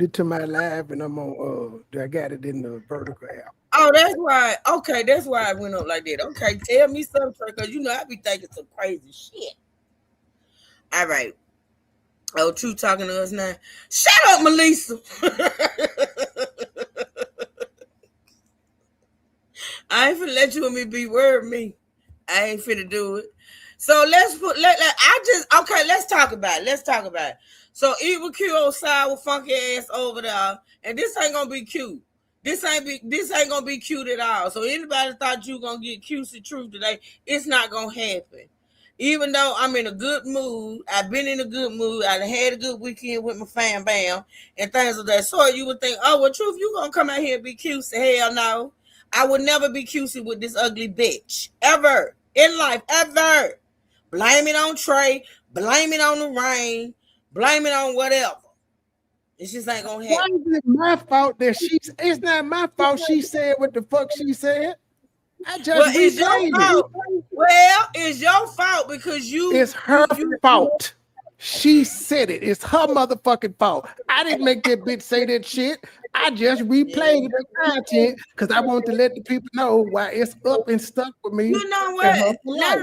it to my live, and I'm on. I got it in the vertical app. Oh, that's why. Okay, that's why I went up like that. Okay, tell me something, because you know I be thinking some crazy shit. All right. Oh, True talking to us now. Shut up, Melissa. I ain't finna let you and me be word me. I ain't finna do it. So let's put I just okay, let's talk about it. Let's talk about it. So evil Q old sour funky ass over there, and this ain't gonna be cute. This ain't gonna be cute at all. So anybody thought you gonna get cutesy truth today, it's not gonna happen. Even though I'm in a good mood, I've been in a good mood, I had a good weekend with my fam bam and things of that sort. You would think, oh well, truth, you gonna come out here and be cutesy. Hell no. I would never be cutesy with this ugly bitch. Ever. In life. Ever. Blame it on Trey. Blame it on the rain. Blame it on whatever. It just ain't gonna Why happen. is it my fault that it's not my fault she said what the fuck she said? I just Well, it's your replayed it. fault. Well, it's your fault because It's her fault. She said it. It's her motherfucking fault. I didn't make that bitch say that shit. I just replayed the content because I want to let the people know why it's up and stuck with me. You know what? Now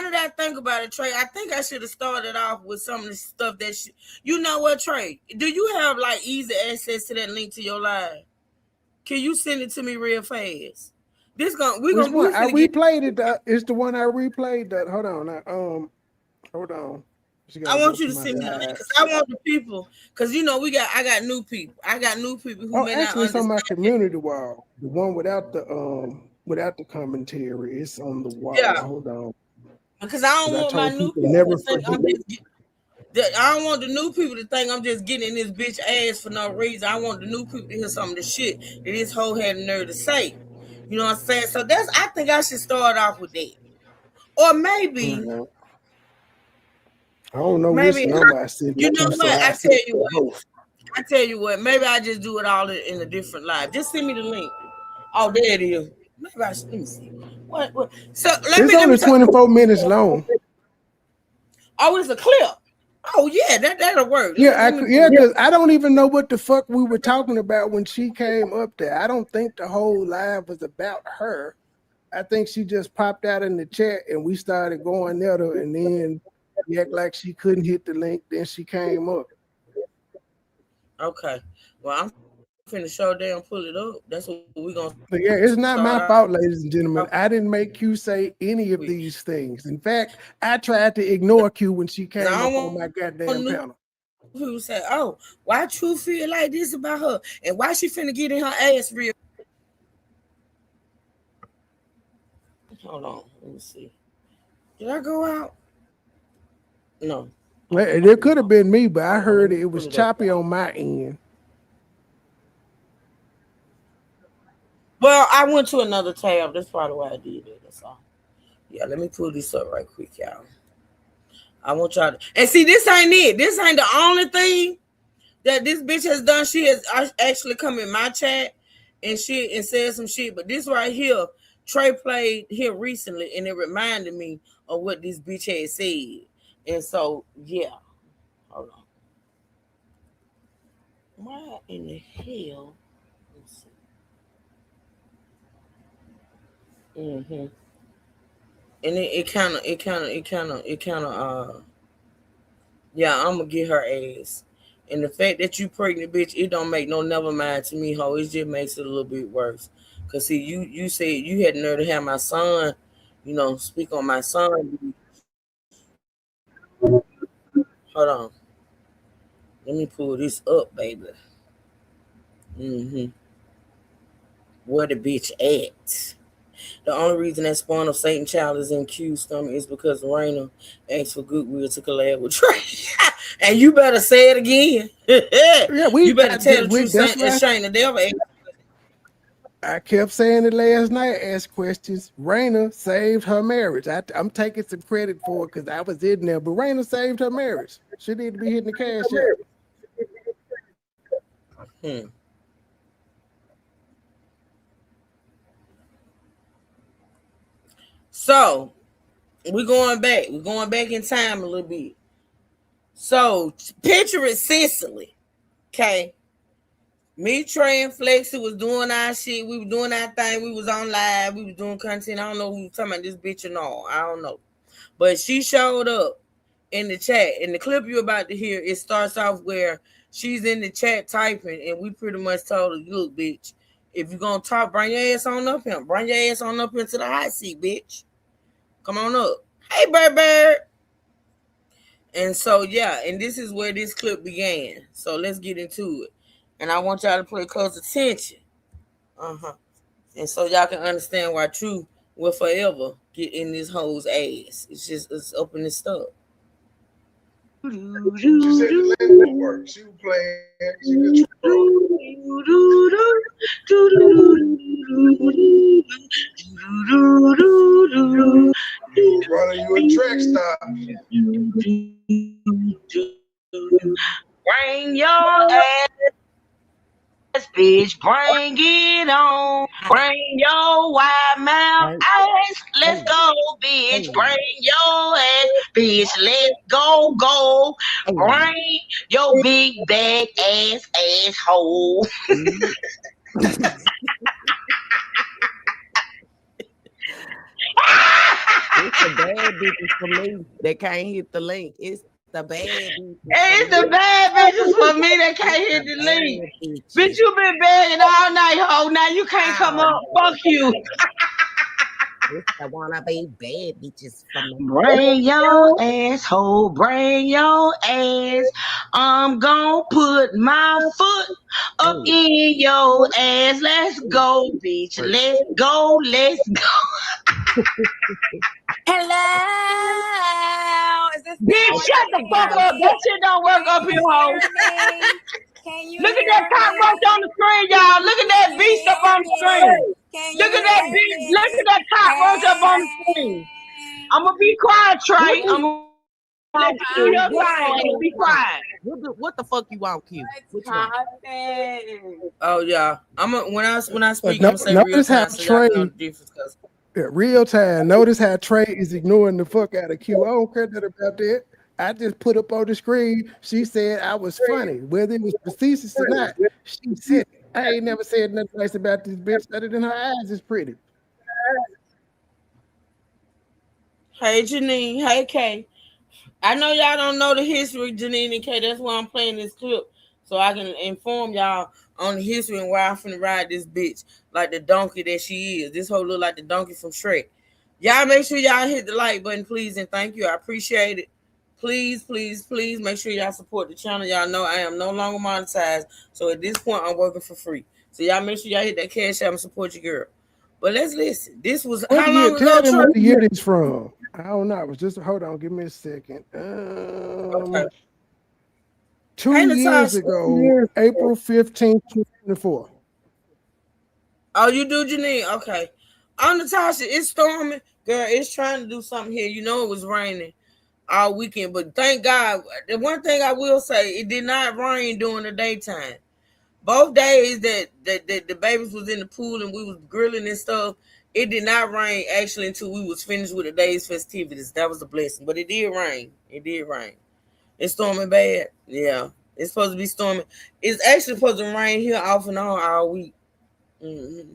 that I think about it, Trey, I think I should have started off with some of the stuff that you know what, Trey? Do you have like easy access to that link to your live? Can you send it to me real fast? I replayed it. It's the one I replayed. That hold on. Hold on. I want you to send me the link because I want the people. Because you know I got new people. I got new people who may not understand. It's on my community wall. The one without the commentary. It's on the wall. Yeah. Hold on. Because I don't want my new people to think I'm just I don't want the new people to think I'm just getting in this bitch ass for no reason. I want the new people to hear some of the shit that this hoe had the nerve to say. You know what I'm saying? So I think I should start off with that. Or maybe I don't know which number I sent. You know what? I tell you what. Maybe I just do it all in a different live. Just send me the link. Oh, there it is. Maybe I should, let me see. What? So it's only 24 minutes long. Oh, it's a clip. Oh yeah, that'll work. Because I don't even know what the fuck we were talking about when she came up there. I don't think the whole live was about her. I think she just popped out in the chat and we started going there, and then she act like she couldn't hit the link. Then she came up. Okay. Well, I'm finna show them pull it up. That's what we're gonna. Yeah, it's not my fault, ladies and gentlemen. I didn't make Q say any of these things. In fact, I tried to ignore Q when she came up on my goddamn panel. People say, "Oh, why True feel like this about her, and why she finna get in her ass real?" Hold on, let me see. Did I go out? No. Well, it could have been me, but I heard it was choppy on my end. Well, I went to another tab. That's probably why I did it. That's all. Yeah, let me pull this up right quick, y'all. I want y'all to, and see, this ain't it. This ain't the only thing that this bitch has done. She has actually come in my chat and said some shit. But this right here, Trey played here recently, and it reminded me of what this bitch had said. And so, yeah. Hold on. Why in the hell? Let's see. And it kind of yeah, I'm gonna get her ass. And the fact that you pregnant, bitch, it don't make no never mind to me, ho. It just makes it a little bit worse. Cause see, you said you had the nerve to have my son, speak on my son. Hold on. Let me pull this up, baby. Where the bitch at? The only reason that spawn of Satan child is in Q's stomach is because Raina asked for goodwill to collab with Trey. And you better say it again. You better tell the truth and shame the devil. I kept saying it last night, asked questions. Raina saved her marriage. I'm taking some credit for it because I was in there, but Raina saved her marriage. She need to be hitting the cash out. So we're going back. We're going back in time a little bit. So picture it, Cicely. Okay. Me, Trey, and Flexi was doing our shit. We were doing our thing. We was on live. We was doing content. I don't know who was talking about this bitch or no. I don't know. But she showed up in the chat. And the clip you're about to hear, it starts off where she's in the chat typing. And we pretty much told her, look, bitch, if you're going to talk, bring your ass on up here. Bring your ass on up into the hot seat, bitch. Come on up. Hey, Bird. And so, yeah. And this is where this clip began. So let's get into it. And I want y'all to pay close attention. And so y'all can understand why True will forever get in this hoe's ass. It's up in this stuff. She said the language work. She was playing. She was running you a track stop. Bring your ass, bitch, bring it on. Bring your wide mouth ass. Let's go, bitch. Bring your ass, bitch. Let's go. Bring your big bag asshole. It's the bad bitches for me that can't hit the link. It's the bad bitches. It's the bad bitches for me that can't hit the link. Bitch, you been begging all night, ho. Now you can't come up. Fuck you. I wanna be bad bitches for me. Bring your asshole. Bring your ass. I'm gonna put my foot up in your ass. Let's go, bitch. Let's go. Hello. Is this Bitch, shut the fuck up. That shit don't work up here, ho. Look at that cockroach on the screen, y'all. Look at that beast up on the screen. Look at that beast. Look at that cockroach up on the screen. I'm gonna be quiet, Trey. I'm gonna let you do your thing. I'm gonna be quiet. What the fuck you want, Q? Oh yeah, when I speak, I'm gonna say notice real how time so Trey, y'all know the difference. real time. Notice how Trey is ignoring the fuck out of Q. I don't care that about that. I just put up on the screen. She said I was funny, whether it was facetious or not. She said I ain't never said nothing nice about this bitch other than her eyes is pretty. Hey Janine, hey Kay. I know y'all don't know the history, Janine and Kay. That's why I'm playing this clip so I can inform y'all on the history and why I'm finna ride this bitch like the donkey that she is. This whole look like the donkey from Shrek. Y'all make sure y'all hit the like button, please, and thank you. I appreciate it. Please make sure y'all support the channel. Y'all know I am no longer monetized, so at this point I'm working for free. So y'all make sure y'all hit that cash app and support your girl. But let's listen. This was how long ago? Tell them where the year is from. I don't know. It was just hold on. Give me a second. Okay. 2 years ago, April 15th, 2024. Oh, you do, Janine? Okay. On Natasha, it's storming. Girl, it's trying to do something here. You know it was raining all weekend, but thank God. The one thing I will say, it did not rain during the daytime. Both days that the babies was in the pool and we was grilling and stuff, it did not rain actually until we was finished with the day's festivities. That was a blessing. But it did rain. It's storming bad. Yeah. It's supposed to be storming. It's actually supposed to rain here off and on all week. Mm-hmm.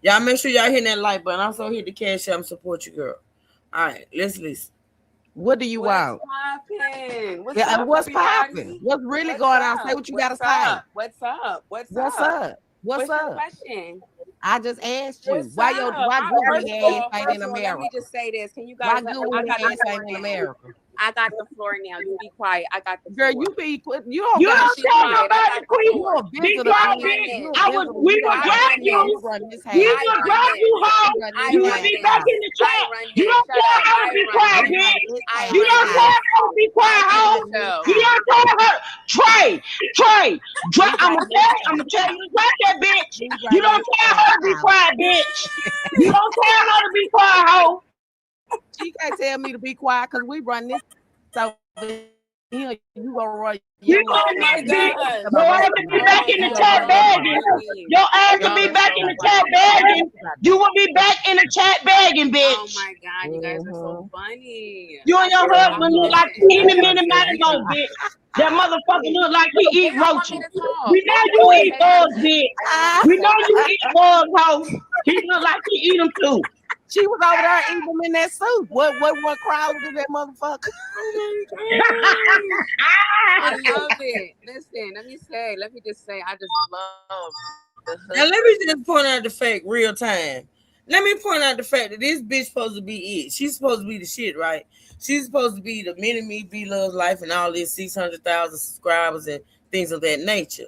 Y'all make sure y'all hit that like button. Also hit the cash app and support your girl. All right, let's listen. What do you want? What's popping? What's really going on? Say what you gotta say. What's up? What's up? What's your question? I just asked you. Why Googly ass ain't in America? Let me just say this. Can you guys? Why Googly ass ain't in America? I got the floor now. You be quiet. I got the floor. Girl, you don't tell nobody, Queen. Be quiet, bitch. We will grab you. We will grab you, ho. You will be back in the chat. You don't tell her to be quiet, bitch. You don't tell her to be quiet, ho. You don't tell her. Trey. I'm gonna tell you to drop that bitch. You don't tell her to be quiet, bitch. You don't tell her to be quiet, ho. She can't tell me to be quiet because we run this over You gonna run. You gonna be your ass to be back in the chat begging. Your ass to be back in the chat begging. You will be back in the chat begging, bitch. Oh my God, you guys are so funny. You and your husband look like teeny mini mango, bitch. That motherfucker look like he eat roaches. We know you eat bugs, bitch. We know you eat bugs, hoe. He look like he eat them too. She was over there eating them in that soup. What crawling in that motherfucker? I love it. Listen, let me just say, I just love the Now let me just point out the fact real time. Let me point out the fact that this bitch supposed to be it. She's supposed to be the shit, right? She's supposed to be the mini me, be loves life, and all this 600,000 subscribers and things of that nature.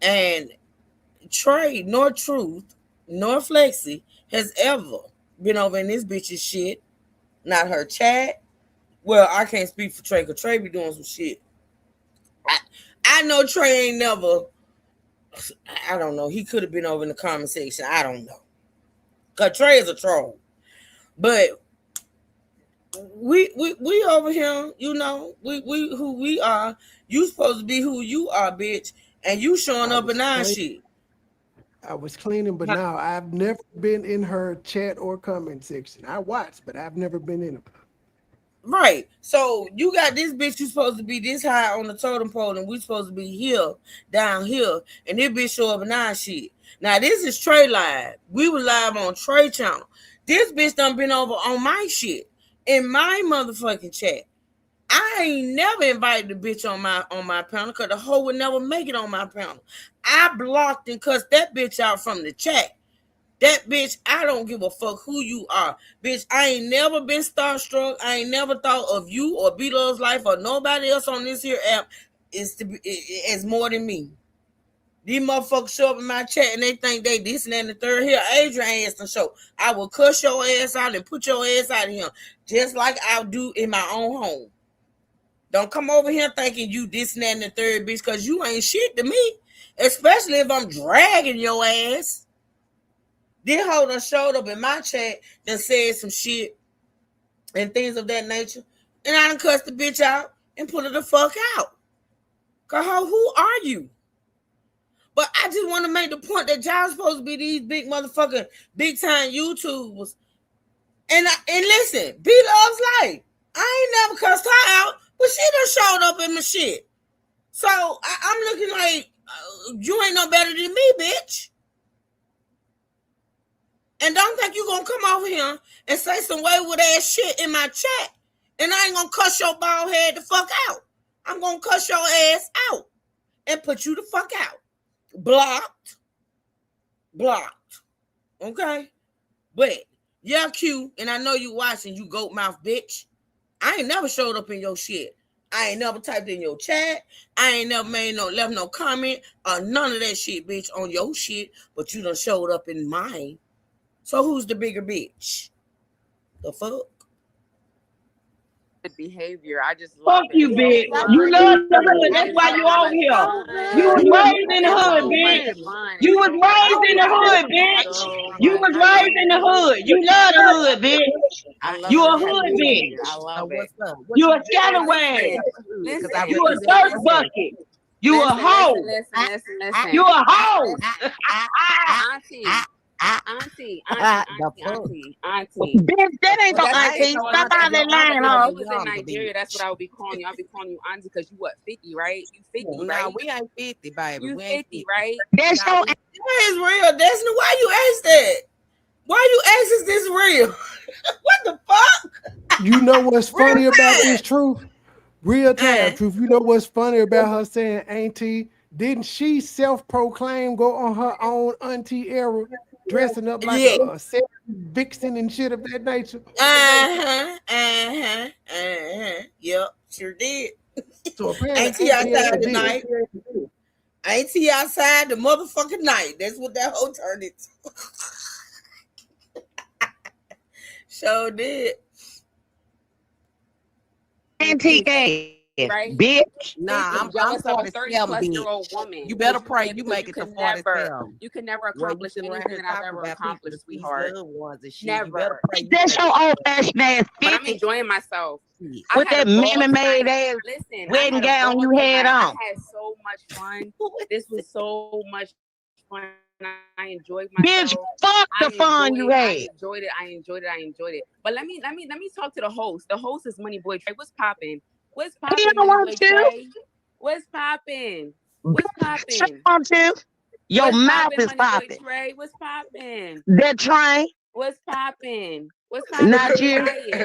And Trey, nor Truth, nor Flexi has ever been over in this bitch's shit. Not her chat. Well, I can't speak for Trey because Trey be doing some shit. I know Trey ain't never. I don't know. He could have been over in the comment section. I don't know. Cause Trey is a troll. But we over here, you know, we who we are. You supposed to be who you are, bitch. And you showing up in our shit. I was cleaning, but now I've never been in her chat or comment section. I watched, but I've never been in them. Right. So you got this bitch, you supposed to be this high on the totem pole, and we supposed to be here, down here, and this bitch show up in our shit. Now this is Trey live. We was live on Trey channel. This bitch done been over on my shit in my motherfucking chat. I ain't never invited the bitch on my panel because the hoe would never make it on my panel. I blocked and cussed that bitch out from the chat. That bitch, I don't give a fuck who you are. Bitch, I ain't never been starstruck. I ain't never thought of you or B-Love's life or nobody else on this here app is more than me. These motherfuckers show up in my chat and they think they this and that and the third. Here, Adrian ass to show. I will cuss your ass out and put your ass out of here. Just like I do in my own home. Don't come over here thinking you this and that and the third, bitch, because you ain't shit to me. Especially if I'm dragging your ass. This hoe done showed up in my chat, done said some shit and things of that nature. And I done cussed the bitch out and put her the fuck out. Cause who are you? But I just want to make the point that y'all supposed to be these big motherfucking big time YouTubers. And listen, B-Love's life. I ain't never cussed her out, but she done showed up in my shit. So I'm looking like you ain't no better than me, bitch. And don't think you gonna come over here and say some wayward ass shit in my chat. And I ain't gonna cuss your bald head the fuck out. I'm gonna cuss your ass out and put you the fuck out. Blocked. Okay? But yeah, Q, and I know you watching, you goat mouth bitch. I ain't never showed up in your shit. I ain't never typed in your chat. I ain't never left no comment or none of that shit, bitch, on your shit. But you done showed up in mine. So who's the bigger bitch? The fuck? Behavior. I just love Fuck you, bitch. You love the hood. That's why you on here. You was raised in the hood, bitch. You was raised in the hood, bitch. You was raised in the hood. You love the hood, bitch. You a hood bitch. I love it. You a scallywag. You a dirt bucket. You a hoe. Listen. You a hoe. Auntie. Bitch, that ain't no auntie. Stop out that line, hoe. If you was in Nigeria, that's what I would be calling you. I'll be calling you auntie because you what, 50, right? You 50, right? No, we ain't 50, baby. You We ain't 50, right? That's your That is real. Destiny, why you ask that? Why you ask is this real? What the fuck? You know what's funny about this truth? Real time truth. You know what's funny about her saying auntie? Didn't she self-proclaim go on her own auntie era, dressing up like a vixen and shit of that nature? Yep, sure did. So Auntie outside tonight. Auntie outside the motherfucking night. That's what that whole turned it to. Sure did. auntie gay. right? bitch. Nah, I'm jealous of a 30-plus-year-old woman. You better pray you make it to 47. You can never accomplish anything that I've ever accomplished, sweetheart. Never. That's your old fashioned ass But I'm 50 enjoying myself. with that Minnie Maid ass wedding gown you had on. I had so much fun. This was so much fun. I enjoyed myself. Bitch, fuck the fun you had. I enjoyed it. But let me talk to the host. The host is MoneyBoy Trey. What's popping? What's popping? What's popping? Your mouth is popping. Trey, what's popping? That train. What's popping? Not you.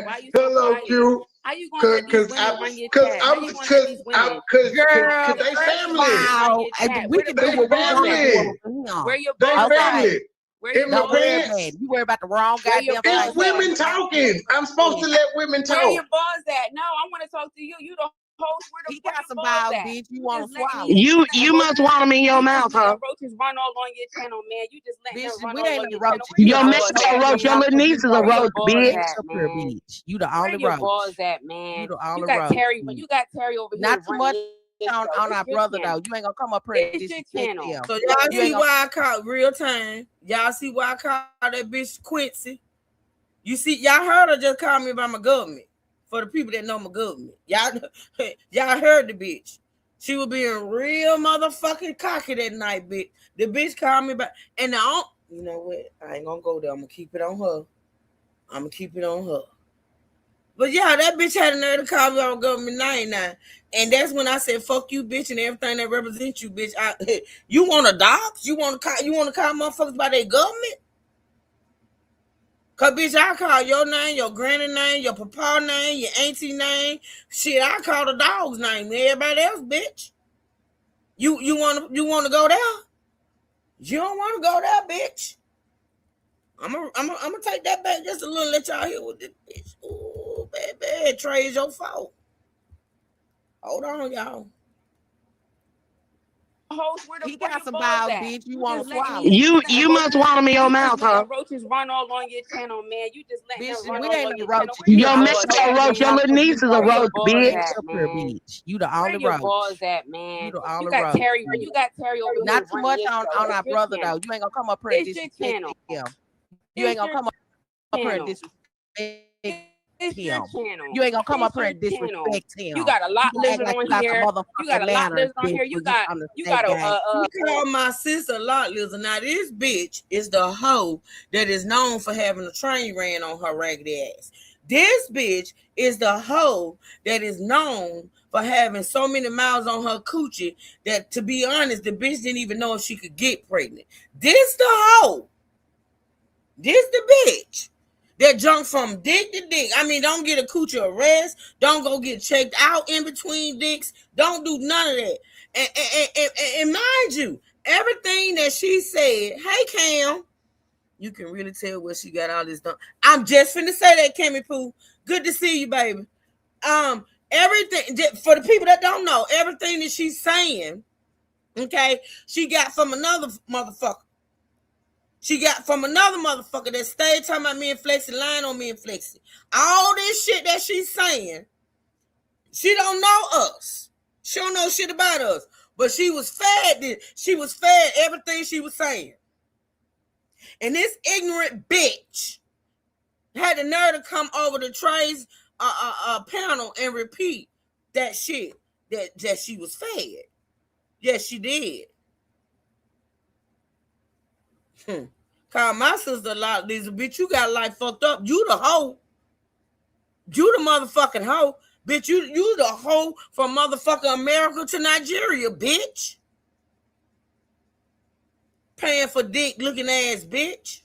Why you so Hello, quiet? Q. How you gonna let these women run your chat? Because they family. We can do what we family. Where your They balls at? family. Where your In my balls at? pants. You worry about the wrong goddamn It's women talking. I'm supposed to let women Where your talk. balls at? No, I want to talk to you. You the host. Where the He fuck got your some balls balls, at? bitch. You want to swallow. You must want them in your mouth, huh? Roaches run all on your channel, man. You just let Bitch, them run we all ain't on no your roach. channel. Your man a roach. Your little niece is a roach, bitch. Bitch. You the Where only your roach. balls at, man? You the only You got roach. Terry, but you got Terry over here. Not too much on our brother though. You ain't gonna come up here and It's your disrespect channel. him. So y'all see why I call real time. Y'all see why I call that bitch Quincy. You see, y'all heard her just call me by my government. For the people that know my government, y'all heard the bitch. She was being real motherfucking cocky that night, bitch. The bitch called me back, and now you know what? I ain't gonna go there. I'm gonna keep it on her. But yeah, that bitch had a nerve to call me on government 99. And that's when I said, fuck you, bitch, and everything that represents you, bitch. You want to dox? You want to call motherfuckers by their government? Cause bitch, I call your name, your granny name, your papa name, your auntie name. Shit, I call the dog's name. Everybody else, bitch. You wanna go there? You don't want to go there, bitch. I'm gonna take that back just a little. Let y'all hear with this bitch. Ooh, baby, Trey, is your fault. Hold on, y'all. Host, where the He fuck got your some balls balls, at? bitch. You want to swallow. You must want them in your mouth, huh? Roaches run all on your channel, man. You just let Bitch, them run we all ain't on no your roach. channel. Where Your man balls a at, roach. Your man? little niece is a Where your roach, balls bitch. at, man? Bitch. You the Where only your roach. balls at, man? You the You only got roach. Terry. You got Terry over here. Not too much running your on show. our It's your brother channel. though. You ain't gonna come up here and It's your disrespect channel. him. You ain't gonna come up here and disrespect It's your him. channel. You ain't gonna come up It's here your and disrespect him. You got a lot You act lizard like on you got some here. You got motherfucking a lot manners, lizard on bitch. here. We just on the same game. You call my sister a lot, Lizard. Now this bitch is the hoe that is known for having a train ran on her raggedy ass. This bitch is the hoe that is known for having so many miles on her coochie that, to be honest, the bitch didn't even know if she could get pregnant. This the hoe. This the bitch that jump from dick to dick. I mean, don't get a coochie arrest. Don't go get checked out in between dicks. Don't do none of that. And mind you, everything that she said, hey Cam, you can really tell where she got all this done. I'm just finna say that, Cammy Pooh. Good to see you, baby. Everything for the people that don't know, everything that she's saying, okay, she got from another motherfucker. She got from another motherfucker that stayed talking about me and Flexi, lying on me and Flexi. All this shit that she's saying, she don't know us. She don't know shit about us. But she was fed this. She was fed everything she was saying. And this ignorant bitch had the nerve to come over to Trey's panel and repeat that shit that she was fed. Yes, she did. Call my sister a lot, Lisa. Bitch, you got life fucked up. You the hoe. You the motherfucking hoe. Bitch, you the hoe from motherfucking America to Nigeria, bitch. Paying for dick looking ass bitch.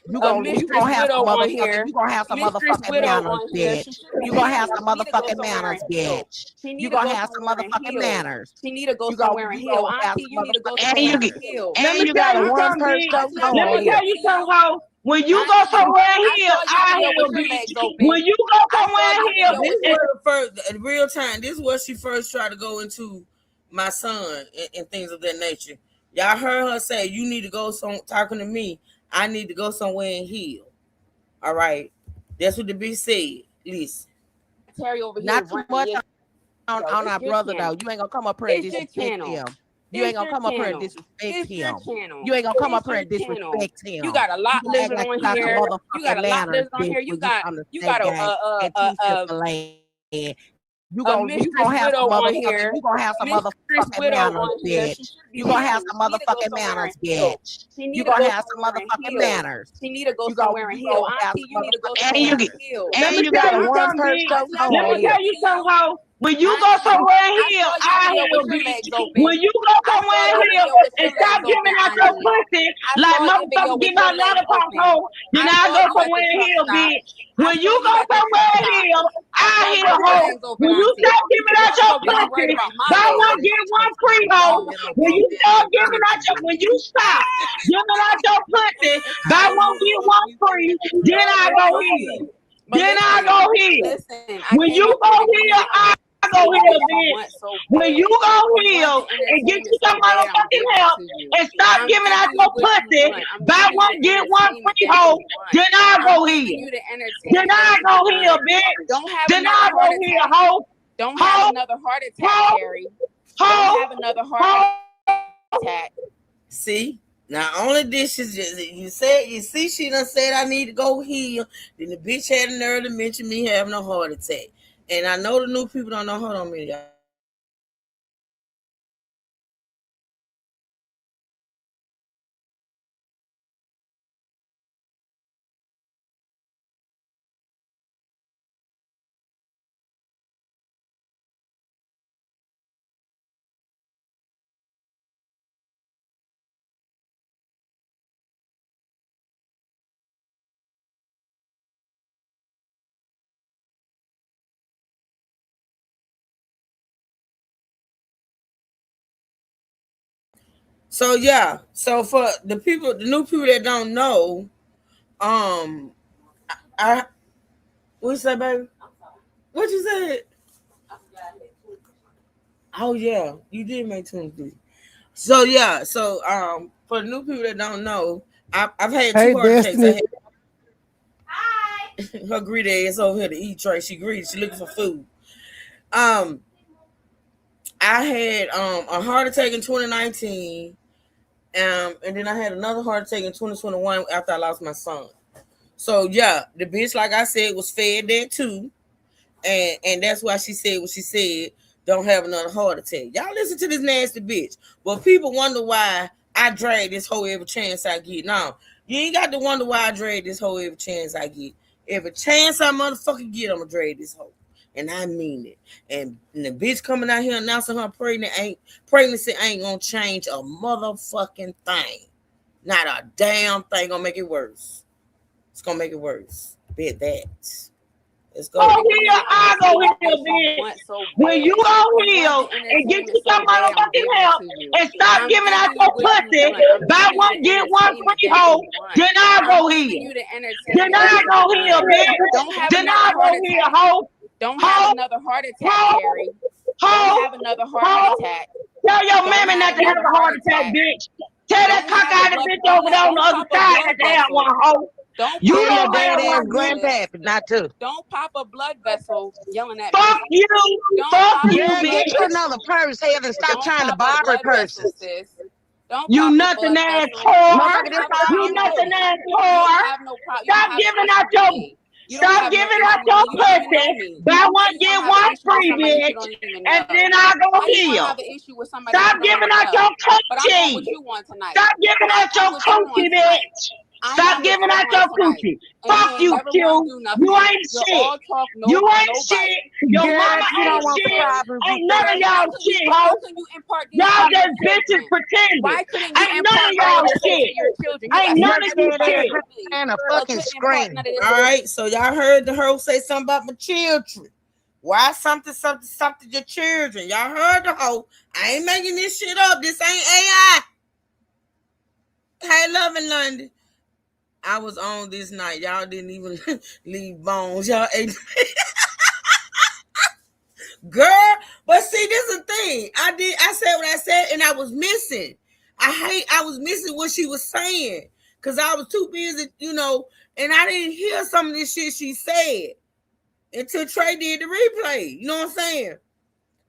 You gonna have some motherfucking. You gonna have some motherfucking manners, bitch. You gonna have some motherfucking manners, bitch. You gonna have some motherfucking manners. She need to go somewhere and heal. Auntie, you need to go somewhere and heal. Let me tell you something. Let me tell you something, ho. When you go somewhere and heal, I heal, bitch. When you go somewhere and heal, This was the first, in real time. This is where she first tried to go into my son and things of that nature. Y'all heard her say, "You need to go talking to me. I need to go somewhere and heal." All right, that's what the bitch said. Listen, Terry over here. Not too much on our brother though. You ain't gonna come up here and disrespect him. You ain't gonna come up here and disrespect him. You ain't gonna come up here and disrespect him. You got a lot living on here. You got a lot living on here. You got You gonna have some motherfucking, you gonna have some motherfucking manners, bitch. You gonna have some motherfucking manners, bitch. You gonna have some motherfucking manners. She need to go somewhere and heal. Auntie, you need to go somewhere and heal. Let me tell you something, ho. When you go somewhere and heal, I heal, bitch. When you go somewhere and heal and stop giving out your pussy like motherfuckers give out lollipop, ho, then I go somewhere and heal, bitch. When you go somewhere and heal, I heal, ho. When you stop giving out your pussy, buy one get one free, ho. When you stop giving out your, when you stop giving out your pussy, buy one get one free, then I go heal. Then I go heal. When you go heal, I go heal, bitch. When you go heal and get you some motherfucking help and stop giving out your pussy, buy one get one free, hoe. Then I go heal. Then I go heal, bitch. Then I go heal, hoe. Don't have another heart attack, Terry. Don't have another heart attack. See? Not only this, you see, she done said I need to go heal. Then the bitch had the nerve to mention me having a heart attack. And I know the new people don't know. Hold on a minute, y'all. So yeah, so for the new people that don't know, I what you say, baby? What you said? Oh yeah, you did make 23. So yeah, so for the new people that don't know, I've had two heart attacks. Her greedy ass over here to eat tray. She greedy. She looking for food. I had a heart attack in 2019. And then I had another heart attack in 2021 after I lost my son. So yeah, the bitch, like I said, was fed that too. And that's why she said what she said. Don't have another heart attack. Y'all listen to this nasty bitch. But people wonder why I drag this hoe every chance I get. No, you ain't got to wonder why I drag this hoe every chance I get. Every chance I motherfucking get, I'm gonna drag this hoe. And I mean it. And the bitch coming out here announcing her pregnancy ain't gonna change a motherfucking thing. Not a damn thing gonna make it worse. It's gonna make it worse. Bet that. Let's go. Go heal, I go heal, bitch. When you go heal and get you some motherfucking help and stop giving out your pussy, buy one get one free, hoe. Then I go heal. Then I go heal, bitch. Then I go heal, hoe. Don't have another heart attack, Terry. Don't have another heart attack. Tell your mammy not to have a heart attack, bitch. Tell that cockeyed bitch over there on the other side that they have one, hoe. You don't bad ass grandpappy, not to. Don't pop a blood vessel yelling at fuck me. You. Fuck you, bitch. Get you another purse, Heaven, and stop trying to borrow purses. You nothing ass whore. You nothing ass whore. Stop giving out your Stop giving out your pussy. Buy one, get one free, bitch. And then I go heal. Stop giving out your coochie. Stop giving out your coochie, bitch. Stop giving out your coochie. Fuck you, Q. You ain't shit. You ain't shit. Your mama ain't shit. Ain't none of y'all shit, ho. Y'all just bitches pretending. Ain't none of y'all shit. Ain't none of you shit. And a fucking scream. All right, so y'all heard the hoe say something about my children. Why something your children? Y'all heard the hoe. I ain't making this shit up. This ain't AI. Hey, Love in London. I was on this night. Y'all didn't even leave bones. Y'all ate. Girl, but see, this is the thing. I said what I said, and I was missing. I was missing what she was saying. Because I was too busy, and I didn't hear some of this shit she said. until Trey did the replay. You know what I'm saying?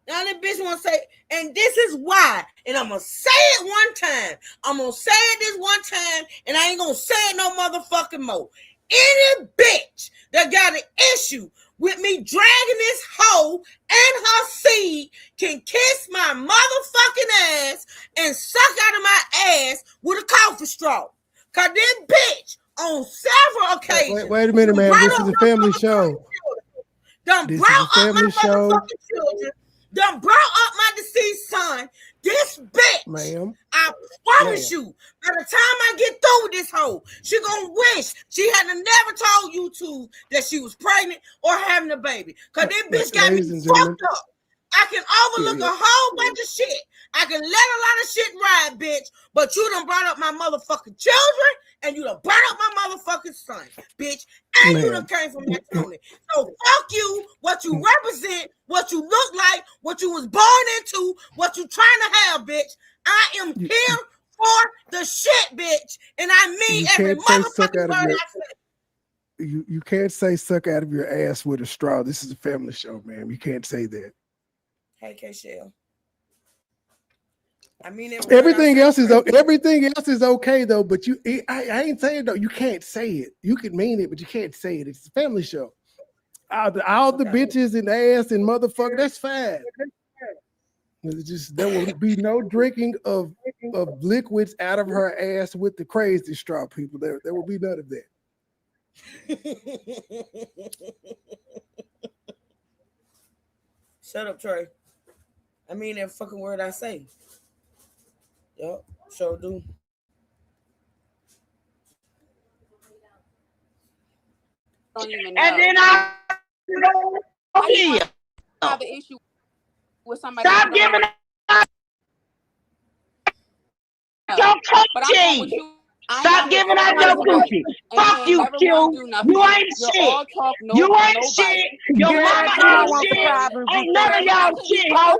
Now that bitch want to say, and this is why, and I'm going to say it one time. I'm going to say it this one time, and I ain't going to say it no motherfucking more. Any bitch that got an issue with me dragging this hoe and her seed can kiss my motherfucking ass and suck out of my ass with a coffee straw. Because this bitch, on several occasions... Wait a minute, man. This is a family show. Done brought up my motherfucking children. Done brought up my deceased son. This bitch, ma'am, I promise you, by the time I get through with this hoe, she gonna wish she had never told YouTube that she was pregnant or having a baby. Because this bitch got me fucked up. I can overlook a whole bunch of shit. I can let a lot of shit ride, bitch. But you done brought up my motherfucking children, and you done brought up my motherfucking son, bitch. And you done came from that Tony. So fuck you, what you represent, what you look like, what you was born into, what you trying to have, bitch. I am here for the shit, bitch. And I mean every motherfucking word I say. You can't say suck out of your ass with a straw. This is a family show, man. You can't say that. Hey, K-Shell. I mean, everything else is okay though. But I ain't saying though. You can't say it. You can mean it, but you can't say it. It's a family show. All the bitches and ass and motherfucker. That's fine. It's just there will be no drinking of liquids out of her ass with the crazy straw, people. There will be none of that. Shut up, Trey. I mean that fucking word I say. Yup, sure do. Don't even know. And then I have an issue with somebody. Stop giving up your coochie. Stop giving out your coochie. Fuck you, Q. You ain't shit. You ain't shit. Your mama ain't shit. Ain't none of y'all shit, ho.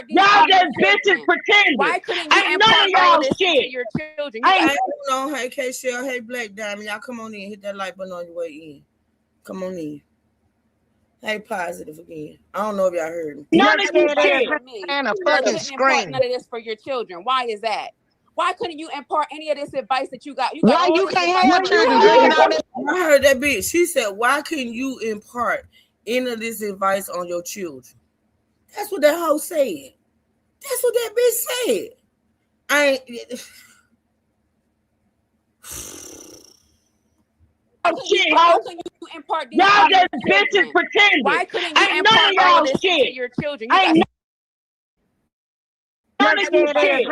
Y'all just bitches pretending. Why couldn't you ain't none of y'all shit. Your children? Hey, hold on. Hey, K-Shell. Hey, Black Diamond. Y'all come on in. Hit that like button on your way in. Come on in. Hey, Positive again. I don't know if y'all heard me. None of you shit. And a fucking scream. None of this for your children. Why is that? Why couldn't you impart any of this advice that you got? Why you can't have children drinking all this? I heard that bitch. She said, why couldn't you impart any of this advice on your children? That's what that hoe said. That's what that bitch said. How can you impart this? Y'all just bitches pretending. Why couldn't you impart all of this to your children? Ain't none of you shit.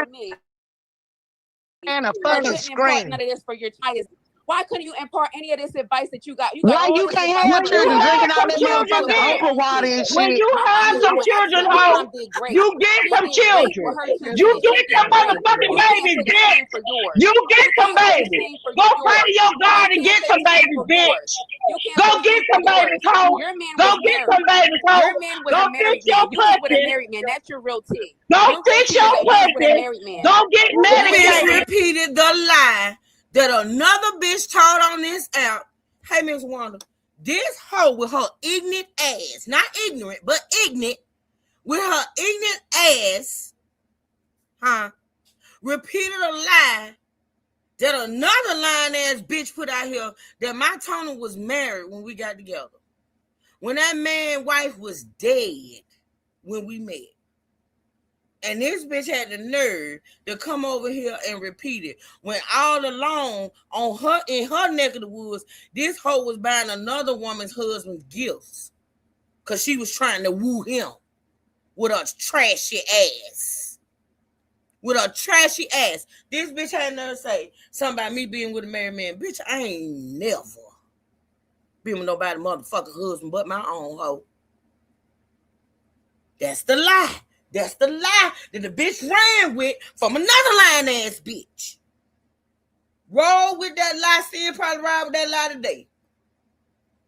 And a fucking scream. None of this for your child. Why couldn't you impart any of this advice that you got? Why you can't have children drinking all this motherfucking uncle water and shit? When you have some children, ho, you get some children. You get some motherfucking babies, bitch. You get some babies. Go pray to your God and get some babies, bitch. Go get some babies, ho. Go get some babies, ho. Go fix your pussy. That's your real tea. Go fix your pussy. Go get medicated. Repeated the lie that another bitch told on this app. Hey, Miss Wanda, this hoe with her ignorant ass, not ignorant, but ignorant, with her ignorant ass, repeated a lie that another lying ass bitch put out here that my Tony was married when we got together. When that man's wife was dead when we met. And this bitch had the nerve to come over here and repeat it. When all along on her in her neck of the woods, this hoe was buying another woman's husband's gifts. Cause she was trying to woo him with a trashy ass. With a trashy ass. This bitch had nerve to say something about me being with a married man. Bitch, I ain't never been with nobody motherfucking husband but my own hoe. That's the lie. That's the lie that the bitch ran with from another lying ass bitch. Roll with that lie, still probably ride with that lie today.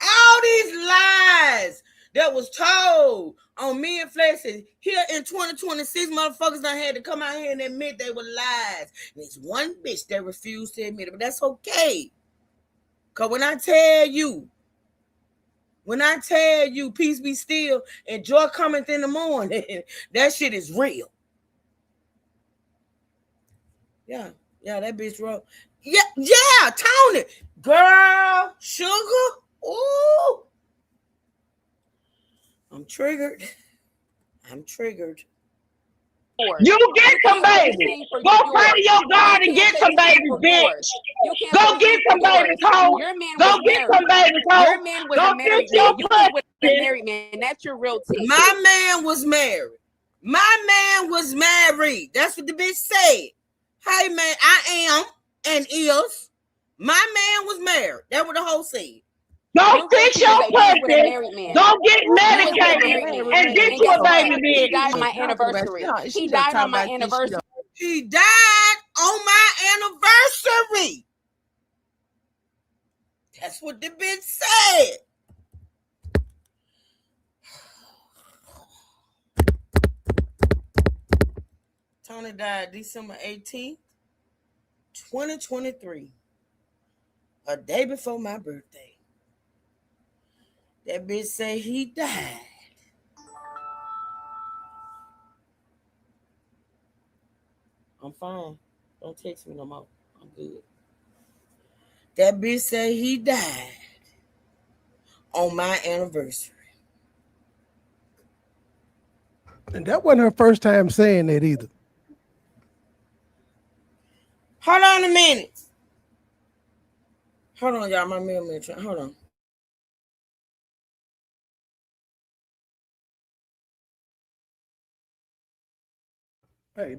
All these lies that was told on me and Flexi here in 2026, motherfuckers done had to come out here and admit they were lies. And it's one bitch that refused to admit it, but that's okay. Because when I tell you When I tell you peace be still and joy cometh in the morning, that shit is real. Yeah, that bitch wrote. Yeah, Tony. Girl, sugar. Ooh. I'm triggered. You get some babies. Go pray to your God and get some babies, bitch. Go get some babies, hoe. Go get some babies, hoe. Your man was Go a married get your man. You was with a pussy. married man. That's your real tea. My man was married. That's what the bitch said. Hey, man, I am and is. My man was married. That's what the hoe said. Go fix your pussy. Go get medicated and get you a baby, bitch. He died on my anniversary. He died on my anniversary. He died on my anniversary. That's what the bitch said. Tony died December 18th, 2023. A day before my birthday. That bitch say he died. I'm fine. Don't text me no more. I'm good. That bitch say he died on my anniversary. And that wasn't her first time saying that either. Hold on a minute. Hold on, y'all. My mailman. Hold on. Hey,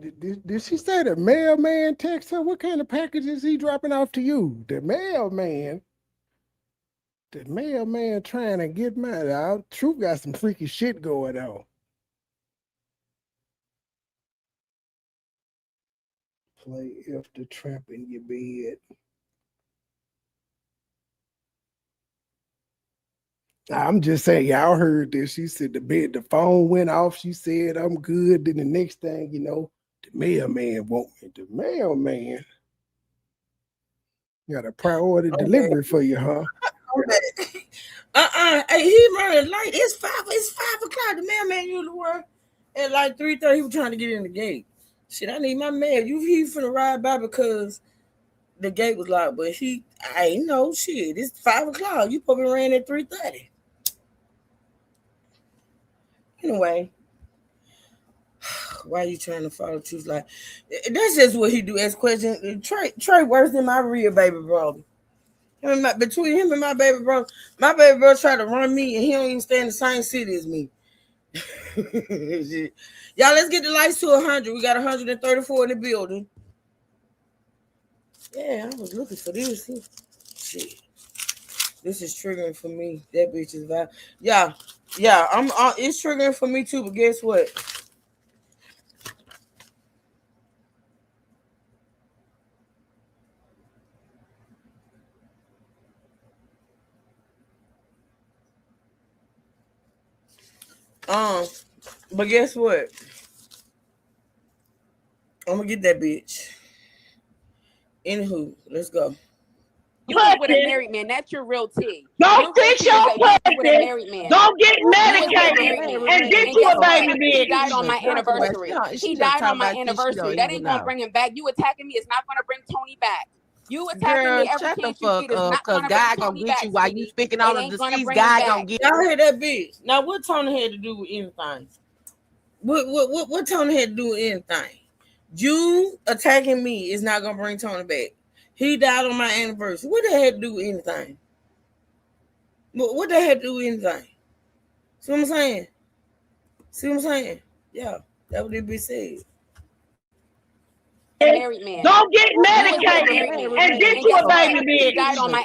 did she say the mailman text her? What kind of package is he dropping off to you? The mailman trying to get mine out. Truth got some freaky shit going on. Play If the Tramp in Your Bed. I'm just saying, y'all heard this. She said the phone went off. She said, I'm good. Then the next thing you know, the mailman want me. The mailman got a priority delivery for you, huh? Hey, he running late. It's 5 o'clock. The mailman usually work at like 3:30. He was trying to get in the gate. Shit, I need my mail. He finna ride by because the gate was locked. But I ain't know shit. It's 5 o'clock. You probably ran at 3:30. Anyway, why are you trying to follow truth? Like, that's just what he do. Ask questions. Trey worse than my real baby brother. Between him and my baby brother tried to run me, and he don't even stay in the same city as me. Y'all, let's get the lights to 100. We got 134 in the building. Yeah, I was looking for this. Shit. This is triggering for me. That bitch is vibe. Yeah. It's triggering for me too, but guess what? But guess what? I'm gonna get that bitch. Anywho, let's go. You was with a married man. That's your real tea. Go fix your pussy. Go get medicated and get you a baby, bitch. He died on my anniversary. That ain't gonna bring him back. You attacking me is not gonna bring Tony back. You attacking me every chance you get is not gonna God bring gonna Tony get back. you while you speaking on the deceased. God gonna get y'all hear that bitch. Now what Tony had to do with anything? What Tony had to do with anything? You attacking me is not gonna bring Tony back. He died on my anniversary. What that had to do with anything? What that had to do with anything? See what I'm saying? Yeah, that what it be said. Married man. Go get medicated and get you a baby, bitch. He died on my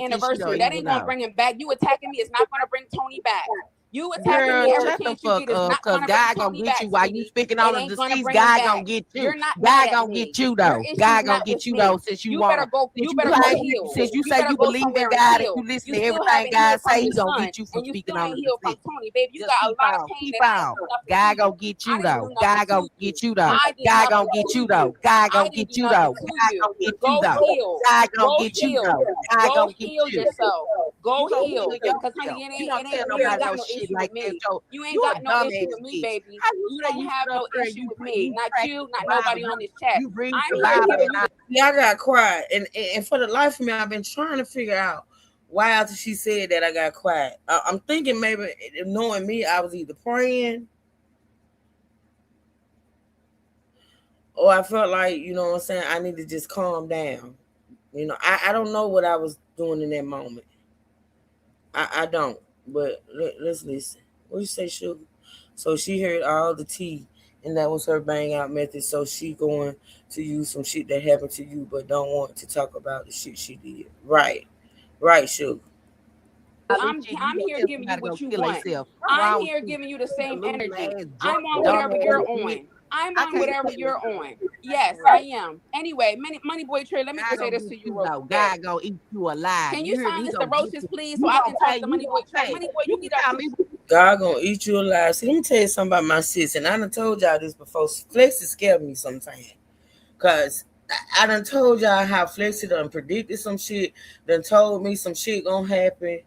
anniversary. That ain't gonna bring him back. You attacking me is not gonna bring Tony back. You attacking me every chance you get is not cause gonna God bring gonna Tony get back, you while you sweetie. speaking It on the ain't gonna deceased. bring him God back. gonna get you. You're not God mad at gonna me. get you Your though. issue's God gonna not get with you me. though. Since you You wanna, better go. since You you better go claim, heal. since you You say better you go believe in somewhere and God and heal. you listen You to still everything haven't God healed say, from He your gonna son, get you from and you speaking still on ain't the healed from deceased. Tony, baby. You Just got a keep lot of on, pain keep that I ain't on. do nothing to God you. gonna get I you didn't do though. nothing God to gonna you. get you though. I did God nothing gonna get to you you. though. God I gonna didn't get do you nothing though. to God you. gonna get you Go though. heal. God gonna Go get you heal. though. God Go gonna get heal you. yourself. You Go gonna heal. heal Cause honey, yourself. You don't tell you ain't nobody got no no shit issue like with that. me. So You ain't you a got no issue dumbass with me, bitch. baby. How you You say don't you have sit up no there and issue with me. you Not practice you, not the nobody Bible, on this chat. you read I'm the here Bible, giving and you the Yeah, I got quiet, and for the life of me, I've been trying to figure out why after she said that I got quiet. I'm thinking maybe knowing me, I was either praying or I felt like, you know what I'm saying, I need to just calm down. You know, I don't know what I was doing in that moment. I don't. But let's listen. What you say, Sugar? So she heard all the tea, and that was her bang out method. So she going to use some shit that happened to you, but don't want to talk about the shit she did. Right, right, Sugar. all this shit. You I'm gonna here tell giving you somebody to go what you kill want. themselves. What's I'm wrong with here you? giving you the You same deluding energy. ass, I'm on dumb whatever you're ass bitch. on. I'm I on can't whatever stand you're it. on. Yes, I am. Anyway, Money Boy Trey, let me God just say gonna this get to you you real though. quick. God gonna eat you alive. Can you You hear me? He silence the gonna get roaches, you. please, so You I gonna can talk pay. to You Money Boy gonna Trey? pay. Money Boy, You you can need to call me. God gonna eat you alive. See, let me tell you something about my sis, and I done told y'all this before. Flexi scared me sometimes. Cause I done told y'all how Flexi done predicted some shit, done told me some shit gonna happen,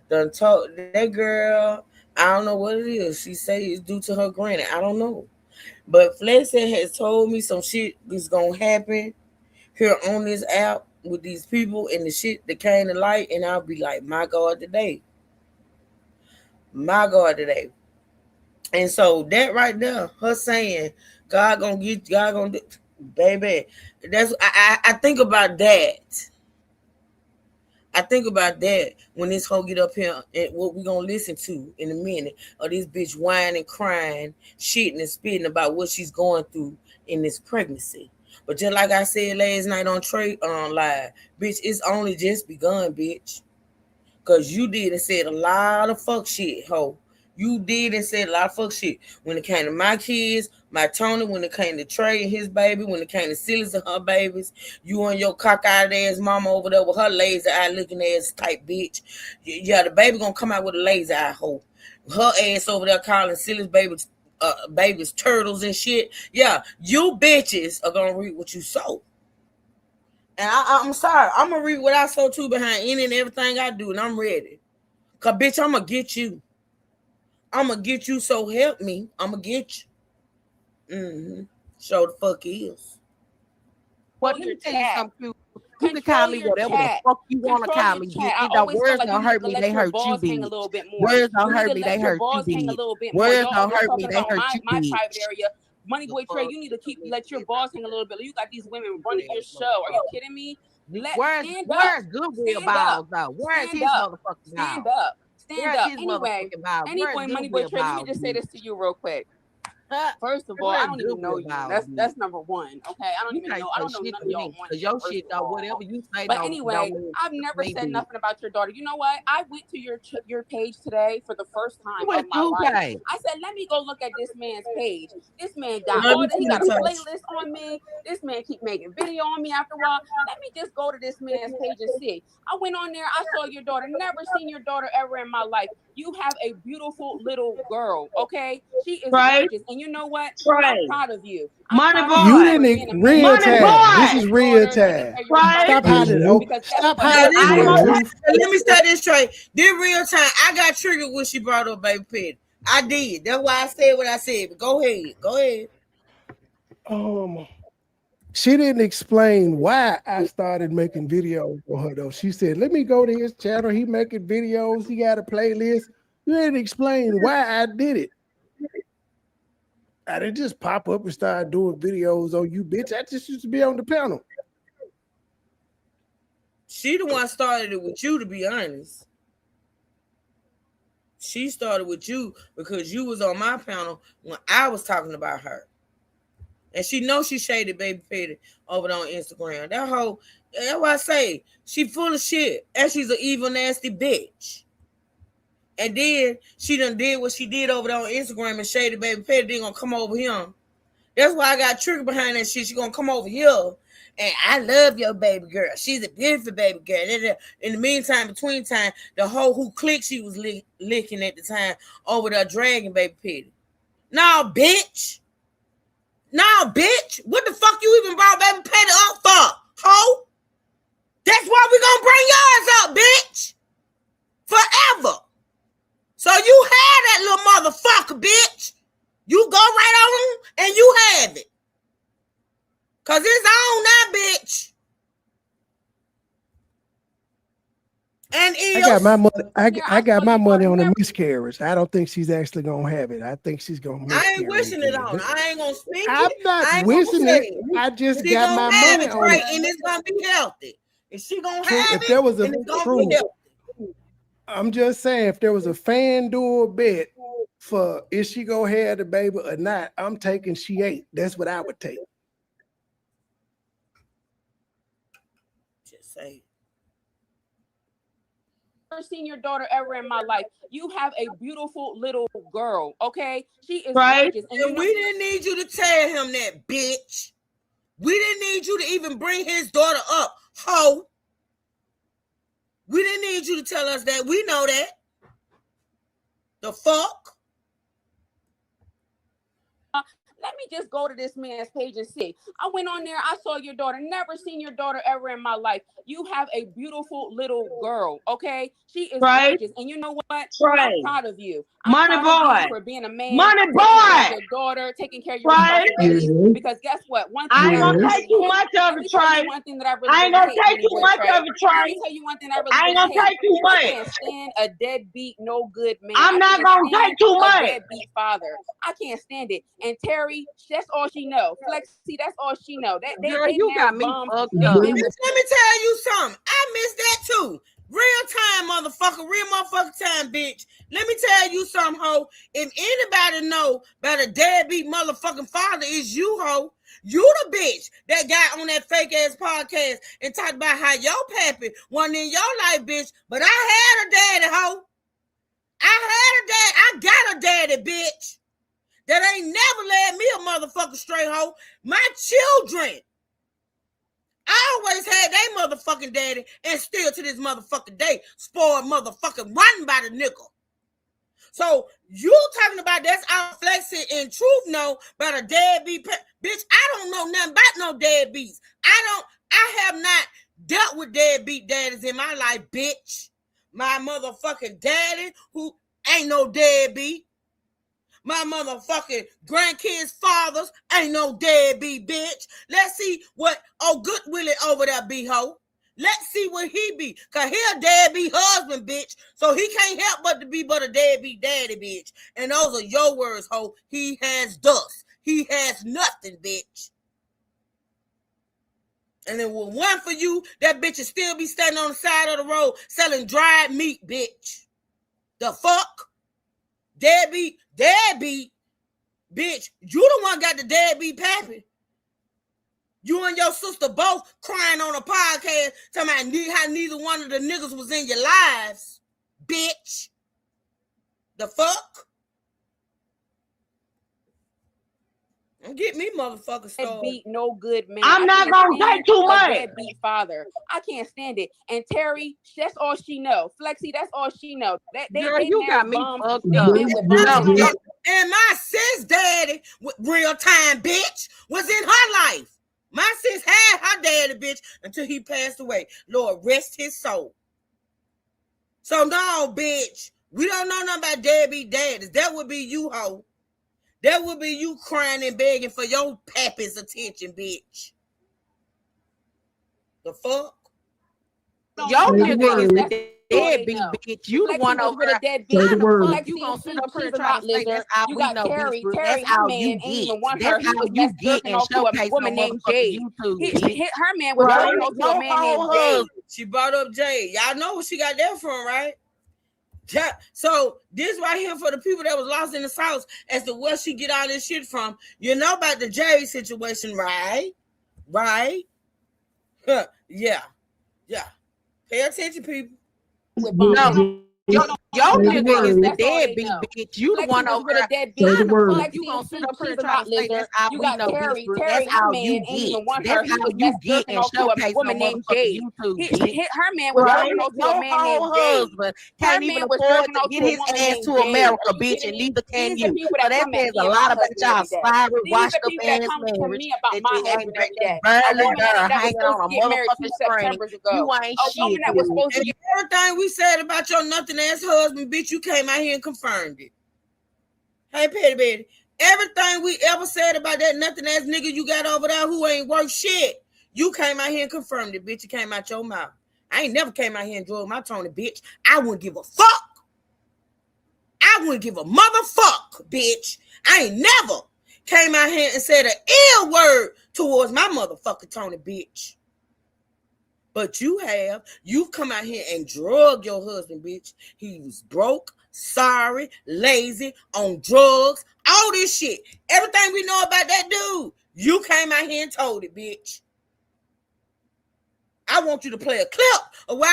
done told that girl, I don't know what it is. She say it's due to her granny. I don't know. But Flexi has told me some shit is gonna happen here on this app with these people and the shit that came to light, and I'll be like, my God today. My God today. And so that right there, her saying, God gonna get God gonna do, baby. That's I think about that. I think about that when this hoe get up here and what we gonna listen to in a minute. Or this bitch whining, crying, shitting and spitting about what she's going through in this pregnancy. But just like I said last night on Trey on live, bitch, it's only just begun, bitch. Cause you did and said a lot of fuck shit, ho. You did and said a lot of fuck shit. When it came to my kids, my Tony, when it came to Trey and his baby, when it came to Silas and her babies, you and your cockeyed ass mama over there with her lazy eye looking ass type bitch. Yeah, the baby gonna come out with a lazy eye, ho. Her ass over there calling Silas babies turtles and shit. Yeah, you bitches are gonna read what you sow. And I'm sorry, I'm gonna read what I sow too behind any and everything I do, and I'm ready. Cause bitch, I'm gonna get you. I'm gonna get you. So help me. I'm gonna get you. Show the fuck is. Well, control let your me tell you chat. something. You can call Control me your whatever the chat. fuck you want to Control call your me, bitch. chat. I You know, always feel words like you don't need hurt to me. let They your hurt you, balls hang a bitch. little bit more. Words You don't need to hurt me. They let your hurt you, balls hang a bitch. little bit more. Words Y'all don't always hurt me. talking They about hurt my you, private bitch. area. Money The Boy Trey, fuck? you need to let your balls hang a little bit. You got these women running your show. Are you kidding me? Stand up. Where's Goodwill Stand up. balls though? Where's Stand his up. motherfucking Stand balls? up. Stand Where's up. his Anyway, motherfucking balls? Where's Money Boy Goodwill Trey, let me balls, just say bitch? this to you real quick. Huh? First of all, I Where's don't even know Goodwill you. balls, bitch? That's number one. Okay, I don't You even can't know. I say don't know shit none to of y'all me on because here. your First shit of though, all, whatever you say but don't anyway, mean I've never me, said bitch. nothing about your daughter. You know what? I went to your page today for the first time of What my you life. say? I said, let me go look at this man's page. This man got Love all you that. He too, got a Touch. playlist on me. This man keep making video on me after a while. Let me just go to this man's page and see. I went on there. I saw your daughter. Never seen your daughter ever in my life. You have a beautiful little girl. Okay, she is Trey, gorgeous, and you know what? I'm Trey, proud of you. I'm Money proud of You you boy, for didn't being a man real and Money taking time. care of This boy, is your real daughter, taking care time. of your Trey. Stop son, hiding. Oh, because guess stop what? Now hiding this from I the real love time. truth. Let me say this straight. This real time. I got triggered when she brought up baby Petty. I did. That's why I said what I said. But go ahead. Go ahead. She didn't explain why I started making videos for her though. She said, "Let me go to his channel. He making videos. He got a playlist." You didn't explain why I did it. I didn't just pop up and start doing videos on you, bitch. I just used to be on the panel. She the one started it with you, to be honest. She started with you because you was on my panel when I was talking about her. And she knows she shaded baby Petty over there on Instagram. That whole, that's why I say she full of shit. And she's an evil, nasty bitch. And then she done did what she did over there on Instagram and shaded baby Petty. They gonna come over here. That's why I got triggered behind that shit. She gonna come over here. And I love your baby girl. She's a beautiful baby girl. In the meantime, between time, the whole who clique she was licking at the time over there dragging baby Petty. No, bitch. No, bitch. What the fuck you even brought baby Petty up for, ho? That's why we gonna bring yours up, bitch. Forever. So you had that little motherfucker, bitch. You go right on and you have it. Cause it's on now, bitch. And I got my money. I got my money on a miscarriage. I don't think she's actually gonna have it. I think she's gonna miscarry. I ain't wishing it on. I ain't gonna speak I'm it. not wishing it. I just got my money on right, it. and it's gonna be healthy. And she gonna have if it. There was a and it's gonna true. be healthy. I'm just saying, if there was a FanDuel bet for is she gonna have the baby or not, I'm taking she ain't. That's what I would take. Just say. Never seen your daughter ever in my life. You have a beautiful little girl, okay? She is right. gorgeous. And we didn't need you to tell him that, bitch. We didn't need you to even bring his daughter up, ho. We didn't need you to tell us that. We know that. The fuck? Let me just go to this man's page and see. I went on there. I saw your daughter. Never seen your daughter ever in my life. You have a beautiful little girl, okay? She is gorgeous. And you know what? I'm proud of you. MoneyBoy for being a man. MoneyBoy. Your daughter, taking care of your responsibilities. Because guess what? One thing I ain't gonna take too much of it, Trey. One thing that I really I ain't gonna take too much of it, Trey. Let me tell you one thing I really I ain't gonna take too much. I can't stand a deadbeat, no good man. I'm not gonna take too much. A deadbeat father. I can't stand it. And Terry, that's all she know. Flexi, that's all she know. Girl, you got me fucked up. Let me tell you something. I missed that too. Real time, motherfucker. Real motherfucking time, bitch. Let me tell you something, ho. If anybody know about a deadbeat motherfucking father, is you, ho. You the bitch that got on that fake ass podcast and talked about how your pappy wasn't in your life, bitch. But I had a daddy, ho. I got a daddy, bitch. That ain't never led me a motherfucking straight hoe. My children. I always had they motherfucking daddy and still to this motherfucking day spoiled motherfucking running by the nickel. So you talking about that's out flexing and truth know about a deadbeat bitch. I don't know nothing about no deadbeats. I have not dealt with deadbeat daddies in my life, bitch. My motherfucking daddy who ain't no deadbeat. My motherfucking grandkids' fathers ain't no deadbeat, bitch. Let's see what Good Willie over there be, ho. Let's see what he be. Cause he a deadbeat husband, bitch. So he can't help but to be but a deadbeat daddy, bitch. And those are your words, ho. He has dust. He has nothing, bitch. And then with one for you, that bitch will still be standing on the side of the road selling dried meat, bitch. The fuck? Deadbeat, bitch. You the one got the deadbeat pappy. You and your sister both crying on a podcast talking about how neither one of the niggas was in your lives, bitch. The fuck? Don't get me motherfucker started. Beat no good man. I'm not gonna take too much. Deadbeat father. I can't stand it. And Terry, that's all she know. Flexi, that's all she know. Girl, you got me fucked up. And my sis daddy, real time bitch, was in her life. My sis had her daddy, bitch, until he passed away. Lord, rest his soul. So no, bitch, we don't know nothing about deadbeat daddies. That would be you, ho. That would be you crying and begging for your pappy's attention, bitch. The fuck? Your nigga is a deadbeat, bitch. You the one over there. You gonna sit up here and try to say that's how we know, bitch. That's how you get. That's how you get and showcase woman named Jade. YouTube. Her man was right to a man named Jade. She brought up Jade. Y'all know where she got that from, right? So this right here for the people that was lost in the sauce as to where she get all this shit from. You know about the Jade situation, right? Right? Yeah. Pay attention, people. No, your Your nigga is the That's all they deadbeat know. bitch. You the one over with there. a deadbeat. You gonna sit up here and try to say that's all You we got know, Terry. bitch. Terry, That's her all man you ain't get. even want her. That's He was all you best get jerking and off to a showcase woman on named motherfucking Jade. YouTube, bitch. Her man was Your jerking off to a man named whole Jade. husband can't even was afford jerking to off get to a his woman ass named to Jade. America, Are you bitch, kidding and me? neither can These are you. people So that that come at says me a and lot my about husband y'all every day. spiral, These washed are up people that ass come to marriage me about that my you ain't husband every that's day. A barely woman there that was hanging supposed on to a get married 2 motherfucking string. Septembers ago. You ain't A shit, woman that was dude. supposed to get Everything we said about your nothing ass husband, bitch, you came out here and confirmed it. Hey, Petty Betty, everything we ever said about that nothing ass nigga you got over there who ain't worth shit, you came out here and confirmed it, bitch. It came out your mouth. I ain't never came out here and drove my Tony, bitch. I wouldn't give a fuck. I wouldn't give a motherfuck, bitch. I ain't never came out here and said an ill word towards my motherfucking Tony, bitch. But you have. You've come out here and drugged your husband, bitch. He was broke, sorry, lazy, on drugs, all this shit. Everything we know about that dude, you came out here and told it, bitch. I want you to play a clip of where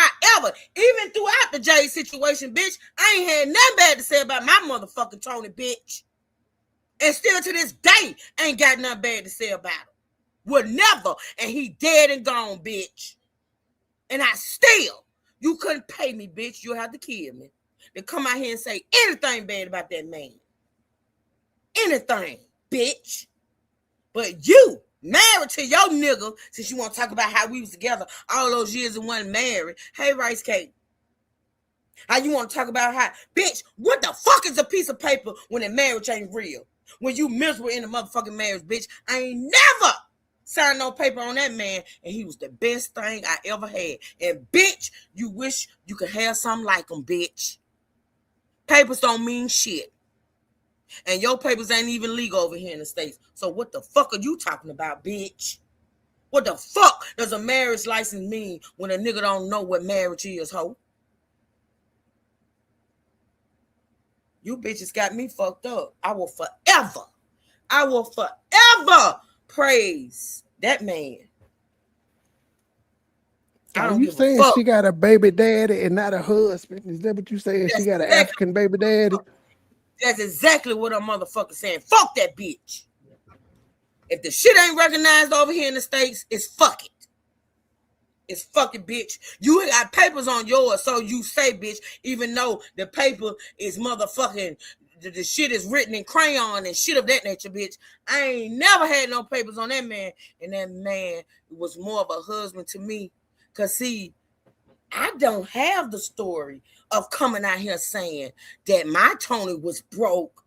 even throughout the Jay situation, bitch, I ain't had nothing bad to say about my motherfucking Tony, bitch. And still to this day, ain't got nothing bad to say about him. Would never. And he dead and gone, bitch. And I still, you couldn't pay me, bitch. You'll have to kill me. To come out here and say anything bad about that man. Anything, bitch. But you, married to your nigga, since you want to talk about how we was together all those years and wasn't married. Hey, Rice Cake. How you want to talk about how, bitch, what the fuck is a piece of paper when a marriage ain't real? When you miserable in the motherfucking marriage, bitch. I ain't never signed no paper on that man, and he was the best thing I ever had. And bitch, you wish you could have something like him, bitch. Papers don't mean shit. And your papers ain't even legal over here in the States. So what the fuck are you talking about, bitch? What the fuck does a marriage license mean when a nigga don't know what marriage is, ho? You bitches got me fucked up. I will forever praise that man. Are you saying she got a baby daddy and not a husband? Is that what you saying? She got an African baby daddy? That's exactly what a motherfucker saying. Fuck that bitch. If the shit ain't recognized over here in the States, it's fuck it. It's fucking bitch. You got papers on yours, so you say bitch, even though the paper is motherfucking, the shit is written in crayon and shit of that nature, bitch. I ain't never had no papers on that man, and that man was more of a husband to me. Cause see, I don't have the story of coming out here saying that my Tony was broke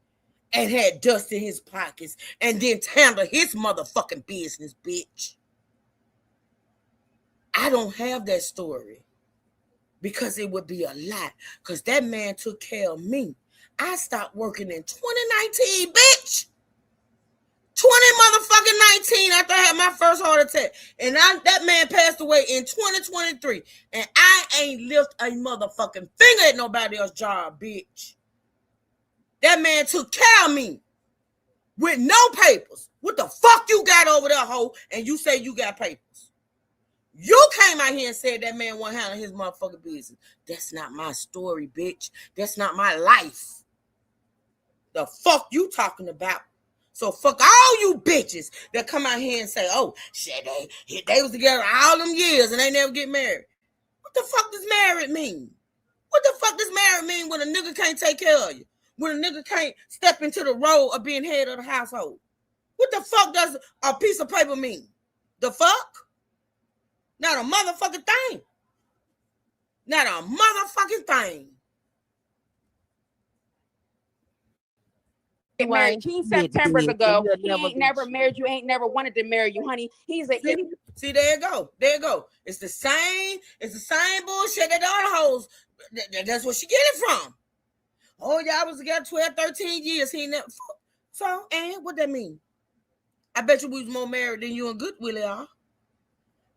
and had dust in his pockets and then handle his motherfucking business, bitch. I don't have that story because it would be a lie. Because that man took care of me. I stopped working in 2019, bitch. 2019 after I had my first heart attack. And that man passed away in 2023. And I ain't lift a motherfucking finger at nobody else's job, bitch. That man took care of me with no papers. What the fuck you got over there, hoe? And you say you got papers. You came out here and said that man wasn't handling his motherfucking business. That's not my story, bitch. That's not my life. The fuck you talking about? So fuck all you bitches that come out here and say, oh, shit, they was together all them years and they never get married. What the fuck does married mean? What the fuck does married mean when a nigga can't take care of you? When a nigga can't step into the role of being head of the household? What the fuck does a piece of paper mean? The fuck? Not a motherfucking thing. Not a motherfucking thing. married 2 Septembers ago. He ain't never married you, ain't never wanted to marry you, honey. See, there you go. There you go. It's the same bullshit that the other hoes. That's where she get it from. Oh, y'all was together 12, 13 years. He never. So, and what that mean? I bet you we was more married than you and Good Willie are.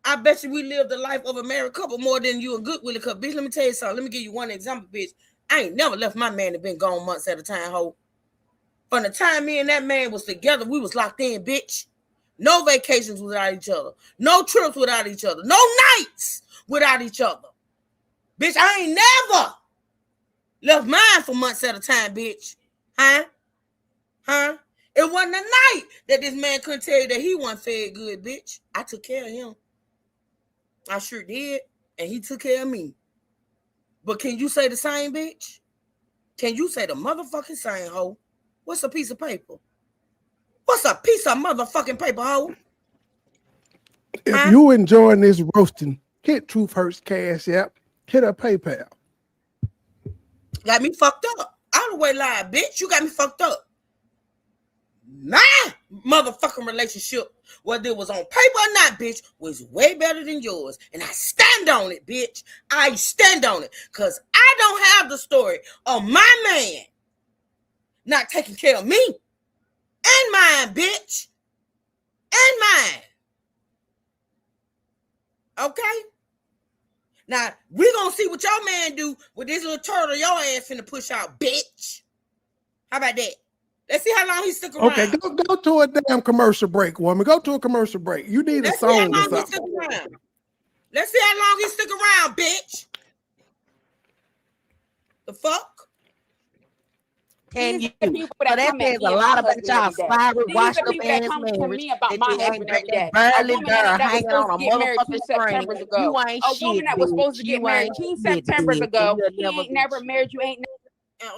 I bet you we lived the life of a married couple more than you and Good Willie could. Bitch, let me tell you something. Let me give you one example, bitch. I ain't never left my man that been gone months at a time, ho. From the time me and that man was together, we was locked in, bitch. No vacations without each other. No trips without each other. No nights without each other. Bitch, I ain't never Left mine for months at a time, bitch. Huh? It wasn't a night that this man couldn't tell you that he wasn't fed good, bitch. I took care of him. I sure did. And he took care of me. But can you say the same, bitch? Can you say the motherfucking same, hoe? What's a piece of paper? What's a piece of motherfucking paper, hoe? If you enjoying this roasting, hit Truth Hurts Cash App. Hit her PayPal. Got me fucked up. All the way live, bitch. You got me fucked up. My motherfucking relationship, whether it was on paper or not, bitch, was way better than yours. And I stand on it, bitch. I stand on it. Because I don't have the story of my man not taking care of me. And mine, bitch. And mine. Okay? Now, we gonna see what your man do with this little turtle your ass finna push out, bitch. How about that? Let's see how long he stick around. Okay, go to a damn commercial break, woman. Go to a commercial break. You need a song or something. Let's see how long he stick around, bitch. The fuck? And you, so that says a lot about y'all spiral, washed up ass marriage. About my husband every day. A woman that was supposed to get married 2 Septembers ago. A woman that was supposed to get married 2 Septembers ago. He ain't never married. You ain't.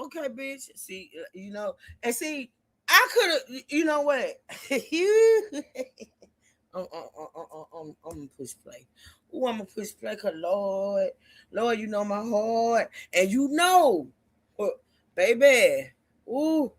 Okay, bitch. See, you know, and see, I could have. You know what? I'm gonna push play. Ooh, I'm gonna push play, cause Lord, you know my heart, and you know, baby. Ooh.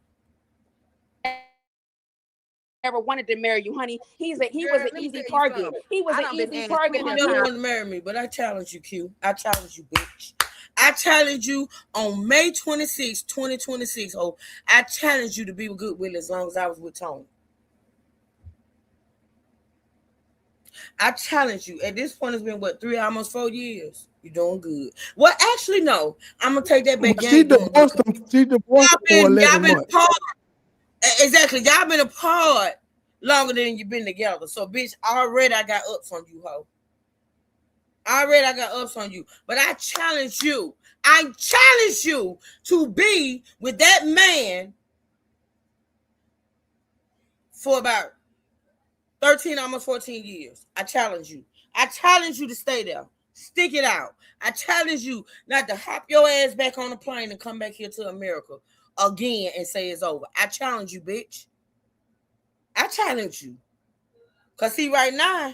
Never wanted to marry you, honey. He was an easy target. He was an easy target. You never want to marry me, but I challenge you, Q. I challenge you, bitch. I challenge you on May 26, 2026. Oh, I challenge you to be with Goodwill as long as I was with Tony. I challenge you. At this point, it's been what, 3, almost 4 years. You're doing good. Well, actually, no. I'm gonna take that back. She divorced him. She divorced him for 11 months. Apart. Exactly. Y'all been apart longer than you've been together. So, bitch, already I got ups on you, ho. Already I got ups on you. But I challenge you. I challenge you to be with that man for about 13, almost 14 years. I challenge you. I challenge you to stay there. Stick it out. I challenge you not to hop your ass back on the plane and come back here to America again and say it's over. I challenge you, bitch. I challenge you. Because see, right now,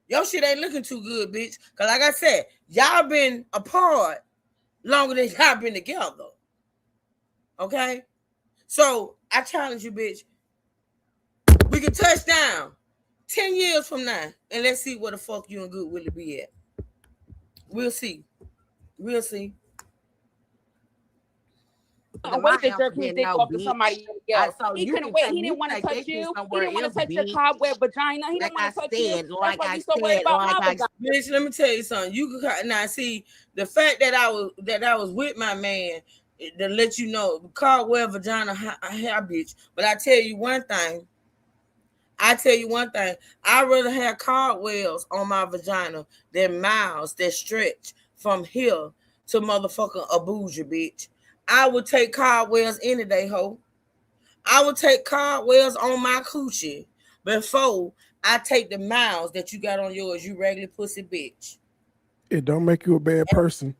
your shit ain't looking too good, bitch. Because like I said, y'all been apart longer than y'all been together. Okay? So, I challenge you, bitch. We can touch down 10 years from now, and let's see where the fuck you and Goodwill be at. We'll see. We'll see. Wait to jerk his dick off to somebody else. He couldn't wait. He didn't want to touch you. He didn't want to touch your cobweb vagina. He didn't want to touch you. That's why he's so worried about my vagina. Bitch, let me tell you something. You could now see the fact that I was with my man to let you know cobweb vagina hair, bitch. But I tell you one thing. I'd rather have cobwebs on my vagina than miles that stretch from here to motherfucking Abuja, bitch. I would take cobwebs any day, ho. I would take cobwebs on my coochie before I take the miles that you got on yours, you regular pussy bitch. It don't make you a bad person.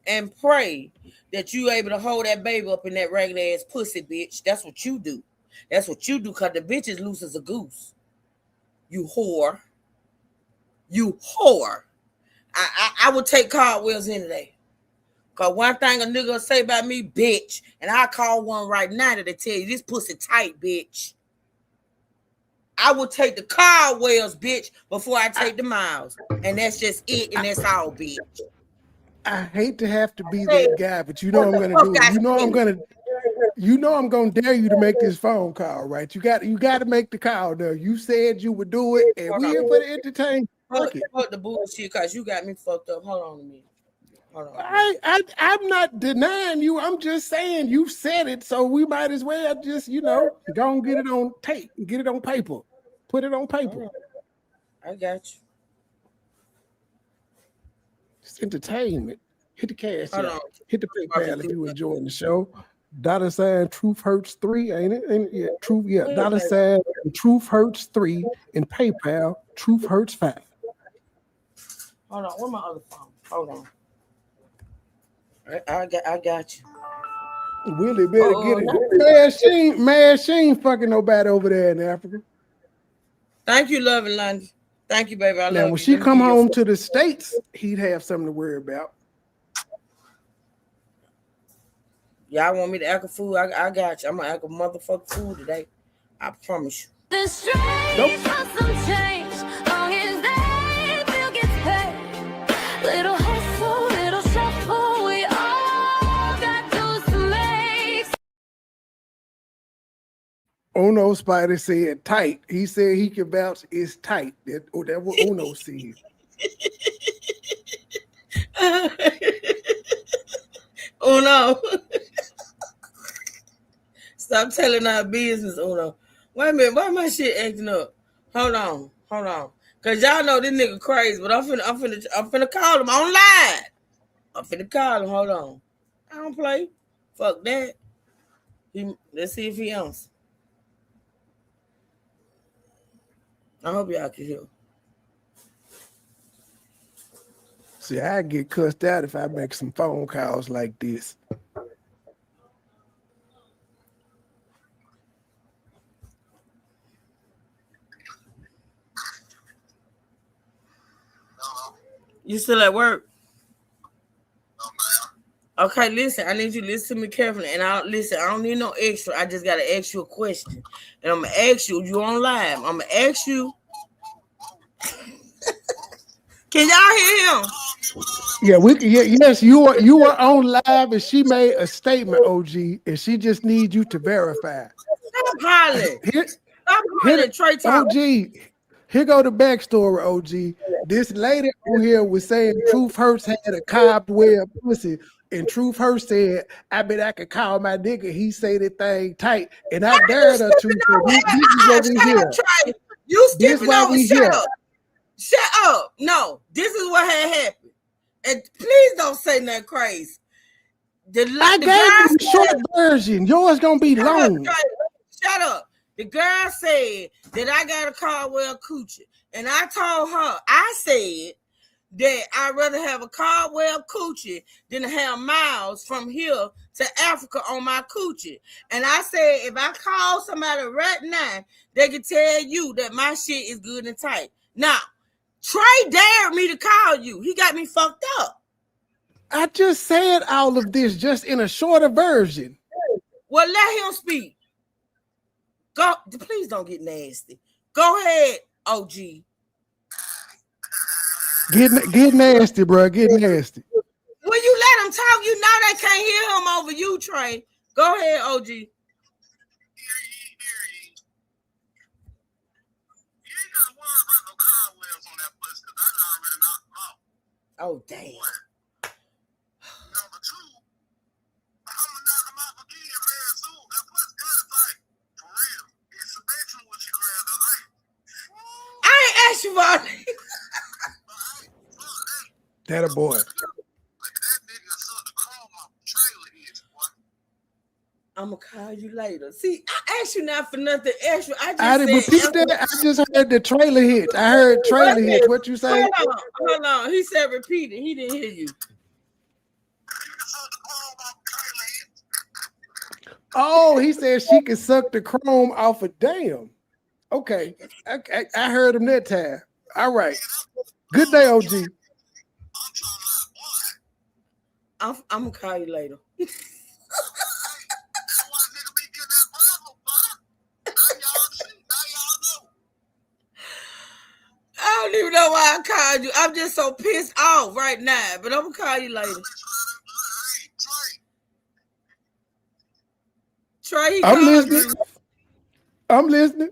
And pray that you able to hold that baby up in that regular ass pussy, bitch. That's what you do. That's what you do, because the bitch is loose as a goose. You whore. You whore. I would take cobwebs any day. Because one thing a nigga will say about me, bitch, and I call one right now that they tell you this pussy tight, bitch. I will take the cobwebs, bitch, before I take the miles. And that's just it, and that's all, bitch. I hate to have to be that guy, but you know I'm gonna do it. You know I'm gonna dare you to make this phone call, right? You got to make the call though. You said you would do it, and we here for the entertainment. Fuck the bullshit, because you got me fucked up. Hold on a minute. I'm not denying you. I'm just saying you said it, so we might as well just, go and get it on tape, get it on paper, put it on paper. I got you. It's entertainment. Hit the cash Hold out. on. Hit the PayPal if you enjoying the show. $ Truth Hurts 3, ain't it? Yeah, Truth. Yeah, $ Truth Hurts 3 and PayPal Truth Hurts 5. Hold on. Where's my other phone? Hold on. I got you. Willie better get it. Man, she ain't fucking nobody over there in Africa. Thank you, Love and London. Thank you, baby. I love you. Now, when she come home to the States, he'd have something to worry about. Y'all want me to act a fool? I got you. I'm gonna act a motherfucking fool today. I promise you. The strange some change on his day. Bill gets paid. Little hustle, little shuffle. We all got those to make. Ono Spider said tight. He said he can vouch it's tight. That's what Ono said. Uno. Stop telling our business, Uno. Wait a minute, why my shit acting up? Hold on. Cause y'all know this nigga crazy, but I'm finna call him online. I'm finna call him. Hold on. I don't play. Fuck that. Let's see if he answers. I hope y'all can hear. See, I get cussed out if I make some phone calls like this. You still at work? Okay, listen. I need you to listen to me carefully. And I don't need no extra. I just gotta ask you a question. And I'm gonna ask you on live. I'm gonna ask you. Can y'all hear him? Yeah, yes, you are on live, and she made a statement, OG, and she just needs you to verify. Stop hollering. Stop hollering, Trey Talk. OG, here go the backstory, OG. This lady on here was saying Truth Hurts had a cobweb pussy, and Truth Hurts said, I bet I could call my nigga. He say that thing tight, and I dared her to. You skipping over. Shut up. Shut up. No, this is what had happened. And please don't say nothing crazy. I gave you the short version. Yours gonna be long. Shut up. The girl said that I got a Caldwell coochie. And I told her, I said that I'd rather have a Caldwell coochie than to have miles from here to Africa on my coochie. And I said, if I call somebody right now, they can tell you that my shit is good and tight. Now, Trey dared me to call you. He got me fucked up. I just said all of this just in a shorter version. Well, let him speak. Go. Please don't get nasty. Go ahead, OG. Get nasty, bro. Get nasty. When you let him talk, you know they can't hear him over you, Trey. Go ahead, OG. Oh, damn. Number two, I'm gonna knock him off again very soon. That pussy good fight. For real. It's sexual when she grabs the light. I ain't asked you about it. That a boy. That nigga sucked the chrome off the trailer here, boy. I'm gonna call you later. See, I asked you not for nothing extra. I didn't repeat that. I just heard the trailer hits. I heard trailer hits. What you say? Hold on. He said repeat it. He didn't hear you. Oh, he said she can suck the chrome off of damn. Okay. I heard him that time. All right. Good day, OG. I'm gonna call you later. I don't even know why I called you. I'm just so pissed off right now, but I'm gonna call you later. Trey, I'm listening. I'm listening.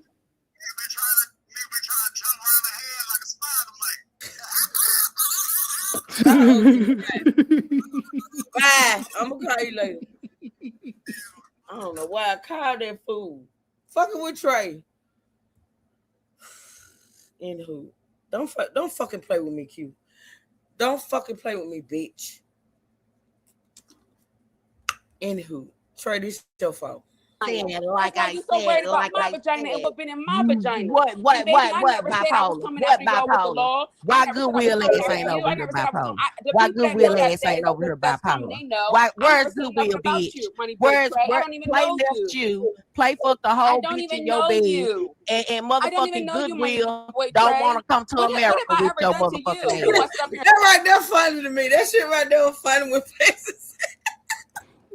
Bye. I'm gonna call you later. I don't know why I called that fool. Fucking with Trey. Anywho, don't fucking play with me, Q. Don't fucking play with me, bitch. Anywho, Trey, this your fault. Like I said, so worried about my vagina and what been in my vagina. What bipolar? What bipolar? Why Goodwill ass ain't over here bipolar? Why Goodwill ass ain't over here bipolar? Why? Where's Goodwill, bitch? Where's play left you? Play fuck the whole bitch in your bed, and motherfucking Goodwill don't want to come to America with your motherfucking ass. That right there funny to me. That shit right there was funny with faces.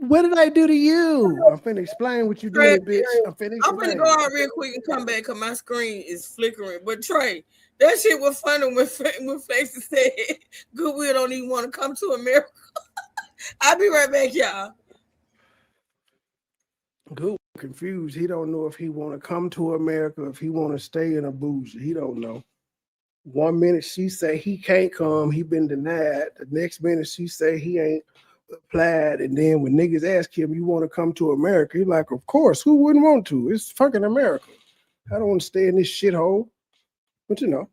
What did I do to you? I'm finna explain what you did, bitch. I'm finna go out real quick and come back because my screen is flickering. But Trey, that shit was funny when Faces said Goodwill don't even want to come to America. I'll be right back, y'all. Good confused. He don't know if he want to come to America, if he want to stay in a bougie. He don't know. 1 minute she say he can't come, he been denied. The next minute she say he ain't applied, and then when niggas ask him, you want to come to America? He's like, of course, who wouldn't want to? It's fucking America. I don't want to stay in this shithole. But you know,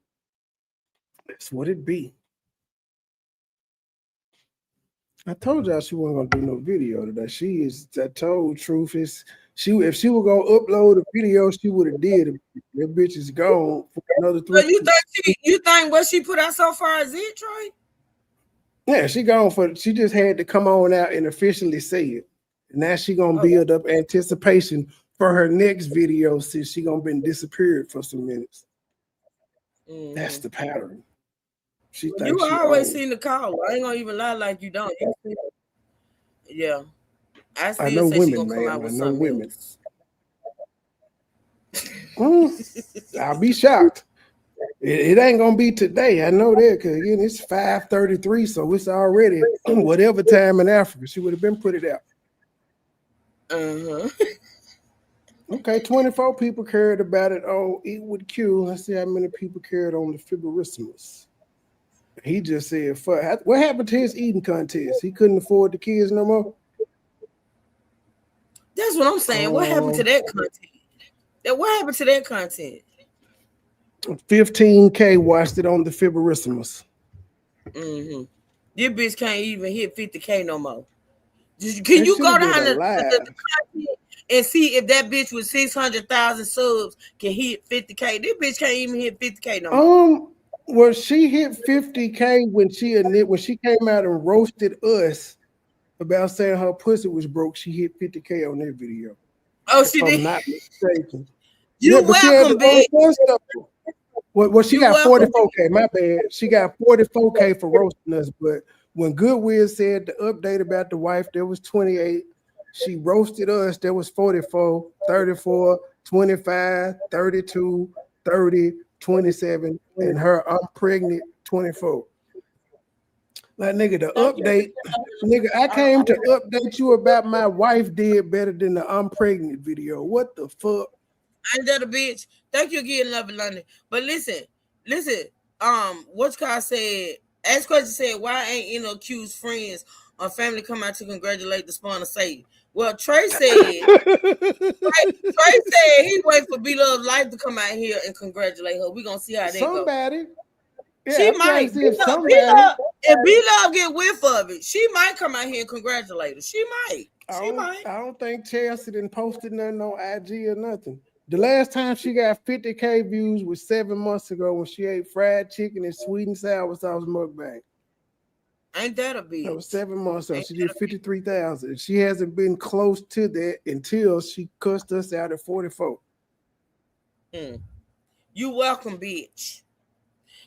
that's what it be. I told y'all she wasn't gonna do no video today. She is, I told truth is if she were gonna upload a video, she would have did it. That bitch is gone for another 3 So you think what she put out so far is it, Trey? Yeah, she gone for. She just had to come on out and officially say it. And now she gonna build up anticipation for her next video since she gonna been disappeared for some minutes. Mm-hmm. That's the pattern. She you always seen the call. I ain't gonna even lie like you don't. Yeah, I know women, man. I know women. I'll be shocked. It ain't gonna be today. I know that because again it's 5:33, so it's already whatever time in Africa. She would have been put it out. Okay, 24 people cared about it on Eat with Q. Let's see how many people cared on the Fiberissimus. He just said, "Fuck." What happened to his eating contest? He couldn't afford the kids no more. That's what I'm saying. What happened to that content? What happened to that content? 15K watched it on the Fiberissimus. This bitch can't even hit 50K no more. Can you go down to the content and see if that bitch with 600,000 subs can hit 50K? This bitch can't even hit 50K no more. Well, she hit 50K when she came out and roasted us about saying her pussy was broke. She hit 50K on that video. Oh, she did. I'm not mistaken. You welcome, bitch. Well, she got 44K. My bad. She got 44K for roasting us. But when Goodwill said the update about the wife, there was 28. She roasted us. There was 44, 34, 25, 32, 30, 27, and her I'm pregnant 24. Like nigga, the update, nigga, I came to update you about my wife did better than the I'm pregnant video. What the fuck? Ain't that a bitch? Thank you again, Love in London. But listen. What's Kyle said? Ask question said, why ain't Q's friends or family come out to congratulate the spawn of Satan? Well, Trey said, Trey said he wait for B-Love's life to come out here and congratulate her. We gonna see how they go. Yeah, she might. If B-Love get whiff of it, she might come out here and congratulate her. She might. I don't think Chelsea didn't posted nothing on IG or nothing. The last time she got 50K views was 7 months ago when she ate fried chicken and sweet and sour sauce mukbang. Ain't that a bitch? That was 7 months ago. She did 53,000. She hasn't been close to that until she cussed us out at 44. You welcome, bitch.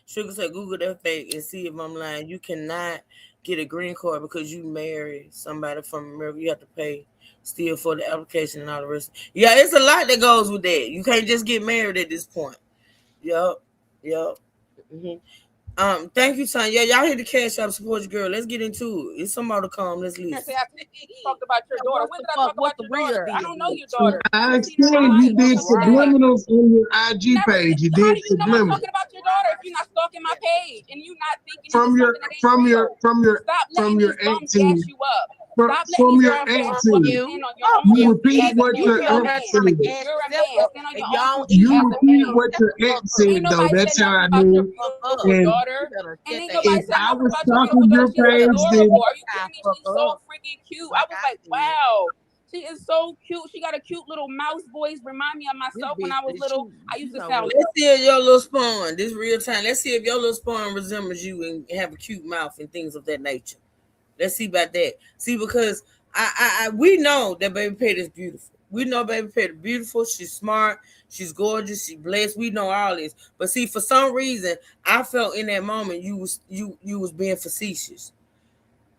Sugar said, Google that fake and see if I'm lying. You cannot get a green card because you married somebody from America. You have to pay still for the application and all the rest. Yeah, it's a lot that goes with that. You can't just get married at this point. Yep. Thank you, son. Yeah, y'all hit the cash up, support your girl. Let's get into it. It's some more to come. Let's listen. Talked about your daughter. When did I talk about your daughter? I don't know your daughter. I explained you did subliminals on your IG page. You did subliminals. I'm talking about your daughter if you're not stalking my page and you not thinking from your 18. You up. Stop From letting your these girls accent. stand on your own. You repeat As a what man, your you're a ex man. said. You're a man. Stand on your own 2 feet You as a repeat man. what your ex said, Ain't though. nobody That's said how nothing I about your do. beautiful And daughter. And ain't nobody if said I nothing was about your stalking beautiful your daughter. She's page, adorable. Are you kidding me? She's so up. freaking cute. I was like, wow. She is so cute. She got a cute little mouse voice. Remind me of myself when I was little. I used to sound. Let's see if your little spawn, this real time. Let's see if your little spawn resembles you and have a cute mouth and things of that nature. Let's see about that. See, because we know that Baby Pet is beautiful. We know Baby Pet is beautiful. She's smart. She's gorgeous. She's blessed. We know all this. But see, for some reason, I felt in that moment you was being facetious.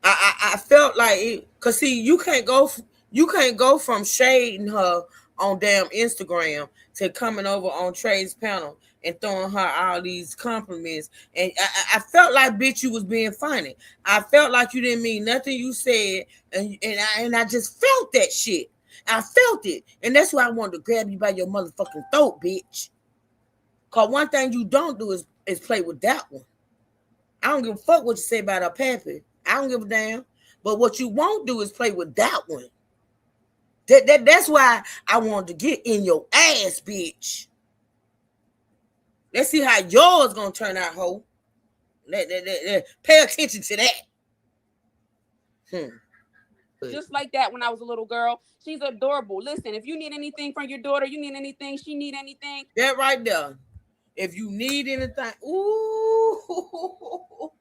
I felt like it, cause see, you can't go from shading her on damn Instagram to coming over on Trey's panel and throwing her all these compliments. And I felt like, bitch, you was being funny. I felt like you didn't mean nothing you said, and I just felt that shit. I felt it, and that's why I wanted to grab you by your motherfucking throat, bitch. Cause one thing you don't do is play with that one. I don't give a fuck what you say about her pappy. I don't give a damn. But what you won't do is play with that one. That's why I wanted to get in your ass, bitch. Let's see how yours gonna turn out, ho. Pay attention to that. Just like that when I was a little girl. She's adorable. Listen, if you need anything from your daughter, you need anything, she need anything. That right there. If you need anything, ooh,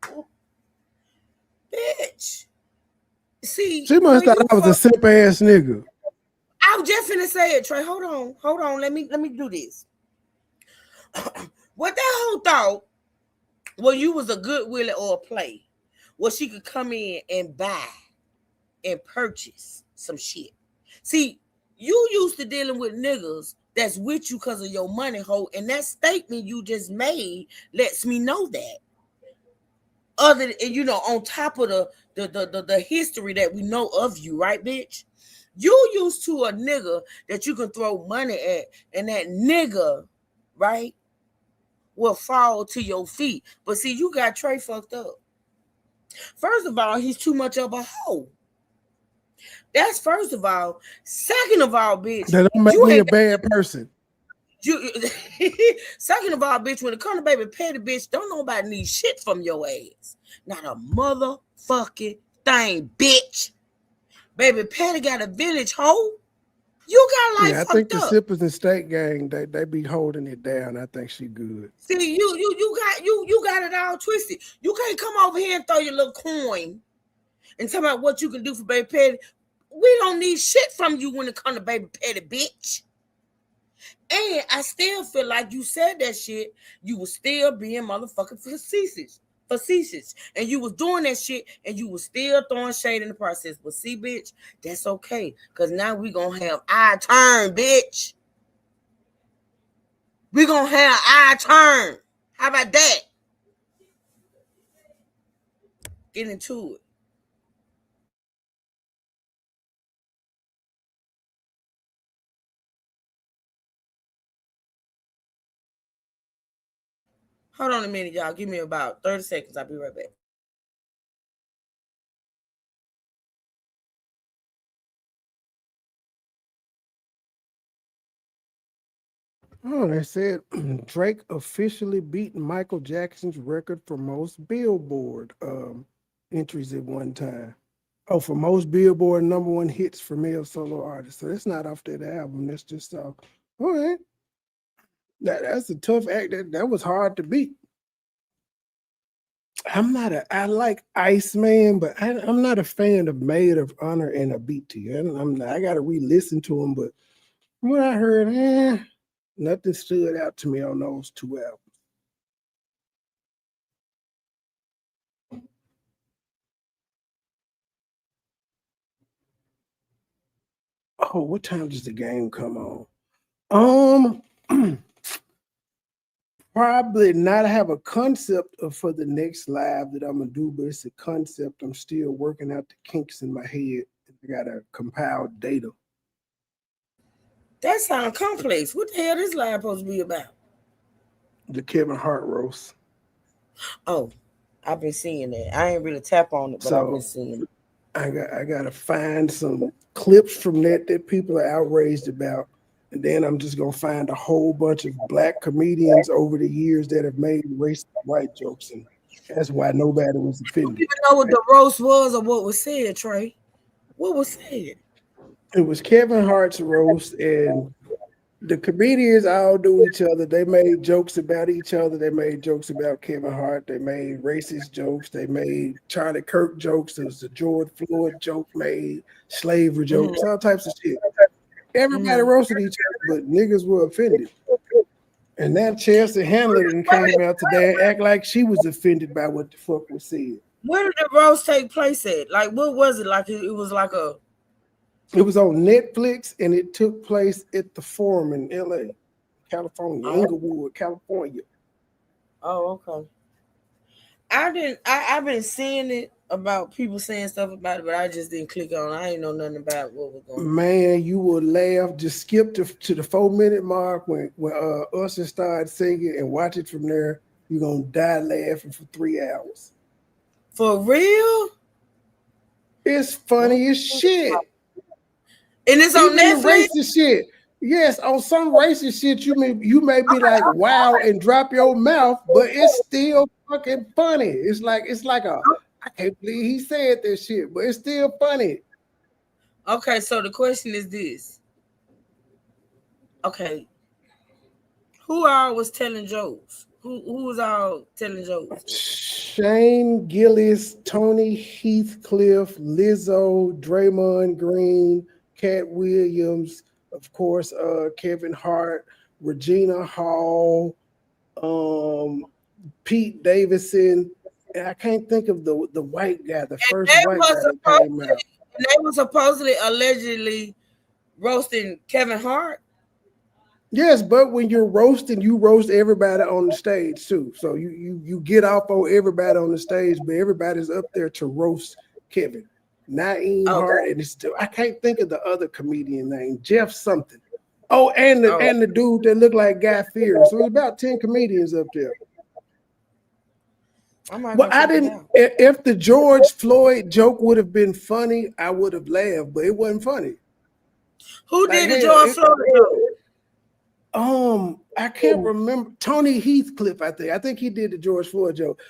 bitch. See, She must have thought I was a simp ass nigga. I was just finna say it, Trey. Hold on. Let me do this. What that whole thought, well, you was a Goodwill or a play, where she could come in and buy and purchase some shit. See, you used to dealing with niggas that's with you because of your money, hoe, and that statement you just made lets me know that. Other than, on top of the history that we know of you, right, bitch? You used to a nigga that you can throw money at, and that nigga, right, will fall to your feet. But see, you got Trey fucked up. First of all, he's too much of a hoe. That's first of all. Second of all, bitch, that don't make me a bad person. Second of all, bitch, when it comes to Baby Petty, bitch, don't nobody need shit from your ass. Not a motherfucking thing, bitch. Baby Petty got a village, hoe. You got life I fucked think the up. Sippers and State gang, they be holding it down. I think she good. See, you got it all twisted. You can't come over here and throw your little coin and tell about what you can do for Baby Petty. We don't need shit from you when it comes to Baby Petty, bitch. And I still feel like you said that shit, you was still being motherfucking facetious. And you was doing that shit and you was still throwing shade in the process. But see, bitch, that's okay. Because now we going to have our turn, bitch. We going to have our turn. How about that? Get into it. Hold on a minute, y'all. Give me about 30 seconds. I'll be right back. Oh, they said Drake officially beat Michael Jackson's record for most Billboard entries at one time. Oh, for most Billboard #1 hits for male solo artists. So that's not off that album. That's just off. All right. That's a tough act. That was hard to beat. I like Iceman, but I'm not a fan of Maid of Honor and A Beat to You. I got to re-listen to them, but when I heard, nothing stood out to me on those two albums. Oh, what time does the game come on? Probably not have a concept for the next live that I'm gonna do, but it's a concept. I'm still working out the kinks in my head. I gotta compile data. That sounds complex. What the hell this live supposed to be about? The Kevin Hart roast. Oh, I've been seeing that. I ain't really tap on it, but I've been seeing it. I gotta find some clips from that people are outraged about. And then I'm just gonna find a whole bunch of black comedians over the years that have made racist white jokes, and that's why nobody was You don't offended. even know what the roast was or what was said, Trey. What was said? It was Kevin Hart's roast, and the comedians all knew each other. They made jokes about each other. They made jokes about Kevin Hart. They made racist jokes. They made Charlie Kirk jokes. There was a George Floyd joke made, slavery jokes, all types of shit. Everybody roasted each other, but niggas were offended. And that Chelsea Handler came out today and act like she was offended by what the fuck was said. Where did the roast take place at? Like, what was it? Like, it was like a. It was on Netflix, and it took place at the Forum in LA, California, Inglewood, California. Oh, okay. I've been seeing it about people saying stuff about it, but I just didn't click on it. I ain't know nothing about what was going on. Man, you will laugh. Just skip to the 4-minute mark when Usher started singing and watch it from there. You're gonna die laughing for 3 hours. For real? It's funny as shit. And it's on Netflix? Racist shit. Yes, on some racist shit, you may be like wow and drop your mouth, but it's still fucking funny. It's like I can't believe he said that shit, but it's still funny. Okay, so the question is this. Okay. Who all was telling jokes? Who was all telling jokes? Shane Gillis, Tony Heathcliff, Lizzo, Draymond Green, Cat Williams, of course, Kevin Hart, Regina Hall, Pete Davidson, and I can't think of the white guy, the first white guy that came out. And they were supposedly allegedly roasting Kevin Hart. Yes, but when you're roasting, you roast everybody on the stage too. So you get off on everybody on the stage, but everybody's up there to roast Kevin. Naeem Hart, and I can't think of the other comedian name, Jeff something. Oh, and the dude that looked like Guy Fieri. So there's about 10 comedians up there. Well, I didn't. If the George Floyd joke would have been funny, I would have laughed, but it wasn't funny. Who did the George Floyd joke? I can't remember. Tony Heathcliff, I think he did the George Floyd joke.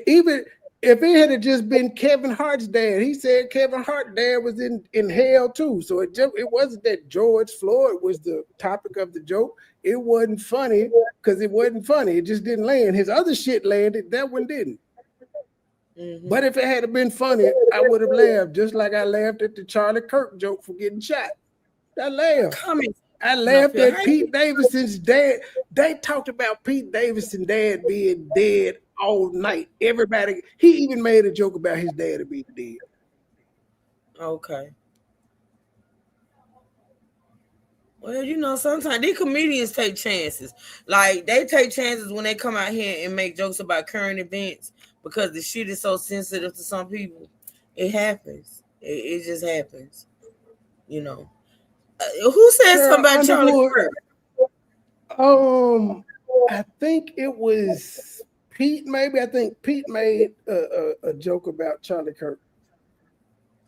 Even if it had just been Kevin Hart's dad, he said Kevin Hart's dad was in hell too. So it wasn't that George Floyd was the topic of the joke. It wasn't funny because it wasn't funny. It just didn't land. His other shit landed. That one didn't. Mm-hmm. But if it had been funny, I would have laughed, just like I laughed at the Charlie Kirk joke for getting shot. I laughed. I laughed at Pete Davidson's dad. They talked about Pete Davidson's dad being dead all night. Everybody, he even made a joke about his dad being dead. Okay. Well, sometimes these comedians take chances. Like, they take chances when they come out here and make jokes about current events because the shit is so sensitive to some people. It happens. It just happens. Who said something about Charlie Kirk? I think it was Pete, maybe. I think Pete made a joke about Charlie Kirk.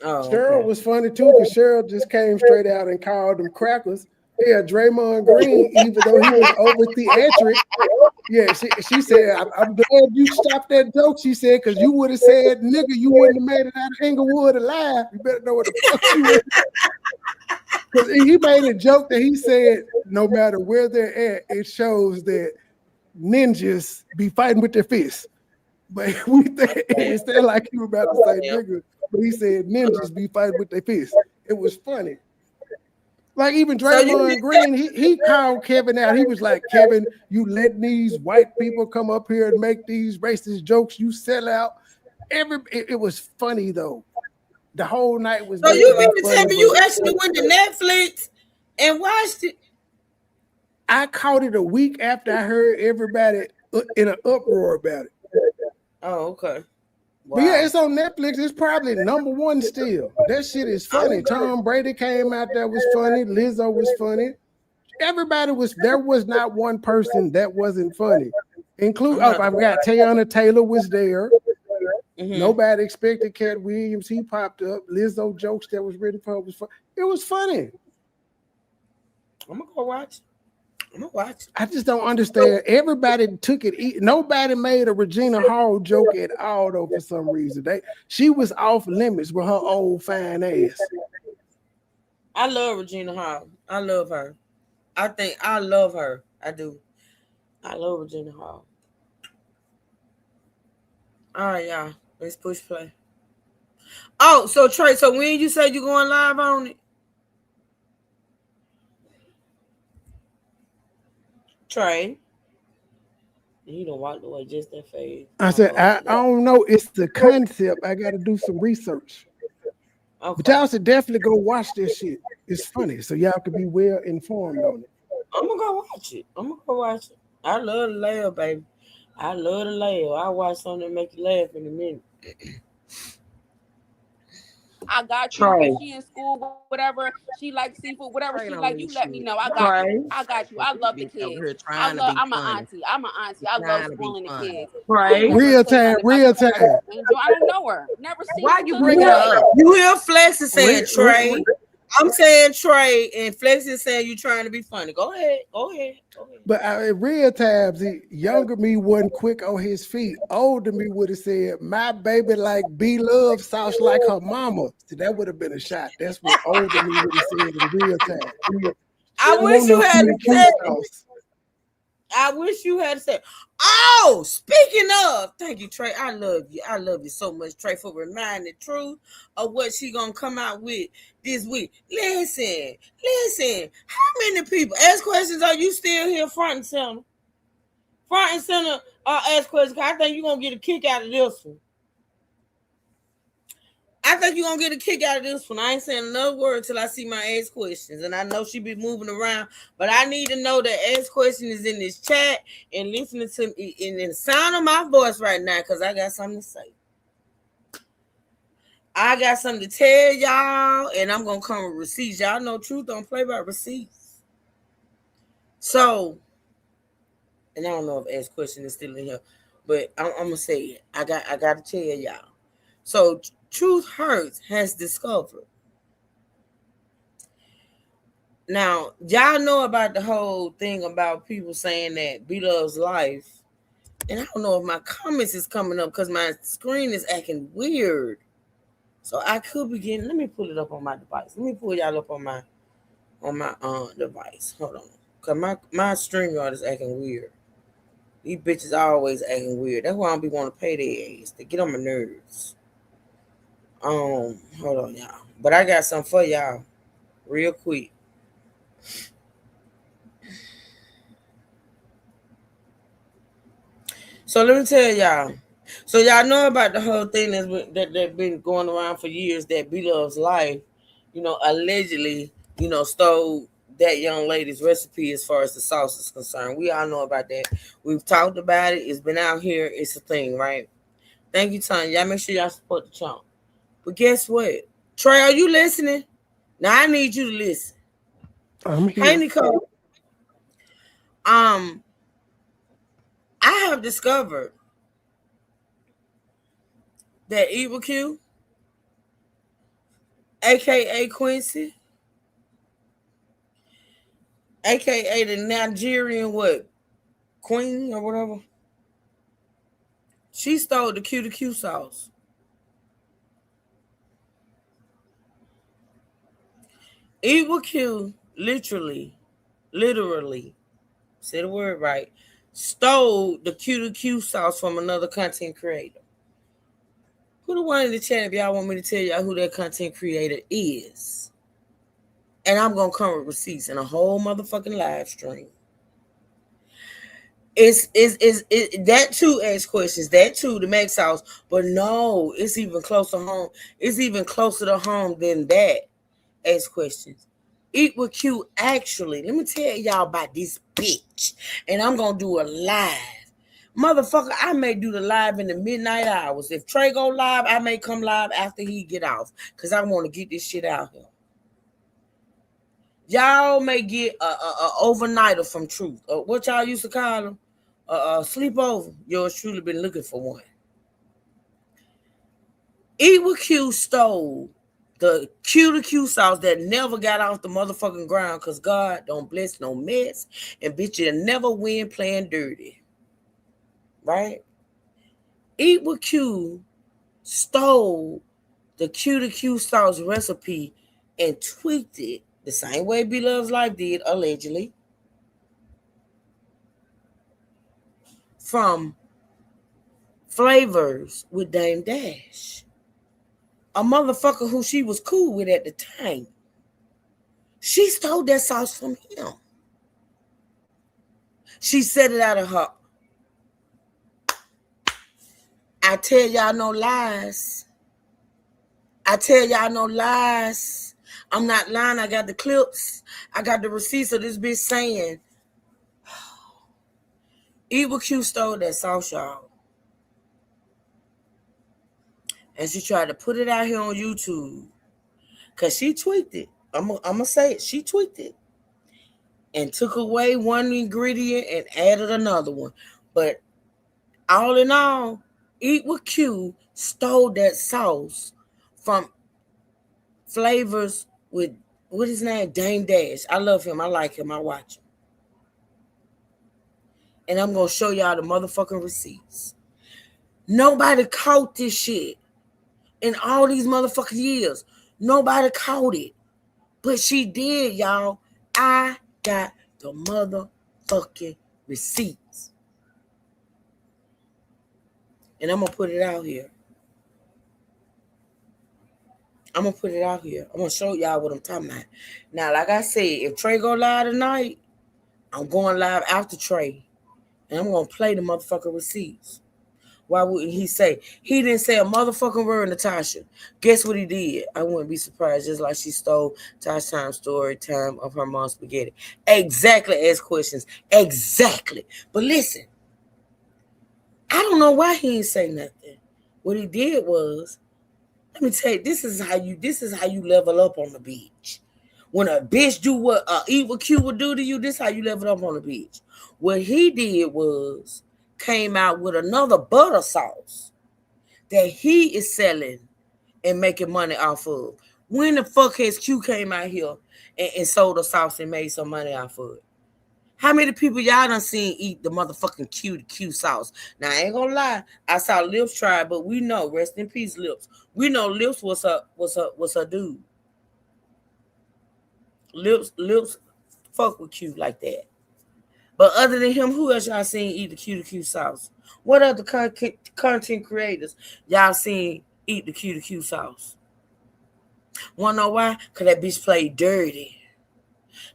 Cheryl was funny too, because Cheryl just came straight out and called them crackers. Yeah, Draymond Green, even though he was over theatric, she said, I'm glad you stopped that joke, she said, because you would have said, nigga, you wouldn't have made it out of Inglewood alive. You better know what the fuck you would. Because he made a joke that he said, no matter where they're at, it shows that ninjas be fighting with their fists. But it sounded like he was about to say nigga, but he said ninjas be fighting with their fists. It was funny. Like even Draymond Green, he called Kevin out. He was like, Kevin, you let these white people come up here and make these racist jokes. You sell out. It was funny though. The whole night was. So you mean to tell me you actually went to Netflix and watched it? I caught it a week after I heard everybody in an uproar about it. Oh, okay. Wow. But yeah, it's on Netflix. It's probably #1 still. That shit is funny. Tom Brady came out that was funny. Lizzo was funny. Everybody was. There was not one person that wasn't funny. I forgot Teyana Taylor was there. Nobody expected Cat Williams. He popped up. Lizzo jokes that was written for was fun. It was funny. I'm gonna go watch. I'm gonna watch. I just don't understand. Everybody took it. Nobody made a Regina Hall joke at all, though, for some reason. She was off limits with her old fine ass. I love Regina Hall. I love her. I love her. I do. I love Regina Hall. All right, y'all. Let's push play. Oh, so Trey, so when you say you going live on it? Trey. He don't walk away just that fast. I said, I don't know. It's the concept. I got to do some research. Okay. But y'all should definitely go watch this shit. It's funny. So y'all can be well informed on it. I'm going to go watch it. I love the layout, baby. I love the layout. I'll watch something that make you laugh in a minute. I got you. If she in school, whatever she likes seafood, whatever she like, you let me know. I got you. I got you. I love the kids. I'm an auntie. I love spoiling the kids. Real time. I don't know her. Never seen. Why you bring it up? You hear Flex is saying Trey. I'm saying Trey, and Flex is saying you trying to be funny. Go ahead. But in real times, younger me wasn't quick on his feet. Older me would have said, "My baby like B-Love sauce like her mama." So that would have been a shot. That's what older me would have said in real time. I wish you had said. Oh, speaking of, thank you, Trey. I love you so much, Trey, for reminding the truth of what she gonna come out with this week. Listen. How many people ask questions? Are you still here, front and center? Front and center, ask questions. I think you're gonna get a kick out of this one. I ain't saying another word till I see my ask questions. And I know she be moving around, but I need to know that ask question is in this chat and listening to me in the sound of my voice right now, because I got something to say. I got something to tell y'all, and I'm going to come with receipts. Y'all know truth don't play by receipts. So, and I don't know if ask question is still in here, but I'm going to say it. I got to tell y'all. So, Truth Hurts has discovered. Now, y'all know about the whole thing about people saying that B-Love's life. And I don't know if my comments is coming up because my screen is acting weird. So I could be getting, let me pull it up on my device. Let me pull y'all up on my device. Hold on. Because my StreamYard is acting weird. These bitches are always acting weird. That's why I don't be want to pay their ass. They get on my nerves. Hold on, y'all. But I got something for y'all real quick. So let me tell y'all. So y'all know about the whole thing that's been going around for years, that B-Love's life, allegedly, stole that young lady's recipe as far as the sauce is concerned. We all know about that. We've talked about it. It's been out here. It's a thing, right? Thank you, Tanya. Y'all make sure y'all support the channel. But guess what? Trey, are you listening? Now I need you to listen. I'm here. Hey, Nicole. I have discovered that Evil Q, aka Quincy, aka the Nigerian queen or whatever, she stole the Q to Q sauce. Evil Q literally, say the word right, stole the Q to Q sauce from another content creator. Put a one in the chat if y'all want me to tell y'all who that content creator is. And I'm going to come with receipts in a whole motherfucking live stream. It's that too, ask questions, that too, the Mac sauce. But no, it's even closer home. It's even closer to home than that. Ask questions. Eat with Q, actually. Let me tell y'all about this bitch. And I'm going to do a live. Motherfucker, I may do the live in the midnight hours. If Trey go live, I may come live after he get off. Because I want to get this shit out here. Y'all may get a overnighter from Truth. What y'all used to call them? Sleepover. Yours truly been looking for one. Eat with Q stole the Q to Q sauce that never got off the motherfucking ground because God don't bless no mess. And bitch, you'll never win playing dirty. Right? Eat with Q stole the Q to Q sauce recipe and tweaked it the same way B Loves Life did, allegedly, from Flavors with Dame Dash, a motherfucker who she was cool with at the time. She stole that sauce from him. She said it out of her. I tell y'all no lies. I tell y'all no lies. I'm not lying. I got the clips. I got the receipts of this bitch saying, Evil Q stole that sauce, y'all. And she tried to put it out here on YouTube. Because she tweaked it. I'm going to say it. She tweaked it. And took away one ingredient and added another one. But all in all, Eat with Q stole that sauce from Flavors with, what his name? Dame Dash. I love him. I like him. I watch him. And I'm going to show y'all the motherfucking receipts. Nobody caught this shit in all these motherfucking years. Nobody caught it. But she did, y'all. I got the motherfucking receipts. And I'm going to put it out here. I'm going to put it out here. I'm going to show y'all what I'm talking about. Now, like I said, if Trey go live tonight, I'm going live after Trey. And I'm going to play the motherfucking receipts. Why wouldn't he say? He didn't say a motherfucking word, Natasha. Guess what he did? I wouldn't be surprised. Just like she stole Tosh Time's story time of her mom's spaghetti. Exactly. Ask questions. Exactly. But listen. I don't know why he didn't say nothing. What he did was, let me tell you, this is how you level up on the beach. When a bitch do what Evil Q would do to you, this is how you level up on the beach. What he did was came out with another butter sauce that he is selling and making money off of. When the fuck has Q came out here and sold a sauce and made some money off of it? How many people y'all done seen eat the motherfucking Q to Q sauce? Now, I ain't gonna lie. I saw Lips try it, but we know, rest in peace, Lips. We know Lips was her dude. Lips fuck with Q like that. But other than him, who else y'all seen eat the Q to Q sauce? What other content creators y'all seen eat the Q to Q sauce? Wanna know why? Because that bitch played dirty.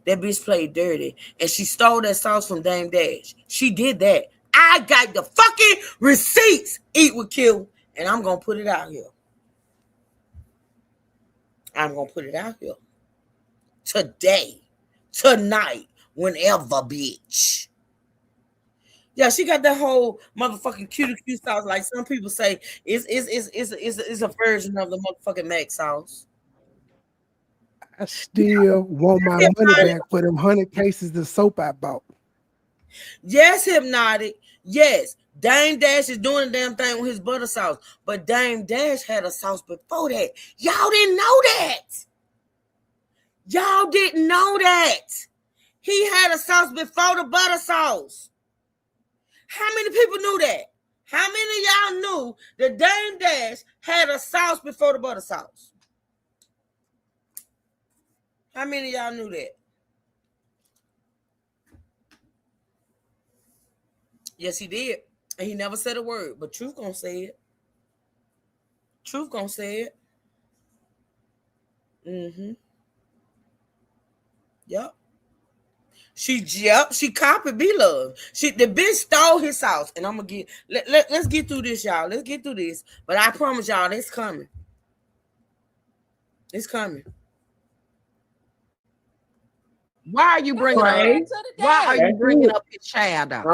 That bitch played dirty. And she stole that sauce from Dame Dash. She did that. I got the fucking receipts. Eat with Q. And I'm going to put it out here. I'm going to put it out here. Today. Tonight. Whenever, bitch. Yeah, she got that whole motherfucking Q to Q sauce. Like some people say, it's a version of the motherfucking Mac sauce. I still want my money back for them 100 cases of soap I bought. Yes, Hypnotic. Yes. Dame Dash is doing the damn thing with his butter sauce. But Dame Dash had a sauce before that. Y'all didn't know that. Y'all didn't know that. He had a sauce before the butter sauce. How many people knew that? How many of y'all knew that Dame Dash had a sauce before the butter sauce? How many of y'all knew that? Yes, he did. And he never said a word. But Truth gonna say it. Truth gonna say it. Mm-hmm. Yep. She copied B-Love. The bitch stole his sauce. And I'm gonna get let's get through this, y'all. Let's get through this. But I promise y'all, it's coming. It's coming. Why are you bringing up? Why are you bringing up his child? I'm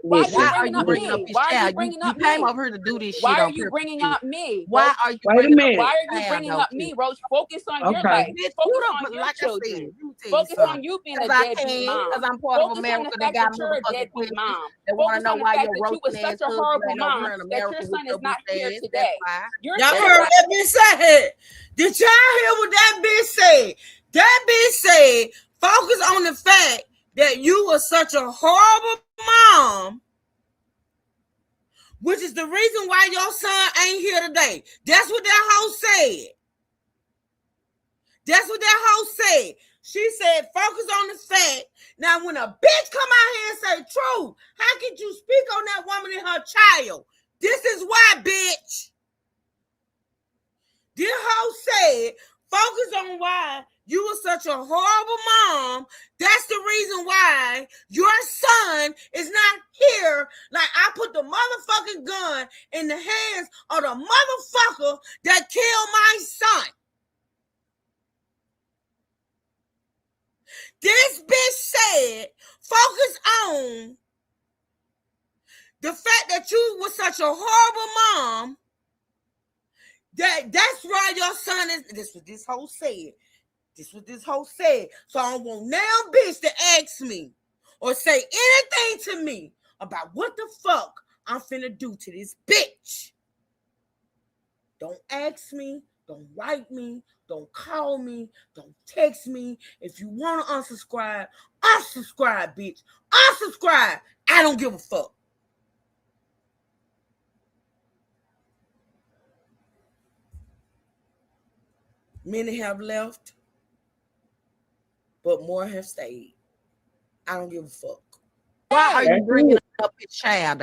Why are you bringing up his child? You came over here to do this shit. Why are you bringing up me? Why are you bringing up? Why are you bringing up me, Roach? Focus on your life. Focus on your children. Focus on you being a deadbeat mom. Because I'm part of America. That got you're a deadbeat mom. They want to know why you're you were such a horrible mom that your son is not here today. Y'all heard what that bitch said? Did y'all hear what that bitch said? That bitch said, focus on the fact that you were such a horrible mom, which is the reason why your son ain't here today. That's what that hoe said. That's what that hoe said. She said, focus on the fact. Now, when a bitch come out here and say, true, how could you speak on that woman and her child? This is why, bitch. This hoe said, focus on why you were such a horrible mom. That's the reason why your son is not here. Like I put the motherfucking gun in the hands of the motherfucker that killed my son. This bitch said, focus on the fact that you were such a horrible mom. That's why your son is. This what this hoe said. This what this hoe said. So I don't want now bitch to ask me or say anything to me about what the fuck I'm finna do to this bitch. Don't ask me. Don't write me. Don't call me. Don't text me. If you want to unsubscribe, unsubscribe, bitch. Unsubscribe. I don't give a fuck. Many have left, but more have stayed. I don't give a fuck. Why are you bringing up his child?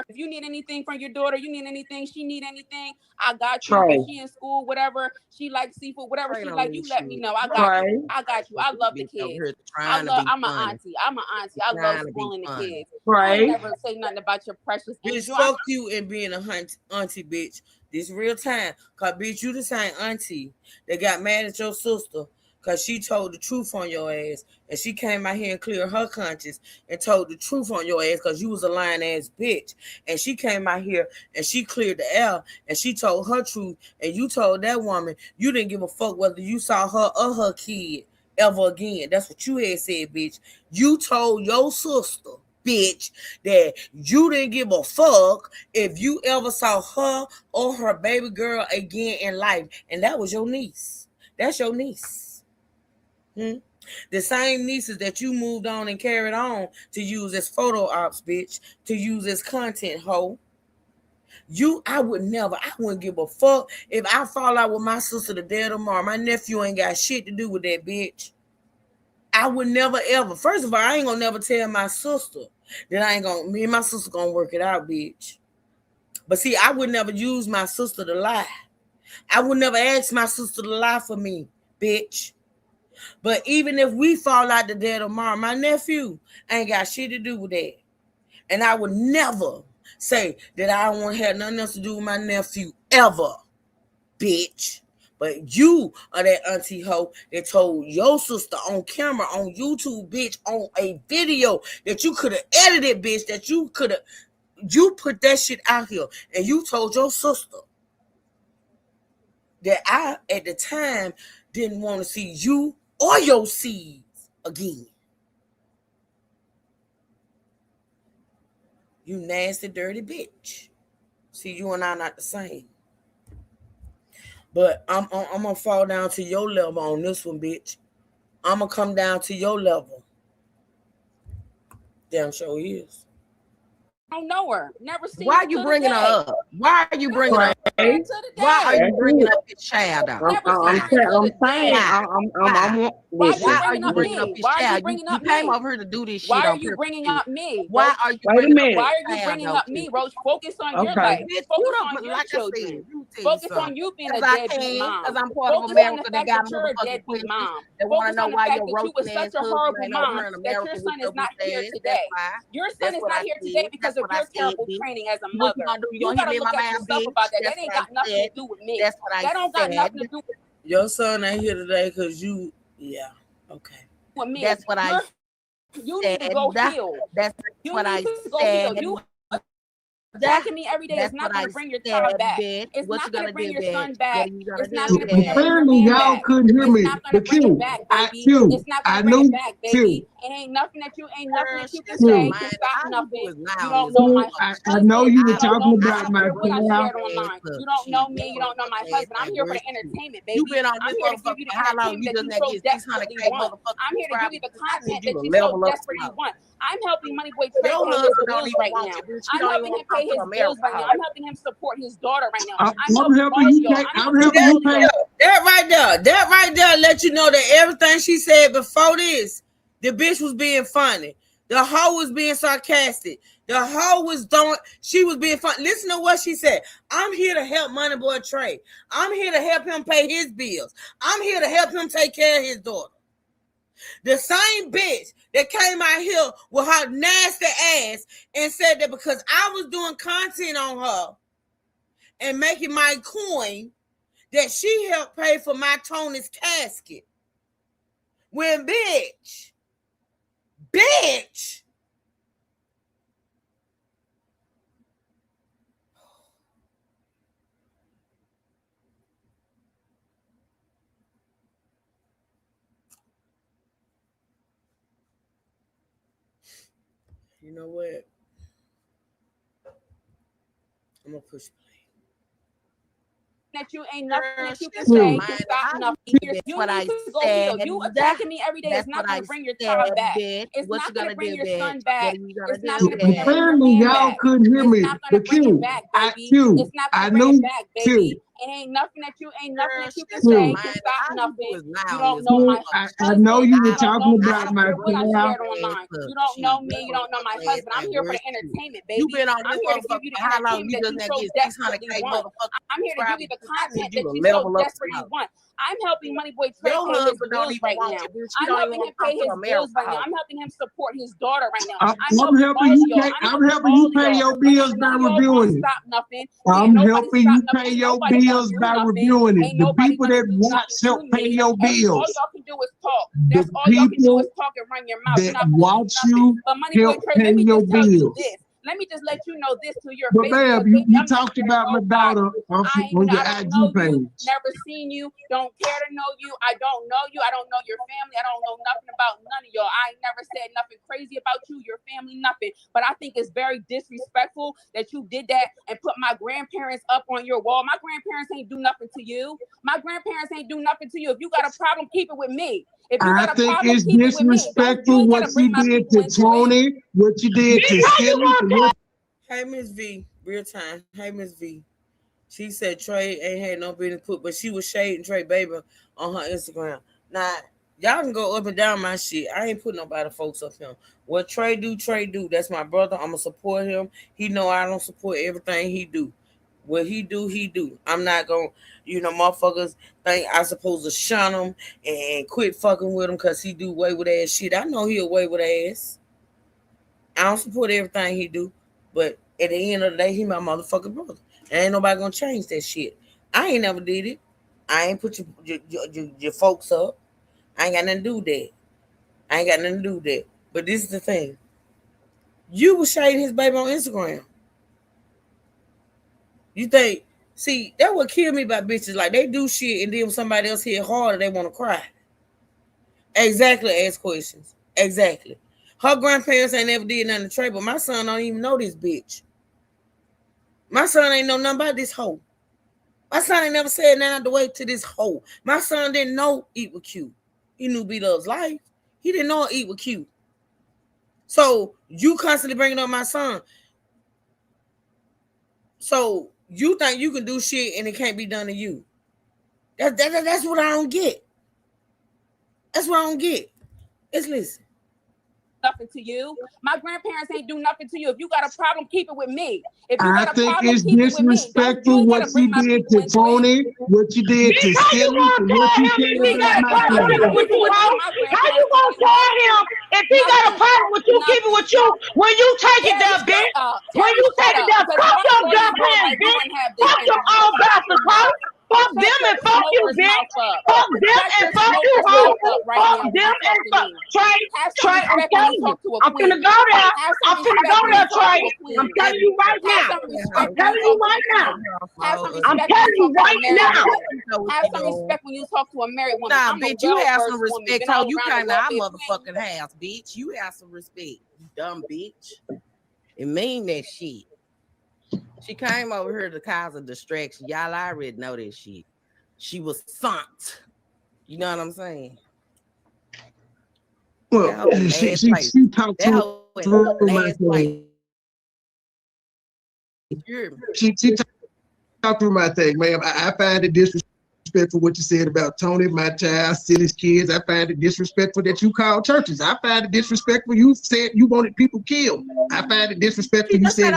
If you need anything from your daughter, you need anything, she need anything, I got you. If she in school, whatever, she likes seafood, whatever she like, you let me know. I got you. I got you. I love the kids. I'm an auntie. I love schooling the kids. I never say nothing about your precious. Bitch, fuck you and being a auntie, bitch. This real time. Cause bitch, you the same auntie that got mad at your sister because she told the truth on your ass. And she came out here and cleared her conscience and told the truth on your ass because you was a lying ass bitch. And she came out here and she cleared the air and she told her truth. And you told that woman you didn't give a fuck whether you saw her or her kid ever again. That's what you had said, bitch. You told your sister, bitch, that you didn't give a fuck if you ever saw her or her baby girl again in life. And that was your niece. That's your niece. The same nieces that you moved on and carried on to use as photo ops, bitch, to use as content, hoe. I wouldn't give a fuck if I fall out with my sister the day of tomorrow. My nephew ain't got shit to do with that, bitch. I would never ever. First of all, I ain't gonna never tell my sister that me and my sister gonna work it out, bitch. But see, I would never use my sister to lie. I would never ask my sister to lie for me, bitch. But even if we fall out the day of tomorrow, my nephew ain't got shit to do with that. And I would never say that I don't want to have nothing else to do with my nephew ever, bitch. But you are that auntie hoe that told your sister on camera, on YouTube, bitch, on a video that you could have edited, bitch, that you put that shit out here. And you told your sister that I, at the time, didn't want to see you or your seeds again. You nasty, dirty bitch. See, you and I not the same. But I'm gonna fall down to your level on this one, bitch. I'm gonna come down to your level. Damn sure is. I don't know her. Never seen her. Why are you bringing her up? Why are you bringing her up? Why are you bringing up his child? Why are you bringing up his child? You came over here to do this shit. Why are you bringing up me? Why are you bringing up me, Roach? Focus on your life. Focus on your children. Focus on you being a deadbeat mom. Because I'm part of America that got you're a deadbeat mom. They want to know why you're you were such a horrible mom that your son is not here today. Your son is not here today because of your terrible training as a mother. You gotta look at yourself about that. That ain't got nothing to do with me. That don't got nothing to do with your son ain't here today because you, yeah, okay. With me. That's what I said. You need to go heal. That's what I said. You attacking me every day is not going to bring your child back. It's not going to bring your son back. It's not going to bring your man y'all back. couldn't hear me. It's not going to bring it back, baby. It's not going to bring it back, baby. It ain't nothing that you can say to stop nothing. You don't know my husband. I know you were talking about my what I child. shared online. You don't know me. You don't know my husband. I'm here for the entertainment, baby. You've been on I'm this here to give you the how long entertainment you that you so desperately want. I'm here to give you the content that you so desperately want. I'm helping MoneyBoy Trey pay his bills right now. I'm helping him pay his bills right now. I'm helping him support his daughter right now. I'm helping you pay. That right there let you know that everything she said before this, the bitch was being funny. The hoe was being sarcastic. The hoe was she was being funny. Listen to what she said. I'm here to help MoneyBoy Trey. I'm here to help him pay his bills. I'm here to help him take care of his daughter. The same bitch that came out here with her nasty ass and said that because I was doing content on her and making my coin, that she helped pay for my Tony's casket. When bitch. You know what? I'm gonna push play. That you ain't nothing that you can say to stop nothing. You need to go heal. You attacking me every day is not going to bring your child back. It's not going to bring your son back. It's not going to bring your man y'all back. couldn't hear me. It's not going to bring it back, baby. It's not going to bring it back, baby. It ain't nothing that you can say to stop nothing. You don't know my I know you were talking about my what I shared online. You don't know me. You don't know my husband. I'm here for the entertainment, baby. I'm here to give you the entertainment that you so desperately want. I'm here to give you the content that you so desperately want. I'm helping MoneyBoy Trey pay his bills right now. I'm helping him pay his bills right now. I'm helping him support his daughter right now. I'm helping you pay your bills by reviewing it. I'm helping you pay your bills by reviewing it. The people that watch help pay your bills. All y'all can do is talk. That's all y'all can do is talk and run your mouth. That watch you help pay your bills. Let me just let you know this to your face. But babe, you talked about my daughter on your IG page. Never seen you, don't care to know you. I don't know you. I don't know your family. I don't know nothing about none of y'all. I ain't never said nothing crazy about you, your family, nothing. But I think it's very disrespectful that you did that and put my grandparents up on your wall. My grandparents ain't do nothing to you. My grandparents ain't do nothing to you. If you got a problem, keep it with me. I think it's disrespectful what you did to Tony, what you did to Silly. Hey, Miss V, real time. Hey, Miss V. She said Trey ain't had no business put, but she was shading Trey baby on her Instagram. Now, y'all can go up and down my shit. I ain't putting nobody folks up him. What Trey do. That's my brother. I'm going to support him. He know I don't support everything he do. What he do. I'm not going to, motherfuckers think I supposed to shun him and quit fucking with him because he do wayward ass shit. I know he a wayward ass. I don't support everything he do. But at the end of the day, he my motherfucking brother. And ain't nobody going to change that shit. I ain't never did it. I ain't put your folks up. I ain't got nothing to do with that. But this is the thing. You was shading his baby on Instagram. You think, see, that would kill me about bitches. Like, they do shit and then when somebody else hit harder, they want to cry. Exactly, ask questions. Exactly. Her grandparents ain't never did nothing to Trey, but my son don't even know this bitch. My son ain't know nothing about this hoe. My son ain't never said nothing out the way to this hoe. My son didn't know Eat with Q. He knew B-Love's life. He didn't know Eat with Q. So you constantly bringing up my son. So you think you can do shit and it can't be done to you. That's what I don't get. That's what I don't get. Let's listen. Nothing to you. My grandparents ain't do nothing to you. If you got a problem, keep it with me. I think it's disrespectful what you did to Tony, what you did to Silly, what you did to my How you gonna tell him if he got a problem with you, keep it with you. When you take it there, bitch. When you take it there, fuck your girlfriend, bitch. Fuck your own bastard, hoe. Fuck them and fuck you, bitch. Fuck them and fuck you, hoe. Fuck them and fuck Trey. I'm telling you. I'm finna go there. I'm finna go there, Trey. I'm telling you right now. I'm telling you right now. I'm telling you right now. Have some respect when you talk to a married woman. Nah, bitch, you have some respect. How you came to our motherfucking house, bitch. You have some respect, you dumb bitch. It mean that shit. She came over here to cause a distraction. Y'all already know that shit. She was sunk. You know what I'm saying? Well, she talked through my thing. She talked through my thing, ma'am. I find it disrespectful what you said about Tony, my child, Silly's kids. I find it disrespectful that you called churches. I find it disrespectful you said you wanted people killed. I find it disrespectful you said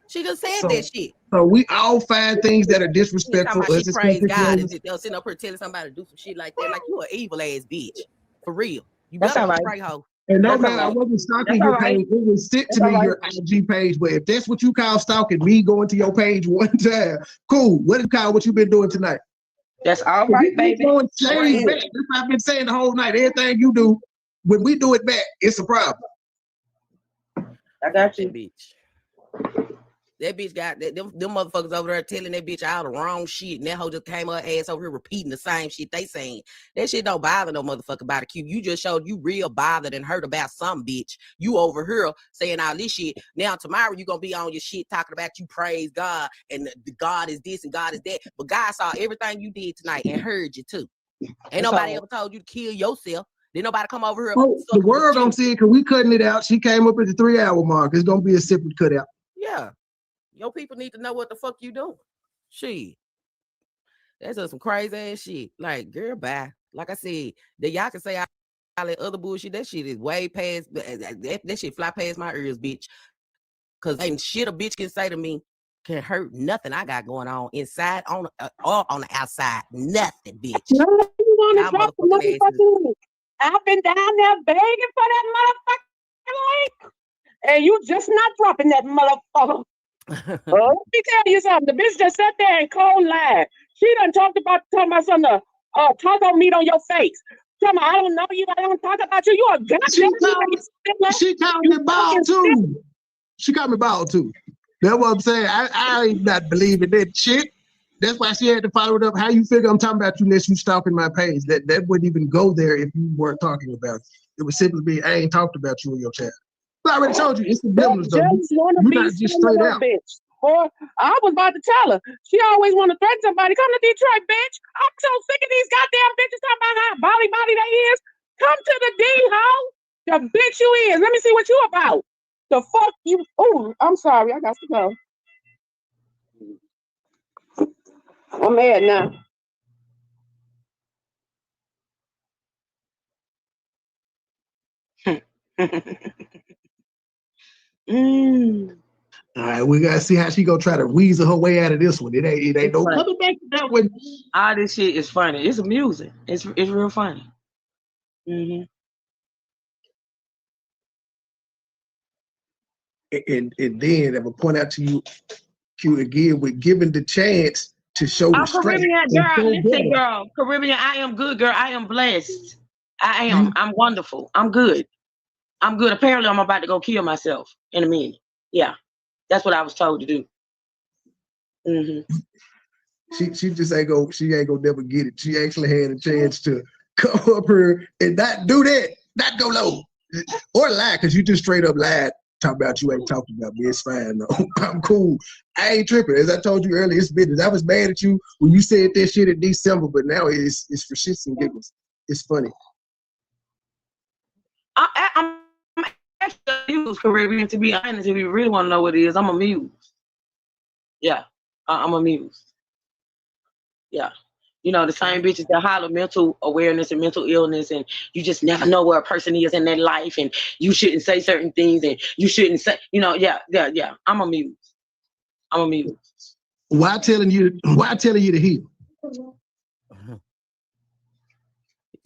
she just said that shit. So we all find things that are disrespectful. She praise God and sitting up here telling somebody to do some shit like that. Like you an evil ass bitch. For real. You better pray, hoe. And no matter, I wasn't stalking your page. It was sent to me your IG page. But if that's what you call stalking, me going to your page one time, cool. What is called what you been doing tonight? That's all right, baby. That's what I've been saying the whole night. Everything you do, when we do it back, it's a problem. I got you, bitch. That bitch got them motherfuckers over there telling that bitch all the wrong shit. And that hoe just came her ass over here repeating the same shit they saying. That shit don't bother no motherfucker about a cube. You just showed you real bothered and hurt about some bitch. You over here saying all this shit. Now tomorrow you gonna be on your shit talking about you praise God and the God is this and God is that. But God saw everything you did tonight and heard you too. Ain't nobody ever told you to kill yourself. Did nobody come over here? Oh, the world gonna see it because we cutting it out. She came up at the 3-hour mark. It's gonna be a separate cutout. Yeah. Your people need to know what the fuck you doing. Shit. That's just some crazy ass shit. Like, girl, bye. Like I said, that y'all can say all that other bullshit. That shit is way past, that shit fly past my ears, bitch. Cause ain't shit a bitch can say to me can hurt nothing I got going on inside or on the outside. Nothing, bitch. No, you want to drop the motherfucking. I've been down there begging for that motherfucking link. And you just not dropping that motherfucker. Let me tell you something. The bitch just sat there and cold lied. She done talking about something taco meat on your face. Tell me, I don't know you. I don't talk about you. You a goddamn. She called me bald too. She called me bald too. That's what I'm saying. I ain't not believing that shit. That's why she had to follow it up. How you figure I'm talking about you unless you stalking my page? That wouldn't even go there if you weren't talking about it. It would simply be, I ain't talked about you in your chat. I already told you, it's the business though. You're not just straight out. Bitch. Or I was about to tell her. She always want to threaten somebody. Come to Detroit, bitch. I'm so sick of these goddamn bitches talking about how body they is. Come to the D, hoe. The bitch you is. Let me see what you about. The fuck you. Oh, I'm sorry. I got to go. I'm mad now. All right, we gotta see how she gonna try to weasel her way out of this one. It ain't no coming back to that one. All this shit is funny. It's amusing. It's real funny. And then I'm gonna point out to you, Q, again, we're given the chance to show the strength. Caribbean, I am good, girl. I am blessed. I am. I'm wonderful. I'm good. Apparently, I'm about to go kill myself in a minute. Yeah, that's what I was told to do. She just ain't go. She ain't gonna never get it. She actually had a chance to come up here and not do that, not go low, or lie, because you just straight up lied. Talk about you ain't talking about me. It's fine though. I'm cool. I ain't tripping. As I told you earlier, it's business. I was mad at you when you said that shit in December, but now it's for shits and giggles. It's funny. I'm actually amused, Caribbean, to be honest. If you really want to know what it is, I'm amused. Yeah, I'm amused. Yeah. You know, the same bitches that holler mental awareness and mental illness, and you just never know where a person is in their life, and you shouldn't say certain things, and you shouldn't say, yeah. I'm amused. Why telling you to heal?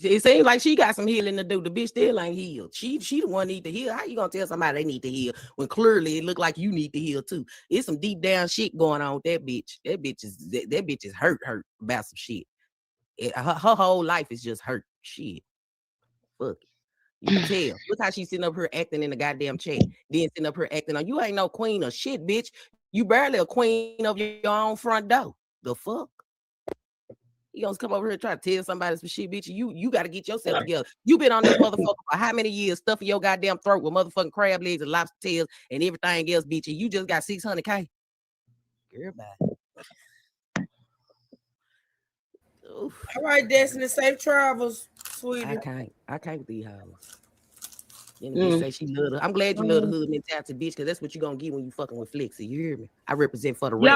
It seems like she got some healing to do. The bitch still ain't healed. She the one need to heal. How you gonna tell somebody they need to heal when clearly it look like you need to heal too? It's some deep down shit going on with that bitch. That bitch is hurt about some shit. Her whole life is just hurt. Shit. Fuck it. You can tell. Look how she's sitting up here acting in the goddamn chat. Then sitting up here acting on you ain't no queen of shit, bitch. You barely a queen of your own front door. The fuck? You gonna come over here and try to tell somebody some shit, bitch. You got to get yourself together. You been on this motherfucker for how many years, stuffing your goddamn throat with motherfucking crab legs and lobster tails and everything else, bitch, and you just got 600K. Girl, bye. Oof. All right, Destiny, safe travels, sweetie. I can't with these hoes. Then say she love her. I'm glad you love the hood mentality, bitch, because that's what you gonna get when you fucking with Flexi. You hear me? I represent for the race.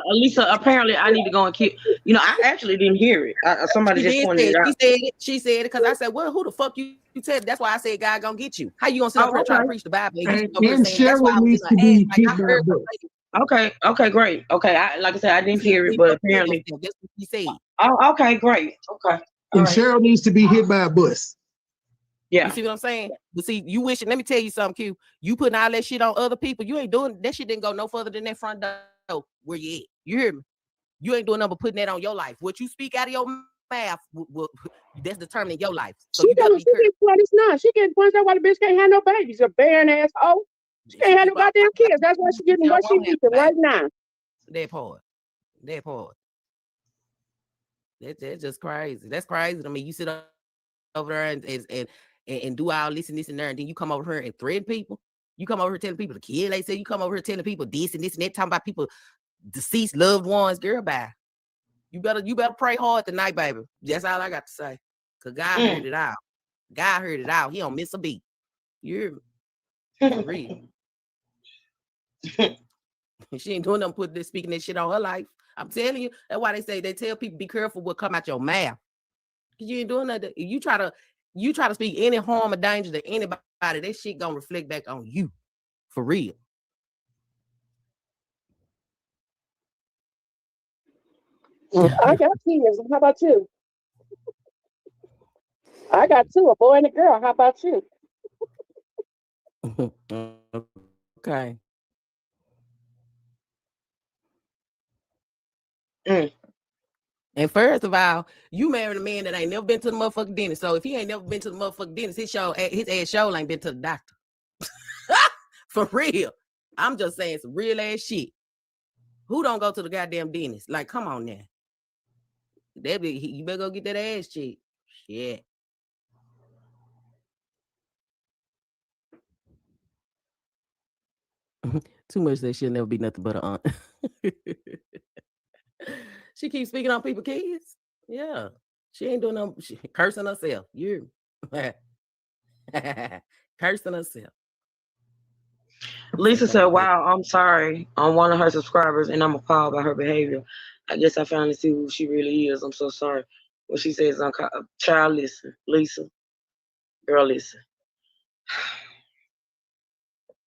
Lisa, apparently I need to go and kill. You know, I actually didn't hear it. Somebody just pointed it out. She said it because I said, well, who the fuck you said? That's why I said God gonna get you. How you gonna sit up here and try to preach the Bible? And Cheryl needs to be hit by a bus. Okay, great. Okay, like I said, I didn't hear it, but apparently that's what she said. Oh, okay, great. Okay. And Cheryl needs to be hit by a bus. Yeah. You see what I'm saying? But see, you wishing, let me tell you something, Q. You putting all that shit on other people. You ain't doing that shit didn't go no further than that front door where you at. You hear me? You ain't doing nothing but putting that on your life. What you speak out of your mouth, that's determining your life. So she getting punished now. She getting punished. That's why the bitch can't have no babies. A barren ass hoe. She can't have no goddamn kids. That's why she getting what she getting right now. That part. That's just crazy. That's crazy. I mean, you sit over there and do all this and that, and then you come over here and threaten people. You come over here telling people the kid, they say you come over here telling people this and that, talking about people deceased loved ones. Girl, bye. You better pray hard tonight, baby. That's all I got to say. Cause God heard it out. God heard it out. He don't miss a beat. You're for real. She ain't doing nothing putting this speaking that shit on her life. I'm telling you, that's why they tell people be careful what come out your mouth. You ain't doing nothing. You try to speak any harm or danger to anybody, that shit gonna reflect back on you. For real. I got kids. How about you? I got two, a boy and a girl. How about you? Okay. And first of all, you married a man that ain't never been to the motherfucking dentist. So if he ain't never been to the motherfucking dentist, his ass show ain't been to the doctor. For real. I'm just saying some real ass shit. Who don't go to the goddamn dentist? Like, come on now. You better go get that ass checked. Shit. Too much that she'll never be nothing but an aunt. She keeps speaking on people's kids. Yeah. She ain't doing no cursing herself. You cursing herself. Lisa said, wow, I'm sorry. I'm one of her subscribers and I'm appalled by her behavior. I guess I finally see who she really is. I'm so sorry. What she says, child, listen. Lisa. Girl, listen.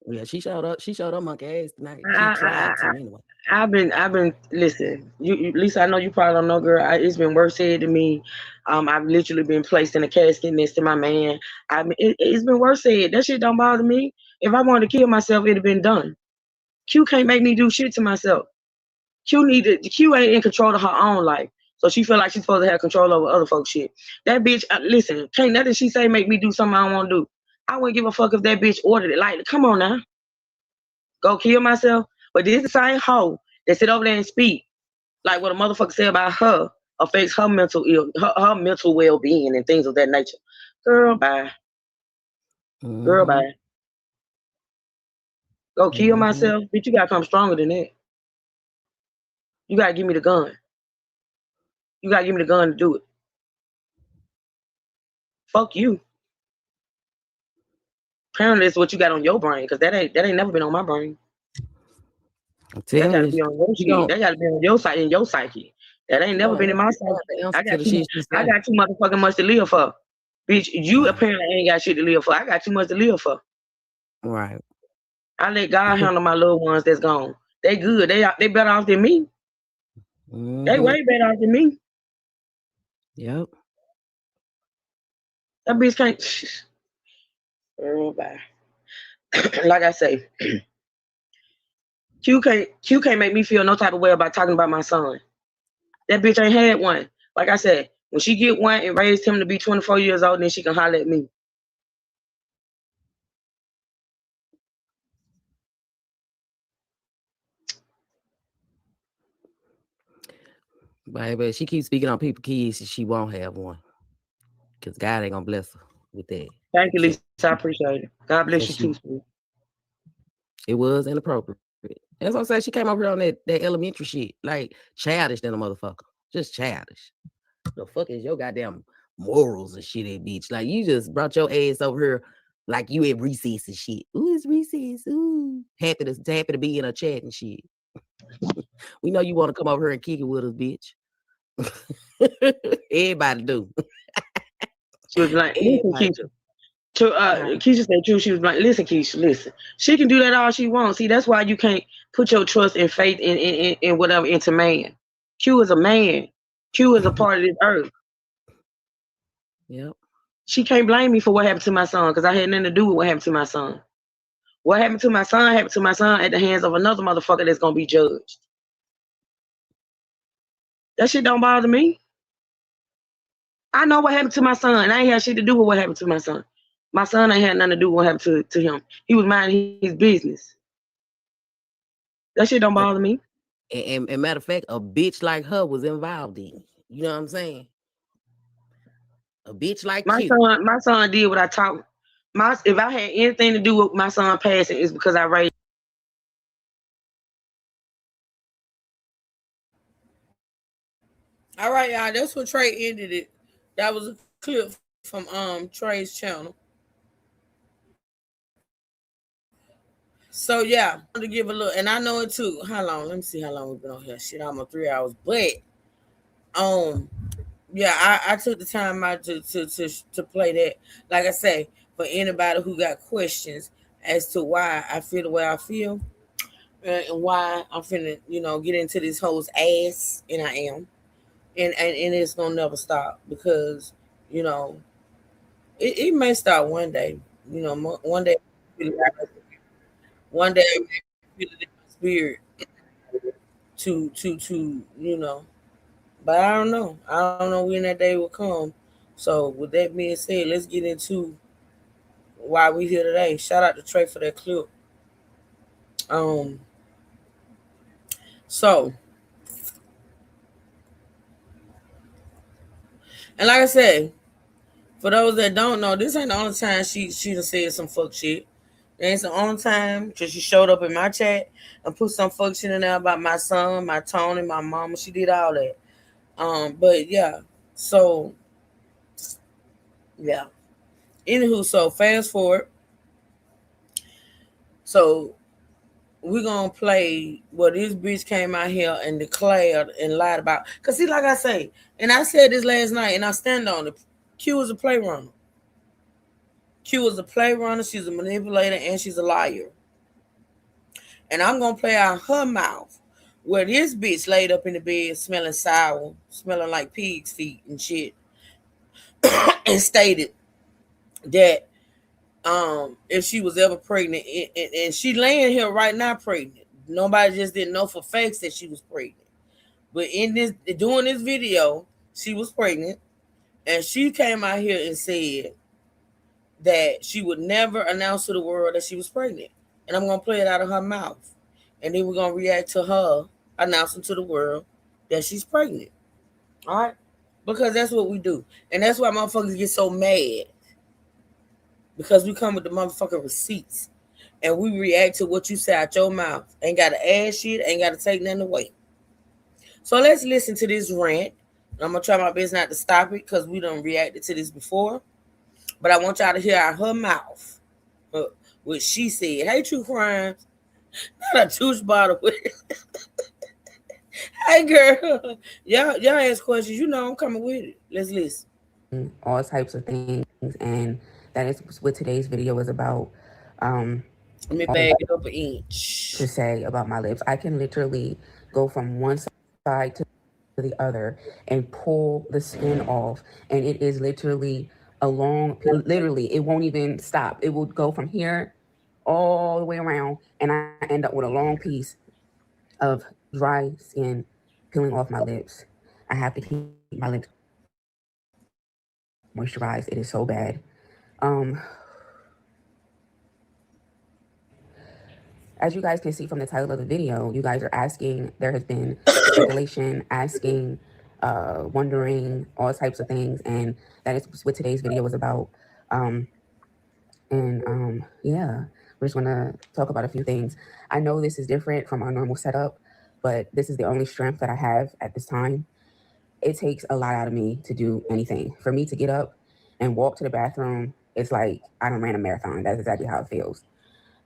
Yeah, she showed up monkey ass tonight. She tried to anyway. I've been listen, you Lisa, I know you probably don't know, girl. It's been worse said to me. I've literally been placed in a casket next to my man. It's been worse said. That shit don't bother me. If I wanted to kill myself, it'd have been done. Q can't make me do shit to myself. Q ain't in control of her own life. So she feel like she's supposed to have control over other folks' shit. That bitch, listen, can't nothing she say make me do something I don't want to do. I wouldn't give a fuck if that bitch ordered it. Like, come on now. Go kill myself. But this is the same hoe that sit over there and speak like what a motherfucker said about her affects her mental her mental well-being and things of that nature. Girl, bye. Mm-hmm. Girl, bye. Go kill myself. Bitch, you gotta come stronger than that. You gotta give me the gun. You gotta give me the gun to do it. Fuck you. Apparently, it's what you got on your brain, because that ain't never been on my brain. That gotta be on your shit. That gotta be on your side, in your psyche. That ain't never been in my psyche. I got too motherfucking much to live for. Bitch, you apparently ain't got shit to live for. I got too much to live for. Right. I let God handle my little ones that's gone. They good. They better off than me. They way better off than me. Yep. That bitch can't. Girl, bye. Like I say, Q can't make me feel no type of way about talking about my son. That bitch ain't had one. Like I said, when she get one and raised him to be 24 years old, then she can holler at me. Baby, she keeps speaking on people's kids, she won't have one. Because God ain't gonna bless her with that. Thank you, Lisa. I appreciate it. God bless you too. It was inappropriate. That's what I'm saying. She came over here on that elementary shit. Like childish than a motherfucker. Just childish. The fuck is your goddamn morals and shit, that bitch? Like you just brought your ass over here like you at recess and shit. Ooh, it's recess. Ooh. Happy to be in a chat and shit. We know you want to come over here and kick it with us, bitch. Everybody do. She was like, listen, Keisha. Keisha said true. She was like, listen, Keisha, listen. She can do that all she wants. See, that's why you can't put your trust and faith in whatever into man. Q is a man. Q is a part of this earth. Yep. She can't blame me for what happened to my son because I had nothing to do with what happened to my son. What happened to my son happened to my son at the hands of another motherfucker that's gonna be judged. That shit don't bother me. I know what happened to my son. I ain't had shit to do with what happened to my son. My son ain't had nothing to do with what happened to him. He was minding his business. That shit don't bother me. And matter of fact, a bitch like her was involved in. You know what I'm saying? A bitch like my son did what I taught. If I had anything to do with my son passing, it's because I raised. All right, y'all. That's what Trey ended it. That was a clip from Trey's channel. So yeah, to give a look, and I know it too. How long? Let me see how long we've been on here. Shit, almost 3 hours. But yeah, I took the time out to play that. Like I say, for anybody who got questions as to why I feel the way I feel, and why I'm finna, get into this hoe's ass, and I am, and it's gonna never stop because, it may stop one day. One day, one day, I feel it in my spirit to. But I don't know. I don't know when that day will come. So with that being said, let's get into why we here today. Shout out to Trey for that clip. So, and like I said, for those that don't know, this ain't the only time she done said some fuck shit. It ain't the only time because she showed up in my chat and put some fuck shit in there about my son, my Tony, my mama. She did all that. But yeah, so yeah. Anywho, so fast forward. So we're gonna play what this bitch came out here and declared and lied about. Cause see, like I say, and I said this last night, and I stand on it. Q is a play runner. Q is a play runner. She's a manipulator, and she's a liar. And I'm gonna play out her mouth where this bitch laid up in the bed smelling sour, smelling like pig's feet and shit, and stated that if she was ever pregnant, and she laying here right now pregnant. Nobody just didn't know for facts that she was pregnant. But doing this video, she was pregnant, and she came out here and said that she would never announce to the world that she was pregnant. And I'm gonna play it out of her mouth, and then we're gonna react to her announcing to the world that she's pregnant. All right, because that's what we do, and that's why motherfuckers get so mad. Because we come with the motherfucking receipts. And we react to what you say out your mouth. Ain't got to add shit. Ain't got to take nothing away. So let's listen to this rant. I'm going to try my best not to stop it because we done reacted to this before. But I want y'all to hear out her mouth what she said. Hey, True Crimes. Not a douche bottle. Hey, girl. Y'all ask questions. You know I'm coming with it. Let's listen. All types of things, and that is what today's video is about. Let me bag it up an inch. To say about my lips, I can literally go from one side to the other and pull the skin off, and it is literally literally, it won't even stop. It will go from here all the way around, and I end up with a long piece of dry skin peeling off my lips. I have to keep my lips moisturized. It is so bad. As you guys can see from the title of the video, you guys are asking, there has been speculation, asking, wondering, all types of things, and that is what today's video was about. Yeah, we're just gonna talk about a few things. I know this is different from our normal setup, but this is the only strength that I have at this time. It takes a lot out of me to do anything. For me to get up and walk to the bathroom, it's like I don't ran a marathon. That's exactly how it feels.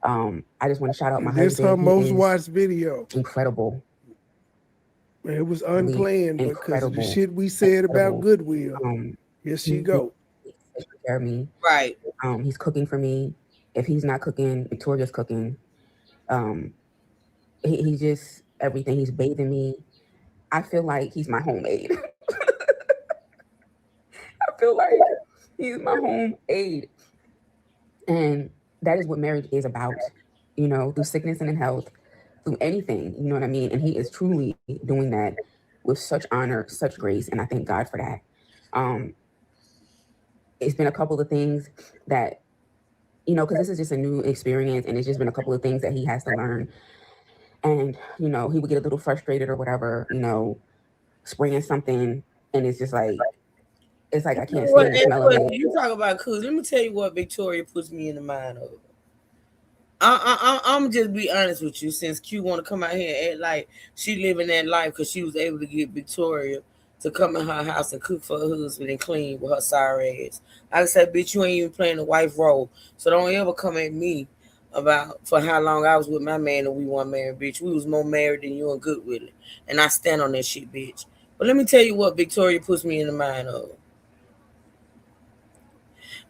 I just want to shout out my This husband. her most He is watched video. incredible. It was unplanned because of the shit we said about Goodwill. Here she go. He takes care of me. Right. He's cooking for me. If he's not cooking, Victoria's cooking. He's just everything. He's bathing me. I feel like he's my home aide. I feel like he's my home aide. And that is what marriage is about, you know, through sickness and in health, through anything, you know what I mean? And he is truly doing that with such honor, such grace, and I thank God for that. It's been a couple of things that, you know, because this is just a new experience, and it's just been a couple of things that he has to learn. And, you know, he would get a little frustrated or whatever, you know, spraying something, and it's just like, it's like I can't stand the smell of it. You talk about cookies. Let me tell you what Victoria puts me in the mind of. I'm just be honest with you, since Q want to come out here and act like she living that life because she was able to get Victoria to come in her house and cook for her husband and clean with her sorry ass. I said, bitch, you ain't even playing the wife role, so don't ever come at me about for how long I was with my man and we weren't married, bitch. We was more married than you and good with it, and I stand on that shit, bitch. But let me tell you what Victoria puts me in the mind of.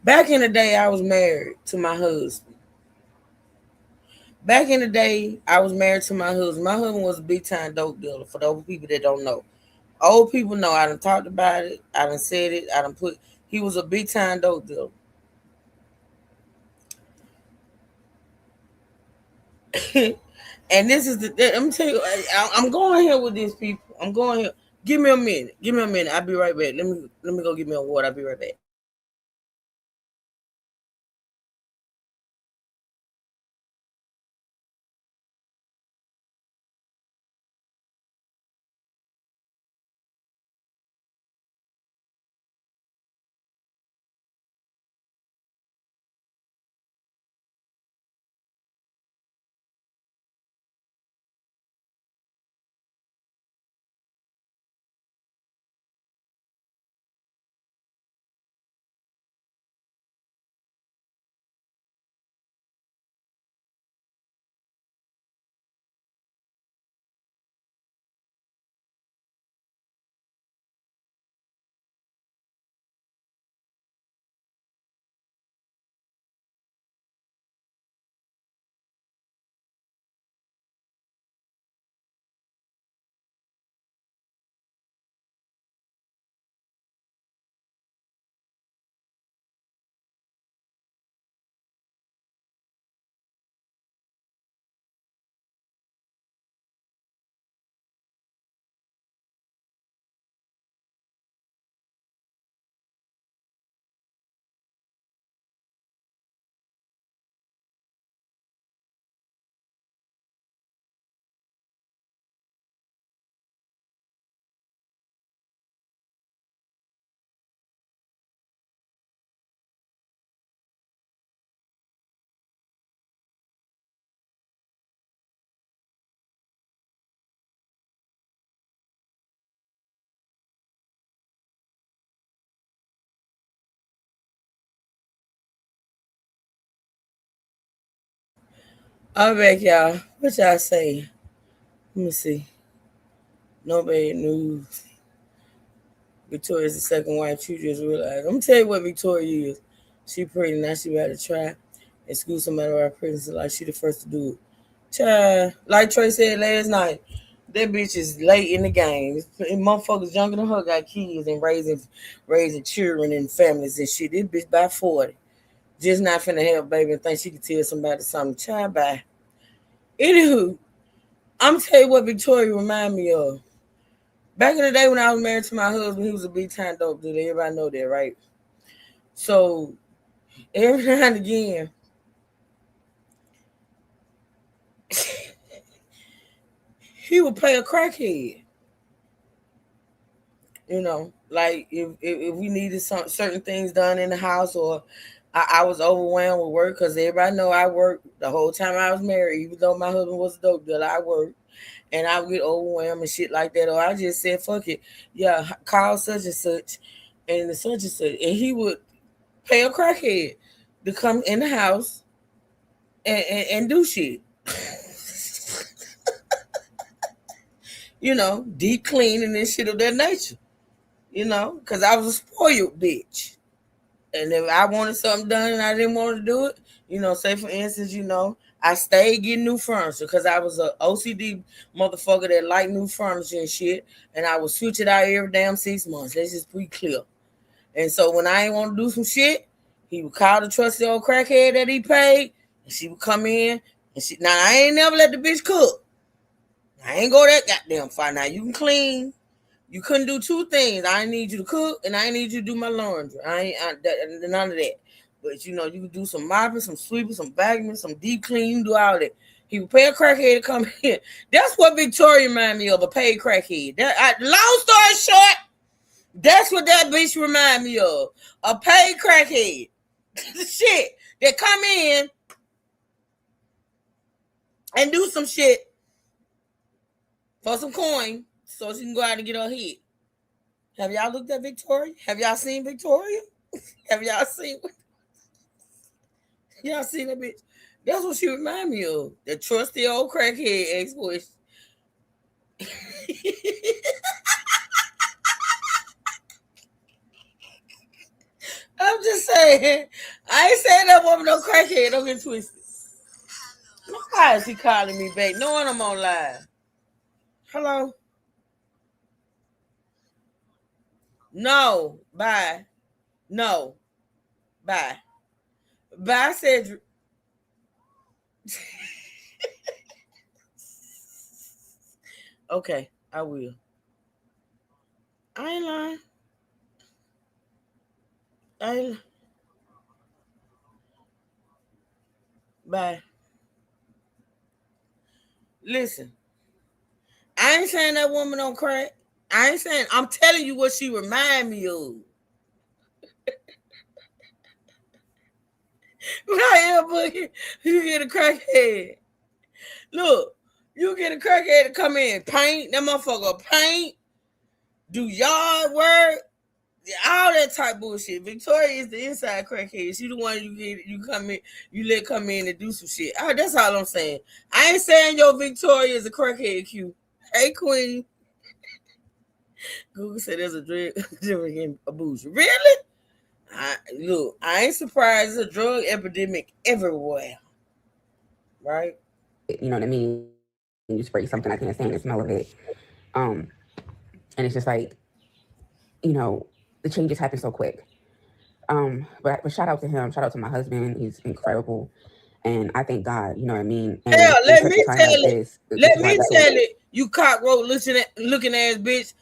Back in the day, I was married to my husband. Back in the day, I was married to my husband. My husband was a big-time dope dealer, for those people that don't know. Old people know. I done talked about it. I done said it. I done put... He was a big-time dope dealer. And this is the... Let me tell you, I'm going here with these people. I'm going here. Give me a minute. Give me a minute. I'll be right back. Let me go get me a water. I'll be right back. I'm back, y'all. What y'all say? Let me see. No bad news. Victoria's the second wife. You just realized. I'm gonna tell you what Victoria is. She pretty. Now she about to try and school somebody out of prison. Like she the first to do it. Child, like Trey said last night, That bitch is late in the game. And motherfuckers younger than her got kids and raising children and families and shit. This bitch by 40. Just not finna have baby and think she can tell somebody something. Child by. Anywho, I'm tell you what Victoria remind me of. Back in the day when I was married to my husband, he was a big time dope dealer. Everybody know that, right? So every now and again, he would play a crackhead. You know, like if we needed some certain things done in the house, or I was overwhelmed with work because everybody know I worked the whole time I was married. Even though my husband was a dope dealer, I worked, and I would get overwhelmed and shit like that. Or I just said, "Fuck it, yeah, call such and such and such," and he would pay a crackhead to come in the house and do shit. You know, deep cleaning and shit of that nature. You know, because I was a spoiled bitch. And if I wanted something done and I didn't want to do it, you know, say for instance, you know, I stayed getting new furniture because I was a OCD motherfucker that liked new furniture and shit. And I would switch it out every damn 6 months. Let's just be clear. And so when I ain't want to do some shit, he would call the trusty old crackhead that he paid, and she would come in. And she, now I ain't never let the bitch cook. I ain't go that goddamn far. Now you can clean. You couldn't do two things. I need you to cook, and I need you to do my laundry. None of that. But you know, you can do some mopping, some sweeping, some vacuuming, some deep cleaning. You can do all that. He would pay a crackhead to come in. That's what Victoria remind me of, a paid crackhead. Long story short, that's what that bitch remind me of, a paid crackhead. Shit, that come in and do some shit for some coin so she can go out and get her hit. Have y'all looked at Victoria? Have y'all seen Victoria? Have y'all seen that bitch? That's what she remind me of. The trusty old crackhead ex-boy. I'm just saying. I ain't saying that woman no crackhead. Don't get twisted. Why is he calling me back? Knowing I'm on live. Hello? No. Bye. No. Bye. Bye. I said... Okay, I will. I ain't lying. Bye. Listen, I ain't saying that woman don't crack. I ain't saying. I'm telling you what she remind me of. Right here, Boogie. You get a crackhead. Look, you get a crackhead to come in, paint. That motherfucker paint, do yard work, all that type bullshit. Victoria is the inside crackhead. She the one you come in, you let come in and do some shit. That's all I'm saying. I ain't saying your Victoria is a crackhead Q. Hey Queen. Google said there's a drug in Abuja. Really? Look, I ain't surprised. There's a drug epidemic everywhere. Right? You know what I mean? You spray something, I can't stand the smell of it. And it's just like, you know, the changes happen so quick. But shout out to him. Shout out to my husband. He's incredible. And I thank God, you know what I mean? And hell, let me tell it, you cockroach looking ass bitch.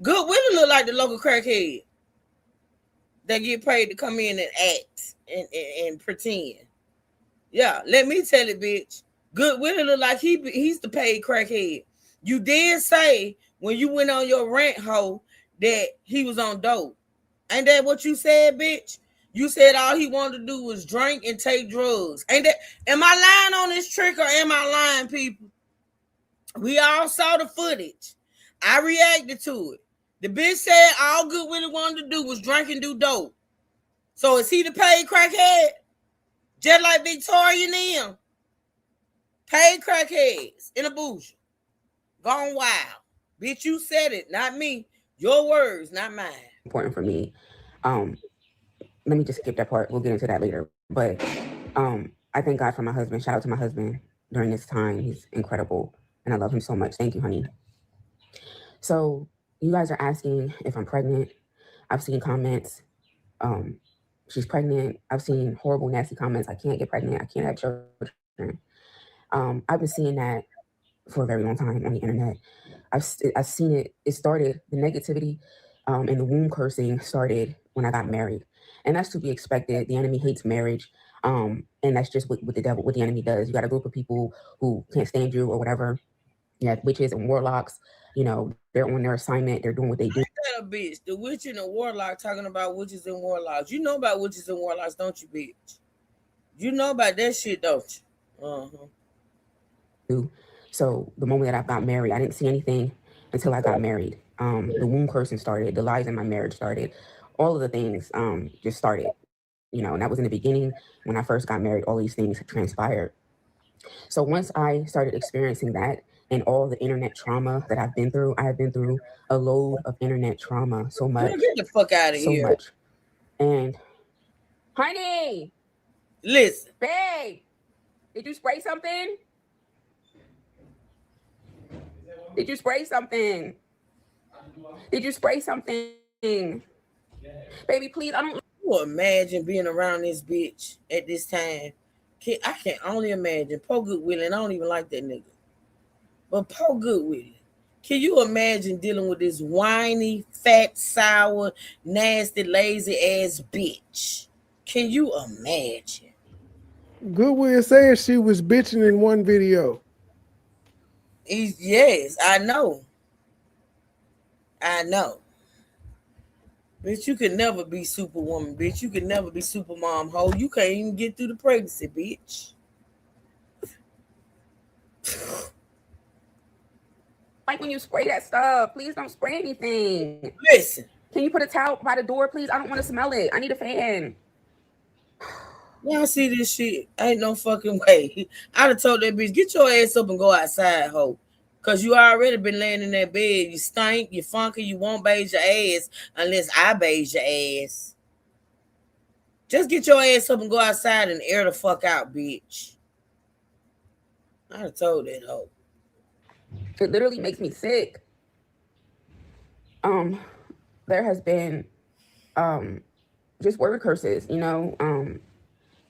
Good women look like the local crackhead. They get paid to come in and act and pretend. Yeah, let me tell it, bitch. Good women look like he's the paid crackhead. You did say when you went on your rant, hoe, that he was on dope. Ain't that what you said, bitch? You said all he wanted to do was drink and take drugs. Ain't that? Am I lying on this trick or am I lying, people? We all saw the footage. I reacted to it. The bitch said all Good Willie wanted to do was drink and do dope. So is he the paid crackhead? Just like Victoria and them. Paid crackheads in Abuja. Gone wild. Bitch, you said it, not me. Your words, not mine. Important for me. Let me just skip that part. We'll get into that later. But I thank God for my husband. Shout out to my husband during this time. He's incredible. and I love him so much. Thank you, honey. So you guys are asking if I'm pregnant. I've seen comments. She's pregnant. I've seen horrible, nasty comments. I can't get pregnant. I can't have children. I've been seeing that for a very long time on the internet. I've seen it. It started, the negativity and the womb cursing started when I got married. And that's to be expected. The enemy hates marriage. And that's just what the devil, what the enemy does. You got a group of people who can't stand you or whatever. You have witches and warlocks. You know, they're on their assignment. They're doing what they do. That a bitch. The witch and the warlock talking about witches and warlocks. You know about witches and warlocks, don't you, bitch? You know about that shit, don't you? So the moment that I got married, I didn't see anything until I got married. The womb cursing started. The lies in my marriage started. All of the things just started. You know, and that was in the beginning when I first got married. All these things transpired. So once I started experiencing that and all the internet trauma that I've been through, I have been through a load of internet trauma. So much. Get the fuck out of here. So much. And honey, listen, babe, did you spray something? Did you spray something? Did you spray something? Baby, please, I don't. You imagine being around this bitch at this time. I can only imagine. Poe Goodwill, and I don't even like that nigga. But Poe Goodwill, can you imagine dealing with this whiny, fat, sour, nasty, lazy ass bitch? Can you imagine? Goodwill said she was bitching in one video. Yes, I know. I know. Bitch, you can never be superwoman, bitch. You can never be super mom, ho. You can't even get through the pregnancy, bitch. Like when you spray that stuff, please don't spray anything. Listen. Can you put a towel by the door, please? I don't want to smell it. I need a fan. Y'all see this shit? Ain't no fucking way. I'd have told that bitch, get your ass up and go outside, ho. Because you already been laying in that bed. You stink, you funky, you won't bathe your ass unless I bathe your ass. Just get your ass up and go outside and air the fuck out, bitch. I'd have told that hoe. It literally makes me sick. There has been just word curses, you know,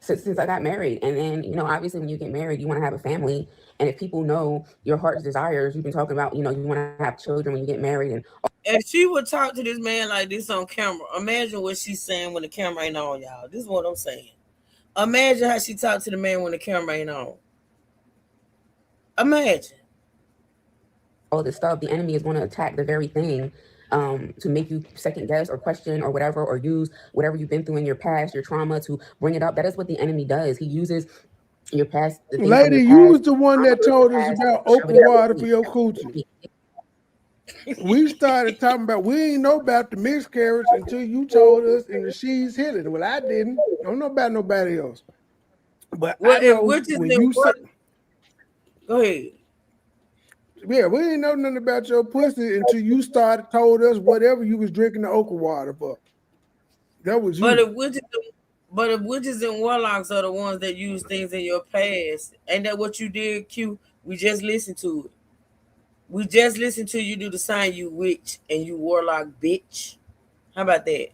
since I got married. And then, you know, obviously when you get married, you want to have a family. And if people know your heart's desires, you've been talking about, you know, you want to have children when you get married. And if she would talk to this man like this on camera, imagine what she's saying when the camera ain't on, y'all. This is what I'm saying. Imagine how she talked to the man when the camera ain't on. Imagine. All this stuff, the enemy is going to attack the very thing to make you second guess or question or whatever, or use whatever you've been through in your past, your trauma, to bring it up. That is what the enemy does. He uses your past. Lady, you was the one that told us about okra water for your coochie. We started talking about, we didn't know about the miscarriage until you told us and the she's hit it. Well, I didn't. I don't know about nobody else. But I know when you said, go ahead. Yeah, we didn't know nothing about your pussy until you told us whatever you was drinking the okra water for. That was you. But if witches and warlocks are the ones that use things in your past, ain't that what you did, Q? We just listened to it. We just listened to you do the sign, you witch and you warlock bitch. How about that?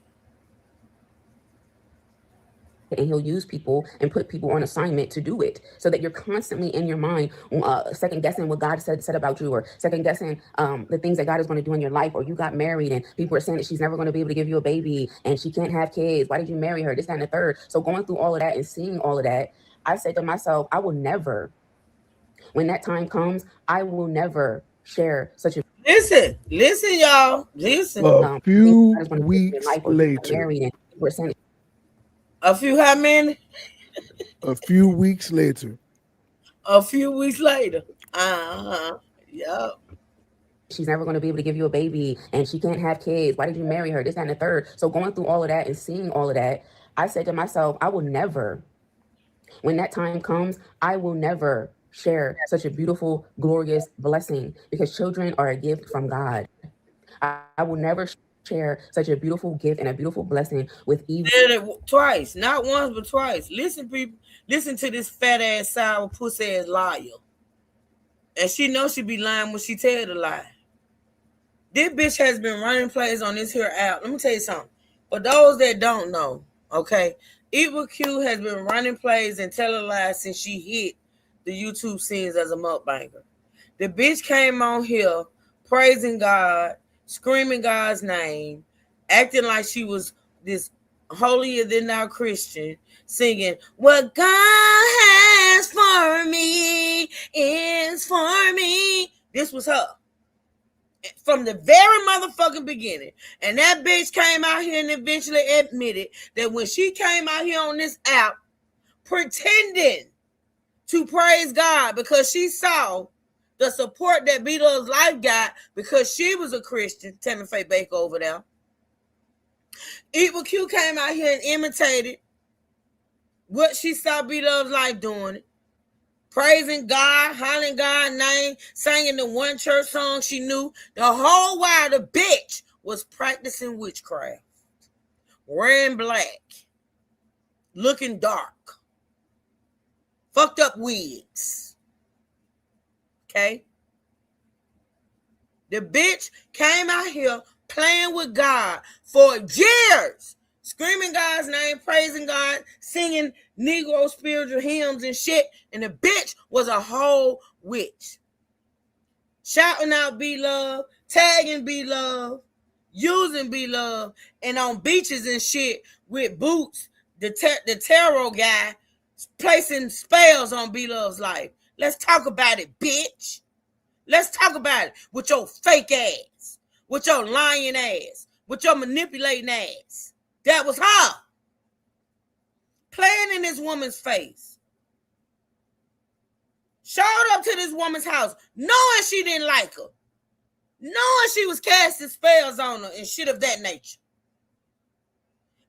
And he'll use people and put people on assignment to do it, so that you're constantly in your mind second guessing what God said about you, or second guessing the things that God is going to do in your life. Or you got married and people are saying that she's never going to be able to give you a baby and she can't have kids. Why did you marry her? This, that, and the third. So going through all of that and seeing all of that, I said to myself, I will never, when that time comes, I will never share such a listen, y'all, listen. A few weeks later. A few how many? A few weeks later. A few weeks later. Yep. She's never going to be able to give you a baby and she can't have kids. Why did you marry her? This, that, and the third. So going through all of that and seeing all of that, I said to myself, I will never, when that time comes, I will never share such a beautiful, glorious blessing, because children are a gift from God. I will never share such a beautiful gift and a beautiful blessing with evil. Twice, not once, but twice. Listen, people, listen to this fat ass, sour, pussy ass liar. And she knows she be lying when she tell the lie. This bitch has been running plays on this here app. Let me tell you something. For those that don't know, okay, Evil Q has been running plays and telling lies since she hit the YouTube scenes as a mukbanger. The bitch came on here praising God, screaming God's name, acting like she was this holier than thou Christian, singing, "What God has for me is for me." This was her from the very motherfucking beginning. And that bitch came out here and eventually admitted that when she came out here on this app pretending to praise God because she saw the support that B-Love's life got because she was a Christian, Tammy Faye Baker over there. Evil Q came out here and imitated what she saw B-Love's life doing it. Praising God, hollering God's name, singing the one church song she knew. The whole while the bitch was practicing witchcraft. Wearing black. Looking dark. Fucked up wigs. Okay? The bitch came out here playing with God for years. Screaming God's name, praising God, singing Negro spiritual hymns and shit. And the bitch was a whole witch. Shouting out B-Love, tagging B-Love, using B-Love, and on beaches and shit with Boots, the tarot guy, placing spells on B-Love's life. Let's talk about it, bitch. Let's talk about it with your fake ass, with your lying ass, with your manipulating ass. That was her playing in this woman's face. Showed up to this woman's house knowing she didn't like her, knowing she was casting spells on her and shit of that nature,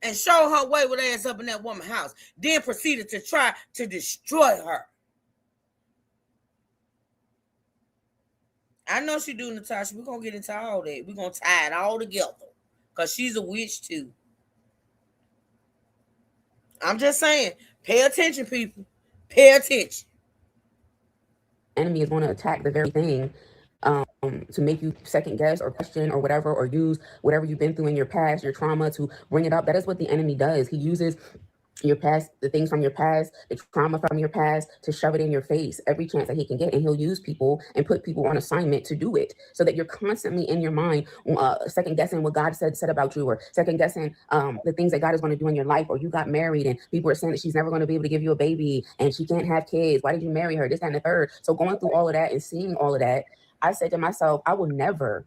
and showed her wayward ass up in that woman's house. Then proceeded to try to destroy her. I know she do, Natasha. We're going to get into all that. We're going to tie it all together because she's a witch too. I'm just saying, pay attention, people. Pay attention. Enemy is going to attack the very thing to make you second guess or question or whatever, or use whatever you've been through in your past, your trauma, to bring it up. That is what the enemy does. He uses your past, the things from your past, the trauma from your past, to shove it in your face every chance that he can get. And he'll use people and put people on assignment to do it, so that you're constantly in your mind second guessing what God said about you, or second guessing the things that God is going to do in your life. Or you got married and people are saying that she's never going to be able to give you a baby and she can't have kids. Why did you marry her? This, that, and the third. So going through all of that and seeing all of that, I said to myself, I will never,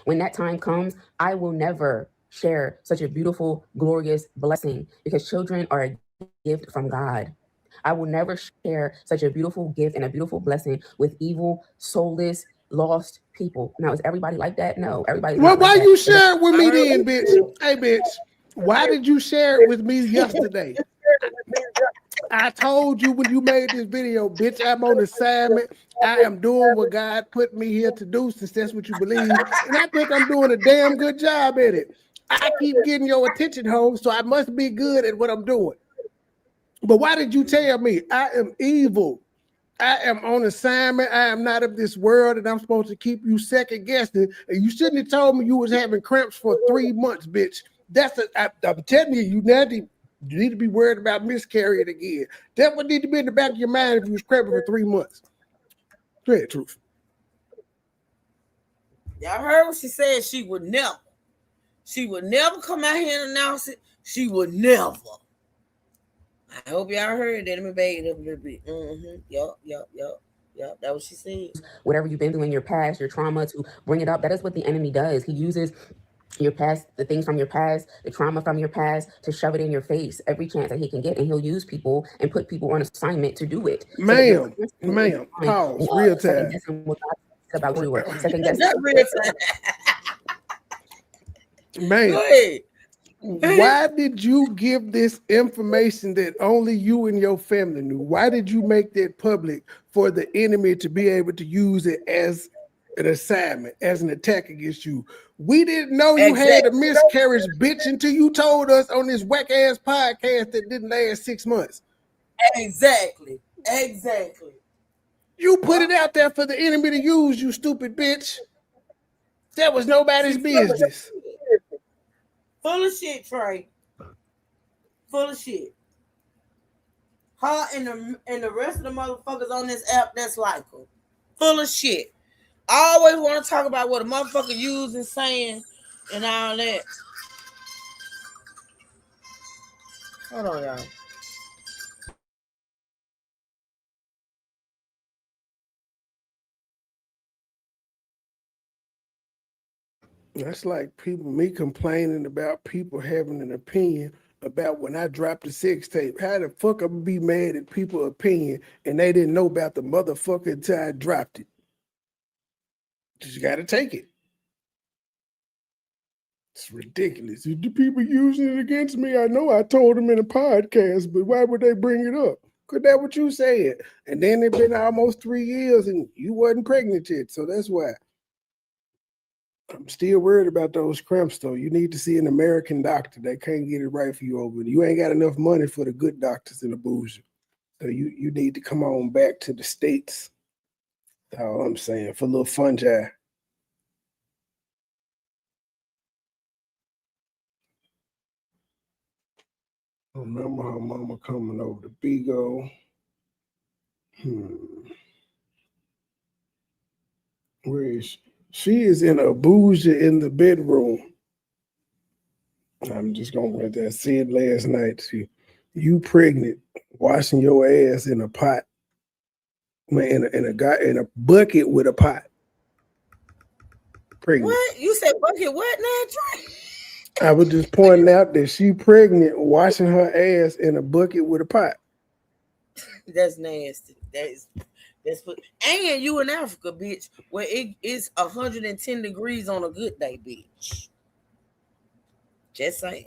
when that time comes, I will never share such a beautiful, glorious blessing, because children are a gift from God. I will never share such a beautiful gift and a beautiful blessing with evil, soulless, lost people. Now, is everybody like that? No, everybody's well, not like why that. you share it with me then, bitch? Hey, bitch, why did you share it with me yesterday? I told you when you made this video, bitch, I'm on assignment. I am doing what God put me here to do, since that's what you believe. And I think I'm doing a damn good job at it. I keep getting your attention home, so I must be good at what I'm doing. But why did you tell me I am evil? I am on assignment. I am not of this world, and I'm supposed to keep you second guessing. And you shouldn't have told me you was having cramps for 3 months, bitch. I'm telling you, you need to be worried about miscarrying again. That would need to be in the back of your mind if you was cramping for 3 months. Tell the truth. Y'all heard what she said. She would never. She would never come out here and announce it. She would never. I hope y'all heard that. Let me beg it up a little bit. Yup. That's what she said. Whatever you've been through in your past, your trauma, to bring it up. That is what the enemy does. He uses your past, the things from your past, the trauma from your past, to shove it in your face every chance that he can get. And he'll use people and put people on assignment to do it. Ma'am, pause, real time. Second guessing what God said about you, or second guessing. Not real time. Man, why did you give this information that only you and your family knew? Why did you make that public for the enemy to be able to use it as an assignment, as an attack against you? We didn't know you had a miscarriage, bitch, until you told us on this whack-ass podcast that didn't last 6 months. Exactly. You put it out there for the enemy to use, you stupid bitch. That was nobody's business. Full of shit, Trey. Full of shit. Her and the rest of the motherfuckers on this app that's like her. Full of shit. I always want to talk about what a motherfucker using, saying, and all that. Hold on, y'all. That's like me complaining about people having an opinion about when I dropped the sex tape. How the fuck I'm gonna be mad at people's opinion and they didn't know about the motherfucker until I dropped it? Just gotta take it. It's ridiculous. The people using it against me, I know I told them in a podcast, but why would they bring it up? Because that's what you said. And then it's been almost 3 years and you wasn't pregnant yet, so that's why. I'm still worried about those cramps, though. You need to see an American doctor. They can't get it right for you over there. You ain't got enough money for the good doctors in the bougie. So you need to come on back to the States. That's all I'm saying, for a little fungi. Remember her mama coming over to Bigo. Where is she? She is in a bougie in the bedroom. I'm just gonna let that said last night. You pregnant, washing your ass in a pot, man, in a bucket with a pot. Pregnant. What? You said bucket what now, Trey? I was just pointing out that she pregnant, washing her ass in a bucket with a pot. That's nasty. That's and you in Africa, bitch, where it is 110 degrees on a good day, bitch. Just saying.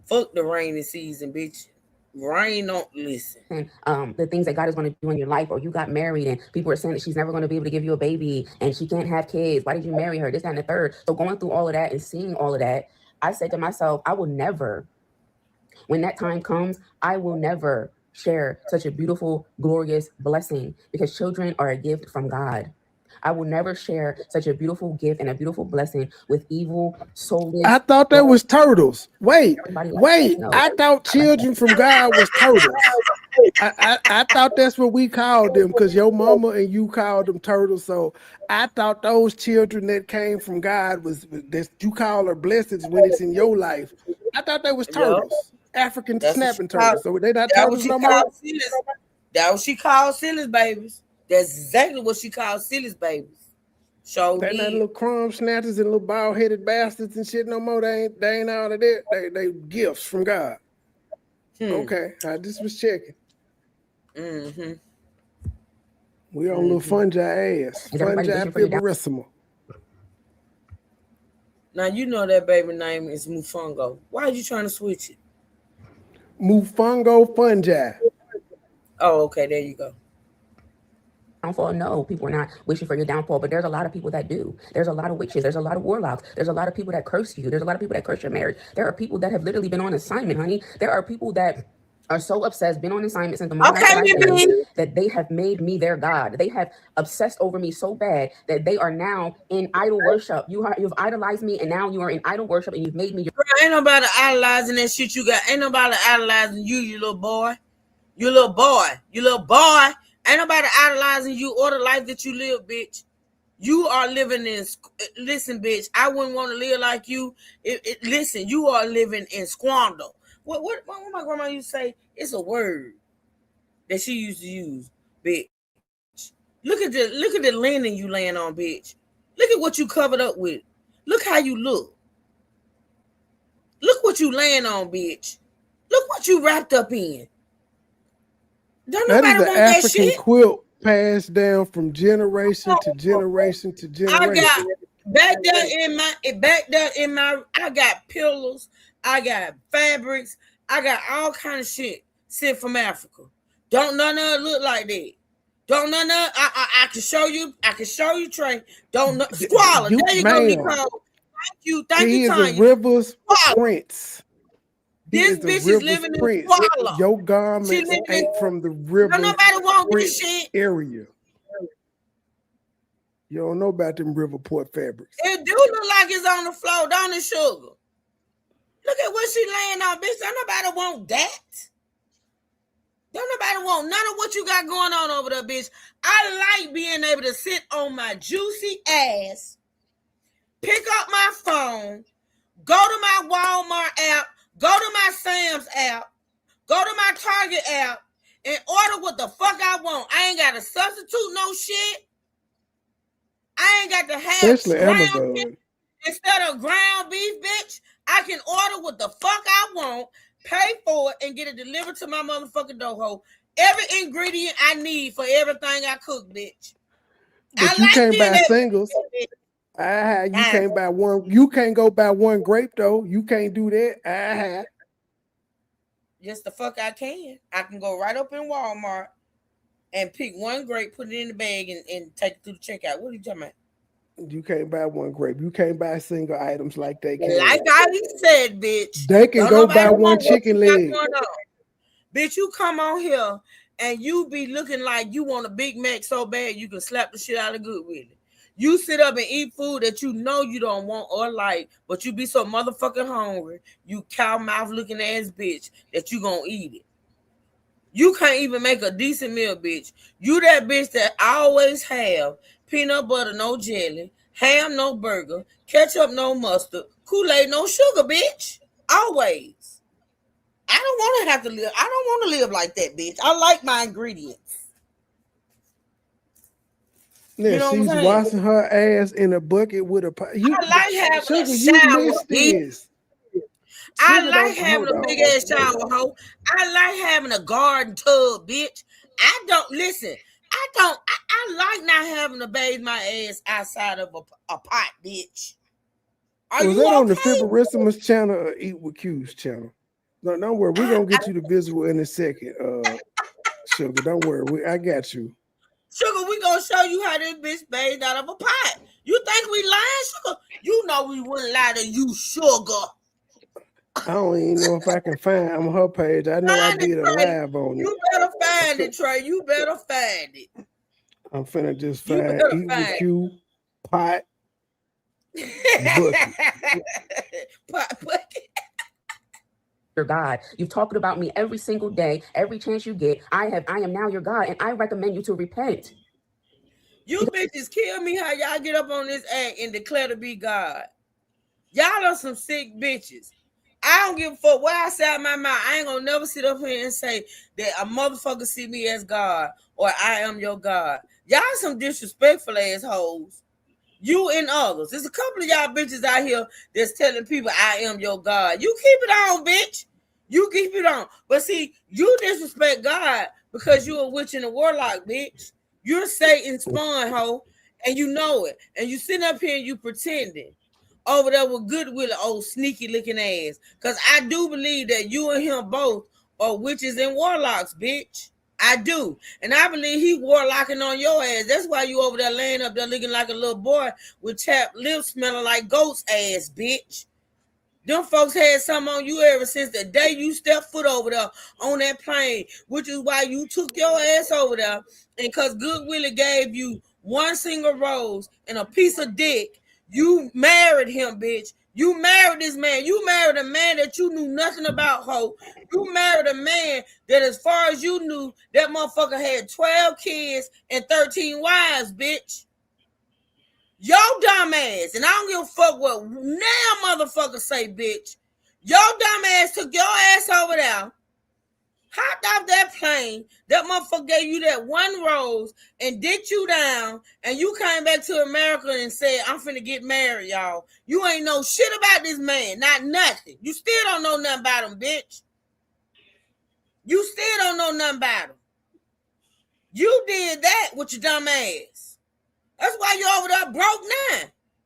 Fuck the rainy season, bitch. Rain don't listen. The things that God is going to do in your life, or you got married and people are saying that she's never going to be able to give you a baby and she can't have kids. Why did you marry her? This, that, and the third. So going through all of that and seeing all of that, I said to myself, I will never, when that time comes, I will never share such a beautiful, glorious blessing, because children are a gift from God. I will never share such a beautiful gift and a beautiful blessing with evil, soulless. I thought that was turtles. Wait. I thought children from God was turtles. I thought that's what we called them, because your mama and you called them turtles. So I thought those children that came from God was that you call her blessings when it's in your life. I thought they was turtles. African snapping turtles. So they not turtles no more? That what she called Silly's babies. That's exactly what she called Silly's babies. So they not little crumb snatchers and little bald-headed bastards and shit no more. They ain't all of that. They gifts from God. Okay, I just was checking. We on little fungi ass. Fungi piberissimo. Now you know that baby name is Mufungo. Why are you trying to switch it? Mufungo fungi. Oh, okay, there you go. Downfall. No, people are not wishing for your downfall, but there's a lot of people that do. There's a lot of witches. There's a lot of warlocks. There's a lot of people that curse you. There's a lot of people that curse your marriage. There are people that have literally been on assignment, honey. There are people that are so obsessed, been on assignment since the moment that they have made me their God. They have obsessed over me so bad that they are now in idol worship. You've idolized me, and now you are in idol worship, and you've made me your. Ain't nobody idolizing that shit you got. Ain't nobody idolizing you, you little boy. You little boy. You little boy. Ain't nobody idolizing you or the life that you live, bitch. You are living in. Listen, bitch. I wouldn't want to live like you. Listen, you are living in squander. What my grandma used to say? It's a word that she used to use, bitch. Look at the linen you laying on, bitch. Look at what you covered up with. Look how you look. Look what you laying on, bitch. Look what you wrapped up in. Don't that nobody is the want African that shit. quilt passed down from generation to generation to generation. I got back there in my I got pillows, I got fabrics, I got all kind of shit sent from Africa. Don't none of it look like that. Don't none of I can show you. I can show you, Trey. Don't squalor. There you go, Nicole. Thank you, He is Tanya. a Rivers Prince. This bitch is living in Swallow. Your garments ain't from the river. Don't nobody want this shit. Area. You don't know about them Riverport fabrics. It do look like it's on the floor, don't it, Sugar? Look at what she laying on, bitch. Don't nobody want that. Don't nobody want none of what you got going on over there, bitch. I like being able to sit on my juicy ass, pick up my phone, go to my Walmart app, go to my Sam's app, go to my Target app, and order what the fuck I want. I ain't got to substitute no shit. I ain't got to have especially Amazon. Beef. Instead of ground beef, bitch, I can order what the fuck I want, pay for it, and get it delivered to my motherfucking doho. Every ingredient I need for everything I cook, bitch. But you can't buy singles. You can't buy one. You can't go buy one grape though. You can't do that. Yes, the fuck I can. I can go right up in Walmart and pick one grape, put it in the bag, and take it through the checkout. What are you talking about? You can't buy one grape. You can't buy single items like they can. Like I said, bitch. They can go buy one chicken leg. Bitch, you come on here and you be looking like you want a Big Mac so bad you can slap the shit out of good with it. You sit up and eat food that you know you don't want or like, but you be so motherfucking hungry, you cow mouth looking ass bitch, that you gonna eat it. You can't even make a decent meal, bitch. You that bitch that always have peanut butter, no jelly, ham, no burger, ketchup, no mustard, Kool-Aid, no sugar, bitch. Always. I don't want to have to live. I don't want to live like that, bitch. I like my ingredients. Yeah, you know she's washing her ass in a bucket with a pot. I like having a shower, bitch. I like having a big ass shower, hoe. I like having a garden tub, bitch. I don't listen. I like not having to bathe my ass outside of a pot, bitch. Was that on the Fibrarissimus channel or Eat with Q's channel? No, don't worry. We're gonna get you the visual in a second, Sugar. Don't worry. I got you. Sugar, we gonna show you how this bitch bathed out of a pot. You think we lying, Sugar? You know we wouldn't lie to you, Sugar. I don't even know if I can find on her page. I know I did a live on it. You better find it, Trey. You better find it. I'm finna just find Eat with Q pot bucket. Pot bucket. Your God. You've talked about me every single day, every chance you get. I am now your God, and I recommend you to repent. You bitches kill me how y'all get up on this act and declare to be God. Y'all are some sick bitches. I don't give a fuck what I say out my mouth. I ain't gonna never sit up here and say that a motherfucker see me as God or I am your God. Y'all some disrespectful assholes. You and others. There's a couple of y'all bitches out here that's telling people I am your God. You keep it on, bitch. You keep it on. But see, you disrespect God because you're a witch and a warlock, bitch. You're Satan's spawn, hoe, and you know it. And you sitting up here and you pretending over there with Goodwill, old sneaky looking ass. Because I do believe that you and him both are witches and warlocks, bitch. I do. And I believe he warlocking on your ass. That's why you over there laying up there looking like a little boy with chapped lips smelling like goat's ass, bitch. Them folks had something on you ever since the day you stepped foot over there on that plane, which is why you took your ass over there. And because Goodwill gave you one single rose and a piece of dick, you married him, bitch. You married this man. You married a man that you knew nothing about, ho. You married a man that, as far as you knew, that motherfucker had 12 kids and 13 wives, bitch. Your dumb ass, and I don't give a fuck what now motherfuckers say, bitch. Your dumb ass took your ass over there, hopped off that plane, that motherfucker gave you that one rose and dicked you down, and you came back to America and said, I'm finna get married, y'all. You ain't know shit about this man, not nothing. You still don't know nothing about him, bitch. You still don't know nothing about him. You did that with your dumb ass. That's why you over there broke now.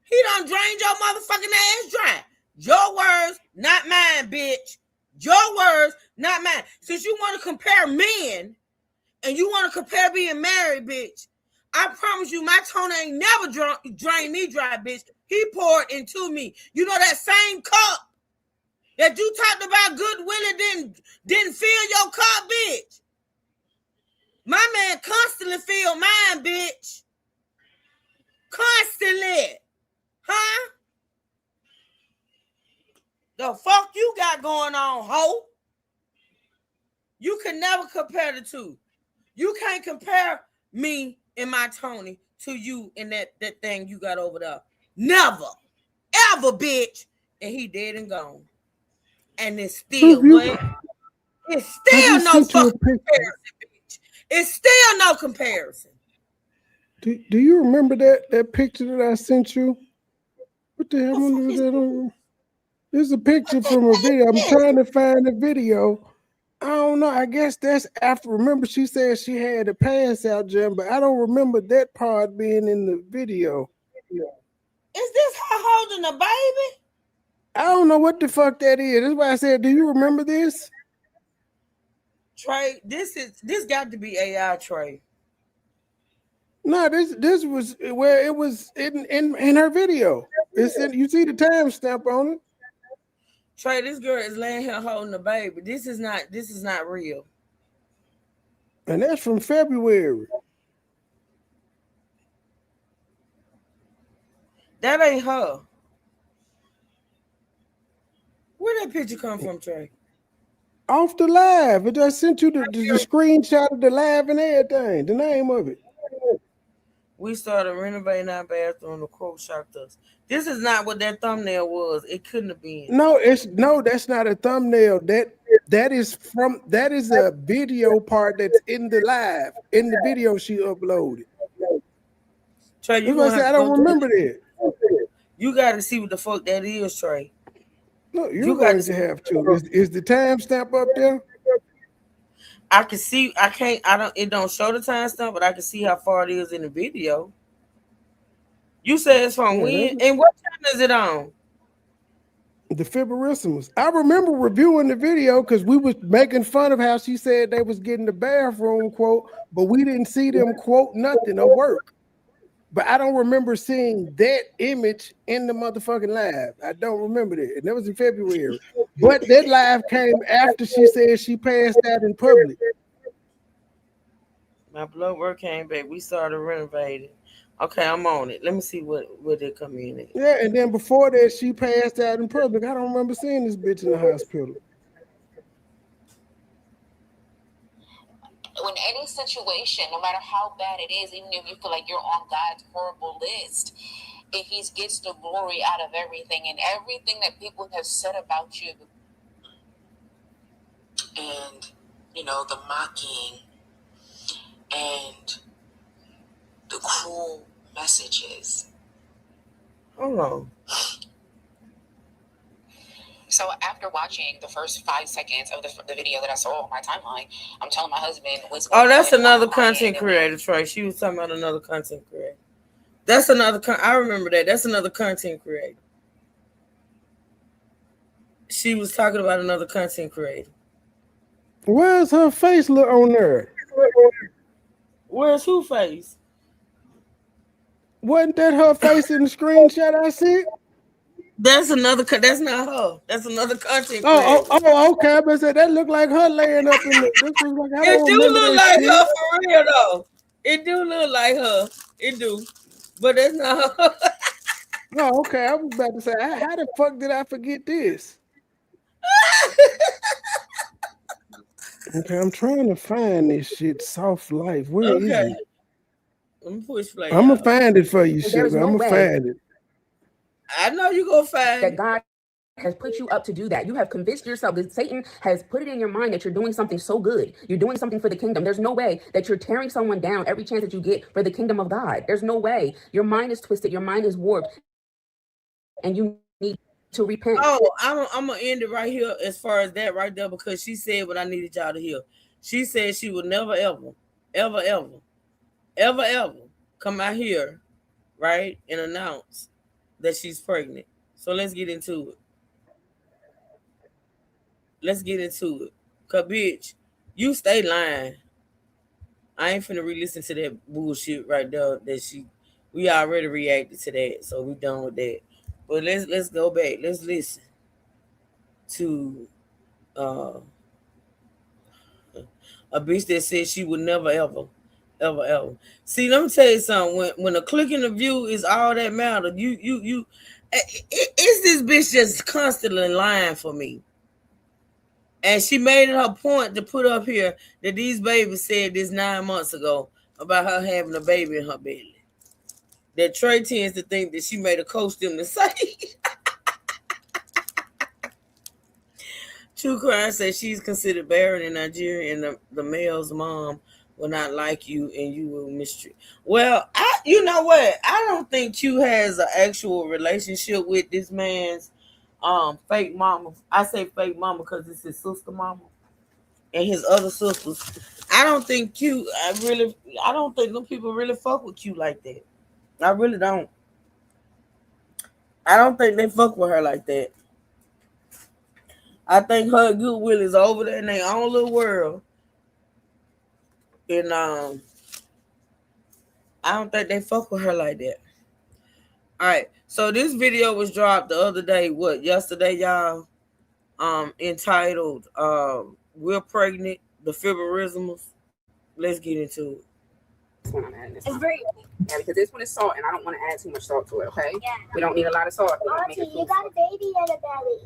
He done drained your motherfucking ass dry. Your words, not mine, bitch. Your words, not mine. Since you want to compare men and you want to compare being married, bitch, I promise you my Tony ain't never drained me dry, bitch. He poured into me. You know that same cup that you talked about Goodwill didn't fill your cup, bitch. My man constantly fill mine, bitch. Constantly. Huh? The fuck you got going on, ho? You can never compare the two. You can't compare me and my Tony to you and that thing you got over there. Never. Ever, bitch. And he dead and gone. And it's still what? It's still no fucking comparison, bitch. It's still no comparison. Do you remember that picture that I sent you? What the hell was that on? There's a picture from a video. I'm trying to find the video. I don't know. I guess that's after. Remember, she said she had a pass out, Jim, but I don't remember that part being in the video. Is this her holding a baby? I don't know what the fuck that is. That's why I said, do you remember this? Trey, this got to be AI, Trey. No, this was where it was in her video. It's you see the timestamp on it. Trey, this girl is laying here holding a baby. This is not real. And that's from February. That ain't her. Where that picture come from, Trey? Off the live. It just sent you the screenshot of the live and everything. The name of it. We started renovating our bathroom. The quote shocked us. This is not what that thumbnail was. It couldn't have been. No, that's not a thumbnail. That is a video part that's in the live. In the video she uploaded. Trey, I don't remember that. You got to see what the fuck that is, Trey. No, you're going to have to. Is the timestamp up there? I can see. It don't show the timestamp, but I can see how far it is in the video. You said it's from when? And what time is it on? The Fiberissimus. I remember reviewing the video because we was making fun of how she said they was getting the bathroom quote, but we didn't see them quote nothing or work. But I don't remember seeing that image in the motherfucking live. I don't remember that. And that was in February. But that live came after she said she passed out in public. My blood work came back. We started renovating. Okay, I'm on it. Let me see what they come in at. Yeah, and then before that, she passed out in public. I don't remember seeing this bitch in the hospital. In any situation, no matter how bad it is, even if you feel like you're on God's horrible list, if he gets the glory out of everything and everything that people have said about you, and the mocking and the cruel messages. Hold on. So after watching the first 5 seconds of the video that I saw on my timeline, I'm telling my husband what's going on. Oh, that's another content creator, Trey. She was talking about another content creator. That's another. I remember that. That's another content creator. She was talking about another content creator. Where's her face look on there? Where's who face? Wasn't that her face in the screenshot I see? That's another. That's not her. That's another content creator. Oh, okay. But that look like her laying up in the. This was like, it do look like her for real though. It do look like her. It do, but that's not her. Oh, okay. I was about to say, how the fuck did I forget this? Okay, I'm trying to find this shit. Soft Life. Where is it? Let me push play. I'm gonna find it for you, sugar. I'm gonna find it. I know you gonna find that. God has put you up to do that. You have convinced yourself that Satan has put it in your mind that you're doing something so good. You're doing something for the kingdom. There's no way that you're tearing someone down every chance that you get for the kingdom of God. There's no way. Your mind is twisted. Your mind is warped. And you need to repent. Oh, I'm gonna end it right here as far as that right there, because she said what I needed y'all to hear. She said she would never, ever come out here, right, and announce that she's pregnant. So let's get into it. Cause bitch, you stay lying. I ain't finna re-listen to that bullshit right there we already reacted to that, so we done with that. But let's go back. Let's listen to a bitch that said she would never ever. See, let me tell you something. When a click in the view is all that matter, it's this bitch just constantly lying for me. And she made it her point to put up here that these babies said this 9 months ago about her having a baby in her belly. That Trey tends to think that she made a coach them to say. True Crime says she's considered barren in Nigeria, and the male's mom will not like you, and you will mistreat. Well, you know what? I don't think Q has an actual relationship with this man's fake mama. I say fake mama because it's his sister mama and his other sisters. I don't think I don't think them people really fuck with Q like that. I really don't. I don't think they fuck with her like that. I think her goodwill is over there in their own little world. And I don't think they fuck with her like that. All right. So this video was dropped the other day, yesterday, y'all? Entitled We're Pregnant, the Fibrisms. Let's get into it. This one I'm adding this. It's very because this one is salt, and I don't want to add too much salt to it. Okay. Yeah. We don't need a lot of salt. Auntie, you got a baby in a belly.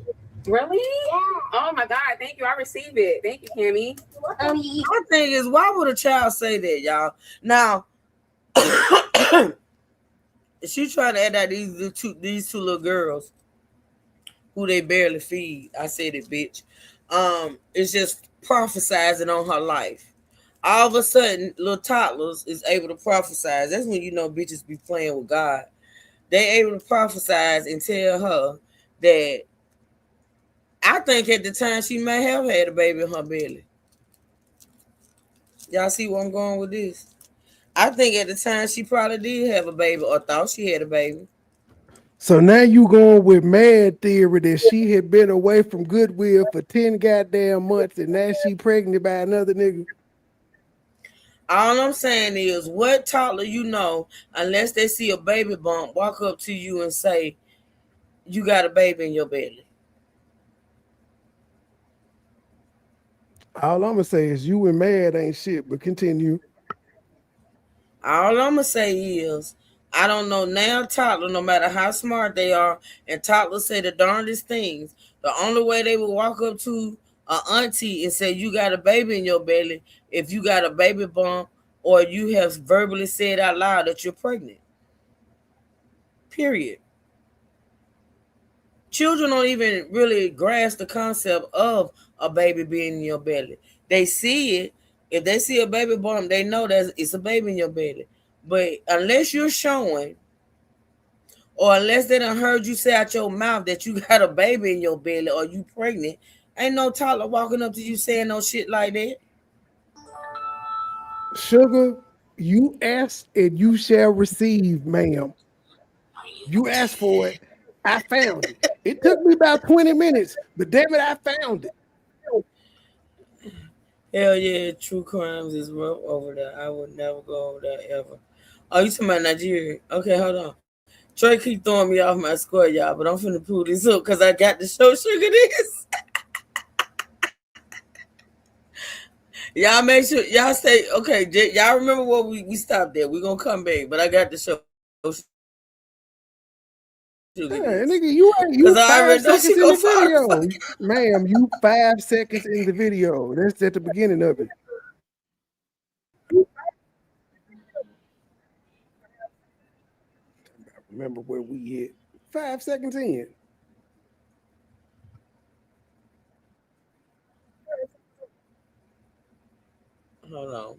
Really? Yeah. Oh my God! Thank you. I receive it. Thank you, Cammy. My thing is, why would a child say that, y'all? Now, she trying to add out these two little girls who they barely feed. I said it, bitch. It's just prophesizing on her life. All of a sudden, little toddlers is able to prophesize. That's when you know bitches be playing with God. They able to prophesize and tell her that. I think at the time she may have had a baby in her belly. Y'all see where I'm going with this? I think at the time she probably did have a baby or thought she had a baby. So now you going with mad theory that she had been away from Goodwill for 10 goddamn months and now she pregnant by another nigga. All I'm saying is, what toddler you know, unless they see a baby bump, walk up to you and say, you got a baby in your belly? All I'm gonna say is you and mad ain't shit, but continue. All I'm gonna say is I don't know now toddler, no matter how smart they are, and toddlers say the darndest things. The only way they will walk up to a auntie and say you got a baby in your belly if you got a baby bump or you have verbally said out loud that you're pregnant. Period. Children don't even really grasp the concept of a baby being in your belly. They see it. If they see a baby bump, they know that it's a baby in your belly. But unless you're showing, or unless they done heard you say out your mouth that you got a baby in your belly or you pregnant, ain't no toddler walking up to you saying no shit like that. Sugar, you ask and you shall receive, ma'am. You asked for it. I found it. It took me about 20 minutes, but damn it, I found it. Hell yeah, True Crimes is rough over there. I would never go over there ever. Oh, you talking about Nigeria? Okay, hold on. Trey keep throwing me off my square, y'all, but I'm finna pull this up because I got to show Sugar this. Y'all make sure y'all stay okay. Y'all remember what we stopped there. We're gonna come back, but I got to show. Yeah, nigga, you 5 seconds in the video. Ma'am, you 5 seconds in the video. That's at the beginning of it. Remember where we hit. 5 seconds in. Hold on.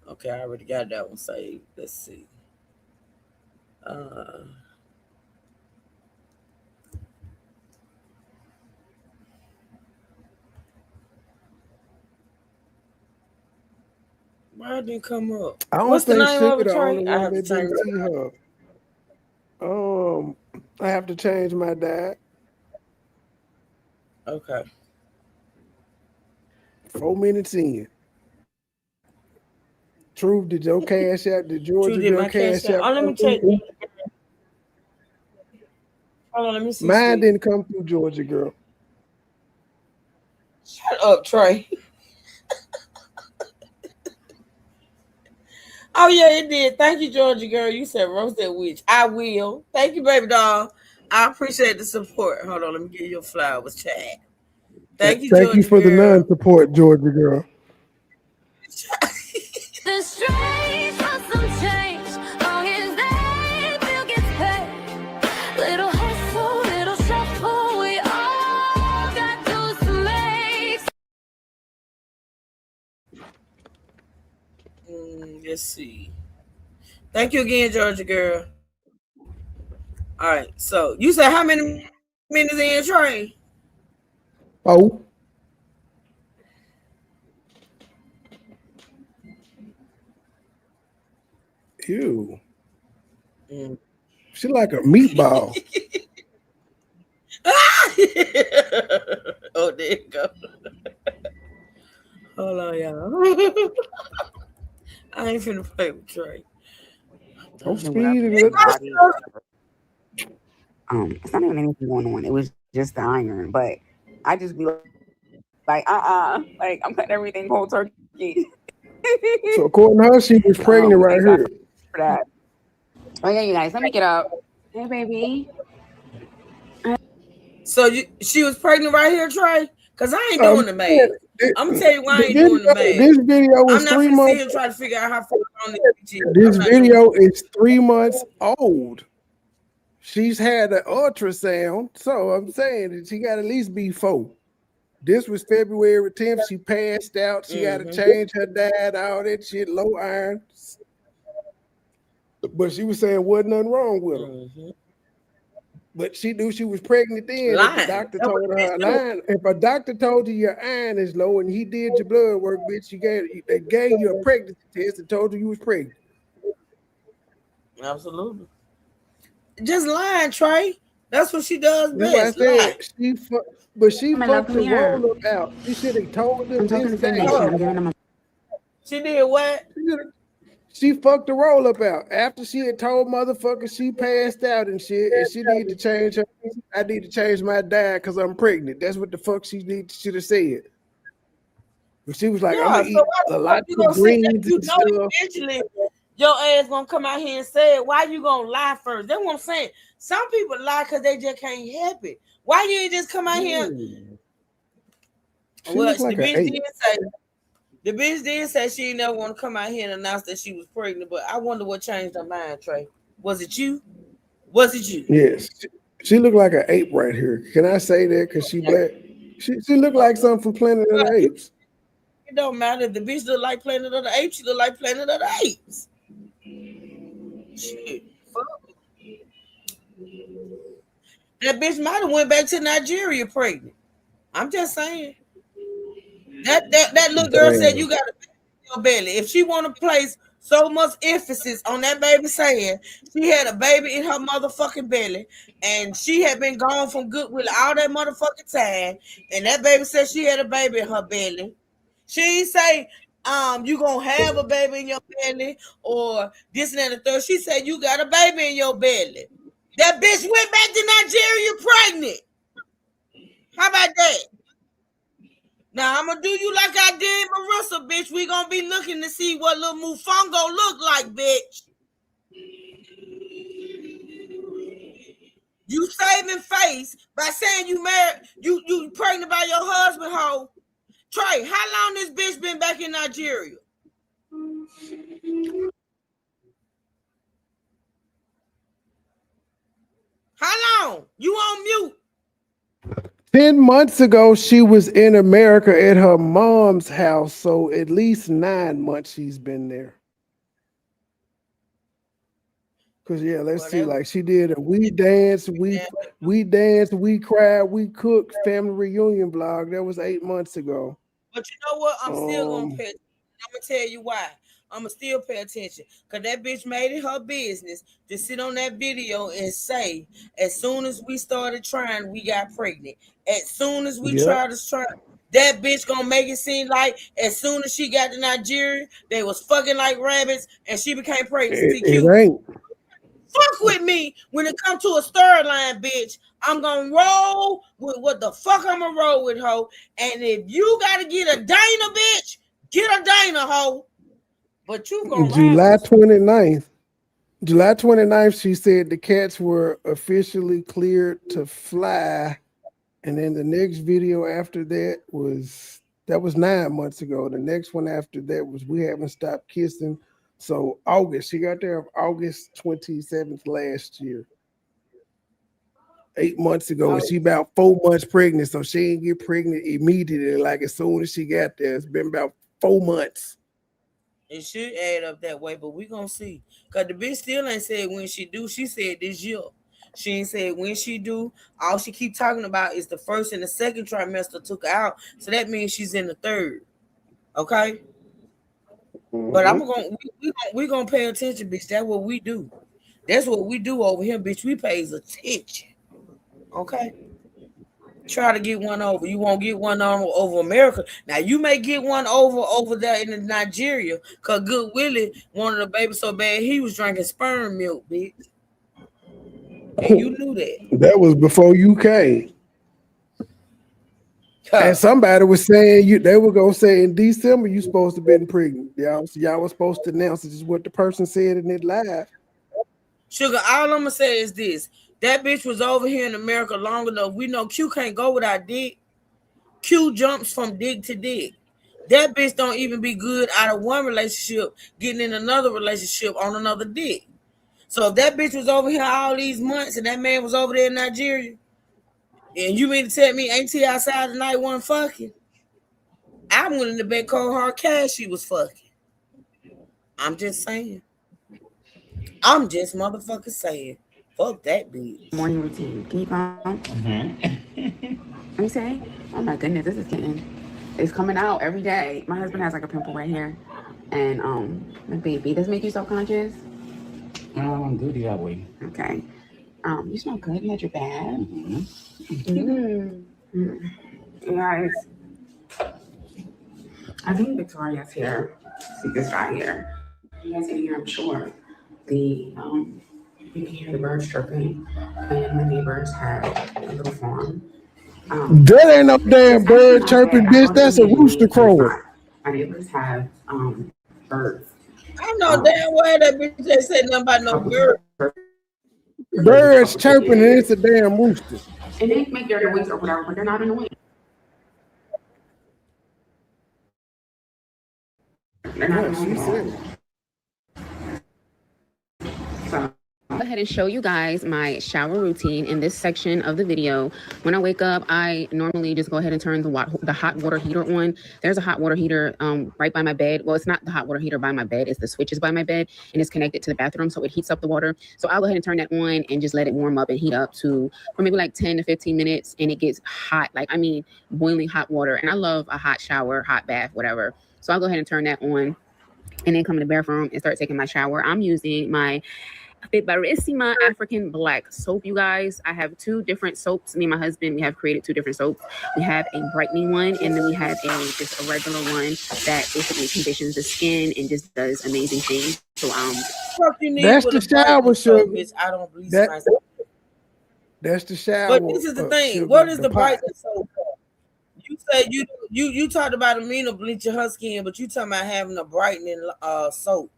Okay, I already got that one saved. Let's see. Why it didn't come up? I don't What's the think name Sugar of it, the Trey? only one that didn't see her. I have to change my diet. Okay. 4 minutes in. True, did your cash out? Did Georgia True, girl cash out? Oh, let me check. Hold on, let me see. Mine didn't come through, Georgia girl. Shut up, Trey. Oh yeah, it did. Thank you, Georgia girl. You said roast that witch. I will. Thank you, baby doll. I appreciate the support. Hold on, let me give you your flowers, Chad. Thank you, Thank you Georgia for the girl. non-support, Georgia girl. The strange for some change. Long as that bill gets paid. Little hustle, little shuffle. We all got those to make. Let's see. Thank you again, Georgia girl. All right. So you said how many minutes in, Trey? Oh. Ew. She like a meatball. Oh, there you go. Hold on, y'all. I ain't finna play with Trey. I'm It's not even anything going on. It was just the iron, but I just be like, like I'm cutting everything cold turkey. So according to her, she was pregnant right here. For that. Oh yeah, you guys, let me get up. Hey, baby. So she was pregnant right here, Trey? Cause I ain't doing the math. I'm gonna tell you why I ain't doing the math. This video is I'm not 3 finna sit months. here and try to figure out how far on This video is 3 months old. She's had an ultrasound, so I'm saying that she got to at least be 4. This was February 10th. She passed out. She got to change her diet, all that shit, low iron. But she was saying wasn't nothing wrong with her. But she knew she was pregnant then. If the doctor told her lying, if a doctor told you your iron is low and he did your blood work, bitch, they gave you a pregnancy test and told you was pregnant. Absolutely. Just lying, Trey. That's what she does That's best. why I said she fucked the here. roll up out. She should have told them this day. She did what? She fucked the roll up out after she had told motherfuckers she passed out and shit, and she need to change her. I need to change my diet because I'm pregnant. That's what the fuck should have said. But she was like, I'm gonna eat a lot of greens and stuff. Eventually, your ass gonna come out here and say it. Why you gonna lie first? That's what I'm saying. Some people lie because they just can't help it. Why you ain't just come out here? Well, like the bitch did say she never want to come out here and announce that she was pregnant. But I wonder what changed her mind, Trey. Was it you? Was it you? Yes. She looked like an ape right here. Can I say that? Because she black. She looked like something from Planet of the Apes. It don't matter if the bitch look like Planet of the Apes. She look like Planet of the Apes. Shit. Fuck. That bitch might have went back to Nigeria pregnant. I'm just saying. That little girl said you got a baby in your belly. If she want to place so much emphasis on that baby saying she had a baby in her motherfucking belly and she had been gone from Goodwill all that motherfucking time, and that baby said she had a baby in her belly. She ain't say you gonna have a baby in your belly or this and that and the third. She said you got a baby in your belly. That bitch went back to Nigeria pregnant. How about that? Now I'm gonna do you like I did Marissa, bitch. We gonna be looking to see what little Mufongo look like, bitch. You saving face by saying you married, you pregnant by your husband, hoe. Trey, how long this bitch been back in Nigeria? How long? You on mute. 10 months ago, she was in America at her mom's house, so at least 9 months she's been there. Cause yeah, let's see. Like she did a we danced, we cried, we cooked family reunion vlog. That was 8 months ago. But you know what? I'm still gonna pay. I'm gonna tell you why. I'm gonna still pay attention. Cause that bitch made it her business to sit on that video and say, as soon as we started trying, we got pregnant. As soon as we tried to try, that bitch gonna make it seem like as soon as she got to Nigeria, they was fucking like rabbits and she became pregnant. It ain't. Fuck with me when it comes to a storyline, bitch. I'm gonna roll with what the fuck I'm gonna roll with, ho. And if you gotta get a Dana, bitch, get a Dana, ho. But you gonna July 29th. July 29th, she said the cats were officially cleared to fly. And then the next video after that was 9 months ago. The next one after that was We Haven't Stopped Kissing. So August, she got there August 27th last year. 8 months ago. And she about 4 months pregnant. So she didn't get pregnant immediately. Like as soon as she got there, it's been about 4 months. It should add up that way, but we gonna see. Cause the bitch still ain't said when she do. She said this year. She ain't said when she do. All she keep talking about is the first and the second trimester took her out. So that means she's in the third. Okay. Mm-hmm. But we gonna pay attention, bitch. That's what we do. That's what we do over here, bitch. We pays attention. Okay. Try to get one over. You won't get one over America. Now you may get one over there in Nigeria, cause Good Willie wanted a baby so bad he was drinking sperm milk, bitch. And you knew that. That was before you came. And somebody was saying they were gonna say in December you supposed to been pregnant. Y'all was supposed to announce it. Is what the person said in it live. Sugar, all I'm gonna say is this. That bitch was over here in America long enough. We know Q can't go without dick. Q jumps from dick to dick. That bitch don't even be good out of one relationship, getting in another relationship on another dick. So if that bitch was over here all these months and that man was over there in Nigeria, and you mean to tell me ain't he outside tonight one fucking? I'm willing to bet cold hard cash she was fucking. I'm just saying. I'm just motherfucking saying. Fuck that bitch. Morning routine. Can you come? Let me say. Oh my goodness, this is it's coming out every day. My husband has like a pimple right here. And my baby. Does it make you self-conscious? I'm good that way. Okay. You smell good. You had your bath. Guys, I think Victoria's here. See this guy here. You guys can hear, I'm sure. You can hear the birds chirping, and my neighbors have a little farm. That ain't no damn bird chirping, bitch. That's a rooster crowing. My neighbors have birds. I know damn well that bitch ain't said nothing about no bird. Birds chirping and it's a damn rooster. And they make their noise or whatever, but they're not annoying. They're not annoying. So I'll go ahead and show you guys my shower routine in this section of the video. When I wake up, I normally just go ahead and turn the hot water heater on. There's a hot water heater right by my bed. Well, it's not the hot water heater by my bed. It's the switches by my bed, and it's connected to the bathroom, so it heats up the water. So I'll go ahead and turn that on and just let it warm up and heat up for maybe like 10 to 15 minutes, and it gets hot. Like, I mean, boiling hot water. And I love a hot shower, hot bath, whatever. So I'll go ahead and turn that on and then come in the bathroom and start taking my shower. I'm using my Barissima African Black soap, you guys. I have two different soaps. Me and my husband, we have created two different soaps. We have a brightening one, and then we have just a regular one that basically conditions the skin and just does amazing things. So that's the shower soap. I don't believe that's the shower. But this is the thing. What is the brightening soap? You said you talked about Amina bleaching her skin, but you talking about having a brightening soap.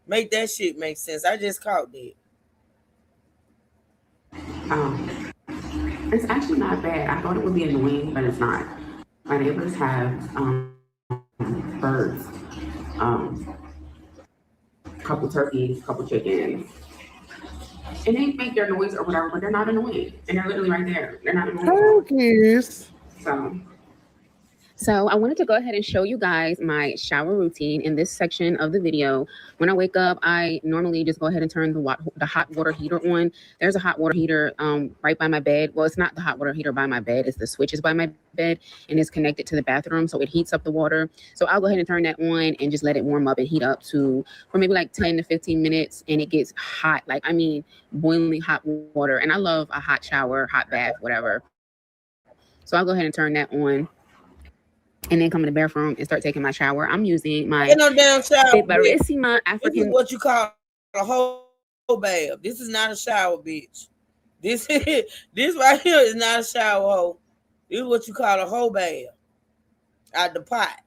Make that shit make sense. I just caught that. It's actually not bad. I thought it would be annoying, but it's not. My neighbors have birds, couple turkeys, couple chickens. And they make their noise or whatever, but they're not annoying. And they're literally right there. They're not annoying. Turkeys. So I wanted to go ahead and show you guys my shower routine in this section of the video. When I wake up, I normally just go ahead and turn the hot water heater on. There's a hot water heater right by my bed. Well, it's not the hot water heater by my bed. It's the switches by my bed, and it's connected to the bathroom, so it heats up the water. So I'll go ahead and turn that on and just let it warm up and heat up for maybe like 10 to 15 minutes, and it gets hot. Like, I mean, boiling hot water. And I love a hot shower, hot bath, whatever. So I'll go ahead and turn that on and then come in the bathroom and start taking my shower. I'm using my Barissima African. This is what you call a whole bath. This is not a shower, bitch. This right here is not a shower hole. This is what you call a hoe bath out the pot.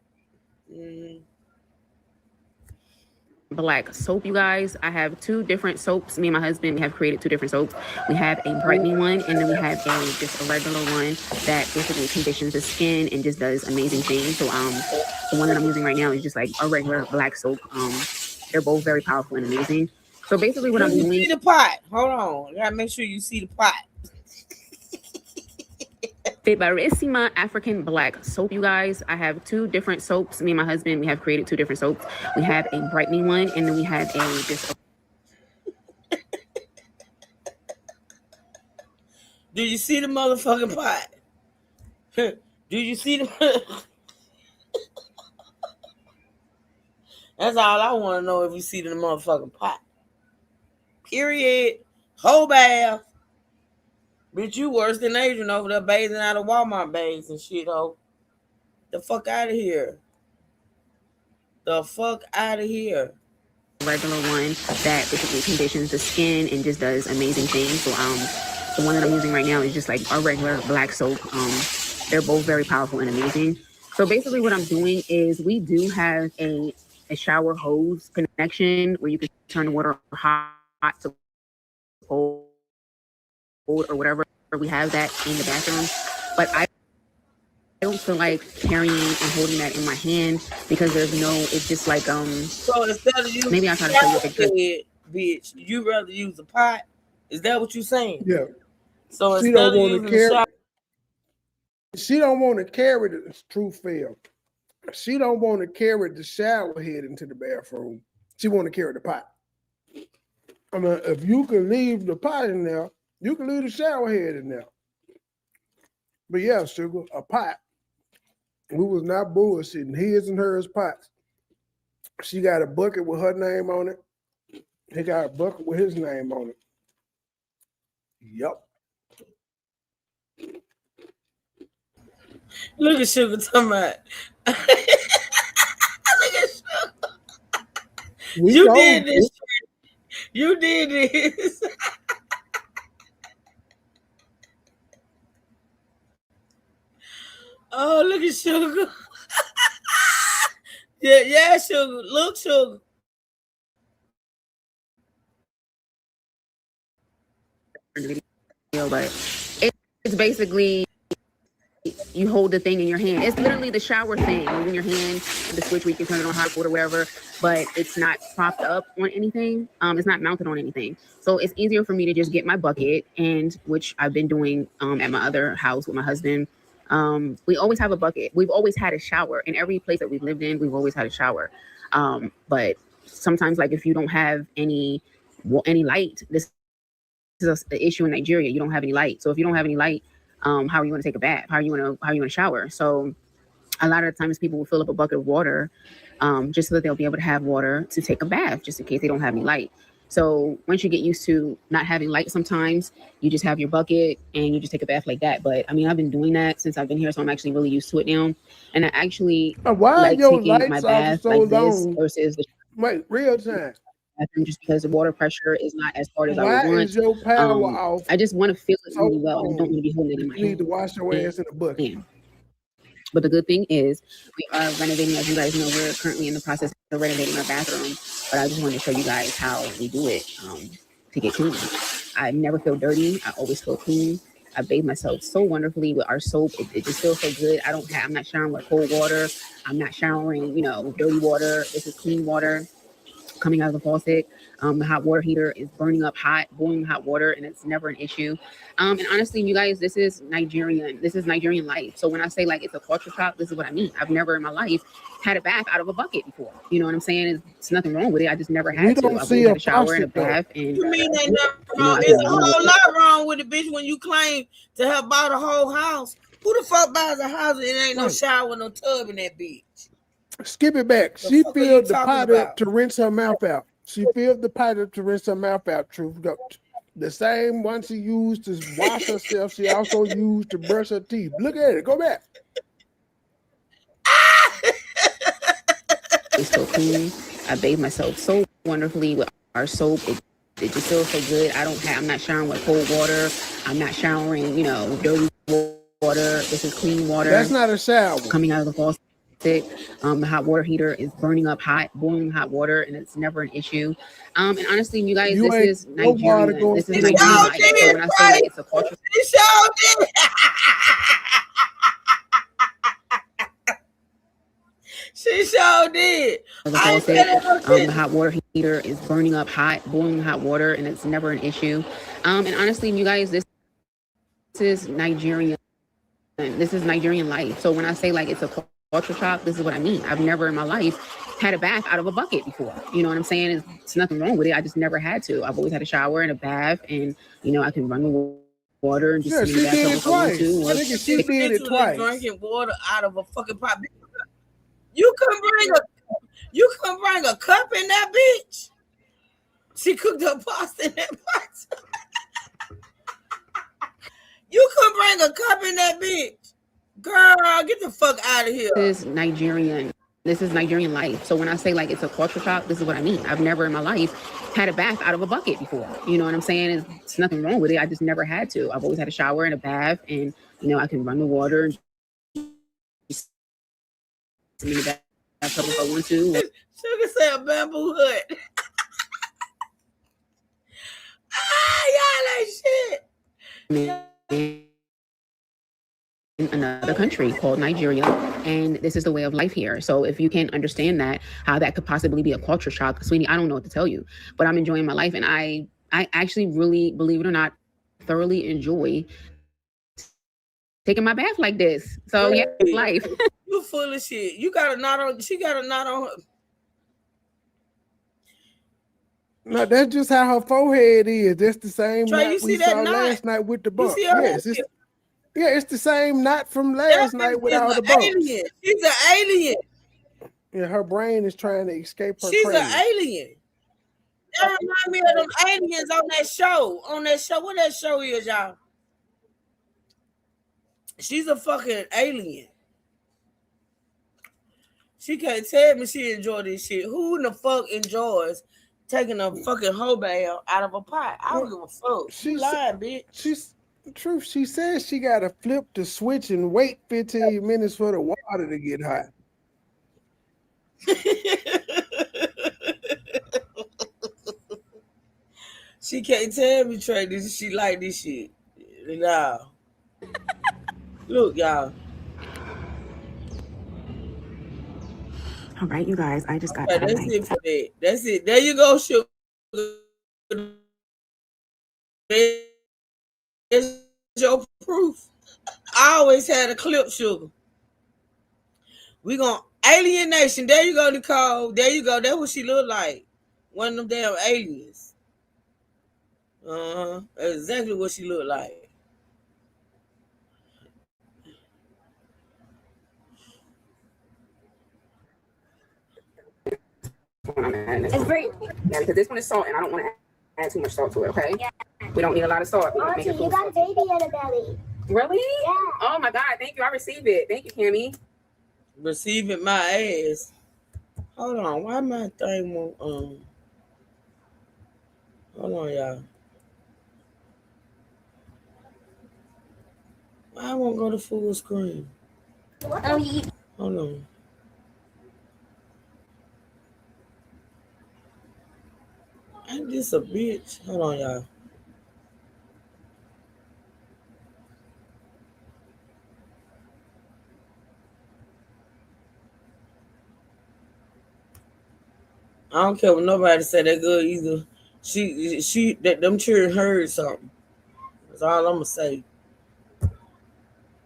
Black soap, you guys. I have two different soaps. Me and my husband have created two different soaps. We have a brightening one, and then we have just a regular one that basically conditions the skin and just does amazing things. So the one that I'm using right now is just like a regular black soap. They're both very powerful and amazing. So basically what I'm doing. See the pot. Hold on. You gotta make sure you see the pot. Barissima African Black soap, you guys. I have two different soaps. Me and my husband, we have created two different soaps. We have a brightening one, and then we have just. Do you see the motherfucking pot? Do you see the? That's all I want to know. If you see the motherfucking pot. Period. Whole bath. Bitch, you worse than Adrian over there bathing out of Walmart bags and shit, ho. The fuck out of here. The fuck out of here. Regular one that basically conditions the skin and just does amazing things. So the one that I'm using right now is just like a regular black soap. They're both very powerful and amazing. So basically what I'm doing is we do have a shower hose connection where you can turn the water hot to cold or whatever. We have that in the bathroom, but I don't feel like carrying and holding that in my hand because it's just like So instead of using maybe I'll try to show you a picture. Bitch, you rather use a pot? Is that what you're saying? Yeah. So She instead don't of want using to carry. the shower, She don't want to carry the truth fail. She don't want to carry the shower head into the bathroom. She want to carry the pot. I mean, if you can leave the pot in there, you can leave the shower head in there. But yeah, sugar, a pot. We was not bullshitting. His and hers pots. She got a bucket with her name on it. He got a bucket with his name on it. Yep. look at Sugar talking about. Look at Sugar. You did this. You did this. Oh, look at Sugar. yeah, Sugar. Look, Sugar. But it's basically you hold the thing in your hand. It's literally the shower thing in your hand, the switch where you can turn it on hot or whatever, but it's not propped up on anything. It's not mounted on anything. So it's easier for me to just get my bucket, and which I've been doing at my other house with my husband. We always have a bucket. We've always had a shower in every place that we've lived in. We've always had a shower. But sometimes, like if you don't have any light, this is an issue in Nigeria. You don't have any light. So if you don't have any light, how are you going to take a bath? How are you going to shower? So a lot of the times people will fill up a bucket of water just so that they'll be able to have water to take a bath, just in case they don't have any light. So once you get used to not having light, sometimes you just have your bucket and you just take a bath like that. But I mean, I've been doing that since I've been here, so I'm actually really used to it now. And I actually like taking my bath like this versus the real time. Bathroom, just because the water pressure is not as hard as I would want. Why is your power off? I just want to feel it really well. I don't want to be holding it in my hand. You need to wash your ass in a bucket. Yeah. But the good thing is we are renovating. As you guys know, we're currently in the process of renovating our bathroom. But I just wanted to show you guys how we do it to get clean. I never feel dirty. I always feel clean. I bathe myself so wonderfully with our soap. It just feels so good. I'm not showering with cold water. I'm not showering, with dirty water. This is clean water coming out of the faucet. The hot water heater is burning up boiling hot water, and it's never an issue. And honestly, you guys, this is Nigerian life. So when I say like it's a culture shock, this is what I mean. I've never in my life had a bath out of a bucket before. You know what I'm saying? It's nothing wrong with it. I just never had to. I've always had a shower and a bath. And you mean ain't nothing wrong? There's a whole lot wrong with it, bitch. When you claim to have bought a whole house, who the fuck buys a house and it ain't no shower, no tub in that bitch? Skip it back. She filled the pot up to rinse her mouth out. She filled the pot up to rinse her mouth out. Truth. The same one she used to wash herself, she also used to brush her teeth. Look at it. Go back. It's so clean. I bathe myself so wonderfully with our soap. it just feels so good. I'm not showering with cold water. I'm not showering, with dirty water. This is clean water. That's not a shower. Coming out of the faucet. The hot water heater is burning up boiling hot water, and it's never an issue. And honestly, you guys, this is Nigerian. This is Nigerian life. So when I say like it's a culture, she sure did. The hot water heater is burning up boiling hot water, and it's never an issue. And honestly, you guys, this is Nigerian. This is Nigerian life. So when I say like it's a culture shock, this is what I mean. I've never in my life had a bath out of a bucket before. You know what I'm saying? It's nothing wrong with it. I just never had to. I've always had a shower and a bath, and I can run the water and just she did it twice. She did it twice. Drinking water out of a fucking pot. You couldn't bring a cup in that bitch. She cooked her pasta in that pot. You couldn't bring a cup in that bitch. Girl, get the fuck out of here. This is Nigerian life. So when I say like it's a culture shock, this is what I mean. I've never in my life had a bath out of a bucket before. You know what I'm saying? It's nothing wrong with it. I just never had to. I've always had a shower and a bath, and I can run the water and just bathtub if I want to. Sugar say a bamboo hut. Y'all ain't shit. In another country called Nigeria, and this is the way of life here. So if you can't understand that, how that could possibly be a culture shock, sweetie, I don't know what to tell you, but I'm enjoying my life, and I actually really, believe it or not, thoroughly enjoy taking my bath like this. So yeah, life. You full of shit. You got a knot on. She got a knot on her. No, that's just how her forehead is. That's the same Trey, knot we saw last night with the bump. It's the same knot from last night with all the bumps. Alien. She's an alien. Yeah, her brain is trying to escape her. She's an alien. That reminds me of them aliens on that show. What that show is, y'all? She's a fucking alien. She can't tell me she enjoyed this shit. Who in the fuck enjoys taking a fucking hoe bath out of a pot? I don't give a fuck. She lying, bitch. Truth, she says she got to flip the switch and wait 15 minutes for the water to get hot. She can't tell me, Trey, she like this shit. No. Look, y'all. All right, you guys, I just got That's it for that. That's it. There you go, sugar. It's your proof. I always had a clip, sugar. We gonna alienation. There you go, Nicole. There you go. That's what she look like. One of them damn aliens. That's exactly what she look like. It's great. Yeah, because this one is salt, and I don't want to add too much salt to it. Okay. Yeah. We don't need a lot of salt. Auntie, you got a baby in a belly. Really? Yeah. Oh my God! Thank you. I received it. Thank you, Cammy. Receiving my ass. Hold on. Why my thing won't hold on, y'all. Why I won't go to full screen? Hold on. Ain't this a bitch? Hold on, y'all. I don't care what nobody say that good either. Them children heard something. That's all I'm gonna say.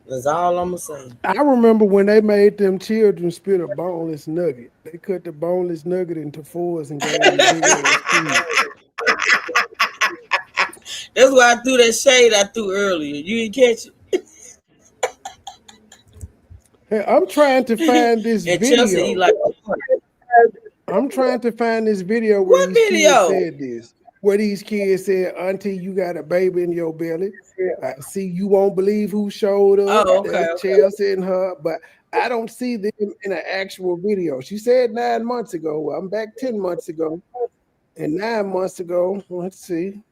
That's all I'm gonna say. I remember when they made them children spit a boneless nugget. They cut the boneless nugget into fours and gave them big ass teeth. That's why I threw that shade I threw earlier. You didn't catch it. Hey, I'm trying to find this video. Chelsea, I'm trying to find this video where these kids said this. Where these kids said, "Auntie, you got a baby in your belly. I see you won't believe who showed up." Oh, okay. Chelsea and her, but I don't see them in an actual video. She said 9 months ago. Well, I'm back 10 months ago. And 9 months ago, let's see,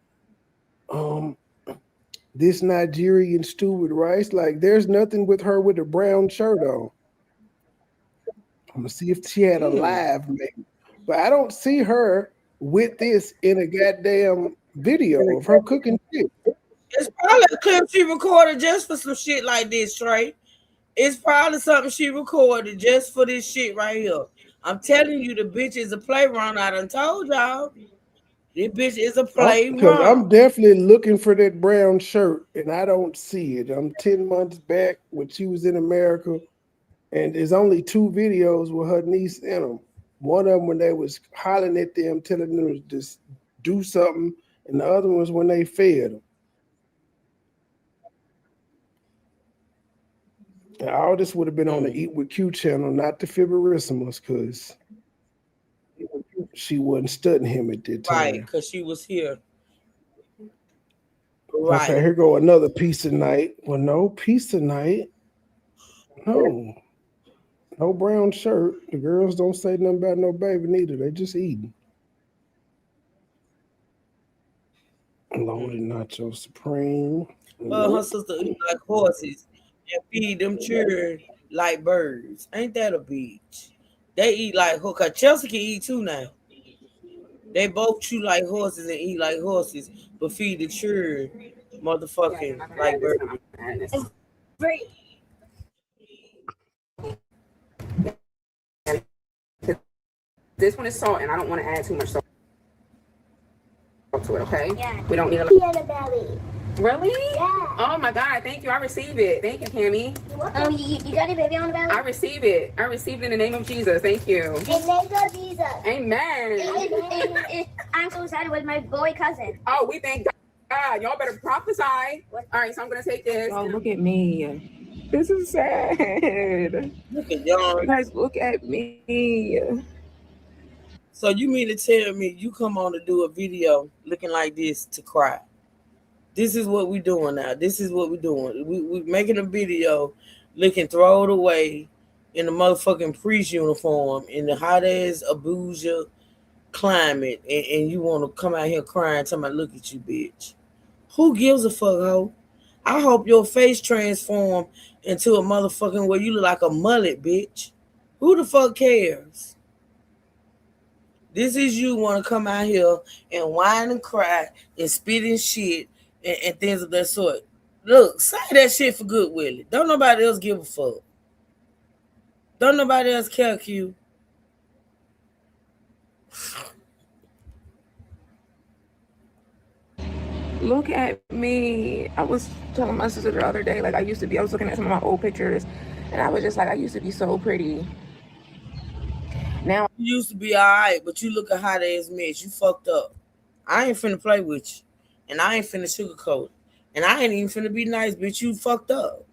this Nigerian stew with rice. Like, there's nothing with her with a brown shirt on. I'm gonna see if she had a live maybe, but I don't see her with this in a goddamn video of her cooking shit. It's probably a clip she recorded just for some shit like this, Trey. It's probably something she recorded just for this shit right here. I'm telling you, the bitch is a play run. I done told y'all. This bitch is a play Because run. I'm definitely looking for that brown shirt and I don't see it. I'm 10 months back when she was in America, and there's only 2 videos with her niece in them. One of them when they was hollering at them, telling them to just do something, and the other was when they fed them. And all this would have been on the Eat with Q channel, not the Fiberissimus, because she wasn't studying him at that time. Right, because she was here. Right. Okay, here go another pizza night. Well, no pizza night. No. No brown shirt. The girls don't say nothing about no baby neither. They just eating. Loaded nacho supreme. Her sister eat like horses and feed them children like birds. Ain't that a bitch? They eat like horses. Chelsea can eat too now. They both chew like horses and eat like horses, but feed the children motherfucking like birds. Great. This one is salt, and I don't want to add too much salt to it, okay? Yeah. We don't need a belly. Really? Yeah. Oh my God, thank you. I receive it. Thank you, Cammy. You got a baby on the belly? I receive it. I receive it in the name of Jesus. Thank you. In the name of Jesus. Amen. I'm so excited with my boy cousin. Oh, we thank God. Y'all better prophesy. All right, so I'm going to take this. Oh, look at me. This is sad. Look at y'all. You guys, look at me. So you mean to tell me you come on to do a video looking like this to cry? This is what we doing now. This is what we doing. We making a video looking throwed away in the motherfucking priest uniform in the hot ass Abuja climate, and you want to come out here crying, talking about look at you, bitch. Who gives a fuck, ho? I hope your face transform into a motherfucking where you look like a mullet, bitch. Who the fuck cares? This is you want to come out here and whine and cry and spit and shit and things of that sort. Look, say that shit for good, Willie. Don't nobody else give a fuck. Don't nobody else care, Q. Look at me. I was telling my sister the other day, like I was looking at some of my old pictures, and I was just like, I used to be so pretty. Now You used to be all right, but you look a hot ass mess. You fucked up. I ain't finna play with you. And I ain't finna sugarcoat. And I ain't even finna be nice, bitch. You fucked up.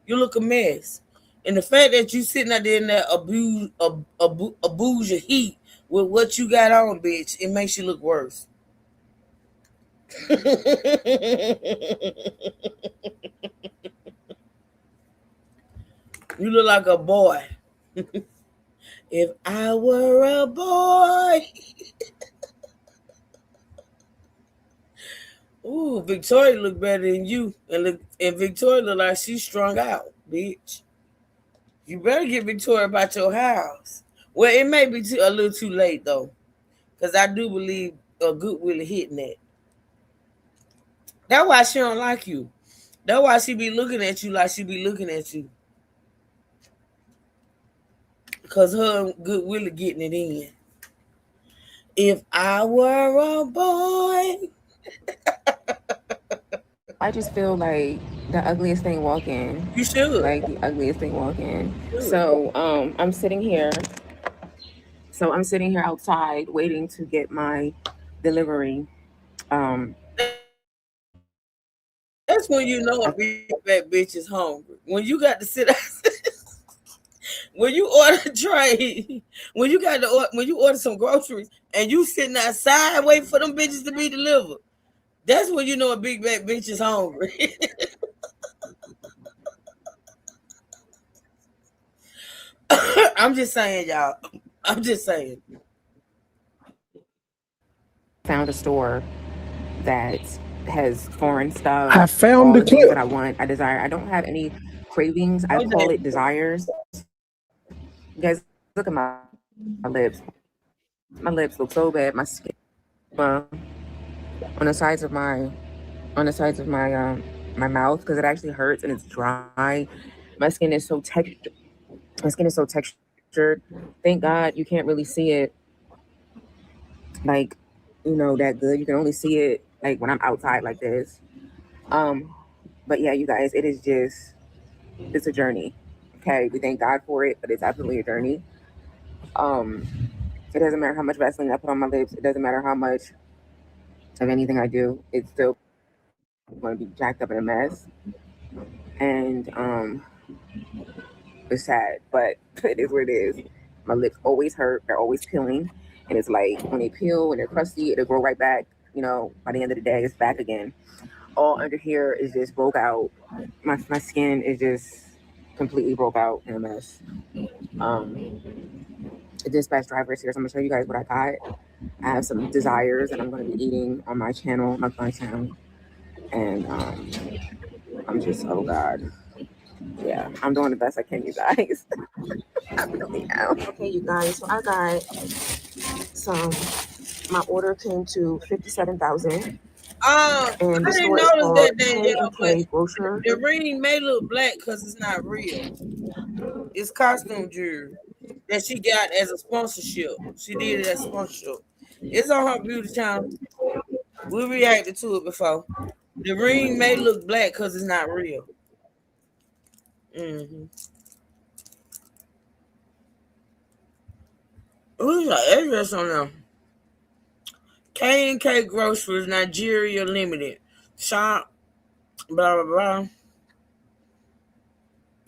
You look a mess. And the fact that you sitting out there in that abuse your heat with what you got on, bitch, it makes you look worse. You look like a boy. If I were a boy. Ooh, Victoria look better than you. And Victoria look like she's strung out, bitch. You better get Victoria about your house. Well, it may be a little too late, though. Because I do believe a good Willie hitting that. That's why she don't like you. That's why she be looking at you like she be looking at you. Because her and good Willie getting it in. If I were a boy. I just feel like the ugliest thing walking. You should. Like the ugliest thing walking. So I'm sitting here. So I'm sitting here outside waiting to get my delivery. That's when you know a big fat bitch is hungry. When you got to sit when you order a tray, when you order some groceries and you sitting outside waiting for them bitches to be delivered. That's when you know a big fat bitch is hungry. I'm just saying, y'all. I'm just saying. found a store that has foreign stuff, I found all the the things clip. that I want, I desire. I don't have any cravings. I What's call that? it desires. You guys, look at my lips. My lips look so bad. My skin, uh, on the sides of my, my mouth, because it actually hurts and it's dry. My skin is so textured. My skin is so textured. Thank God you can't really see it, like, that good. You can only see it like when I'm outside like this. Um, but yeah, you guys, it's a journey. Okay, we thank God for it, but it's absolutely a journey. Um, it doesn't matter how much Vaseline I put on my lips. It doesn't matter how much of anything I do. It's still going to be jacked up in a mess, and it's sad, but it is what it is. My lips always hurt. They're always peeling, and it's like when they peel, when they're crusty, it'll grow right back. By the end of the day, it's back again. All under here is just broke out. My skin is just completely broke out in a mess. Um, the dispatch driver is here, so I'm gonna show you guys what I got. I have some desires that I'm gonna be eating on my channel, my channel, and I'm just, oh God, yeah, I'm doing the best I can, you guys. I really am. Okay, you guys, so I got some. My order came to 57,000, and I the didn't store is notice called that Danielle, but K&K Grocer. the ring may look black because it's not real. It's costume jewelry that she got as a sponsorship. She did it as a sponsorship. It's on her beauty channel. We reacted to it before. The ring may look black because it's not real. Mm-hmm. Who's the address on them? K&K Groceries, Nigeria Limited. Shop, blah, blah, blah.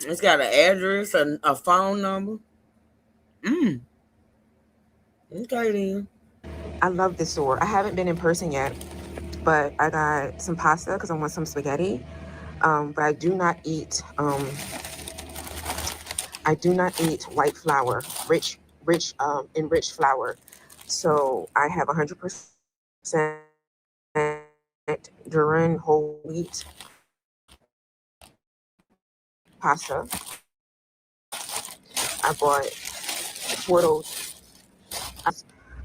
It's got an address, a phone number. Okay, then. I love this store. I haven't been in person yet, but I got some pasta because I want some spaghetti. But I do not eat white flour, enriched flour. So I have 100% Duran whole wheat pasta. I bought Portals,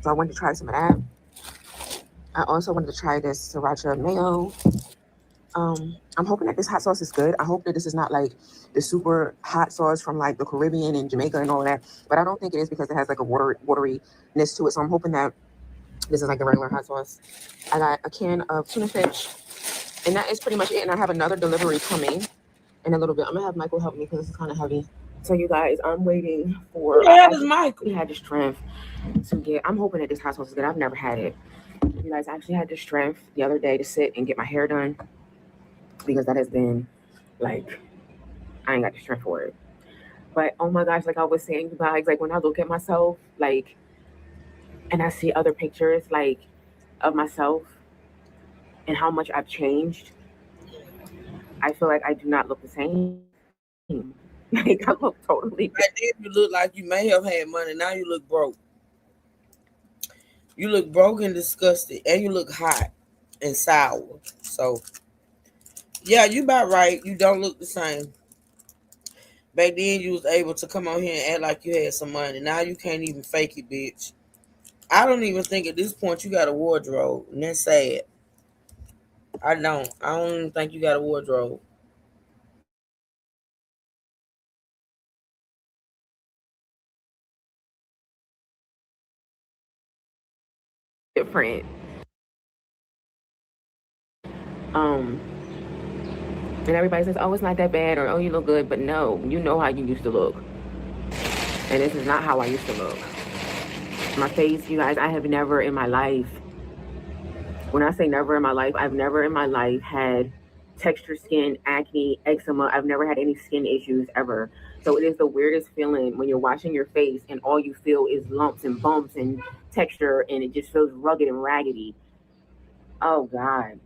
so I wanted to try some of that. I also wanted to try this sriracha mayo. I'm hoping that this hot sauce is good. I hope that this is not like the super hot sauce from like the Caribbean and Jamaica and all that. But I don't think it is because it has like a wateriness to it. So I'm hoping that this is like the regular hot sauce. I got a can of tuna fish, and that is pretty much it. And I have another delivery coming in a little bit. I'm gonna have Michael help me because this is kind of heavy. So you guys, I'm waiting for. Who the hell is Michael? We had the strength to get. I'm hoping that this hot sauce is good. I've never had it. You guys, I actually had the strength the other day to sit and get my hair done because that has been like, I ain't got the strength for it. But oh my gosh, like I was saying, you guys, like when I look at myself, like, and I see other pictures like of myself and how much I've changed, I feel like I do not look the same. Like I look totally. Back then you look like you may have had money. Now you look broke. You look broke and disgusted, and you look hot and sour. So yeah, you about right. You don't look the same. Back then you was able to come on here and act like you had some money. Now you can't even fake it, bitch. I don't even think at this point you got a wardrobe, and that's sad. I don't. I don't even think you got a wardrobe. Different. Um, and everybody says, "Oh, it's not that bad," or "Oh, you look good," but no, you know how you used to look, and this is not how I used to look. My face, you guys, I have never in my life. When I say never in my life, I've never in my life had textured skin, acne, eczema. I've never had any skin issues ever. So it is the weirdest feeling when you're washing your face and all you feel is lumps and bumps and texture, and it just feels rugged and raggedy. Oh God.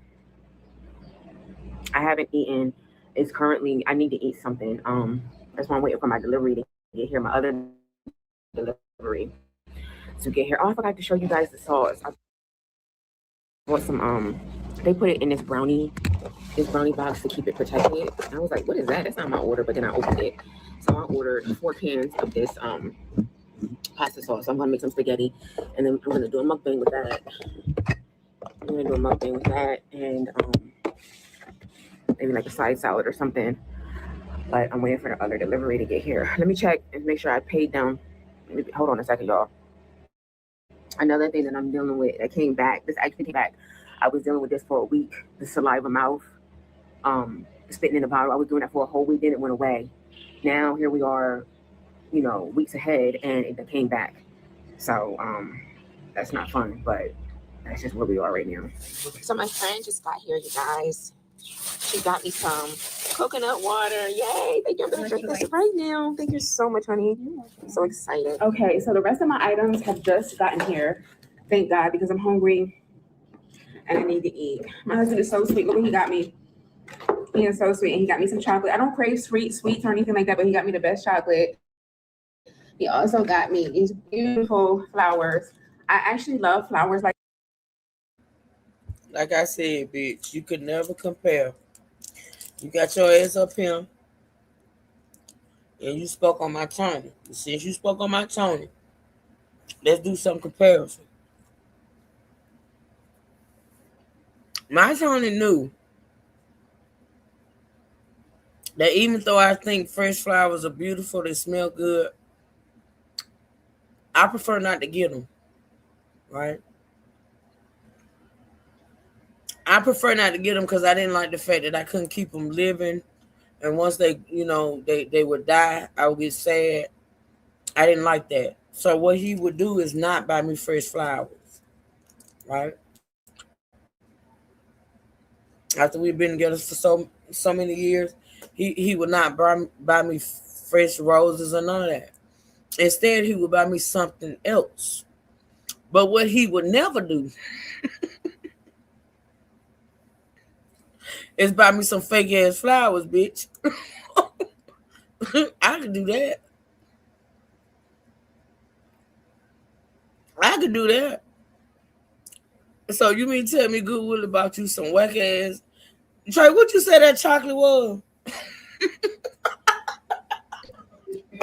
I haven't eaten. It's currently, I need to eat something. That's why I'm waiting for my delivery to get here, my other delivery to get here. Oh, I forgot to show you guys the sauce. bought some they put it in this brownie box to keep it protected. And I was like, what is that? That's not my order. But then I opened it. So I ordered 4 cans of this pasta sauce. I'm gonna make some spaghetti, and then I'm gonna do a mukbang with that. And maybe like a side salad or something. But I'm waiting for the other delivery to get here. Let me check and make sure I paid them. Hold on a second, y'all. Another thing that I'm dealing with that came back. This actually came back. I was dealing with this for a week. The saliva mouth, spitting in the bottle. I was doing that for a whole week. Then it went away. Now here we are, weeks ahead, and it came back. So that's not fun, but that's just where we are right now. So my friend just got here, you guys. She got me some coconut water. Yay! Thank you. I'm gonna drink this right now. Thank you so much, honey. I'm so excited. Okay, so the rest of my items have just gotten here. Thank God, because I'm hungry and I need to eat. My husband is so sweet. Look what he got me. He is so sweet, and he got me some chocolate. I don't crave sweets or anything like that, but he got me the best chocolate. He also got me these beautiful flowers. I actually love flowers like I said, bitch, you could never compare. You got your ass up here, and you spoke on my Tony. Since you spoke on my Tony, let's do some comparison. My Tony knew that even though I think fresh flowers are beautiful, they smell good, I prefer not to get them, right? I prefer not to get them because I didn't like the fact that I couldn't keep them living. And once they would die, I would get sad. I didn't like that. So what he would do is not buy me fresh flowers, right? After we've been together for so many years, he would not buy me fresh roses or none of that. Instead, he would buy me something else. But what he would never do is buy me some fake ass flowers, bitch. I could do that. I could do that. So you mean tell me goodwill about you some whack ass? Trey, what you say that chocolate was?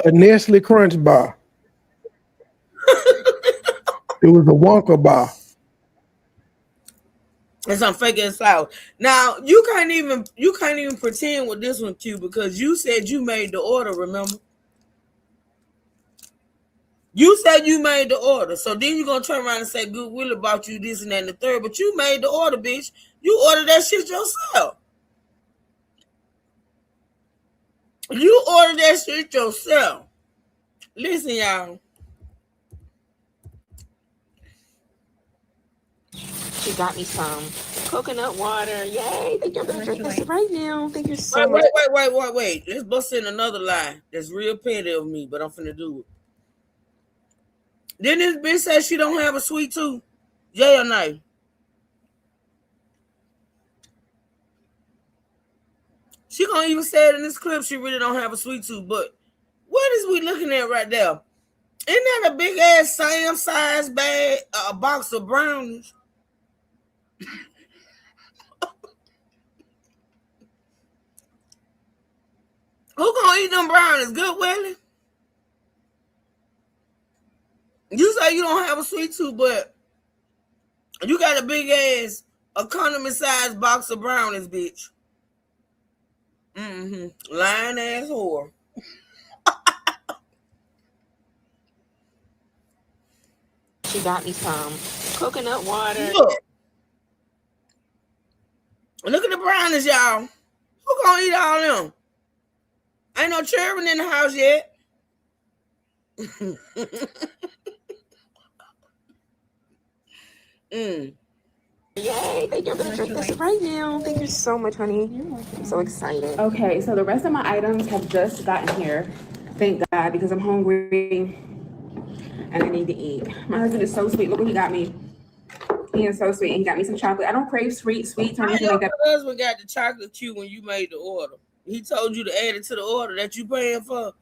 A Nestle Crunch bar. It was a Wonka bar. And some fake ass flowers. Now you can't even pretend with this one, Q, because you said you made the order. Remember? You said you made the order, so then you're gonna turn around and say goodwill about you this and that and the third. But you made the order, bitch. You ordered that shit yourself. You ordered that shit yourself. Listen, y'all. She got me some coconut water. Yay! Thank you. I'm gonna drink this right now. Thank you so much. Wait. Let's bust in another lie that's real petty of me, but I'm finna do it. Didn't this bitch say she don't have a sweet tooth? Yay or nay? She gonna even say it in this clip she really don't have a sweet tooth, but what is we looking at right there? Isn't that a big ass Sam size bag, a box of brownies? Who gonna eat them brownies? Good Willie? You say you don't have a sweet tooth, but you got a big ass economy size box of brownies, bitch. Lying ass whore. She got me some coconut water. Look at the brownies, y'all. Who gonna eat all them? Ain't no children in the house yet. Yay, thank you. I'm gonna drink this right now. Thank you so much, honey. I'm so excited. Okay, so the rest of my items have just gotten here. Thank God, because I'm hungry and I need to eat. My husband is so sweet. Look what he got me. He is so sweet. And he got me some chocolate. I don't crave sweets or anything like that. Your husband got the chocolate cue when you made the order. He told you to add it to the order that you paying for.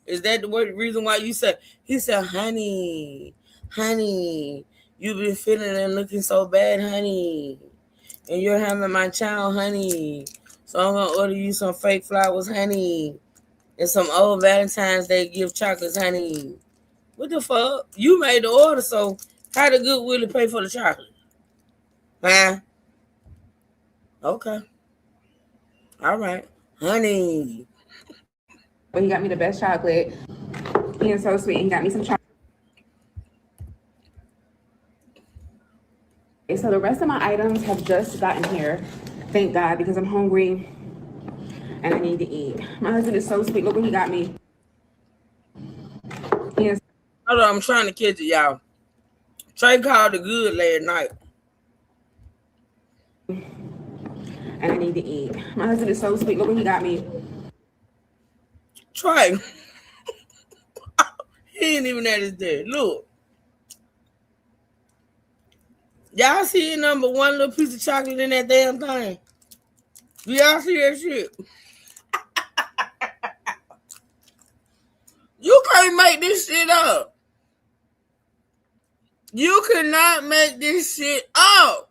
Is that the reason why you said? He said, honey, You've been feeling and looking so bad, honey. And you're having my child, honey. So I'm gonna order you some fake flowers, honey. And some old Valentine's Day gift chocolates, honey. What the fuck? You made the order, so how the good Willie pay for the chocolate? Huh? Okay. All right. Honey. But he got me the best chocolate. He is so sweet. He got me some chocolate. So the rest of my items have just gotten here. Thank God, because I'm hungry and I need to eat. My husband is so sweet. Look what he got me. Yes. Hold on, I'm trying to catch it, y'all. Trey called it good last night. And I need to eat. My husband is so sweet. Look what he got me. Trey. He ain't even at his dead. Look. Y'all see number one little piece of chocolate in that damn thing? Do y'all see that shit? You can't make this shit up. You cannot make this shit up.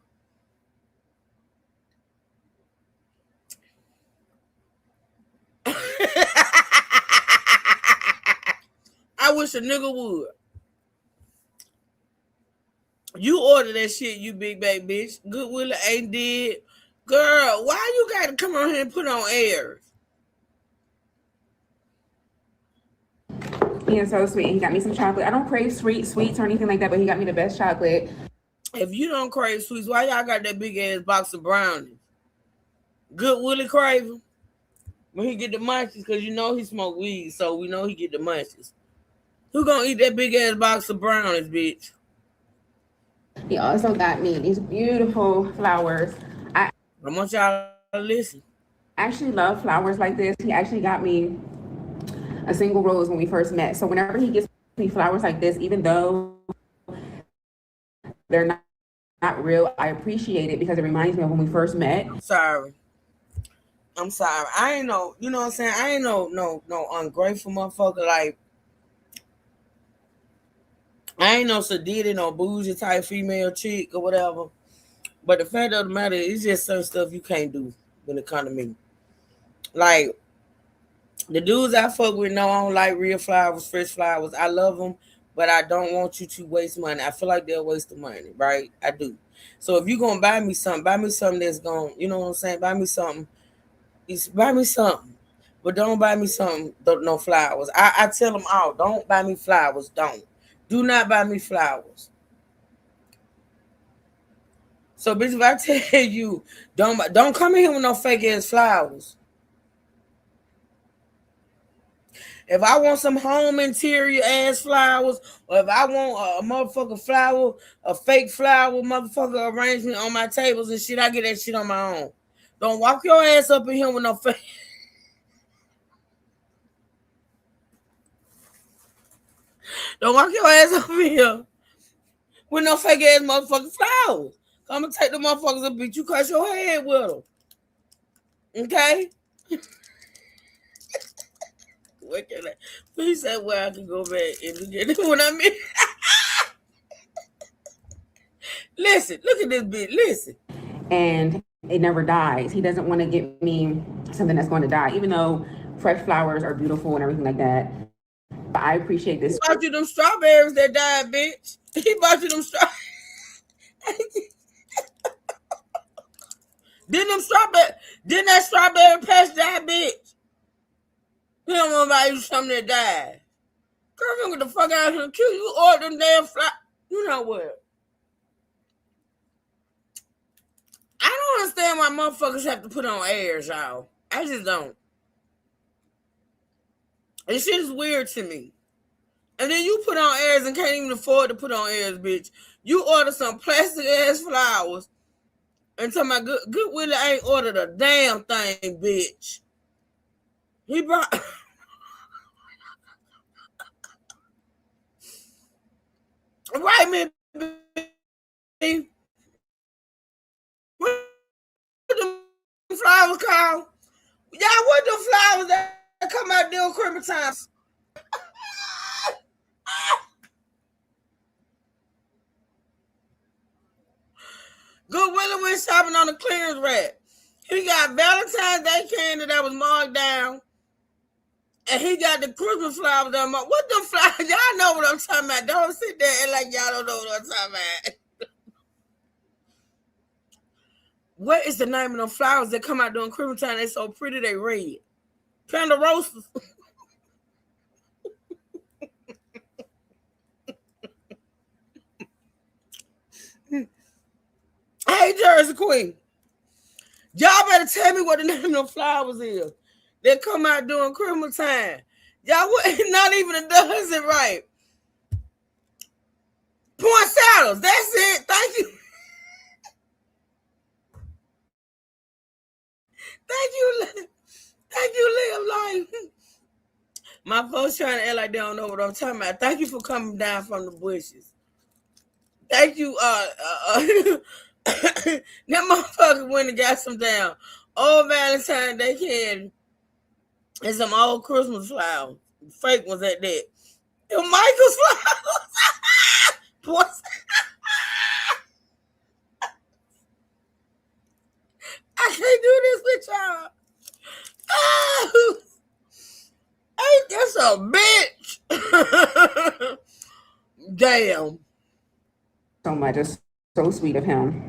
I wish a nigga would. You order that shit, you big back bitch. Goodwill ain't dead. Girl, why you gotta come on here and put on airs? He is so sweet. He got me some chocolate. I don't crave sweets or anything like that, but he got me the best chocolate. If you don't crave sweets, why y'all got that big ass box of brownies? Good Willie crave them. When he get the munchies, because you know he smoke weed, so we know he get the munchies. Who gonna eat that big ass box of brownies, bitch? He also got me these beautiful flowers. I want y'all to listen. I actually love flowers like this. He actually got me a single rose when we first met. So whenever he gives me flowers like this, even though they're not real, I appreciate it because it reminds me of when we first met. Sorry. I'm sorry. I ain't no, you know what I'm saying? I ain't no ungrateful motherfucker. Like, I ain't no sadiddy, no bougie type female chick or whatever. But the fact of the matter is just certain stuff you can't do when it comes to me. Like, the dudes I fuck with know I don't like real flowers, fresh flowers. I love them, but I don't want you to waste money. I feel like they're a waste of money, right? I do. So if you're going to buy me something that's going, you know what I'm saying? Buy me something. Buy me something. But don't buy me something, no flowers. I tell them all, don't buy me flowers. Don't. Do not buy me flowers. So, bitch, if I tell you, don't come in here with no fake ass flowers. If I want some home interior ass flowers, or if I want a motherfucker flower, a fake flower motherfucker arrangement on my tables and shit, I get that shit on my own. Don't walk your ass up in here with no fake. Don't walk your ass up in here with no fake ass motherfucking flowers. I'm gonna take the motherfuckers and beat you, cut your head with them. Okay? What can I? Please say where I can go back and get it what I mean. Listen, look at this bitch. Listen. And it never dies. He doesn't want to get me something that's going to die, even though fresh flowers are beautiful and everything like that. But I appreciate this. He bought you them strawberries that died, bitch. He bought you them strawberries. Didn't that strawberry patch die, bitch? He don't want to buy you something that died. Girl, get the fuck out of here. You order them damn flowers. You know what? I don't understand why motherfuckers have to put on airs, y'all. I just don't. This shit is weird to me. And then you put on airs and can't even afford to put on airs, bitch. You order some plastic ass flowers and tell my good Willie ain't ordered a damn thing, bitch. He brought. Right, man. What the flowers called? Y'all, what the flowers that come out during Christmas times? the clearance rack. He got Valentine's Day candy that was marked down. And he got the Christmas flowers done. What them flowers? Y'all know what I'm talking about. Don't sit there and like y'all don't know what I'm talking about. What is the name of them flowers that come out during Christmas time? They so pretty, they red. Panda roses. Hey, Jersey Queen. Y'all better tell me what the name of them flowers is. They come out during Christmas time. Y'all not even a dozen right. Poinsettias. That's it. Thank you. Thank you, Live Life. My folks trying to act like they don't know what I'm talking about. Thank you for coming down from the bushes. Thank you. That motherfucker went and got some damn old Valentine's Day candy and some old Christmas flowers. Fake ones at that. The Michael's flowers. I can't do this with y'all. Oh, ain't this a bitch? Damn. So much. It's so sweet of him.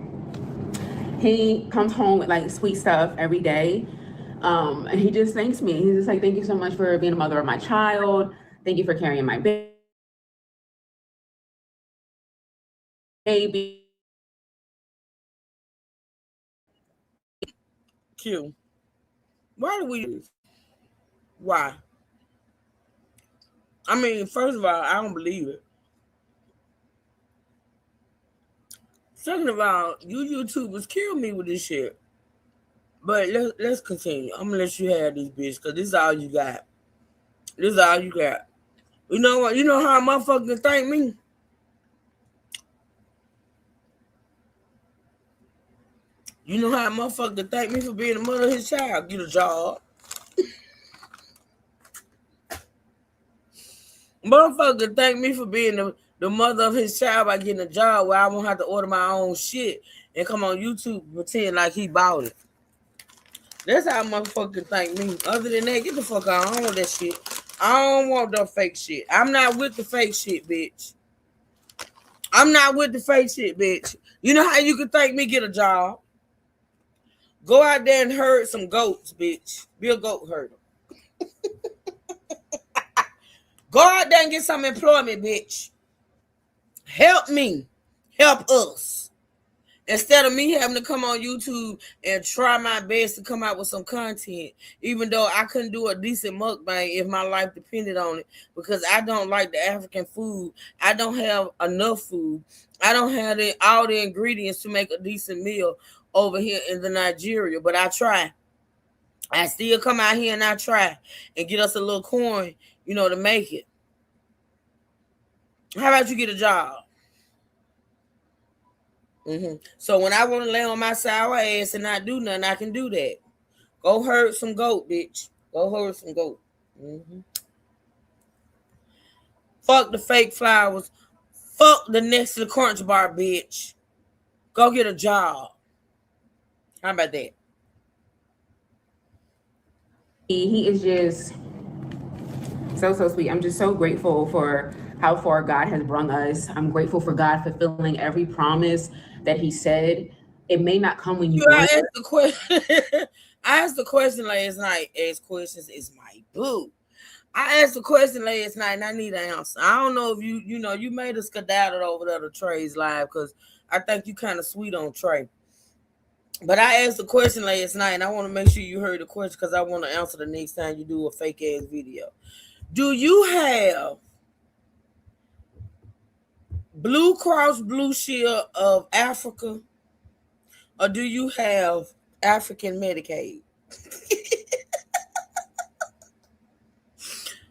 He comes home with like sweet stuff every day. And he just thanks me. He's just like, thank you so much for being a mother of my child. Thank you for carrying my baby. Q. Why do we do this? Why? I mean, first of all, I don't believe it. Second of all, you YouTubers kill me with this shit. But let's continue. I'm gonna let you have this bitch because this is all you got. This is all you got. You know what? You know how a motherfucker can thank me? You know how a motherfucker can thank me for being the mother of his child? Get a job. Motherfucker thank me for being the mother of his child by getting a job where I won't have to order my own shit and come on YouTube and pretend like he bought it. That's how a motherfucker thank me. Other than that, get the fuck out. I don't want that shit. I don't want the fake shit. I'm not with the fake shit, bitch. I'm not with the fake shit, bitch. You know how you can thank me get a job? Go out there and herd some goats, bitch. Be a goat herder. Go out there and get some employment, bitch. Help me. Help us. Instead of me having to come on YouTube and try my best to come out with some content, even though I couldn't do a decent mukbang if my life depended on it, because I don't like the African food. I don't have enough food. I don't have all the ingredients to make a decent meal over here in the Nigeria, but I try. I still come out here and I try and get us a little coin, to make it. How about you get a job? So when I want to lay on my sour ass and not do nothing, I can do that. Go herd some goat, bitch. Go herd some goat. Fuck the fake flowers. Fuck the Nestle Crunch Bar, bitch. Go get a job. How about that? He is just so sweet. I'm just so grateful for how far God has brought us. I'm grateful for God fulfilling every promise that he said. It may not come when you want it. I asked the question last night. Ask questions is my boo. I asked the question last night and I need an answer. I don't know if you made a skedaddle over there to Trey's live because I think you kind of sweet on Trey. But I asked the question last night and I want to make sure you heard the question because I want to answer the next time you do a fake ass video. Do you have Blue Cross Blue Shield of Africa, or do you have African Medicaid?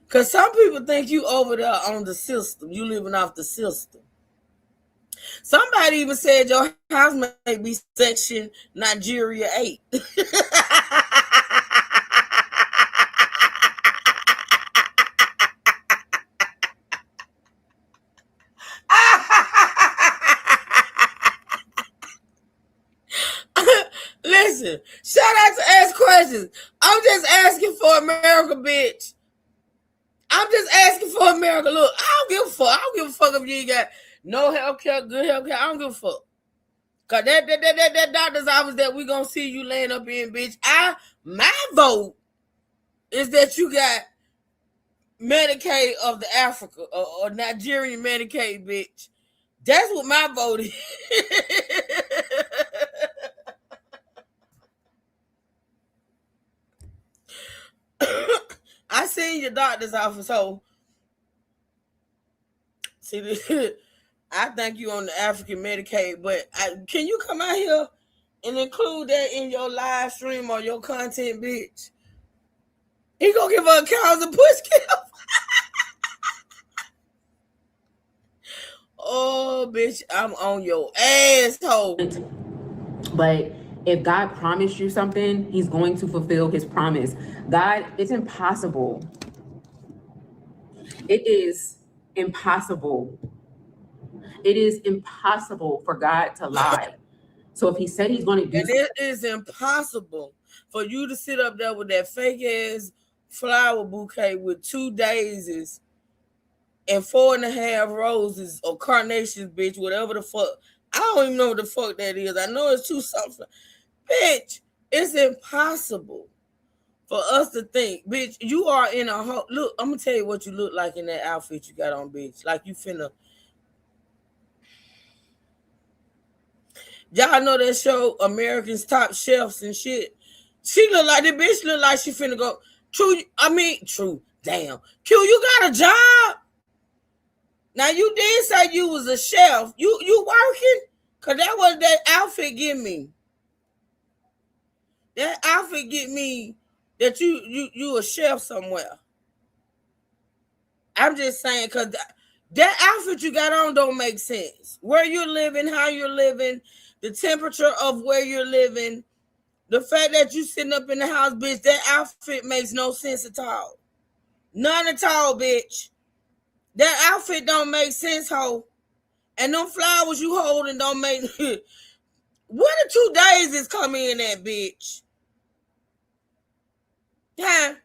Because some people think you over there on the system. You living off the system. Somebody even said your house may be section Nigeria 8. Listen, shout out to Ask Questions. I'm just asking for America, bitch. I'm just asking for America. Look, I don't give a fuck. I don't give a fuck if you ain't got no health care, good health care. I don't give a fuck. Cause that doctor's office that we gonna see you laying up in, bitch. My vote is that you got Medicaid of the Africa or Nigerian Medicaid, bitch. That's what my vote is. I seen your doctor's office, so see, I think you on the African Medicaid, but can you come out here and include that in your live stream or your content, bitch? He gonna give her a cows and push kill. Oh, bitch, I'm on your asshole. But if God promised you something, he's going to fulfill his promise. God, it's impossible. It is impossible. It is impossible for God to lie. So if he said he's going to do something, it is impossible for you to sit up there with that fake ass flower bouquet with 2 daisies and 4.5 roses or carnations, bitch, whatever the fuck. I don't even know what the fuck that is. I know it's 2 something. Bitch, it's impossible for us to think, bitch, you are in a whole... Look, I'm going to tell you what you look like in that outfit you got on, bitch. Like you finna... Y'all know that show, American's Top Chefs and shit. She look like... The bitch look like she finna go... True. Damn. Q, you got a job? Now, you did say you was a chef. You working? Because that was that outfit give me. That outfit get me that you a chef somewhere. I'm just saying, because that outfit you got on don't make sense. Where you're living, how you're living, the temperature of where you're living, the fact that you sitting up in the house, bitch, that outfit makes no sense at all. None at all, bitch. That outfit don't make sense, ho. And them flowers you holding don't make... Where the 2 daisies come in at, bitch? Yeah.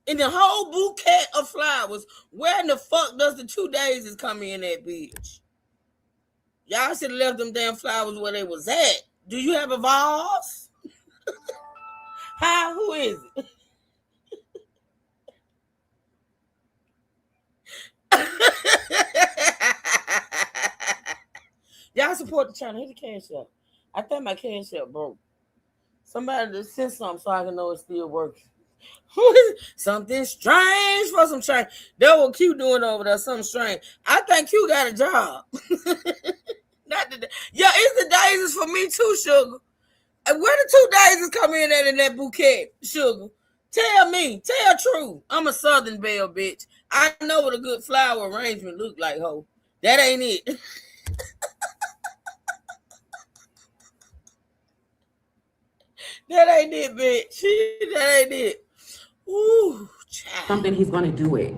In the whole bouquet of flowers, where in the fuck does the 2 daisies come in at, bitch? Y'all should have left them damn flowers where they was at. Do you have a vase? Who is it? Y'all support the channel. Hit the cash up. I think my cash up broke. Somebody just send something so I can know it's still working. Something strange for some change. That what Q doing over there, something strange. I think Q got a job. Yeah, it's the daisies for me too, sugar. And where the 2 daisies come in at in that bouquet, sugar? Tell true. I'm a Southern belle, bitch. I know what a good flower arrangement look like, ho. That ain't it. That ain't it, bitch. That ain't it. Ooh, child. Something, he's going to do it.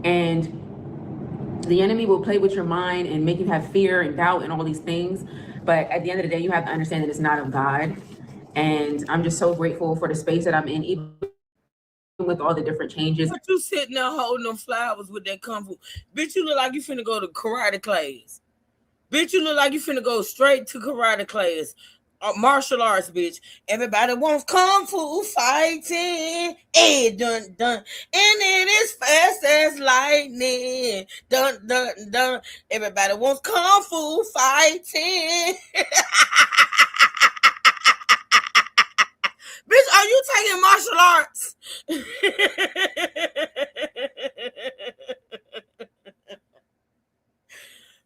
And the enemy will play with your mind and make you have fear and doubt and all these things. But at the end of the day, you have to understand that it's not of God. And I'm just so grateful for the space that I'm in, even with all the different changes. But you sitting there holding them flowers with that comfort. Bitch, you look like you finna go to karate class. Bitch, you look like you finna go straight to karate class. Martial arts, bitch. Everybody wants kung fu fighting. Hey, dun dun. And it is fast as lightning. Dun dun dun. Everybody wants kung fu fighting. Bitch, are you taking martial arts?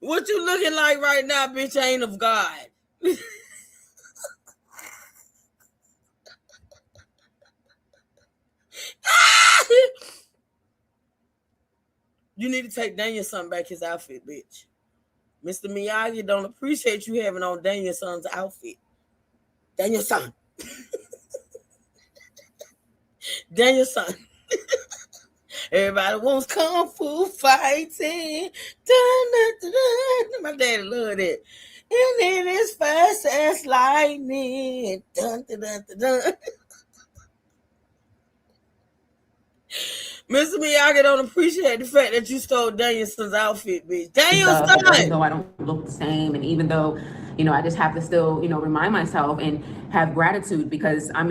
What you looking like right now, bitch, ain't of God. You need to take Daniel's son back his outfit, bitch. Mr. Miyagi don't appreciate you having on Daniel's son's outfit. Daniel's son. Daniel's son. Everybody wants kung fu fighting. Dun, dun, dun, dun. My daddy love that. And it is fast as lightning. Dun, dun, dun, dun, dun. Mr. Miyagi don't appreciate the fact that you stole Danielson's outfit, bitch. Danielson! Even though I don't look the same, and even though, I just have to still, remind myself and have gratitude because I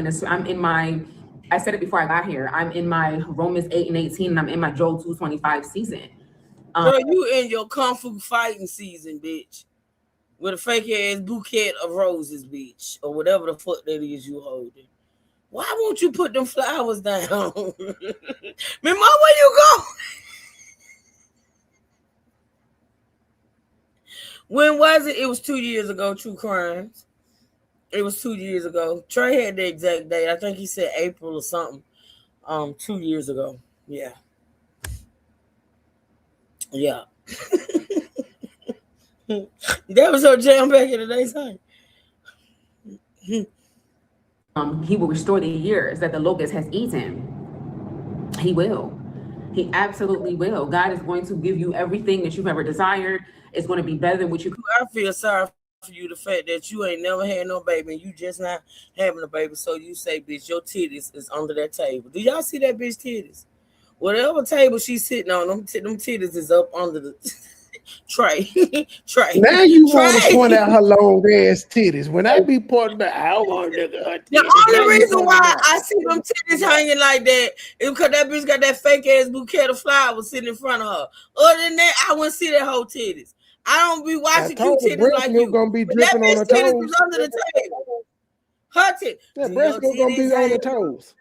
said it before I got here, I'm in my Romans 8 and 18, and I'm in my Joel 225 season. Girl, you in your Kung Fu fighting season, bitch. With a fake ass bouquet of roses, bitch. Or whatever the fuck that is you holding. Why won't you put them flowers down? Mama, where you go? When was it? It was 2 years ago, True Crimes. It was 2 years ago. Trey had the exact date. I think he said April or something. 2 years ago. Yeah. Yeah. That was her jam back in the daytime. He will restore the years that the locust has eaten. He will. He absolutely will. God is going to give you everything that you've ever desired. It's going to be better than what you. I feel sorry for you, the fact that you ain't never had no baby and you just not having a baby. So you say, bitch, your titties is under that table. Do y'all see that bitch titties? Whatever table she's sitting on, them titties is up under the tray. Tray. Now you want to point out her long ass titties. When I be pointing out, I want to the only reason why I see them titties hanging like that is because that bitch got that fake ass bouquet of flowers sitting in front of her. Other than that, I wouldn't see that whole titties. I don't be watching cute titties like you. Gonna be but dripping that on her bitch titties toes. is under the table. Her titties. That breast milk gonna be on the toes.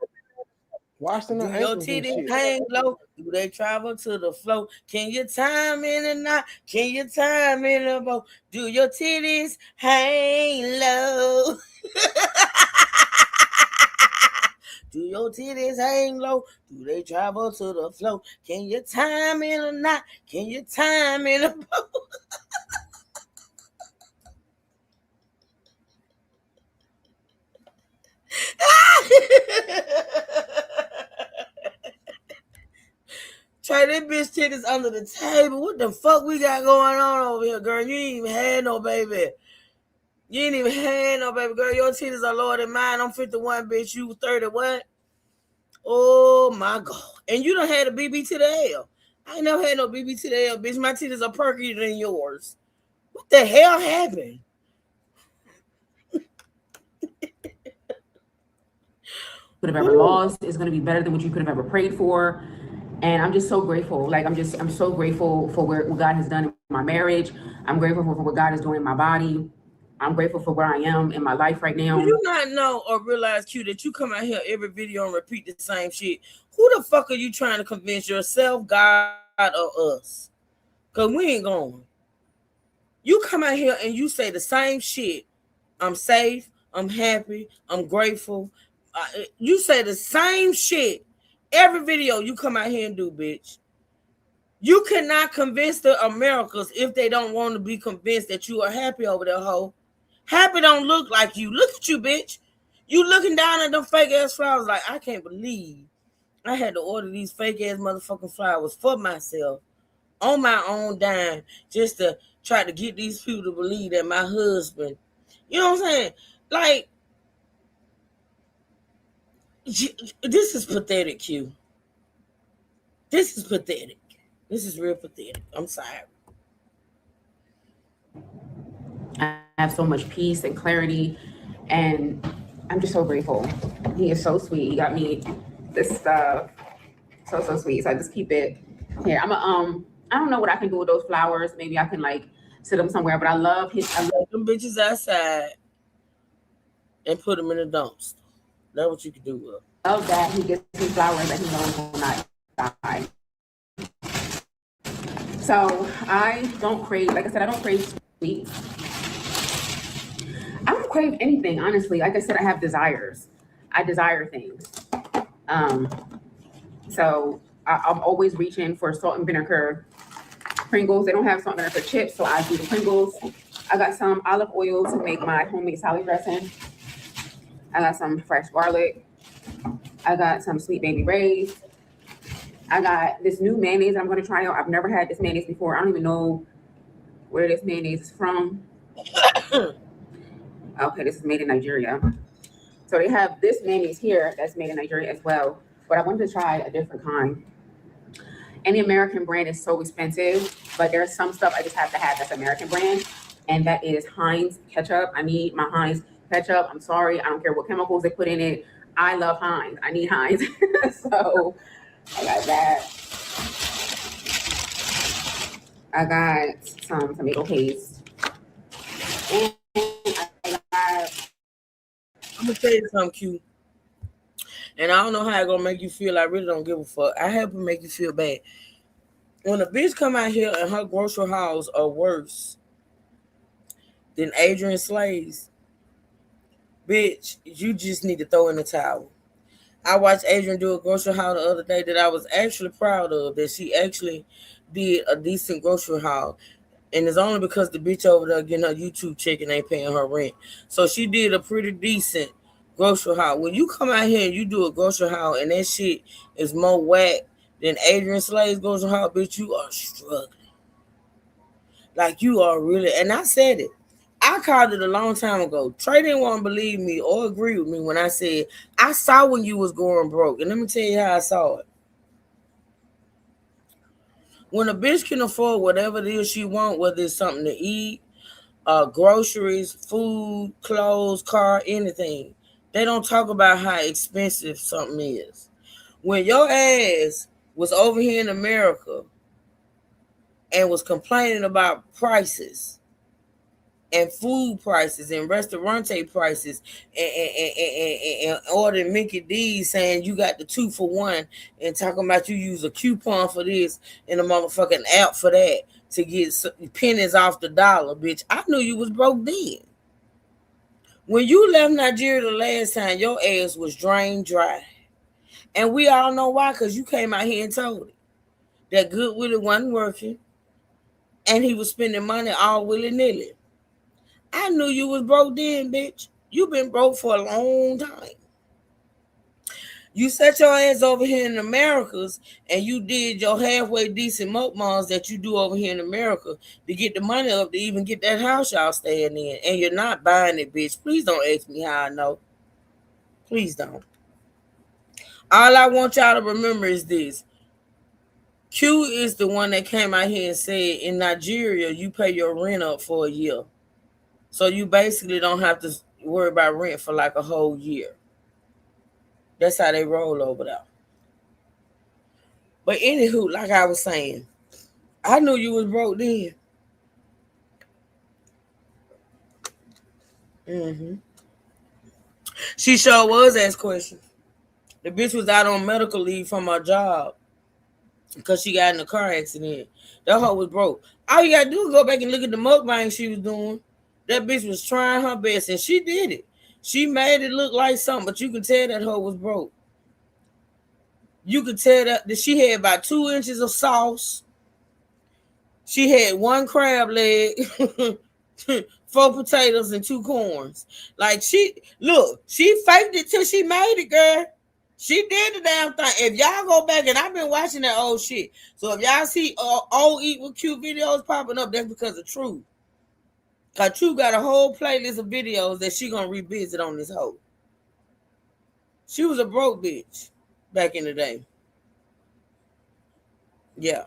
Washing her ankles your and titties shit. hang low? Do they travel to the floor? Can you time in the night? Can you time in the boat? Do your titties hang low? Do your titties hang low? Do they travel to the floor? Can you time in the night? Can you time in the boat? Try that bitch titties under the table. What the fuck we got going on over here, girl? You ain't even had no baby. You ain't even had no baby, girl. Your titties are lower than mine. I'm 51, bitch. You 30 what? Oh my God. And you done had a BB to the L. I ain't never had no BB to the L, bitch. My titties are perkier than yours. What the hell happened? Could have ever lost. It's going to be better than what you could have ever prayed for. And I'm just so grateful. Like, I'm so grateful for what God has done in my marriage. I'm grateful for what God is doing in my body. I'm grateful for where I am in my life right now. Do you not know or realize, Q, that you come out here every video and repeat the same shit? Who the fuck are you trying to convince, yourself, God, or us? Because we ain't going. You come out here and you say the same shit. I'm safe. I'm happy. I'm grateful. You say the same shit. Every video you come out here and do, bitch. You cannot convince the Americans if they don't want to be convinced that you are happy over there, hoe. Happy don't look like you. Look at you, bitch. You looking down at them fake ass flowers like, I can't believe I had to order these fake ass motherfucking flowers for myself on my own dime just to try to get these people to believe that my husband, you know what I'm saying? Like, this is pathetic, Q. This is pathetic. This is real pathetic. I'm sorry. I have so much peace and clarity, and I'm just so grateful. He is so sweet. He got me this stuff. So sweet. So I just keep it here. I don't know what I can do with those flowers. Maybe I can like sit them somewhere, but I love them bitches outside and put them in a dumpster. That's what you can do with them. Love that he gets me flowers that he knows will not die. So I don't crave, like I said, I don't crave sweets. I don't crave anything, honestly. Like I said, I have desires. I desire things. So I'm always reaching for salt and vinegar Pringles. They don't have salt and vinegar chips, so I do the Pringles. I got some olive oil to make my homemade salad dressing. I got some fresh garlic. I got some Sweet Baby Ray's. I got this new mayonnaise I'm going to try out. I've never had this mayonnaise before. I don't even know where this mayonnaise is from. Okay, this is made in Nigeria. So they have this mayonnaise here that's made in Nigeria as well. But I wanted to try a different kind. Any American brand is so expensive, but there's some stuff I just have to have that's American brand, and that is Heinz ketchup. I need my Heinz ketchup. I'm sorry, I don't care what chemicals they put in it. I love Heinz. I need Heinz. So I got that. I got some tomato paste. And I got, I'm gonna tell you something cute. And I don't know how it's gonna make you feel. I really don't give a fuck. I have to make you feel bad. When a bitch come out here and her grocery hauls are worse than Adrian Slade's, bitch, you just need to throw in the towel. I watched Adrian do a grocery haul the other day that I was actually proud of, that she actually did a decent grocery haul. And it's only because the bitch over there getting her YouTube check and ain't paying her rent. So she did a pretty decent grocery haul. When you come out here and you do a grocery haul and that shit is more whack than Adrian Slade's grocery haul, bitch, you are struggling. Like you are really, and I said it. I called it a long time ago. Trey didn't want to believe me or agree with me when I said I saw when you was going broke. And let me tell you how I saw it. When a bitch can afford whatever it is she want, whether it's something to eat, groceries, food, clothes, car, anything, they don't talk about how expensive something is. When your ass was over here in America and was complaining about prices and food prices and restaurante prices and ordering Mickey D's saying you got the 2-for-1 and talking about you use a coupon for this and a motherfucking app for that to get pennies off the dollar, bitch. I knew you was broke then. When you left Nigeria the last time, your ass was drained dry. And we all know why, because you came out here and told it. That Good Willie wasn't working and he was spending money all willy-nilly. I knew you was broke then, bitch. You been broke for a long time. You set your ass over here in Americas and you did your halfway decent mukbangs that you do over here in America to get the money up to even get that house y'all staying in. And you're not buying it, bitch. Please don't ask me how I know. Please don't. All I want y'all to remember is this. Q is the one that came out here and said in Nigeria, you pay your rent up for a year. So you basically don't have to worry about rent for like a whole year. That's how they roll over there. But anywho, like I was saying, I knew you was broke then. She sure was asked questions. The bitch was out on medical leave from her job because she got in a car accident. That hoe was broke. All you gotta do is go back and look at the mukbang she was doing. That bitch was trying her best and she did it. She made it look like something, but you can tell that hoe was broke. You could tell that she had about 2 inches of sauce. She had 1 crab leg, 4 potatoes, and 2 corns. Like she faked it till she made it, girl. She did the damn thing. If y'all go back, and I've been watching that old shit, so if y'all see old Eat with Q videos popping up, that's because of True. Cause True got a whole playlist of videos that she gonna revisit on this hoe. She was a broke bitch back in the day. Yeah.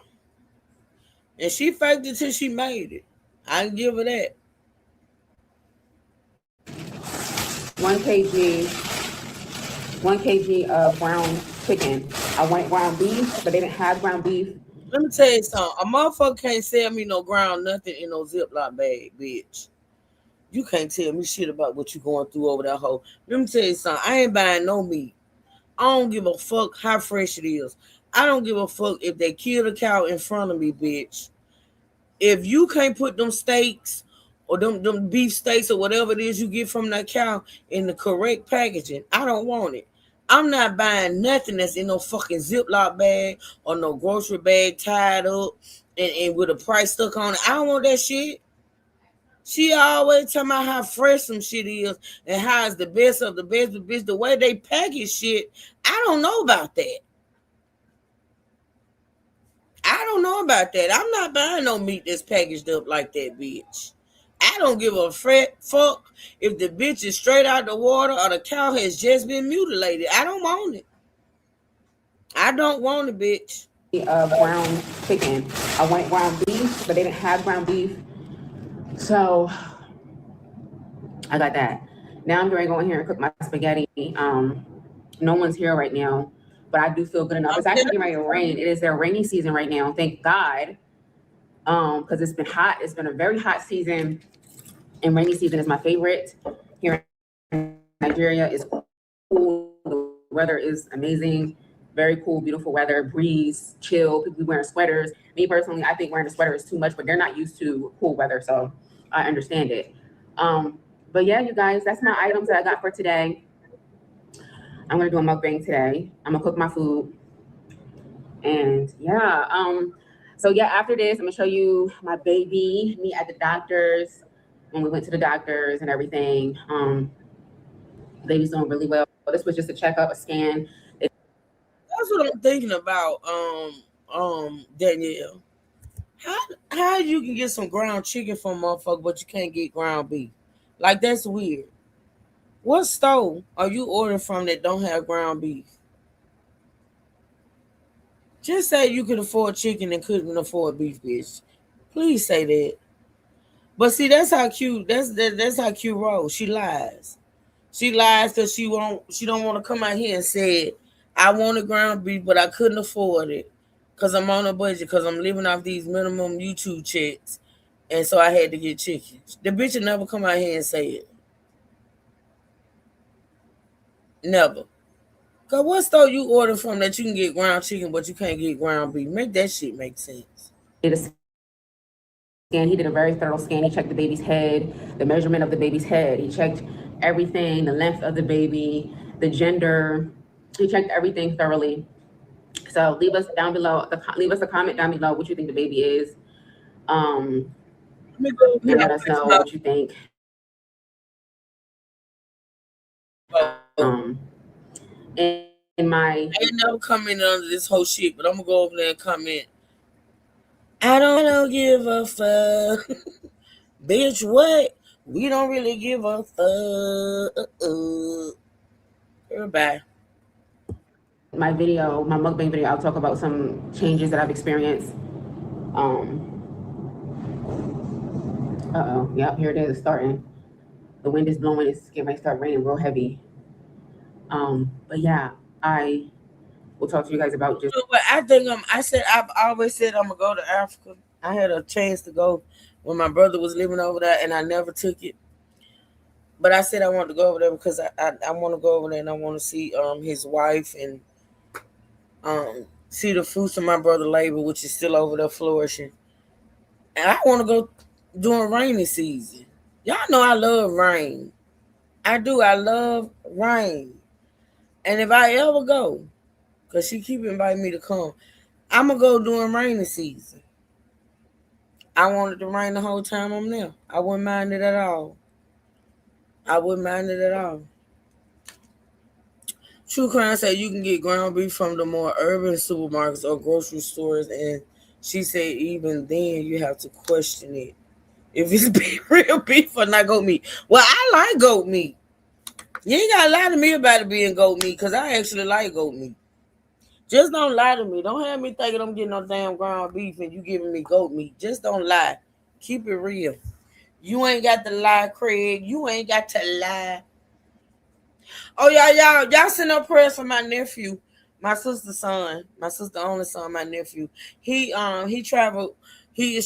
And she faked it till she made it. I can give her that. 1 kg of ground chicken. I wanted ground beef, but they didn't have ground beef. Let me tell you something. A motherfucker can't sell me no ground nothing in no Ziploc bag, bitch. You can't tell me shit about what you going through over that hole. Let me tell you something. I ain't buying no meat. I don't give a fuck how fresh it is. I don't give a fuck if they kill the cow in front of me, bitch. If you can't put them steaks or them beef steaks or whatever it is you get from that cow in the correct packaging, I don't want it. I'm not buying nothing that's in no fucking Ziploc bag or no grocery bag tied up and with a price stuck on it. I don't want that shit. She always talking about how fresh some shit is and how it's the best of the best, but bitch, the way they package shit, I don't know about that. I don't know about that. I'm not buying no meat that's packaged up like that, bitch. I don't give a fuck if the bitch is straight out the water or the cow has just been mutilated. I don't want it. I don't want it, bitch. Ground chicken. I wanted ground beef, but they didn't have ground beef. So I got that. Now I'm going to go in here and cook my spaghetti. No one's here right now, but I do feel good enough. It's actually getting ready to rain. It is their rainy season right now. Thank God. Because it's been hot. It's been a very hot season, and rainy season is my favorite. Here in Nigeria is cool. The weather is amazing. Very cool, beautiful weather, breeze, chill. People be wearing sweaters. Me personally, I think wearing a sweater is too much, but they're not used to cool weather, so I understand it. But yeah, you guys, that's my items that I got for today. I'm gonna do a mukbang today. I'm gonna cook my food, and yeah. So yeah, after this, I'm gonna show you my baby, me at the doctor's when we went to the doctors and everything. Baby's doing really well. This was just a checkup, a scan. That's what I'm thinking about, Danielle. How you can get some ground chicken from a motherfucker, but you can't get ground beef? Like, that's weird. What store are you ordering from that don't have ground beef? Just say you could afford chicken and couldn't afford beef, bitch. Please say that. But see, that's how cute. That's how cute rolls. She lies. She lies because she don't want to come out here and say, I wanted ground beef, but I couldn't afford it because I'm on a budget, because I'm living off these minimum YouTube checks, and so I had to get chicken. The bitch will never come out here and say it. Never. Cause what store you order from that you can get ground chicken, but you can't get ground beef? Make that shit make sense. He did a very thorough scan. He checked the baby's head, the measurement of the baby's head. He checked everything, the length of the baby, the gender. He checked everything thoroughly. So leave us down below. Leave us a comment down below what you think the baby is. And let us know what you think. I ain't never commented under this whole shit, but I'm gonna go over there and comment. I don't give a fuck. Bitch, what? We don't really give a fuck. Bye. My mukbang video, I'll talk about some changes that I've experienced. Yep, here it is, it's starting. The wind is blowing, it's getting ready to start raining real heavy. But yeah, I will talk to you guys about just. But I've always said I'm gonna go to Africa. I had a chance to go when my brother was living over there, and I never took it. But I said I wanted to go over there because I want to go over there and I want to see his wife and see the fruits of my brother's labor, which is still over there flourishing. And I want to go during rainy season. Y'all know I love rain. I do. I love rain. And if I ever go, because she keep inviting me to come, I'm going to go during rainy season. I want it to rain the whole time I'm there. I wouldn't mind it at all. True Crime said you can get ground beef from the more urban supermarkets or grocery stores, and she said even then you have to question it if it's real beef or not goat meat. Well, I like goat meat. You ain't gotta lie to me about it being goat meat, because I actually like goat meat. Just don't lie to me. Don't have me thinking I'm getting no damn ground beef and you giving me goat meat. Just don't lie. Keep it real. You ain't got to lie, Craig. You ain't got to lie. Oh, y'all send up prayers for my nephew, my sister's son, my sister only son, my nephew. He is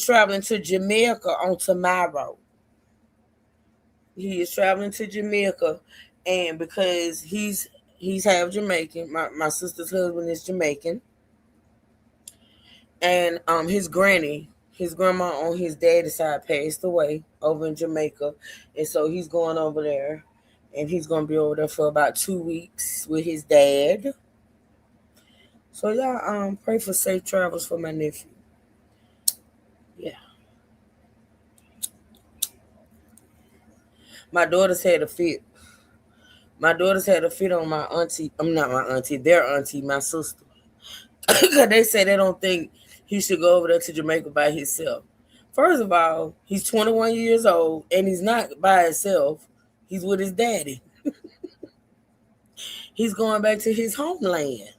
traveling to Jamaica on tomorrow. He is traveling to Jamaica, and because he's half Jamaican, my sister's husband is Jamaican, and his grandma on his daddy's side passed away over in Jamaica, and so he's going over there. And he's going to be over there for about 2 weeks with his dad. So y'all pray for safe travels for my nephew. Yeah. My daughters had a fit. On my auntie. I'm not my auntie. Their auntie, my sister. Because they say they don't think he should go over there to Jamaica by himself. First of all, he's 21 years old and he's not by himself. He's with his daddy. He's going back to his homeland.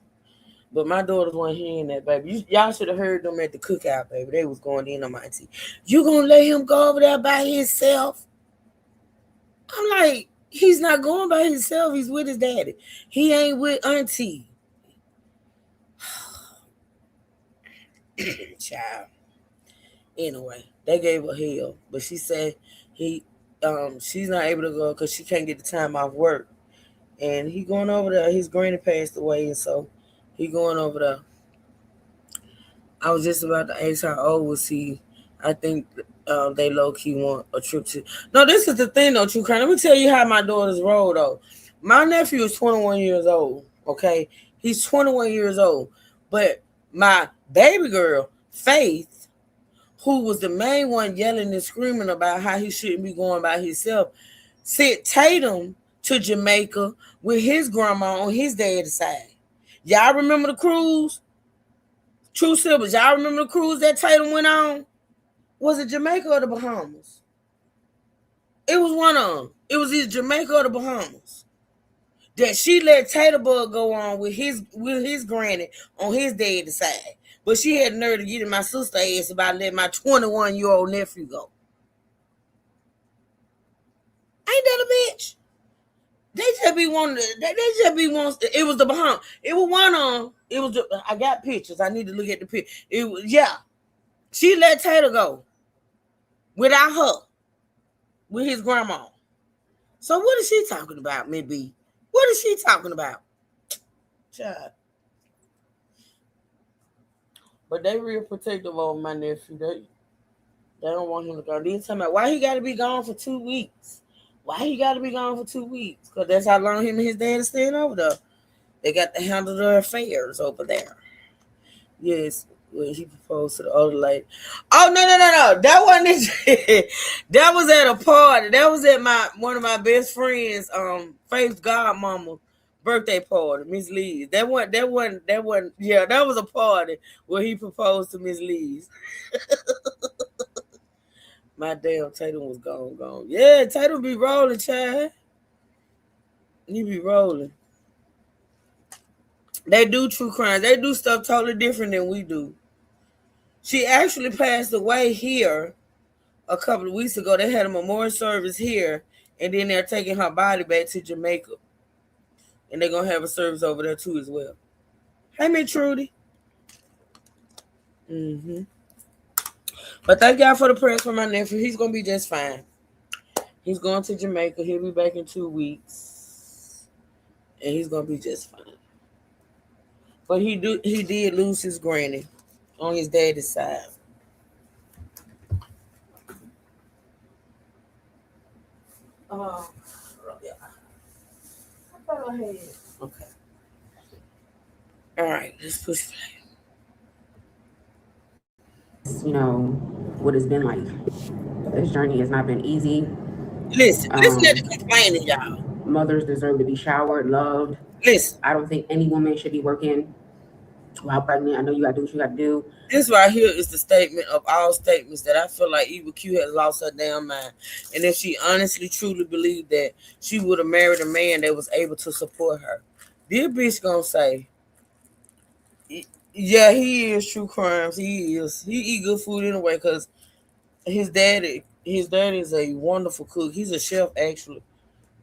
But my daughters weren't hearing that, baby. Y'all should have heard them at the cookout, baby. They was going in on my auntie. You gonna let him go over there by himself? I'm like, he's not going by himself. He's with his daddy. He ain't with auntie. Child. Anyway, they gave her hell, but she said she's not able to go because she can't get the time off work. And he going over there. His granny passed away, and so he going over there. I was just about to ask how old was he. I think they low key want a trip to. No, this is the thing though, True Crime. Let me tell you how my daughters roll though. My nephew is 21 years old. Okay, he's 21 years old, but my baby girl Faith, who was the main one yelling and screaming about how he shouldn't be going by himself, sent Tatum to Jamaica with his grandma on his dad's side. Y'all remember the cruise? True Siblings, y'all remember the cruise that Tatum went on? Was it Jamaica or the Bahamas? It was one of them. It was either Jamaica or the Bahamas. That she let Taterbug go on with his granny on his dad's side. But she had nerve to get in my sister's ass about letting my 21-year-old nephew go. Ain't that a bitch? They just be wanting. It was the Bahamas. It was one on. It was. I got pictures. I need to look at the picture. It was She let Tater go without her, with his grandma. So what is she talking about, maybe? What is she talking about? Child. But they real protective over my nephew. They don't want him to go. Then talking about why he got to be gone for 2 weeks. Why he got to be gone for 2 weeks? Because that's how long him and his dad are staying over there. They got to handle their affairs over there. Yes, when he proposed to the older lady. Oh, no. That wasn't it. That was at a party. That was at one of my best friends, Faith's godmama birthday party, Miss Lee's. That wasn't, yeah, that was a party where he proposed to Miss Lee's. My damn Tatum was gone. Yeah, Tatum be rolling, child. He be rolling. They do true crimes. They do stuff totally different than we do. She actually passed away here a couple of weeks ago. They had a memorial service here, and then they're taking her body back to Jamaica. And they're going to have a service over there too as well. Hey, Miss Trudy. Mm-hmm. But thank y'all for the prayers for my nephew. He's going to be just fine. He's going to Jamaica. He'll be back in 2 weeks. And he's going to be just fine. But he did lose his granny on his daddy's side. Oh, yeah. I thought I had it. Okay. All right, let's push play. You know, what it's been like. This journey has not been easy. Listen to the complaining, y'all. Mothers deserve to be showered, loved. Listen. I don't think any woman should be working while pregnant. I know you got to do what you got to do. This right here is the statement of all statements that I feel like Eva Q has lost her damn mind. And if she honestly, truly believed that, she would have married a man that was able to support her. This bitch gonna say, yeah, he is true crimes. He is. He eat good food anyway because his daddy is a wonderful cook. He's a chef, actually.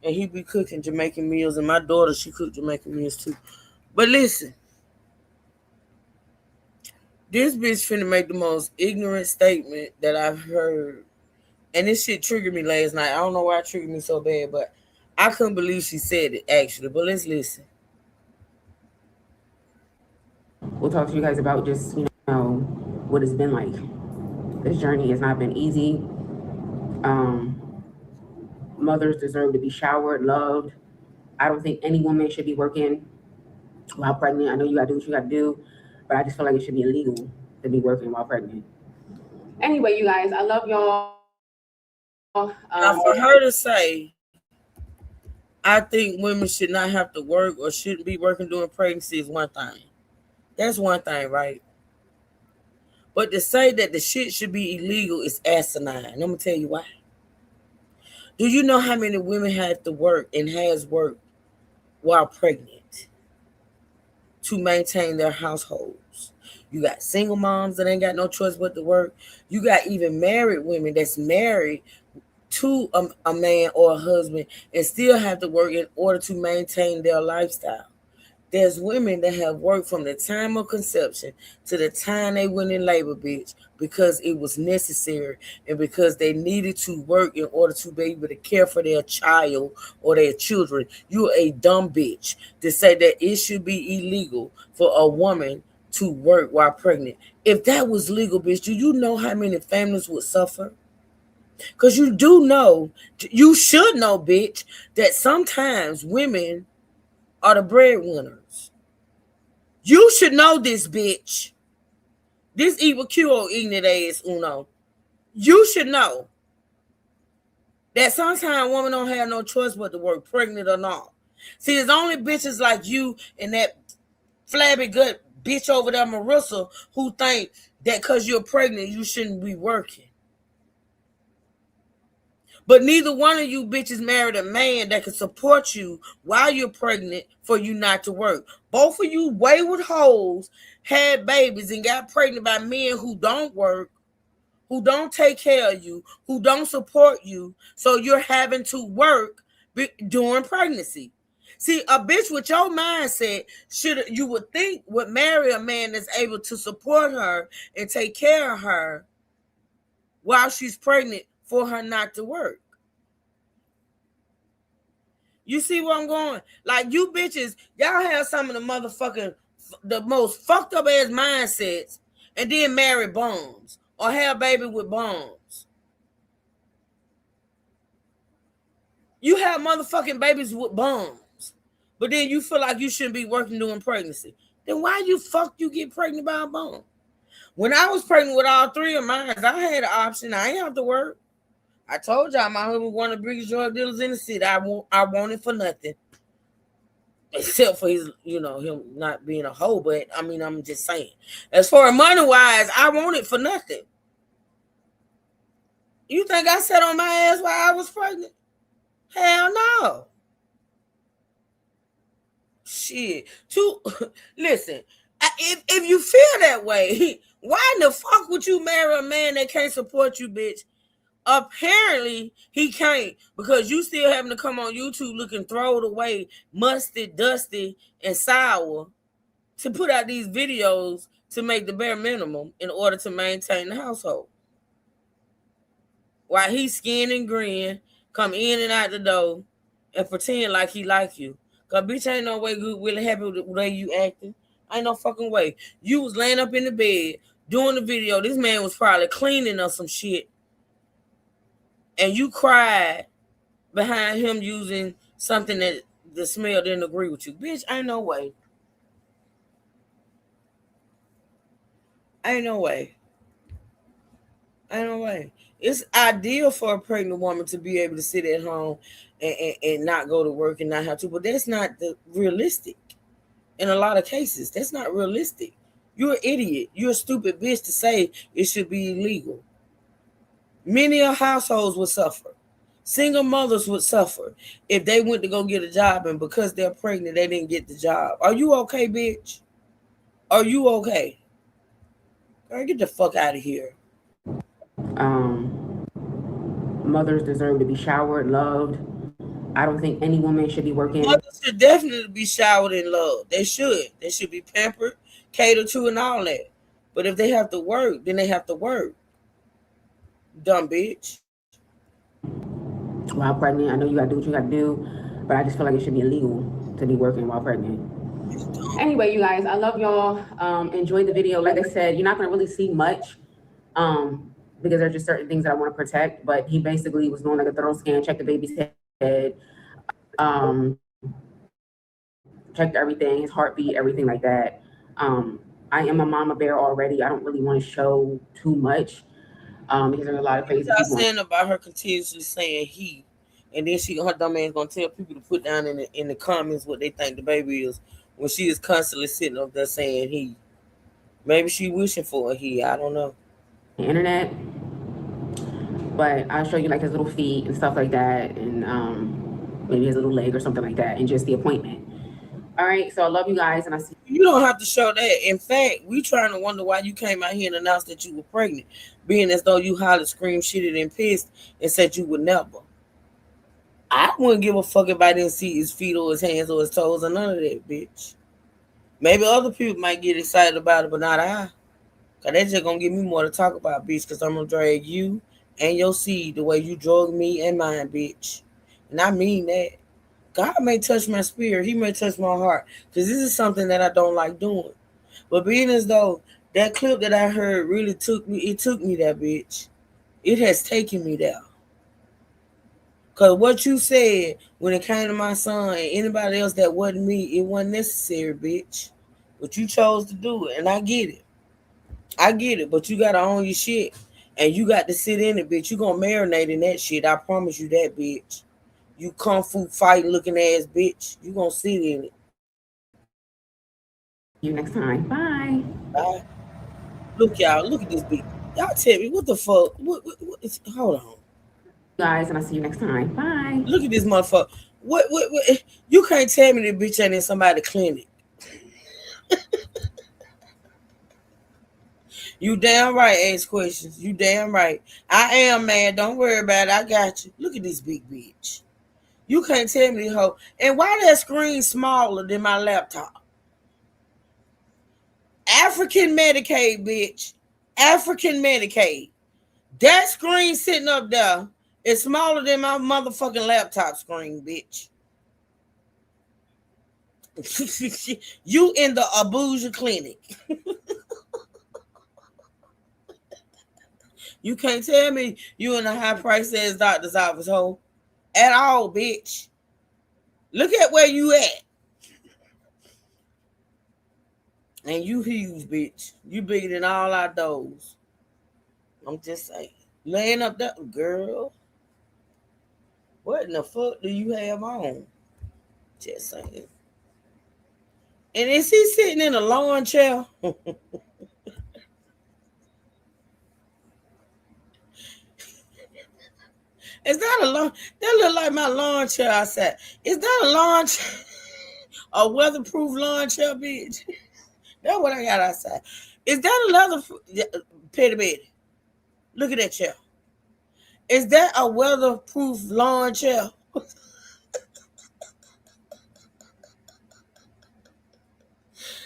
And he be cooking Jamaican meals. And my daughter, she cooked Jamaican meals too. But listen. This bitch finna make the most ignorant statement that I've heard. And this shit triggered me last night. I don't know why it triggered me so bad, but I couldn't believe she said it, actually. But let's listen. We'll talk to you guys about just, what it's been like. This journey has not been easy. Mothers deserve to be showered, loved. I don't think any woman should be working while pregnant. I know you got to do what you got to do, but I just feel like it should be illegal to be working while pregnant. Anyway, you guys, I love y'all. Now, for her to say, I think women should not have to work or shouldn't be working during pregnancy is one thing. That's one thing, right? But to say that the shit should be illegal is asinine. I'm gonna tell you why. Do you know how many women have to work and has worked while pregnant to maintain their households? You got single moms that ain't got no choice but to work. You got even married women that's married to a man or a husband and still have to work in order to maintain their lifestyle. There's women that have worked from the time of conception to the time they went in labor, bitch, because it was necessary and because they needed to work in order to be able to care for their child or their children. You're a dumb bitch to say that it should be illegal for a woman to work while pregnant. If that was legal, bitch, do you know how many families would suffer? Because you do know, you should know, bitch, that sometimes women are the breadwinners. You should know this, bitch. This evil Q or ignorant ass Uno. You should know that sometimes women don't have no choice but to work, pregnant or not. See, there's only bitches like you and that flabby gut bitch over there, Marissa, who think that because you're pregnant, you shouldn't be working. But neither one of you bitches married a man that can support you while you're pregnant for you not to work. Both of you wayward hoes had babies and got pregnant by men who don't work, who don't take care of you, who don't support you. So you're having to work during pregnancy. See, a bitch with your mindset you would think would marry a man that's able to support her and take care of her while she's pregnant for her not to work. You see where I'm going? Like, you bitches, y'all have some of the most fucked up ass mindsets and then marry bums or have baby with bums. You have motherfucking babies with bums, but then you feel like you shouldn't be working during pregnancy. Then why you get pregnant by a bum? When I was pregnant with all three of mine, I had an option. I ain't have to work. I told y'all my husband one of the biggest drug dealers in the city. I wanted for nothing. Except for his, him not being a hoe. But I mean, I'm just saying. As far as money-wise, I want it for nothing. You think I sat on my ass while I was pregnant? Hell no. Shit. Listen, if you feel that way, why in the fuck would you marry a man that can't support you, bitch? Apparently, he can't, because you still having to come on YouTube looking thrown away, musty, dusty, and sour to put out these videos to make the bare minimum in order to maintain the household. While he skin and grin, come in and out the door, and pretend like he like you. Because bitch ain't no way good, really happy with the way you acting. Ain't no fucking way. You was laying up in the bed doing the video. This man was probably cleaning or some shit. And you cried behind him using something that the smell didn't agree with you. Bitch, ain't no way. Ain't no way. Ain't no way. It's ideal for a pregnant woman to be able to sit at home and not go to work and not have to, but that's not realistic. In a lot of cases, that's not realistic. You're an idiot. You're a stupid bitch to say it should be illegal. Many households would suffer. Single mothers would suffer if they went to go get a job and because they're pregnant, they didn't get the job. Are you okay, bitch? Are you okay? Girl, get the fuck out of here. Mothers deserve to be showered, loved. I don't think any woman should be working. Mothers should definitely be showered and loved. They should. They should be pampered, catered to, and all that. But if they have to work, then they have to work. Dumb bitch. While pregnant, I know you gotta do what you gotta do, but I just feel like it should be illegal to be working while pregnant. Anyway, you guys, I love y'all. Enjoy the video. Like I said, you're not gonna really see much because there's just certain things that I want to protect. But he basically was doing like a thorough scan, checked the baby's head, checked everything, his heartbeat, everything like that. I am a mama bear already. I don't really want to show too much because there's a lot of crazy people. Saying about her continuously saying he, and then her dumb ass gonna tell people to put down in the comments what they think the baby is when she is constantly sitting up there saying he. Maybe she wishing for a he. I don't know. Internet, but I'll show you like his little feet and stuff like that, and maybe his little leg or something like that, and just the appointment. All right, so I love you guys, and I see. You don't have to show that. In fact, we trying to wonder why you came out here and announced that you were pregnant, being as though you hollered, screamed, shitted, and pissed, and said you would never. I wouldn't give a fuck if I didn't see his feet or his hands or his toes or none of that, bitch. Maybe other people might get excited about it, but not I. Cause that's just gonna give me more to talk about, bitch. Cause I'm gonna drag you and your seed the way you drug me and mine, bitch. And I mean that. God may touch my spirit. He may touch my heart. Cause this is something that I don't like doing. But being as though that clip that I heard really took me there, bitch. It has taken me there. Cause what you said when it came to my son and anybody else that wasn't me, it wasn't necessary, bitch. But you chose to do it, and I get it. I get it, but you gotta own your shit. And you got to sit in it, bitch. You gonna marinate in that shit. I promise you that, bitch. You kung fu fighting looking ass bitch. You gonna sit in it. You next time. Bye. Bye. Look, y'all. Look at this bitch. Y'all tell me what the fuck. What hold on. Guys, and I'll see you next time. Bye. Look at this motherfucker. What? You can't tell me this bitch ain't in somebody's clinic. You damn right, ask questions. You damn right. I am, man. Don't worry about it. I got you. Look at this big bitch. You can't tell me, hoe. And why that screen smaller than my laptop? African Medicaid, bitch. African Medicaid. That screen sitting up there is smaller than my motherfucking laptop screen, bitch. You in the Abuja clinic. You can't tell me you in a high price ass doctor's office, hoe. At all, bitch. Look at where you at. And you huge, bitch. You bigger than all our doors. I'm just saying. Laying up there, girl. What in the fuck do you have on? Just saying. And is he sitting in a lawn chair? Is that a lawn? That look like my lawn chair outside. Is that a lawn chair? A weatherproof lawn chair, bitch? That's what I got outside. Is that a leather petty Betty? Look at that chair. Is that a weatherproof lawn chair?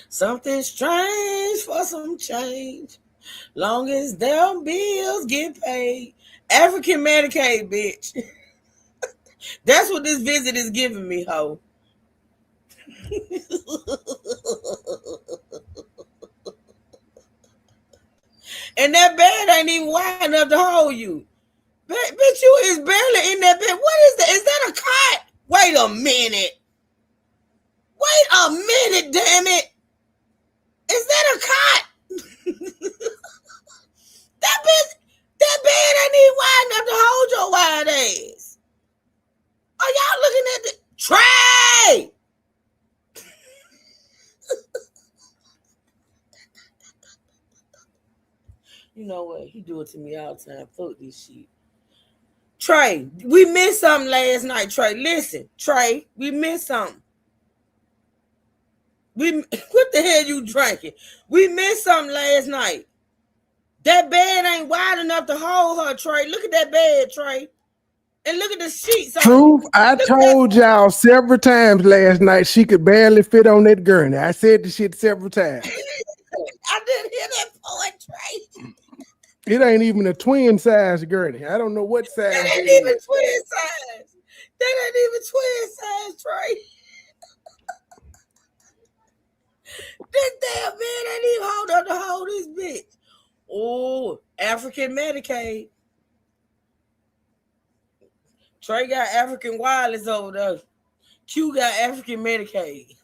Something strange for some change. Long as their bills get paid. African Medicaid, bitch. That's what this visit is giving me, ho. And that bed ain't even wide enough to hold you. Bitch, you is barely in that bed. What is that? Is that a cot? Wait a minute. Wait a minute, damn it. Is that a cot? That bed ain't even wide enough to hold your wide ass. Are y'all looking at the Trey? You know what? He do it to me all the time. Fuck this shit. Trey, we missed something last night, Trey. Listen, Trey, we missed something. What the hell you drinking? We missed something last night. That bed ain't wide enough to hold her, Trey. Look at that bed, Trey. And look at the sheets. Truth, I told y'all several times last night she could barely fit on that gurney. I said the shit several times. I didn't hear that point, Trey. It ain't even a twin size gurney. I don't know what size. That ain't even twin size. That ain't even twin size, Trey. This damn man ain't even hold up to hold this bitch. Oh, African Medicaid. Trey got African Wireless over there. Q got African Medicaid.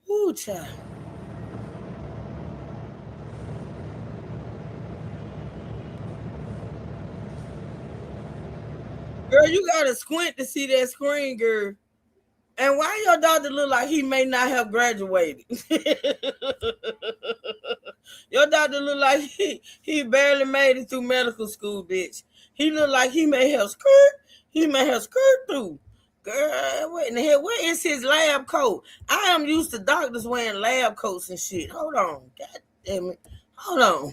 Ooh, child. Girl, you gotta squint to see that screen, girl. And why your doctor look like he may not have graduated? Your doctor look like he barely made it through medical school, bitch. He look like he may have skirt. He may have skirt through. Girl, what in the hell? Where is his lab coat? I am used to doctors wearing lab coats and shit. Hold on. God damn it. Hold on.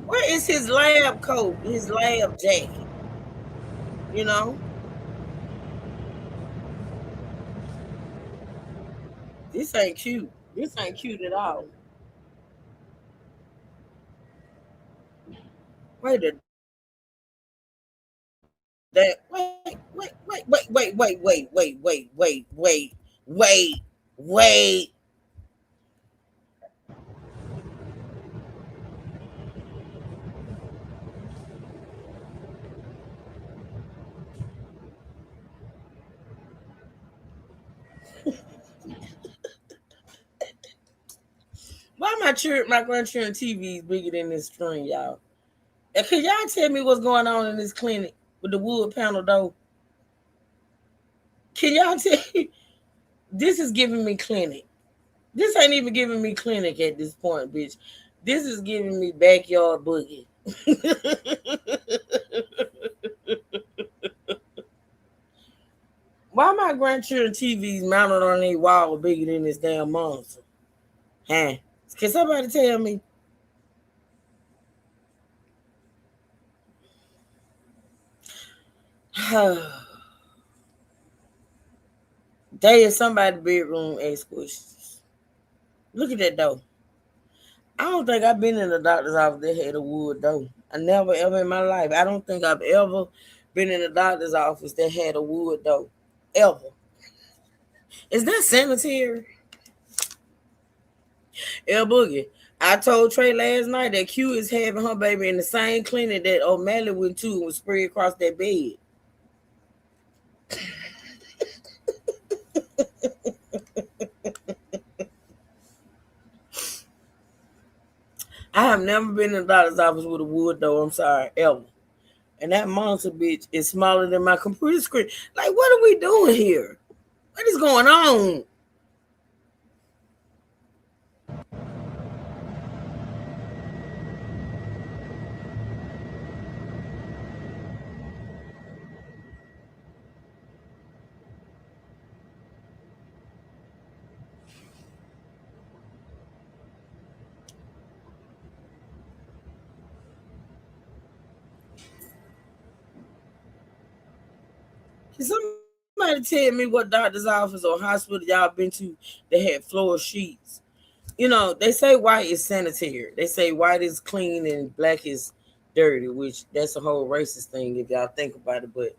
Where is his lab coat? His lab jacket? You know? This ain't cute. This ain't cute at all. Wait a that wait. Why my grandchildren TV is bigger than this screen, y'all? And can y'all tell me what's going on in this clinic with the wood panel door? Can y'all tell me? This is giving me clinic. This ain't even giving me clinic at this point, bitch. This is giving me backyard boogie. Why my grandchildren TVs mounted on a wall bigger than this damn monster? Huh? Can somebody tell me? They in somebody's bedroom ask questions. Look at that door. I don't think I've been in a doctor's office that had a wood door. I never ever in my life. I don't think I've ever been in a doctor's office that had a wood door. Ever. Is that sanitary? El Boogie. I told Trey last night that Q is having her baby in the same clinic that O'Malley went to and was spread across that bed. I have never been in a doctor's office with a wood door. I'm sorry, ever. And that monster bitch is smaller than my computer screen. Like, what are we doing here? What is going on? Can somebody tell me what doctor's office or hospital y'all been to that had floor sheets? You know, they say white is sanitary. They say white is clean and black is dirty, which that's a whole racist thing if y'all think about it. But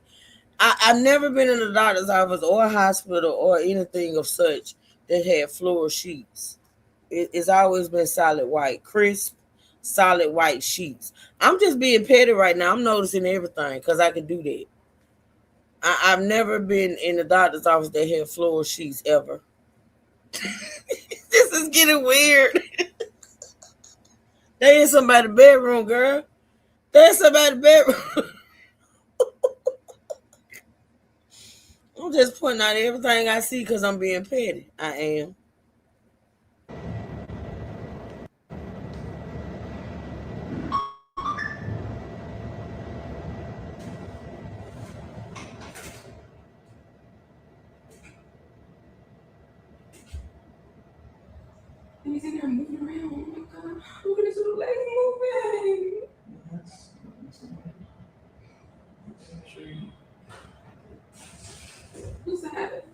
I've never been in a doctor's office or a hospital or anything of such that had floor sheets. It's always been solid white, crisp, solid white sheets. I'm just being petty right now. I'm noticing everything because I can do that. I've never been in a doctor's office that had floor sheets ever. This is getting weird. They in somebody's bedroom, girl. They in somebody's bedroom. I'm just pointing out everything I see because I'm being petty. I am. And he's in there moving around. Oh my god. Look at his little legs moving. What's that?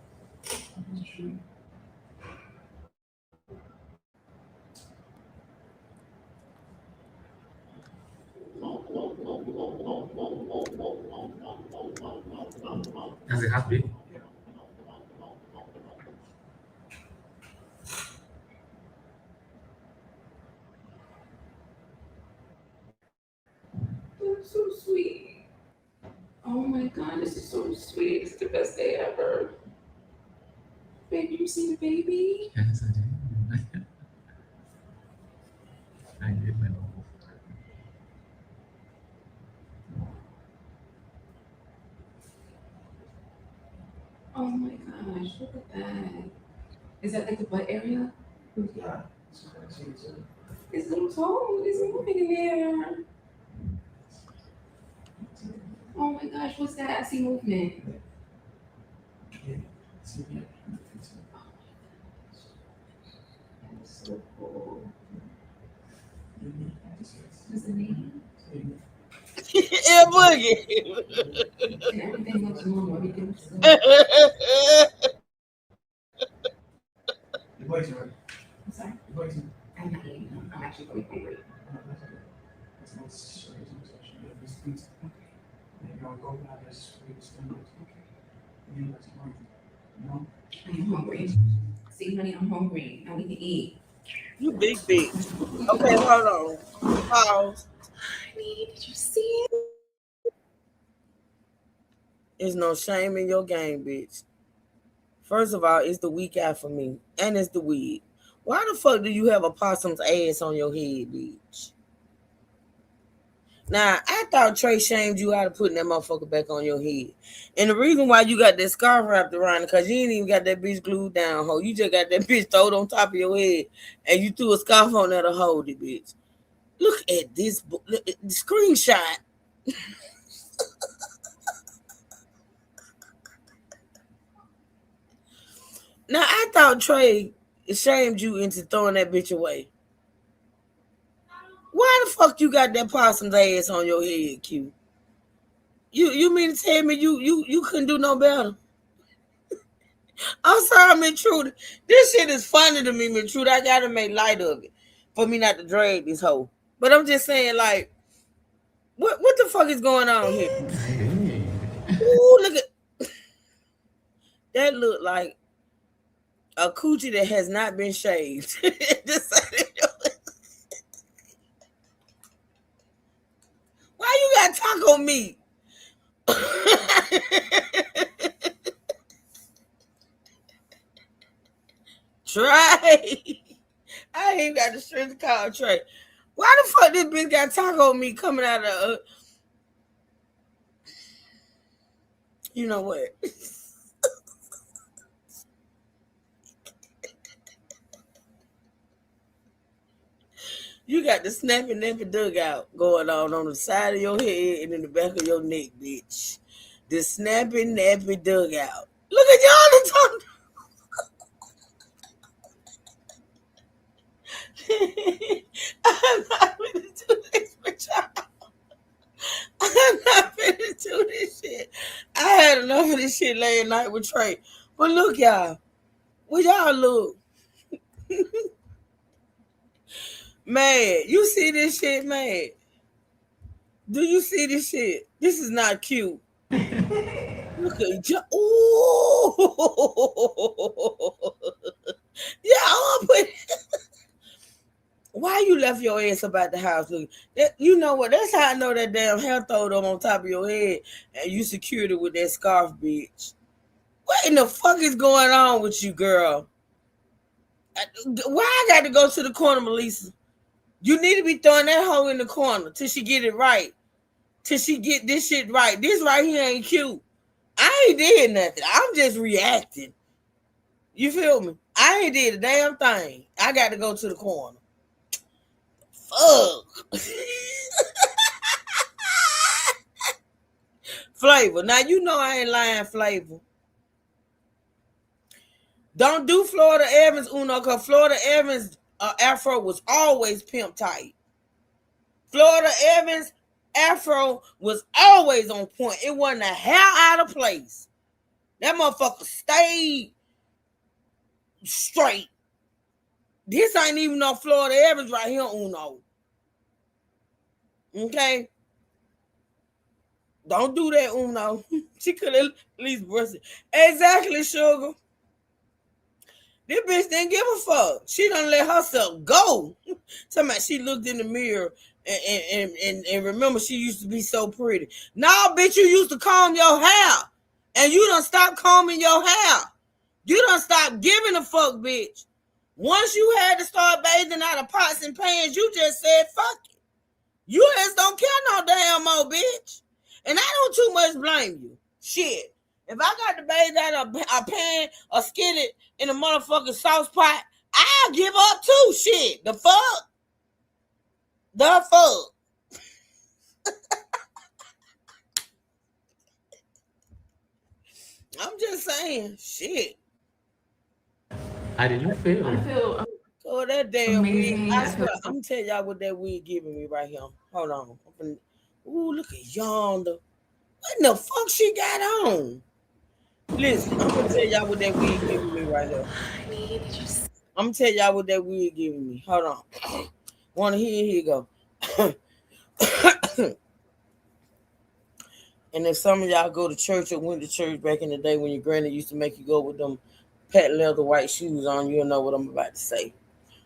Does it have to be? That's so sweet. Oh my god, this is so sweet. It's the best day ever. Baby, you see the baby? Yes, I did. I did, my love. Oh my god. gosh, look at that. Is that like the butt area? Yeah. His little toe is moving in there. Oh my gosh, what's that? I see movement. That's so cool. What's the name? Yeah, Boogie. And everything looks normal. Everything looks good. The boys are. I'm sorry. The boys are. I'm not eating them. I'm actually going hungry. I am hungry. See, honey, I'm hungry. Now we can eat. You big bitch. Okay, hold on. Pause. Honey, did you see it? There's no shame in your game, bitch. First of all, it's the week out for me, and it's the wig. Why the fuck do you have a possum's ass on your head, bitch? Now, I thought Trey shamed you out of putting that motherfucker back on your head. And the reason why you got that scarf wrapped around it, because you ain't even got that bitch glued down, ho. You just got that bitch thrown on top of your head, and you threw a scarf on there to hold it, bitch. Look at this look at the screenshot. Now, I thought Trey shamed you into throwing that bitch away. Why the fuck you got that possum's ass on your head, Q? You mean to tell me you couldn't do no better? I'm sorry, Mintrude. This shit is funny to me, Mintrude. I gotta make light of it for me not to drag this hoe. But I'm just saying, like, what the fuck is going on here? Ooh, look at that. Look like a coochie that has not been shaved. Why you got taco meat? Trey. I ain't got the strength to call Trey. Why the fuck this bitch got taco meat coming out of you know what? You got the snappy nappy dugout going on the side of your head and in the back of your neck, bitch. The snappy nappy dugout. Look at y'all the tongue. I'm not gonna do this with y'all. I'm not gonna do this shit. I had enough of this shit last night with Trey. But look, y'all. Will y'all look? Man, you see this shit, man? Do you see this shit? This is not cute. Look at you. Ooh. Yeah, I'm put. Why you left your ass about the house? Look, you know what? That's how I know that damn hair throwed up on top of your head and you secured it with that scarf, bitch. What in the fuck is going on with you, girl? Why I got to go to the corner, Melissa? You need to be throwing that hoe in the corner till she get it right. Till she get this shit right. This right here ain't cute. I ain't did nothing. I'm just reacting. You feel me? I ain't did a damn thing. I got to go to the corner. Fuck. Flavor. Now, you know I ain't lying, Flavor. Don't do Florida Evans, Uno, because Florida Evans afro was always pimp tight. Florida Evans afro was always on point. It wasn't a hair out of place. That motherfucker stayed straight. This ain't even no Florida Evans right here, Uno. Okay? Don't do that, Uno. She could at least brush it. Exactly, sugar. This bitch didn't give a fuck. She done let herself go. Talking about she looked in the mirror and remember she used to be so pretty. Nah, bitch, you used to comb your hair. And you done stopped combing your hair. You done stopped giving a fuck, bitch. Once you had to start bathing out of pots and pans, you just said fuck it. You just don't care no damn more, bitch. And I don't too much blame you. Shit. If I got to bathe out a pan, a skillet in a motherfucking sauce pot, I'll give up too. Shit, the fuck. I'm just saying, shit. How did you feel? I feel Oh, that damn amazing. wig. I swear, I'm gonna tell y'all what that wig giving me right here. Hold on. Ooh, look at yonder. What in the fuck she got on? Listen, I'm gonna tell y'all what that wig giving me right here. I'm gonna tell y'all what that wig giving me. Hold on. Wanna hear? Here you go. And if some of y'all go to church or went to church back in the day when your granny used to make you go with them patent leather white shoes on, you'll know what I'm about to say.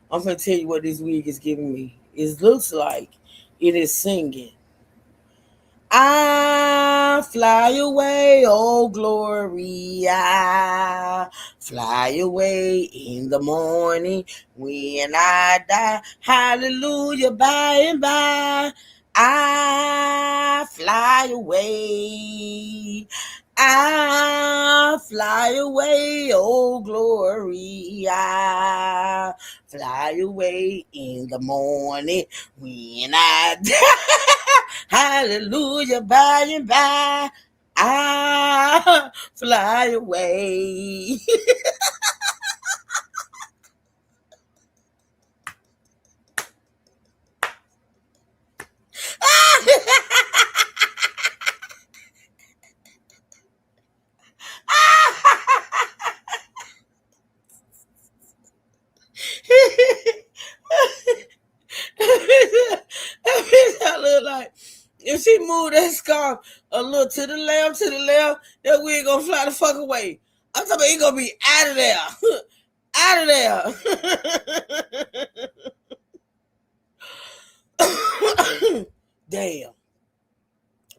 I'm gonna tell you what this wig is giving me. It looks like it is singing. I fly away, oh glory, I fly away in the morning when I die. Hallelujah, by and by, I fly away. I fly away, oh glory, I fly away in the morning when I die. Hallelujah, by and by, I fly away. I look like if she move that scarf a little to the left, that wig gonna fly the fuck away. I'm talking about it gonna be out of there. Out of there. Damn.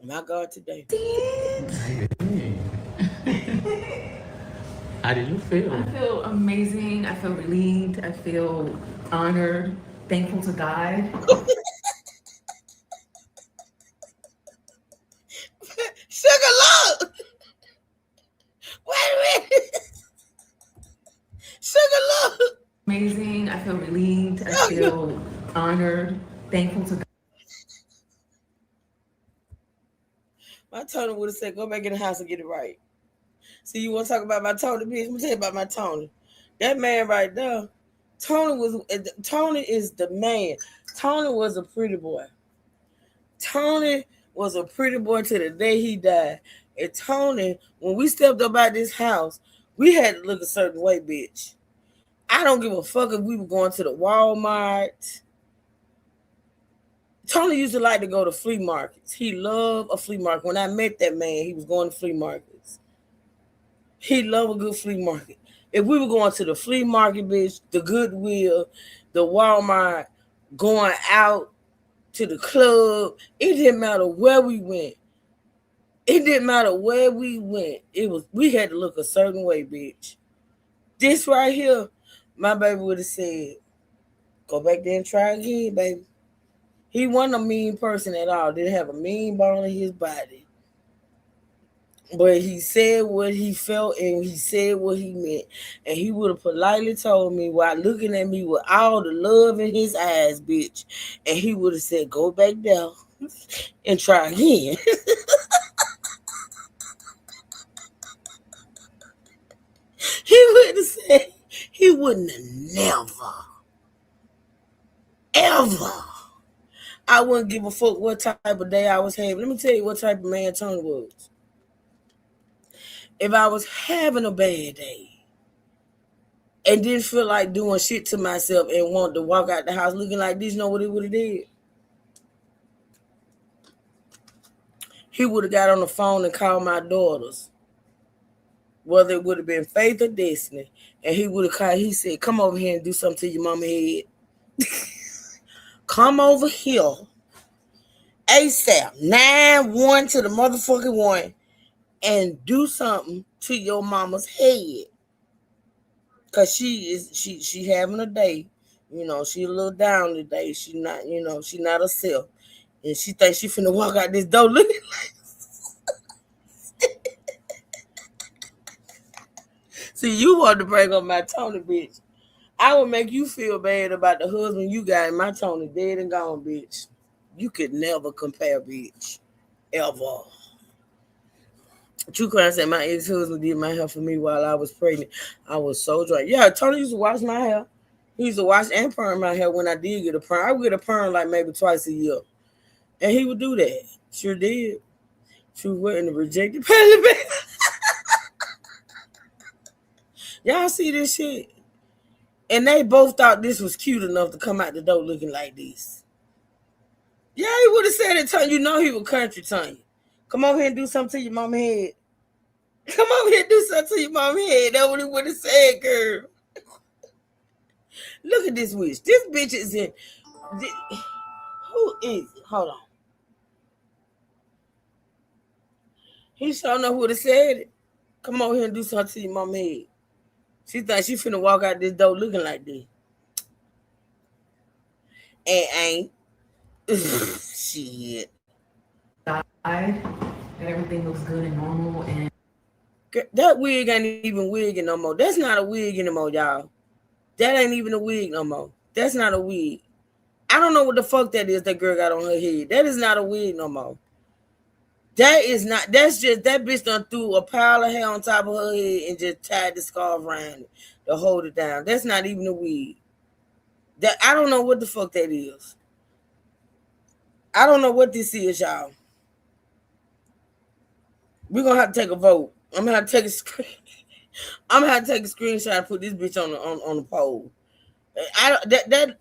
My God, today. How did you feel? I feel amazing. I feel relieved. I feel honored, thankful to God. Sugar, look. Wait a minute. Sugar, look. Amazing. I feel relieved. I feel honored, thankful to God. My Tony would have said, go back in the house and get it right. See, you want to talk about my Tony, bitch? Let me tell you about my Tony. That man right there, Tony is the man. Tony was a pretty boy. Tony was a pretty boy till the day he died. And Tony, when we stepped up out this house, we had to look a certain way, bitch. I don't give a fuck if we were going to the Walmart. Tony used to like to go to flea markets. He loved a flea market. When I met that man, he was going to flea markets. He loved a good flea market. If we were going to the flea market, bitch, the Goodwill, the Walmart, going out to the club, it didn't matter where we went. It didn't matter where we went. We had to look a certain way, bitch. This right here, my baby would have said, go back there and try again, baby. He wasn't a mean person at all. Didn't have a mean bone in his body. But he said what he felt and he said what he meant. And he would have politely told me while looking at me with all the love in his eyes, bitch. And he would have said, go back there and try again. He would have said, he wouldn't have never, ever. I wouldn't give a fuck what type of day I was having. Let me tell you what type of man Tony was. If I was having a bad day and didn't feel like doing shit to myself and wanted to walk out the house looking like this, you know what he would have did? He would have got on the phone and called my daughters, whether it would have been Faith or Destiny, and he would have called. He said, come over here and do something to your mama head. Come over here ASAP, 9-1 to the motherfucking 1, and do something to your mama's head. Cause she having a day. You know, she a little down today. She not, she not herself. And she thinks she finna walk out this door looking like See, you want to bring up my Tony, bitch. I would make you feel bad about the husband you got, and my Tony dead and gone, bitch. You could never compare, bitch. Ever. True crime said my ex-husband did my hair for me while I was pregnant. I was so dry. Yeah, Tony used to wash my hair. He used to wash and perm my hair when I did get a perm. I would get a perm like maybe twice a year. And he would do that. Sure did. She was wearing the rejected pellet bag. Y'all see this shit? And they both thought this was cute enough to come out the door looking like this. Yeah, he would have said it to you. You know he was country to you. Come over here and do something to your mama head. Come over here and do something to your mama head. That's what he would have said, girl. Look at this witch. This bitch is in. Who is it? Hold on. He sure enough would have said it. Come over here and do something to your mama head. She thought she finna walk out this door looking like this. And ain't. Shit. And everything looks good and normal. And that wig ain't even wigging no more. That's not a wig anymore, y'all. That ain't even a wig no more. That's not a wig. I don't know what the fuck that is that girl got on her head. That is not a wig no more. That is not. That's just that bitch done threw a pile of hair on top of her head and just tied the scarf around it to hold it down. That's not even a wig. That I don't know what the fuck that is. I don't know what this is, y'all. We're gonna have to take a vote. I'm gonna have to take a screen. I'm gonna have to take a screenshot and put this bitch on the poll.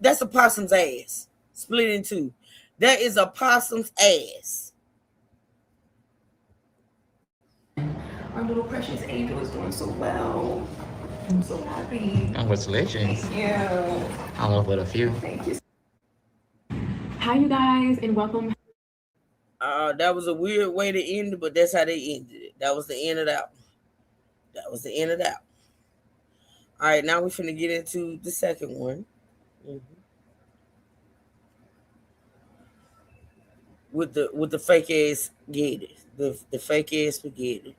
That's a possum's ass. Split in two. That is a possum's ass. our little precious angel is doing so well. I'm so happy. Congratulations. Thank you. I love with a few. Thank you. Hi, you guys, and welcome. That was a weird way to end it, but that's how they ended it. That was the end of that. That was the end of that. All right, now we're finna get into the second one. With the fake ass spaghetti. The fake ass spaghetti.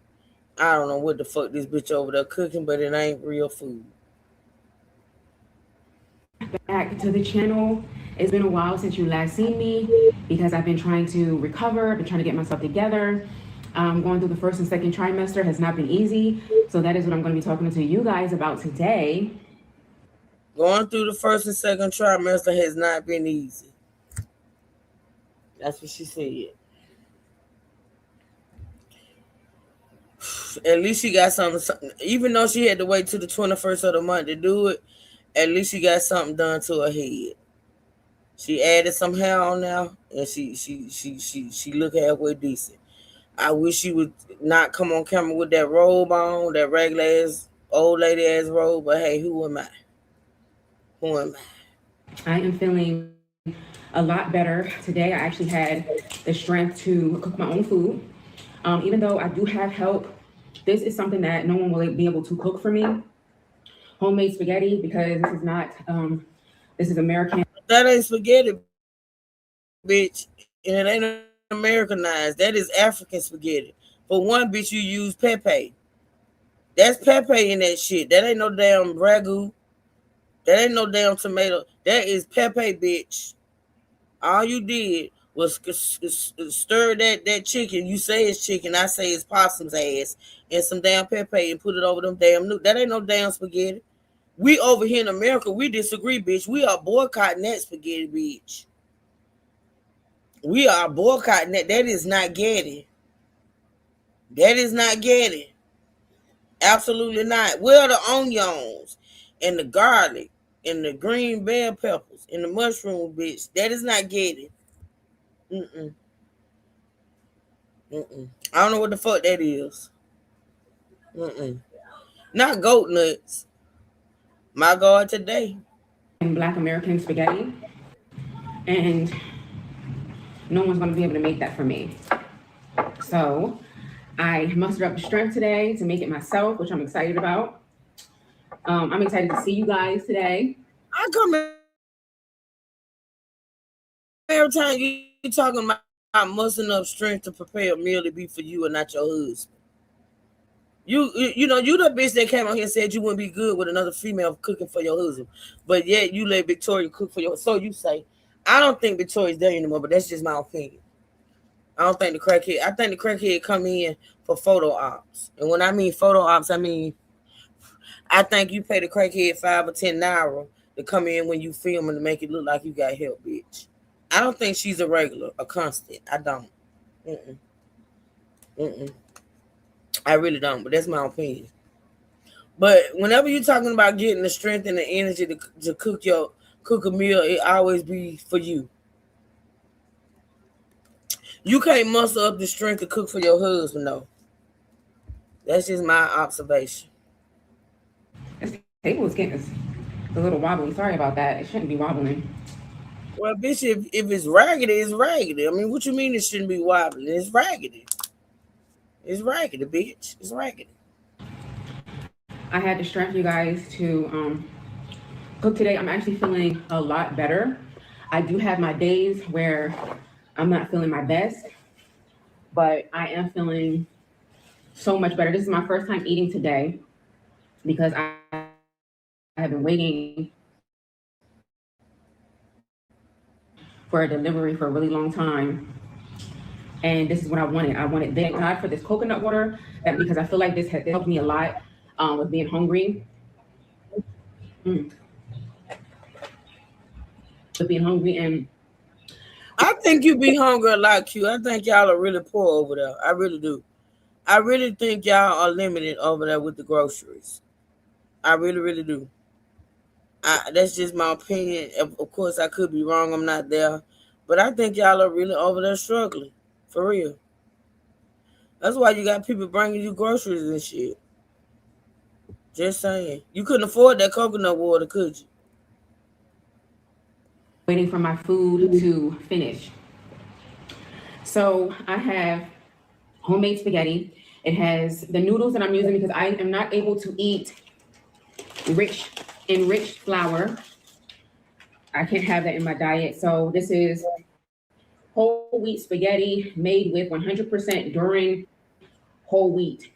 I don't know what the fuck this bitch over there cooking, but it ain't real food. Back to the channel. It's been a while since you last seen me because I've been trying to recover, been trying to get myself together. Going through the first and second trimester has not been easy. So that is what I'm going to be talking to you guys about today. Going through the first and second trimester has not been easy. That's what she said. At least she got something. Even though she had to wait till the 21st of the month to do it, at least she got something done to her head. She added some hair on now, and she look halfway decent. I wish she would not come on camera with that robe on, that regular ass old lady ass robe. But hey, who am I? Who am I? I am feeling a lot better today. I actually had the strength to cook my own food. Even though I do have help, this is something that no one will be able to cook for me. Homemade spaghetti, because this is not, this is American. That ain't spaghetti, bitch. And it ain't Americanized. That is African spaghetti. For one, bitch, you use pepe. That's pepe in that shit. That ain't no damn ragu. That ain't no damn tomato. That is pepe, bitch. All you did was stir that chicken. You say it's chicken. I say it's possum's ass. And some damn pepe and put it over them damn noodles. That ain't no damn spaghetti. We over here in America, we disagree, bitch. We are boycotting that spaghetti, bitch. We are boycotting that. That is not Getty. That is not Getty. Absolutely not. Where are the onions and the garlic and the green bell peppers and the mushroom, bitch? That is not Getty. I don't know what the fuck that is. Not goat nuts. My God, today. And Black American spaghetti. And no one's going to be able to make that for me. So I mustered up the strength today to make it myself, which I'm excited about. I'm excited to see you guys today. I come every time you talking about mustering up strength to prepare a meal to be for you and not your husband. You know, you the bitch that came out here and said you wouldn't be good with another female cooking for your husband, but yet you let Victoria cook for your. So you say, I don't think Victoria's there anymore, but that's just my opinion. I don't think the crackhead. I think the crackhead come in for photo ops, and when I mean photo ops, I mean I think you pay the crackhead 5 or 10 naira to come in when you film and to make it look like you got help, bitch. I don't think she's a regular, a constant. I don't. Mm-mm. Mm-mm. I really don't, but that's my opinion. But whenever you're talking about getting the strength and the energy to cook a meal, it always be for you. You can't muster up the strength to cook for your husband, though. That's just my observation. This table is getting a little wobbly. Sorry about that. It shouldn't be wobbling. Well, bitch, if it's raggedy, it's raggedy. I mean, what you mean it shouldn't be wobbling? It's raggedy. It's raggedy, bitch. It's raggedy. I had the strength, you guys, to cook today. I'm actually feeling a lot better. I do have my days where I'm not feeling my best, but I am feeling so much better. This is my first time eating today because I have been waiting for a delivery for a really long time. And this is what I wanted. I wanted, thank God for this coconut water, because I feel like this has helped me a lot with being hungry. With being hungry, and I think you be hungry a lot, Q. I think y'all are really poor over there. I really do. I really think y'all are limited over there with the groceries. I really, really do. That's just my opinion. Of course, I could be wrong. I'm not there. But I think y'all are really over there struggling. For real. That's why you got people bringing you groceries and shit. Just saying. You couldn't afford that coconut water, could you? waiting for my food to finish. So I have homemade spaghetti. It has the noodles that I'm using because I am not able to eat enriched flour. I can't have that in my diet. So this is whole wheat spaghetti made with 100% during whole wheat.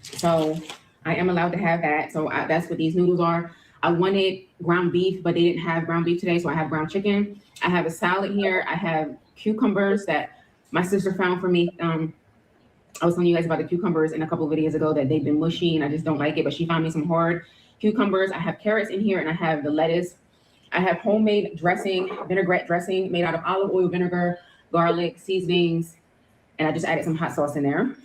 So I am allowed to have that. So that's what these noodles are. I wanted ground beef, but they didn't have ground beef today. So I have ground chicken. I have a salad here. I have cucumbers that my sister found for me. I was telling you guys about the cucumbers in a couple of videos ago that they've been mushy and I just don't like it, but she found me some hard cucumbers. I have carrots in here and I have the lettuce. I have homemade dressing, vinaigrette dressing made out of olive oil, vinegar, garlic, seasonings, and I just added some hot sauce in there.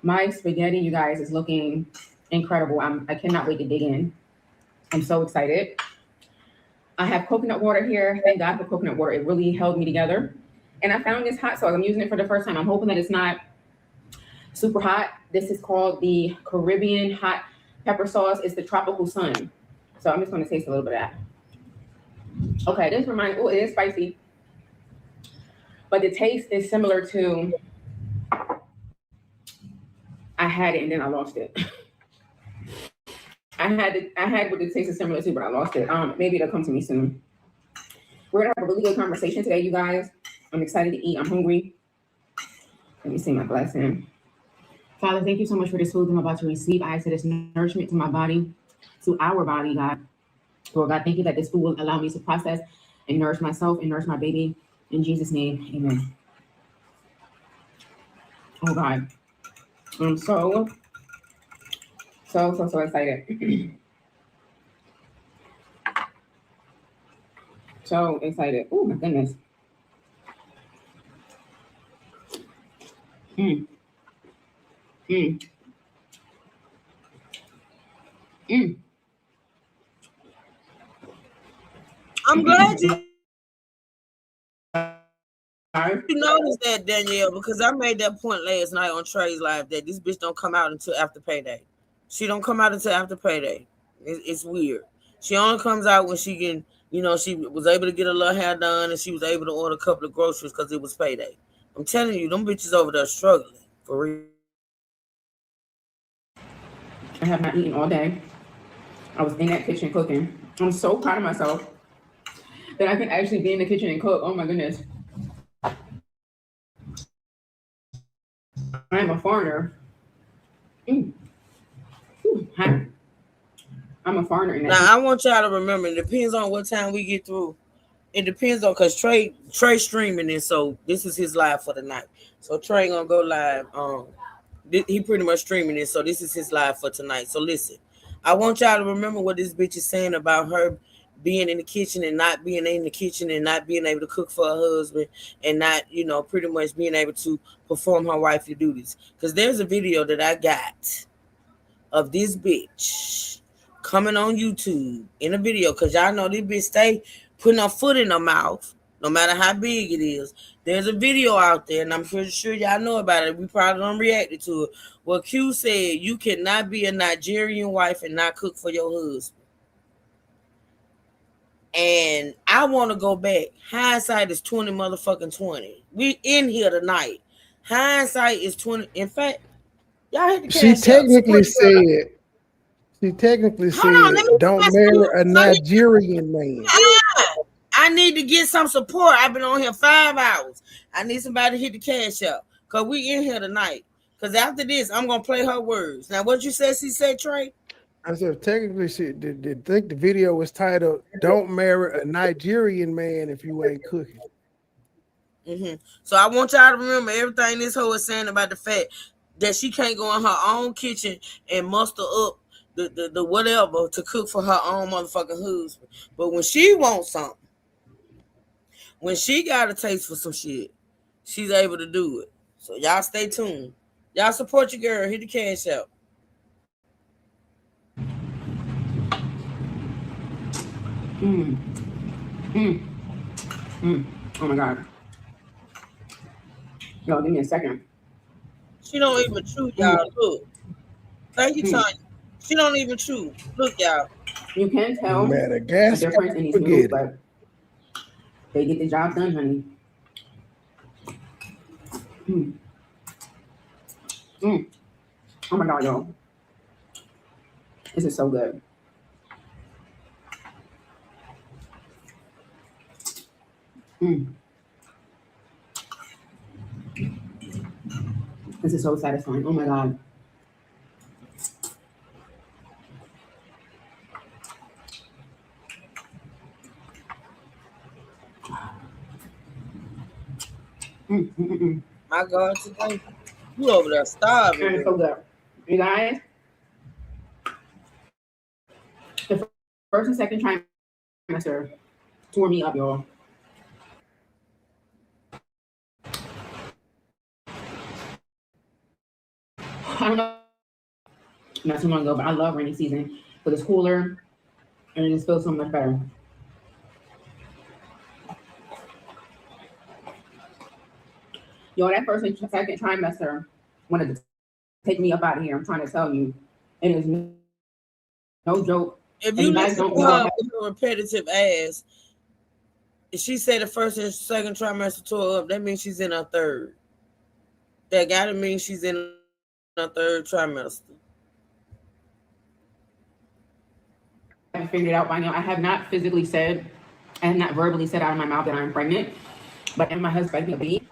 My spaghetti, you guys, is looking incredible. I cannot wait to dig in. I'm so excited. I have coconut water here. Thank God for coconut water. It really held me together. And I found this hot sauce. I'm using it for the first time. I'm hoping that it's not super hot. This is called the Caribbean hot pepper sauce. It's the tropical sun. So I'm just going to taste a little bit of that. Okay, this reminds, oh, it is spicy. But the taste is similar to, I had it and then I lost it. I had what the taste is similar to, but I lost it. Maybe it'll come to me soon. We're gonna have a really good conversation today, you guys. I'm excited to eat. I'm hungry. Let me see my blessing. Father, thank you so much for this food I'm about to receive. I ask that it's nourishment to my body, to our body, God. Lord God, thank you that this food will allow me to process and nourish myself and nourish my baby. In Jesus' name, amen. Oh God, I'm so excited. So excited. Oh my goodness. Mm. Mm. Mm. I'm glad you noticed that, Danielle, because I made that point last night on Trey's Live that this bitch don't come out until after payday. She don't come out until after payday. It's weird. She only comes out when she can, she was able to get her little hair done and she was able to order a couple of groceries because it was payday. I'm telling you, them bitches over there struggling, for real. I have not eaten all day. I was in that kitchen cooking. I'm so proud of myself that I can actually be in the kitchen and cook. Oh my goodness. I am a foreigner I'm a foreigner in that. Now I want y'all to remember, it depends on what time we get through. It depends on, because Trey streaming this, so this is his live for the night. So Trey gonna go live. He pretty much streaming this, so this is his live for tonight. So listen, I want y'all to remember what this bitch is saying about her being in the kitchen and not being in the kitchen and not being able to cook for her husband and not, pretty much being able to perform her wifely duties. Because there's a video that I got of this bitch coming on YouTube in a video, because y'all know this bitch stay putting her foot in her mouth, no matter how big it is. There's a video out there, and I'm pretty sure y'all know about it. We probably don't react to it. Well, Q said you cannot be a Nigerian wife and not cook for your husband. And I want to go back. Hindsight is 20 motherfucking 20. We in here tonight. Hindsight is 20. In fact, y'all hit the cash She technically said, don't marry a Nigerian man. I need to get some support. I've been on here 5 hours. I need somebody to hit the cash up, because we in here tonight. Because after this, I'm going to play her words. Now, what you said, she said, Trey? I said, technically, she did think the video was titled, don't marry a Nigerian man if you ain't cooking. Mm-hmm. So I want y'all to remember everything this hoe is saying about the fact that she can't go in her own kitchen and muster up the whatever to cook for her own motherfucking husband. But when she wants something, when she got a taste for some shit, she's able to do it. So y'all stay tuned. Y'all support your girl. Hit the cash out. Oh my God. Yo, give me a second. She don't even chew, y'all. Look. Thank you, Tanya. She don't even chew. Look, y'all. You can tell the difference in these noodles, but they get the job done, honey. Oh my God, y'all. This is so good. This is so satisfying. Oh my God. My God, today you over there starving. It's so good. You guys, the first and second trimester tore me up, y'all. I don't know, not too long ago, but I love rainy season because it's cooler and it just feels so much better. Yo, that first and second trimester wanted to take me up out of here. I'm trying to tell you, it is no joke. If you listen to her repetitive ass, if she said the first and second trimester tore up, that means she's in her third. That gotta mean she's in her third trimester. I haven't figured it out by now. I have not physically said, I have not verbally said out of my mouth that I'm pregnant, but in my husband a baby.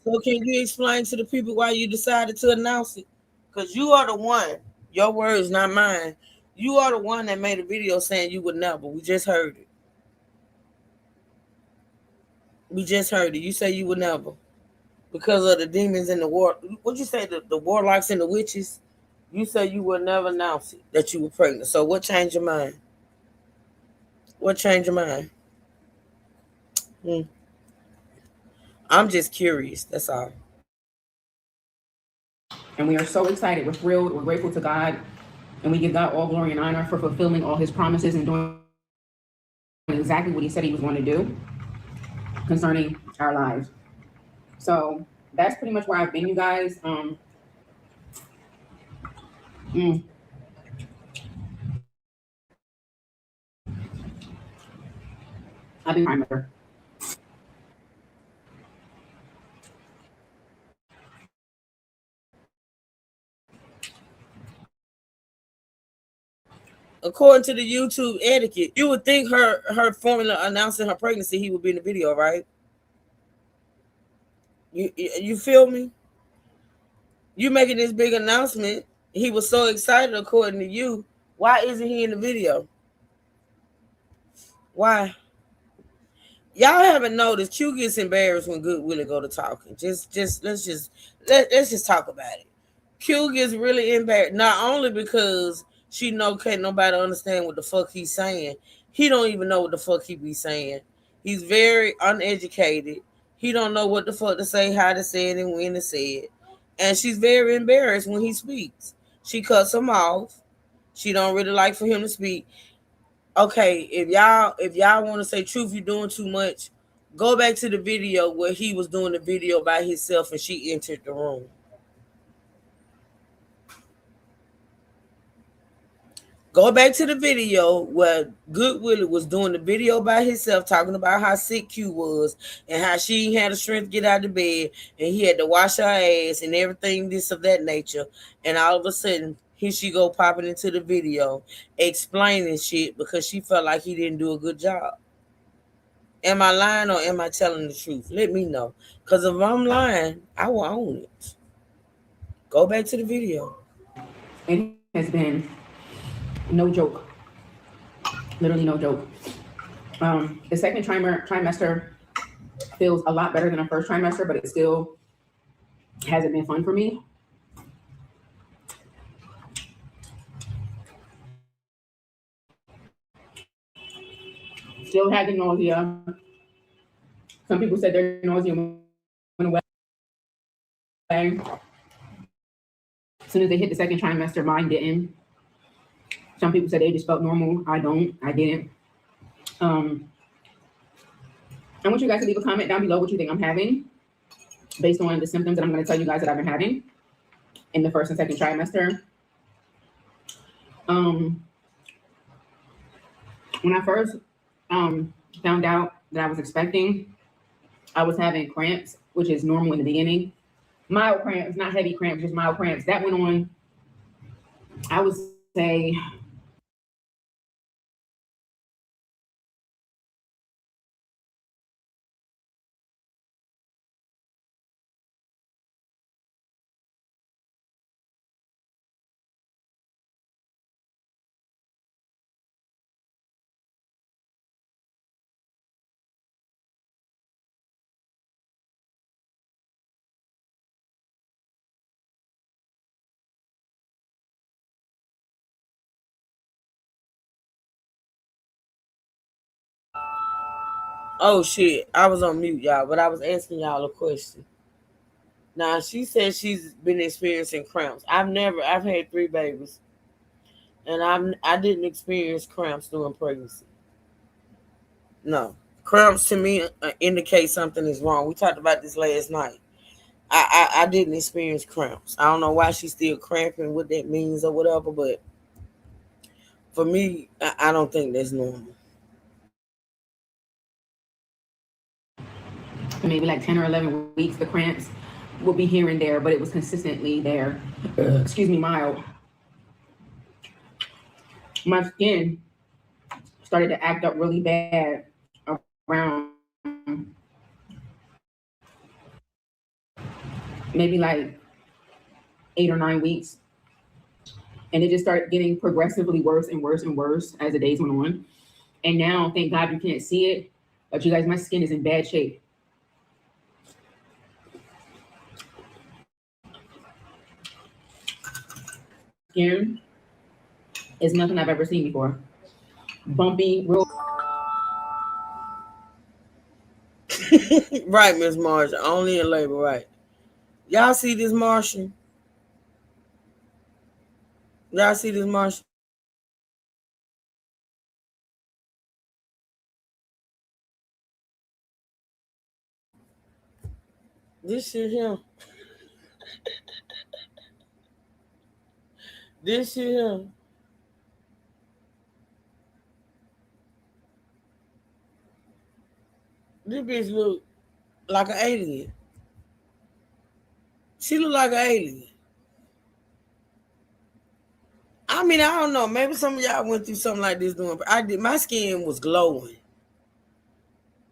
So can you explain to the people why you decided to announce it? Because you are the one, your words, not mine. You are the one that made a video saying you would never. We just heard it. We just heard it. You say you would never. Because of the demons and the war. What'd you say? The warlocks and the witches? You say you would never announce it, that you were pregnant. So what changed your mind? What changed your mind? I'm just curious. That's all. And we are so excited. We're thrilled. We're grateful to God. And we give God all glory and honor for fulfilling all his promises and doing exactly what he said he was going to do concerning our lives. So that's pretty much where I've been, you guys. I've been with her. According to the YouTube etiquette, you would think her formula announcing her pregnancy, he would be in the video, right? You feel me? You making this big announcement. He was so excited, according to you. Why isn't he in the video? Why? Y'all haven't noticed Q gets embarrassed when Good Willie go to talking. Let's just talk about it. Q gets really embarrassed, not only because she know can't nobody understand what the fuck he's saying. He don't even know what the fuck he be saying. He's very uneducated. He don't know what the fuck to say, how to say it, and when to say it. And she's very embarrassed when he speaks. She cuts him off. She don't really like for him to speak. Okay, if y'all want to say truth, you're doing too much. Go back to the video where he was doing the video by himself and she entered the room. Go back to the video where Good Willie was doing the video by himself, talking about how sick Q was and how she had the strength to get out of bed and he had to wash her ass and everything, this of that nature. And all of a sudden, here she go popping into the video, explaining shit because she felt like he didn't do a good job. Am I lying or am I telling the truth? Let me know. Because if I'm lying, I will own it. Go back to the video. It has been no joke. Literally no joke. The second trimester feels a lot better than the first trimester, but it still hasn't been fun for me. Still had the nausea. Some people said their nausea went away. As soon as they hit the second trimester, mine didn't. Some people said they just felt normal. I didn't. I want you guys to leave a comment down below what you think I'm having based on the symptoms that I'm going to tell you guys that I've been having in the first and second trimester. When I first found out that I was expecting, I was having cramps, which is normal in the beginning. Mild cramps, not heavy cramps, just mild cramps. That went on, I would say, Oh shit, I was on mute, y'all, but I was asking y'all a question. Now she said she's been experiencing cramps. I've had 3 babies, and I didn't experience cramps during pregnancy. No, cramps to me indicate something is wrong. We talked about this last night. I didn't experience cramps. I don't know why she's still cramping, what that means or whatever, but for me, I don't think that's normal. maybe like 10 or 11 weeks, the cramps will be here and there, but it was consistently there. Excuse me, mild. My skin started to act up really bad around maybe like 8 or 9 weeks. And it just started getting progressively worse and worse and worse as the days went on. And now, thank God you can't see it, but you guys, my skin is in bad shape. Skin is nothing I've ever seen before. Bumpy, real. Right, Miss Marcia. Only in labor, right. Y'all see this, Marcia? Y'all see this, Marcia? This shit here. This shit here. This bitch look like an alien. She look like an alien. I mean, I don't know. Maybe some of y'all went through something like this doing. I did. My skin was glowing.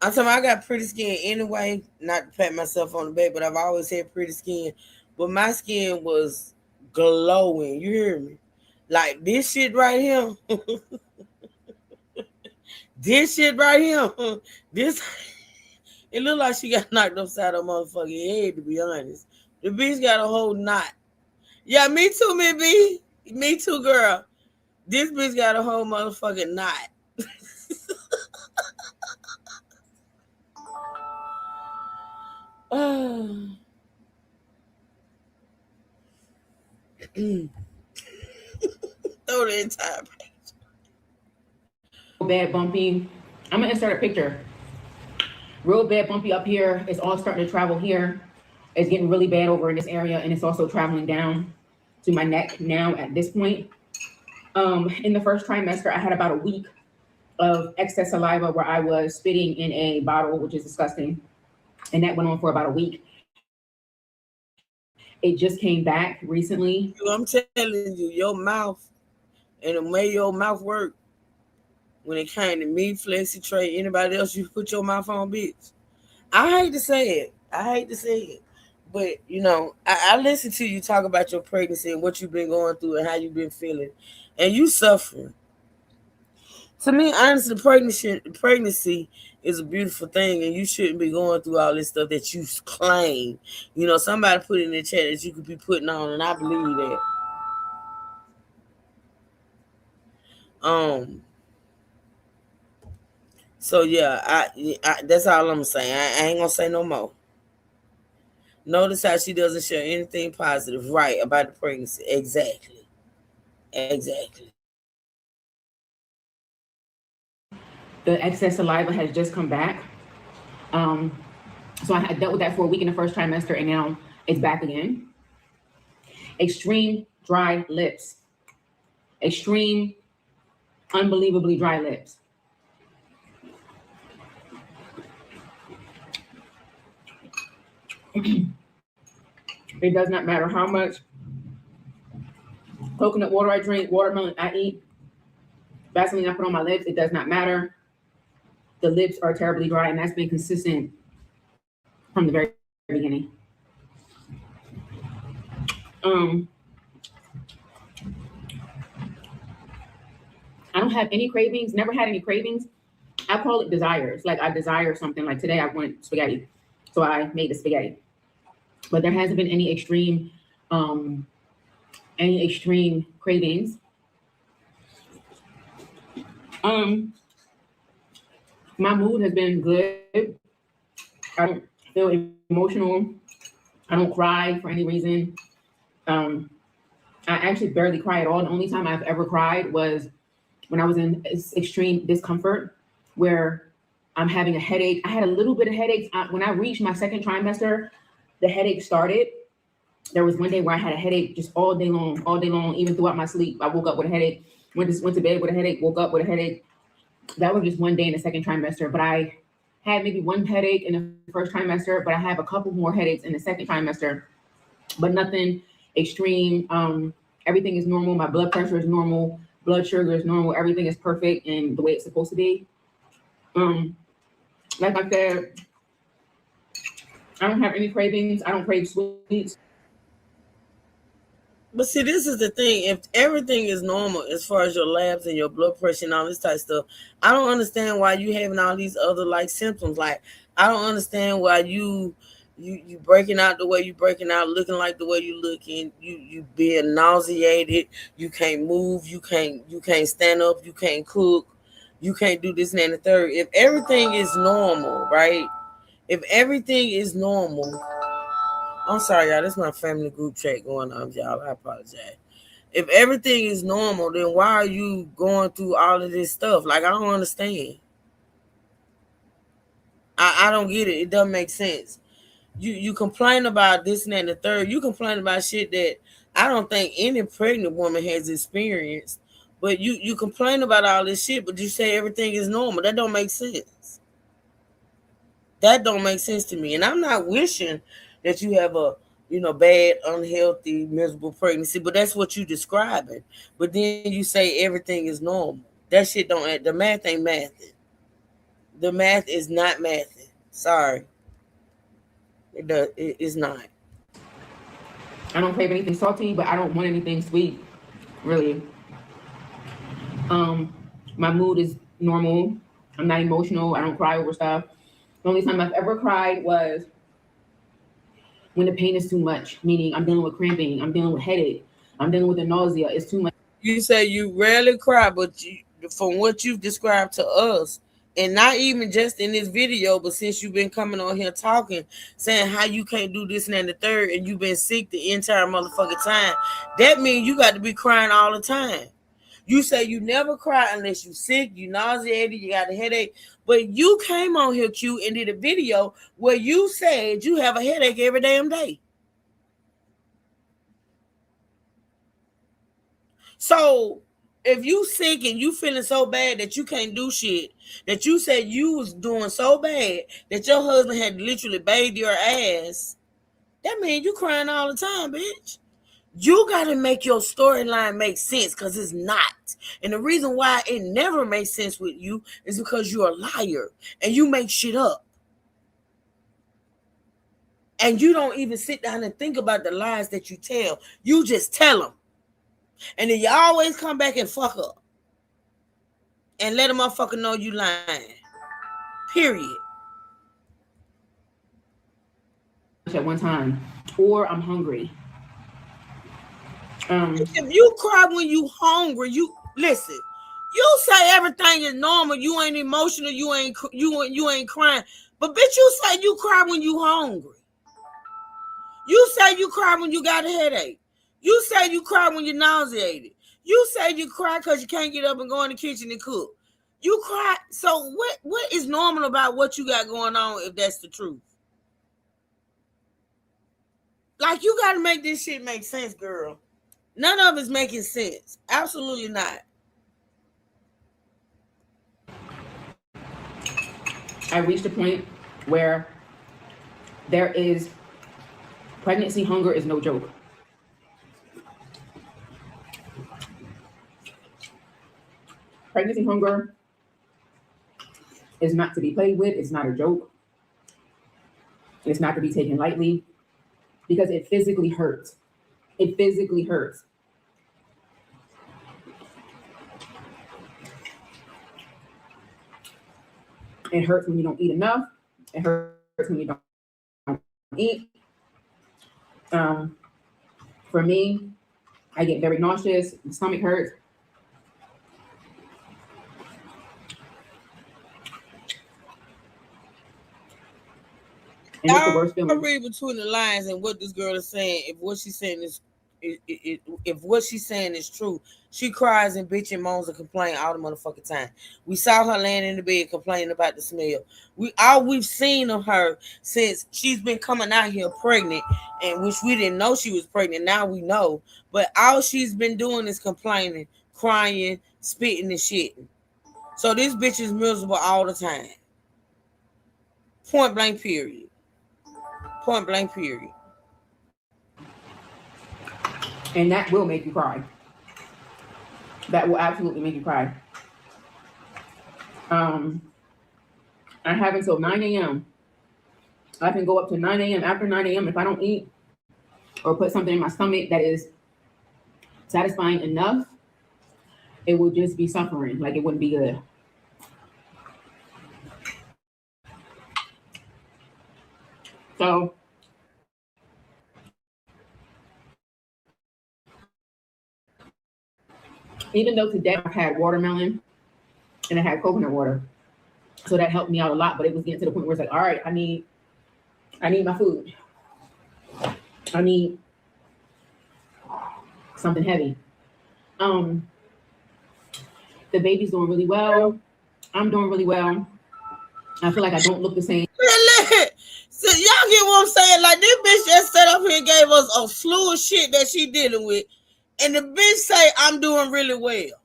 I'm talking. I got pretty skin anyway. Not to pat myself on the back, but I've always had pretty skin. but my skin was glowing. You hear me? Like this shit right here. This shit right here. This it looked like she got knocked upside her motherfucking head, to be honest. The bitch got a whole knot. Yeah, me too, me B. Me too, girl. This bitch got a whole motherfucking knot. Throw the entire page. Bad bumpy. I'm gonna insert a picture. Real bad bumpy up here. It's all starting to travel here. It's getting really bad over in this area, and it's also traveling down to my neck now at this point. In the first trimester, I had about a week of excess saliva where I was spitting in a bottle, which is disgusting. And that went on for about a week. It just came back recently. I'm telling you, your mouth and the way your mouth work when it came to me, Flexi, Trey, anybody else you put your mouth on, bitch. I hate to say it. But, you know, I listen to you talk about your pregnancy and what you've been going through and how you've been feeling. And you suffering. To me, honestly, pregnancy is a beautiful thing, and you shouldn't be going through all this stuff that you claim. You know, somebody put in the chat that you could be putting on, and I believe that. So yeah, I that's all I'm saying. I ain't gonna say no more. Notice how she doesn't share anything positive, right, about the pregnancy. Exactly. The excess saliva has just come back. So I had dealt with that for a week in the first trimester, and now it's back again. Extreme dry lips. Extreme, unbelievably dry lips. It does not matter how much coconut water I drink, watermelon I eat, Vaseline I put on my lips, it does not matter. The lips are terribly dry, and that's been consistent from the very beginning. I don't have any cravings, never had any cravings. I call it desires. Like I desire something. Like today I want spaghetti, so I made the spaghetti. But there hasn't been any extreme cravings. My mood has been good. I don't feel emotional. I don't cry for any reason. I actually barely cry at all. The only time I've ever cried was when I was in extreme discomfort, where I'm having a headache. I had a little bit of headaches. When I reached my second trimester, the headache started. There was one day where I had a headache just all day long, even throughout my sleep. I woke up with a headache, went to bed with a headache, woke up with a headache. That was just one day in the second trimester, but I had maybe one headache in the first trimester, but I have a couple more headaches in the second trimester, but nothing extreme. Everything is normal. My blood pressure is normal. Blood sugar is normal. Everything is perfect and the way it's supposed to be. Like I said, I don't have any cravings. I don't crave sweets. But see, this is the thing. If everything is normal as far as your labs and your blood pressure and all this type of stuff, I don't understand why you having all these other like symptoms. Like, I don't understand why you breaking out the way you breaking out, looking like the way you looking, you being nauseated, you can't move, you can't stand up, you can't cook, you can't do this and the third. If everything is normal, right? If everything is normal, I'm sorry, y'all. This is my family group chat going on, y'all. I apologize. If everything is normal, then why are you going through all of this stuff? Like, I don't understand. I don't get it. It doesn't make sense. You complain about this and the third. You complain about shit that I don't think any pregnant woman has experienced. But you complain about all this shit, but you say everything is normal. That don't make sense. That don't make sense to me. And I'm not wishing that you have a, bad, unhealthy, miserable pregnancy, but that's what you describing. But then you say everything is normal. That shit don't, the math ain't mathing. The math is not mathing. Sorry. It's not. I don't crave anything salty, but I don't want anything sweet, really. My mood is normal. I'm not emotional. I don't cry over stuff. The only time I've ever cried was when the pain is too much, meaning I'm dealing with cramping, I'm dealing with headache, I'm dealing with the nausea. It's too much. You say you rarely cry, but from what you've described to us, and not even just in this video, but since you've been coming on here talking, saying how you can't do this and the third, and you've been sick the entire motherfucking time, that means you got to be crying all the time. You say you never cry unless you sick, you nauseated, you got a headache. But you came on here, Q, and did a video where you said you have a headache every damn day. So if you sick and you feeling so bad that you can't do shit, that you said you was doing so bad that your husband had literally bathed your ass, that means you crying all the time, bitch. You got to make your storyline make sense, because it's not. And the reason why it never makes sense with you is because you're a liar and you make shit up. And you don't even sit down and think about the lies that you tell. You just tell them. And then you always come back and fuck up. And let a motherfucker know you lying. Period. At one time. Or I'm hungry. If you cry when you hungry, you listen. You say everything is normal. You ain't emotional. You ain't crying. But bitch, you say you cry when you hungry. You say you cry when you got a headache. You say you cry when you're nauseated. You say you cry because you can't get up and go in the kitchen and cook. You cry. So what is normal about what you got going on if that's the truth? Like, you got to make this shit make sense, girl. None of it's making sense. Absolutely not. I reached a point where pregnancy hunger is no joke. Pregnancy hunger is not to be played with. It's not a joke. It's not to be taken lightly, because it physically hurts. It physically hurts. It hurts when you don't eat enough. It hurts when you don't eat. For me, I get very nauseous. My stomach hurts. And it's the worst feeling. I read between the lines and what this girl is saying. If what she's saying is, if what she's saying is true, she cries and bitch and moans and complains all the motherfucking time. We saw her laying in the bed complaining about the smell. We've seen of her since she's been coming out here pregnant, and which we didn't know she was pregnant. Now we know, but all she's been doing is complaining, crying, spitting, and shitting. So this bitch is miserable all the time. Point blank. Period. Point blank, period. And that will make you cry. That will absolutely make you cry. I have until 9 a.m. I can go up to 9 a.m. After 9 a.m. if I don't eat or put something in my stomach that is satisfying enough, it will just be suffering. Like, it wouldn't be good. So even though today I had watermelon and I had coconut water, so that helped me out a lot, but it was getting to the point where it's like, all right, I need my food. I need something heavy. The baby's doing really well. I'm doing really well. I feel like I don't look the same. So y'all get what I'm saying? Like, this bitch just sat up here and gave us a slew of shit that she dealing with, and the bitch say, I'm doing really well.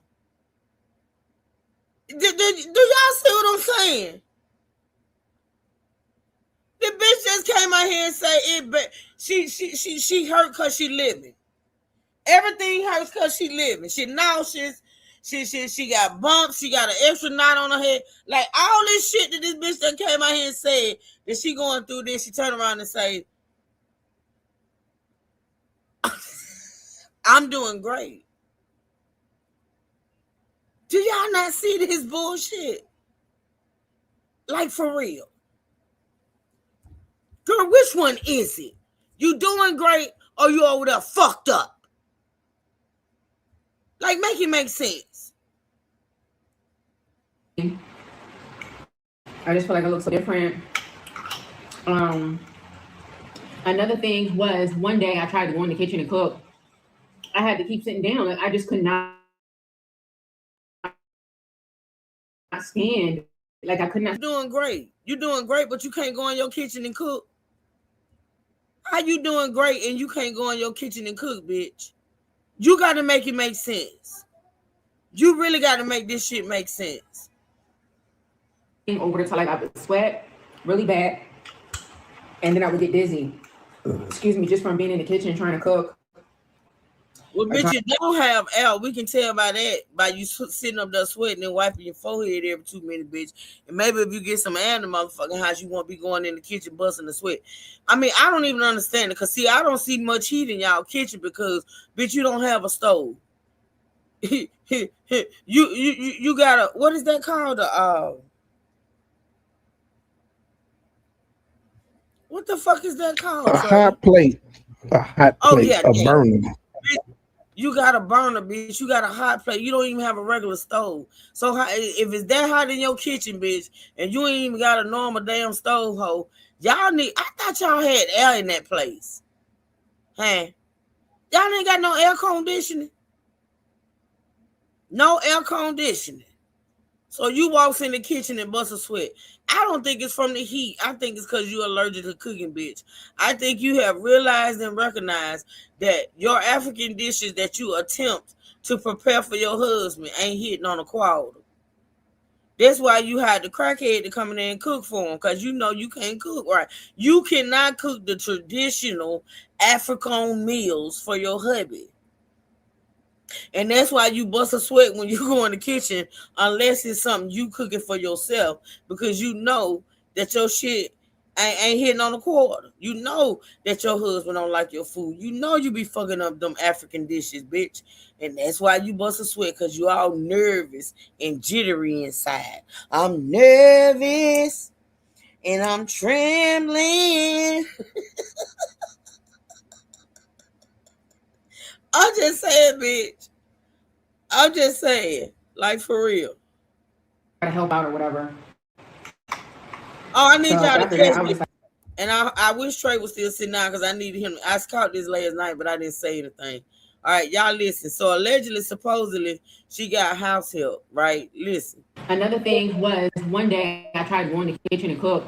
Do y'all see what I'm saying? The bitch just came out here and say it, but she hurt because she living. Everything hurts because she living. She nauseous. She got bumps. She got an extra knot on her head. Like, all this shit that this bitch that came out here and said that she going through this, she turned around and say, I'm doing great. Do y'all not see this bullshit? Like, for real. Girl, which one is it? You doing great or you over there fucked up? Like, make it make sense. I just feel like I look so different. Another thing was one day I tried to go in the kitchen and cook. I had to keep sitting down. Like, I just could not stand. Like, I could not. You're doing great. You're doing great, but you can't go in your kitchen and cook. How you doing great and you can't go in your kitchen and cook, bitch? You got to make it make sense. You really got to make this shit make sense. Over the top, like I would sweat really bad, and then I would get dizzy. Excuse me, just from being in the kitchen trying to cook. Well, bitch, you don't have L. We can tell by that, by you sitting up there sweating and wiping your forehead every 2 minutes, bitch. And maybe if you get some air in the motherfucking house, you won't be going in the kitchen busting the sweat. I mean, I don't even understand it. Because, see, I don't see much heat in y'all kitchen because, bitch, you don't have a stove. you got a, what is that called? What the fuck is that called? A hot plate. A hot plate. Yeah, a burner. You got a burner, bitch. You got a hot plate. You don't even have a regular stove. So if it's that hot in your kitchen, bitch, and you ain't even got a normal damn stove, ho, y'all need. I thought y'all had air in that place. Hey, y'all ain't got no air conditioning. No air conditioning. So you walks in the kitchen and bust a sweat. I don't think it's from the heat. I think it's because you're allergic to cooking, bitch. I think you have realized and recognized that your African dishes that you attempt to prepare for your husband ain't hitting on a quarter. That's why you had the crackhead to come in there and cook for him, because you know you can't cook right. You cannot cook the traditional African meals for your hubby. And that's why you bust a sweat when you go in the kitchen, unless it's something you cooking for yourself, because you know that your shit ain't hitting on a quarter. You know that your husband don't like your food. You know you be fucking up them African dishes, bitch. And that's why you bust a sweat, because you all nervous and jittery inside. I'm nervous and I'm trembling. I'm just saying, bitch. I'm just saying, like, for real. To help out or whatever. Oh, I need y'all to catch me. And I wish Trey was still sitting down because I needed him. I caught this last night, but I didn't say anything. All right, y'all listen. So allegedly, supposedly, she got house help, right? Listen. Another thing was one day I tried to go in the kitchen and cook.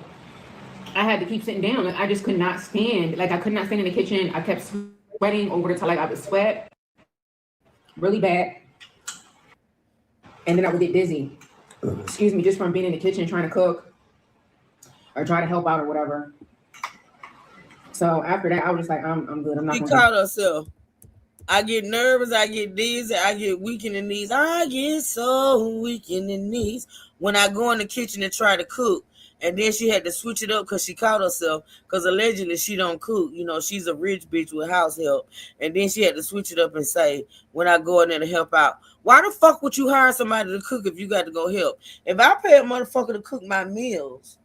I had to keep sitting down. Like, I just could not stand. Like, I could not stand in the kitchen. I kept sweating over the top. Like, I would sweat really bad. And then I would get dizzy. Excuse me, just from being in the kitchen trying to cook or try to help out or whatever. So after that, I was just like, I'm good. I'm not. She caught herself. I get nervous. I get dizzy. I get weak in the knees. I get so weak in the knees when I go in the kitchen and try to cook. And then she had to switch it up because she caught herself, because allegedly she don't cook. You know, she's a rich bitch with house help. And then she had to switch it up and say, when I go in there to help out, why the fuck would you hire somebody to cook if you got to go help? If I pay a motherfucker to cook my meals,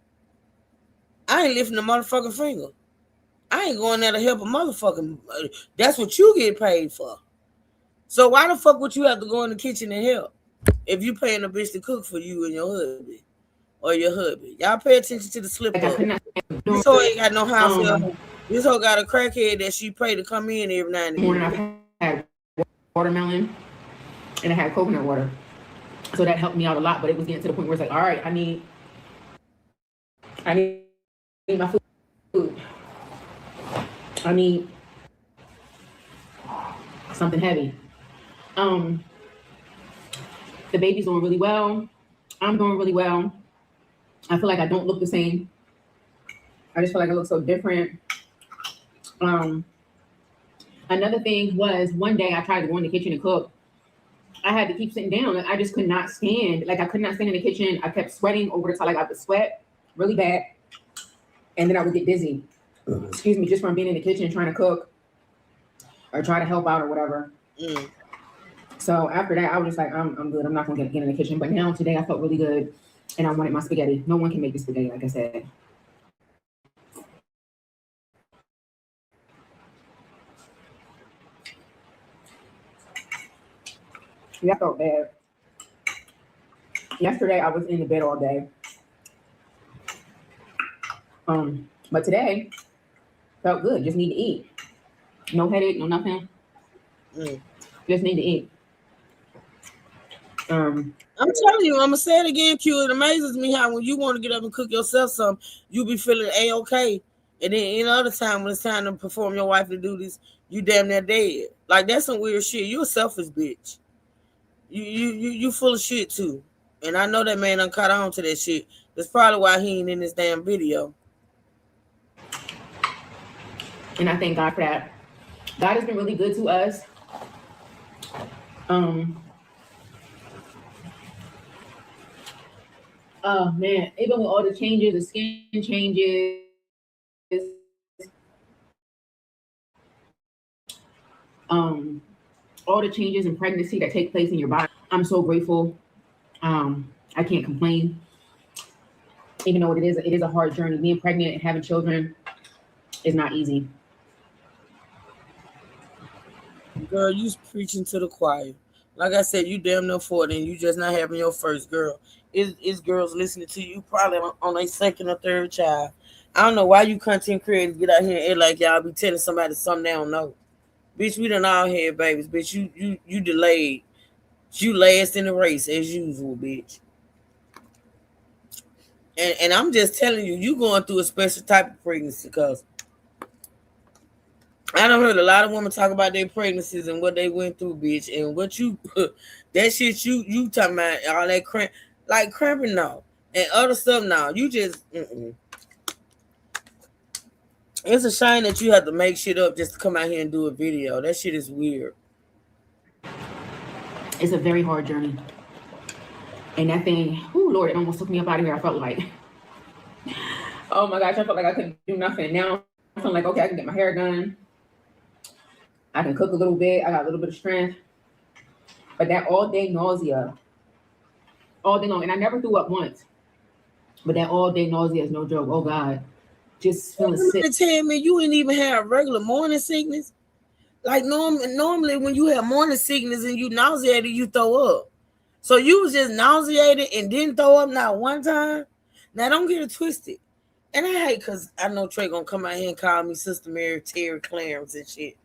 I ain't lifting a motherfucking finger. I ain't going there to help a motherfucking. That's what you get paid for. So why the fuck would you have to go in the kitchen and help if you paying a bitch to cook for you and your hubby? Or your hubby. Y'all pay attention to the slip up. This hoe ain't got no house help. This hoe got a crackhead that she pay to come in every now and then. I had watermelon and I had coconut water. So that helped me out a lot, but it was getting to the point where it's like, all right, I need my food. I need something heavy. The baby's doing really well. I'm doing really well. I feel like I don't look the same. I just feel like I look so different. Another thing was one day I tried to go in the kitchen and cook. I had to keep sitting down. Like, I just could not stand. Like, I could not stand in the kitchen. I kept sweating over the top. Like, I would sweat really bad. And then I would get dizzy. Excuse me, just from being in the kitchen trying to cook or try to help out or whatever. Mm. So after that, I was just like, I'm good. I'm not gonna get in the kitchen. But now today, I felt really good, and I wanted my spaghetti. No one can make the spaghetti, like I said. Yeah, I felt bad. Yesterday, I was in the bed all day. But today felt good. Just need to eat. No headache, no nothing. Mm. Just need to eat. I'm telling you, I'm gonna say it again, Q. It amazes me how when you want to get up and cook yourself something, you be feeling a-okay, and then any other time when it's time to perform your wifely duties, you damn near dead. Like that's some weird shit. You a selfish bitch. You full of shit too. And I know that man done caught on to that shit. That's probably why he ain't in this damn video. And I thank God for that. God has been really good to us. Oh man, even with all the changes, the skin changes, all the changes in pregnancy that take place in your body, I'm so grateful. I can't complain. Even though it is a hard journey. Being pregnant and having children is not easy. Girl, you preaching to the choir. Like I said, you damn near 40 and you just not having your first girl. Is girls listening to you probably on a second or third child. I don't know why you content creators get out here and act like y'all be telling somebody something they don't know. Bitch, we done all had babies. Bitch, you delayed. You last in the race as usual, bitch. And I'm just telling you, you going through a special type of pregnancy because I done heard a lot of women talk about their pregnancies and what they went through, bitch, and what you that shit you talking about all that cramping now and other stuff now. You just it's a shame that you have to make shit up just to come out here and do a video. That shit is weird. It's a very hard journey. And that thing, oh Lord, it almost took me up out of here. I felt like, oh my gosh, I felt like I couldn't do nothing. Now I feel like, okay, I can get my hair done. I can cook a little bit. I got a little bit of strength. But that all day nausea, all day long, and I never threw up once. But that all day nausea is no joke. Oh God, just feeling sick. Tell me you didn't even have regular morning sickness. Like normally when you have morning sickness and you nauseated, you throw up. So you was just nauseated and didn't throw up not one time. Now don't get it twisted. And I hate because I know Trey gonna come out here and call me Sister Mary, Terry, Clarence and shit.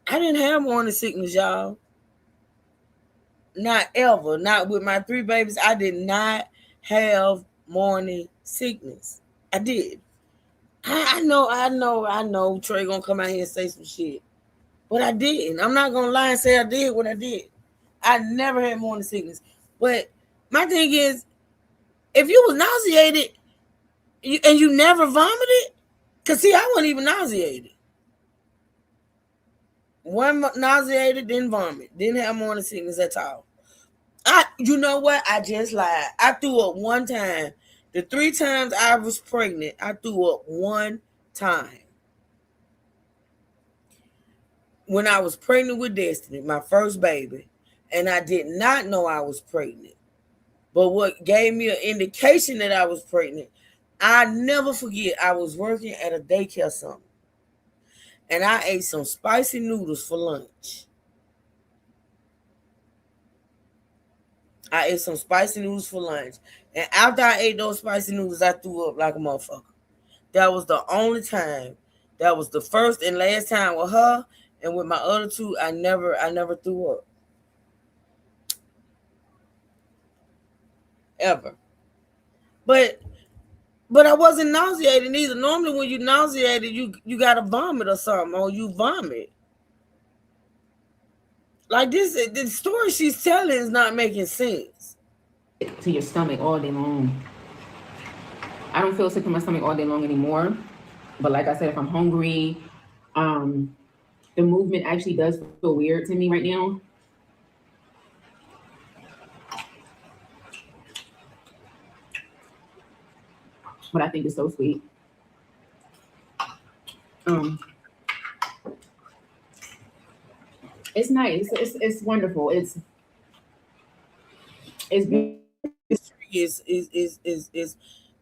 I didn't have morning sickness, y'all. Not ever. Not with my 3 babies. I did not have morning sickness. I did. I know Trey gonna come out here and say some shit. But I didn't. I'm not gonna lie and say I did what I did. I never had morning sickness. But my thing is, if you was nauseated and you never vomited, because see, I wasn't even nauseated. One nauseated, didn't vomit, didn't have morning sickness at all. You know what? I just lied. I threw up one time. The 3 times I was pregnant, I threw up one time. When I was pregnant with Destiny, my first baby, and I did not know I was pregnant. But what gave me an indication that I was pregnant, I never forget, I was working at a daycare center, and I ate some spicy noodles for lunch. And after I ate those spicy noodles, I threw up like a motherfucker. That was the only time. That was the first and last time with her, and with my other 2, I never threw up. Ever. But I wasn't nauseated either. Normally when you're nauseated, you gotta vomit or something, or you vomit. Like this, the story she's telling is not making sense. To your stomach all day long. I don't feel sick to my stomach all day long anymore. But like I said, if I'm hungry, the movement actually does feel weird to me right now. But I think it's so sweet. It's nice. It's wonderful. It's beautiful.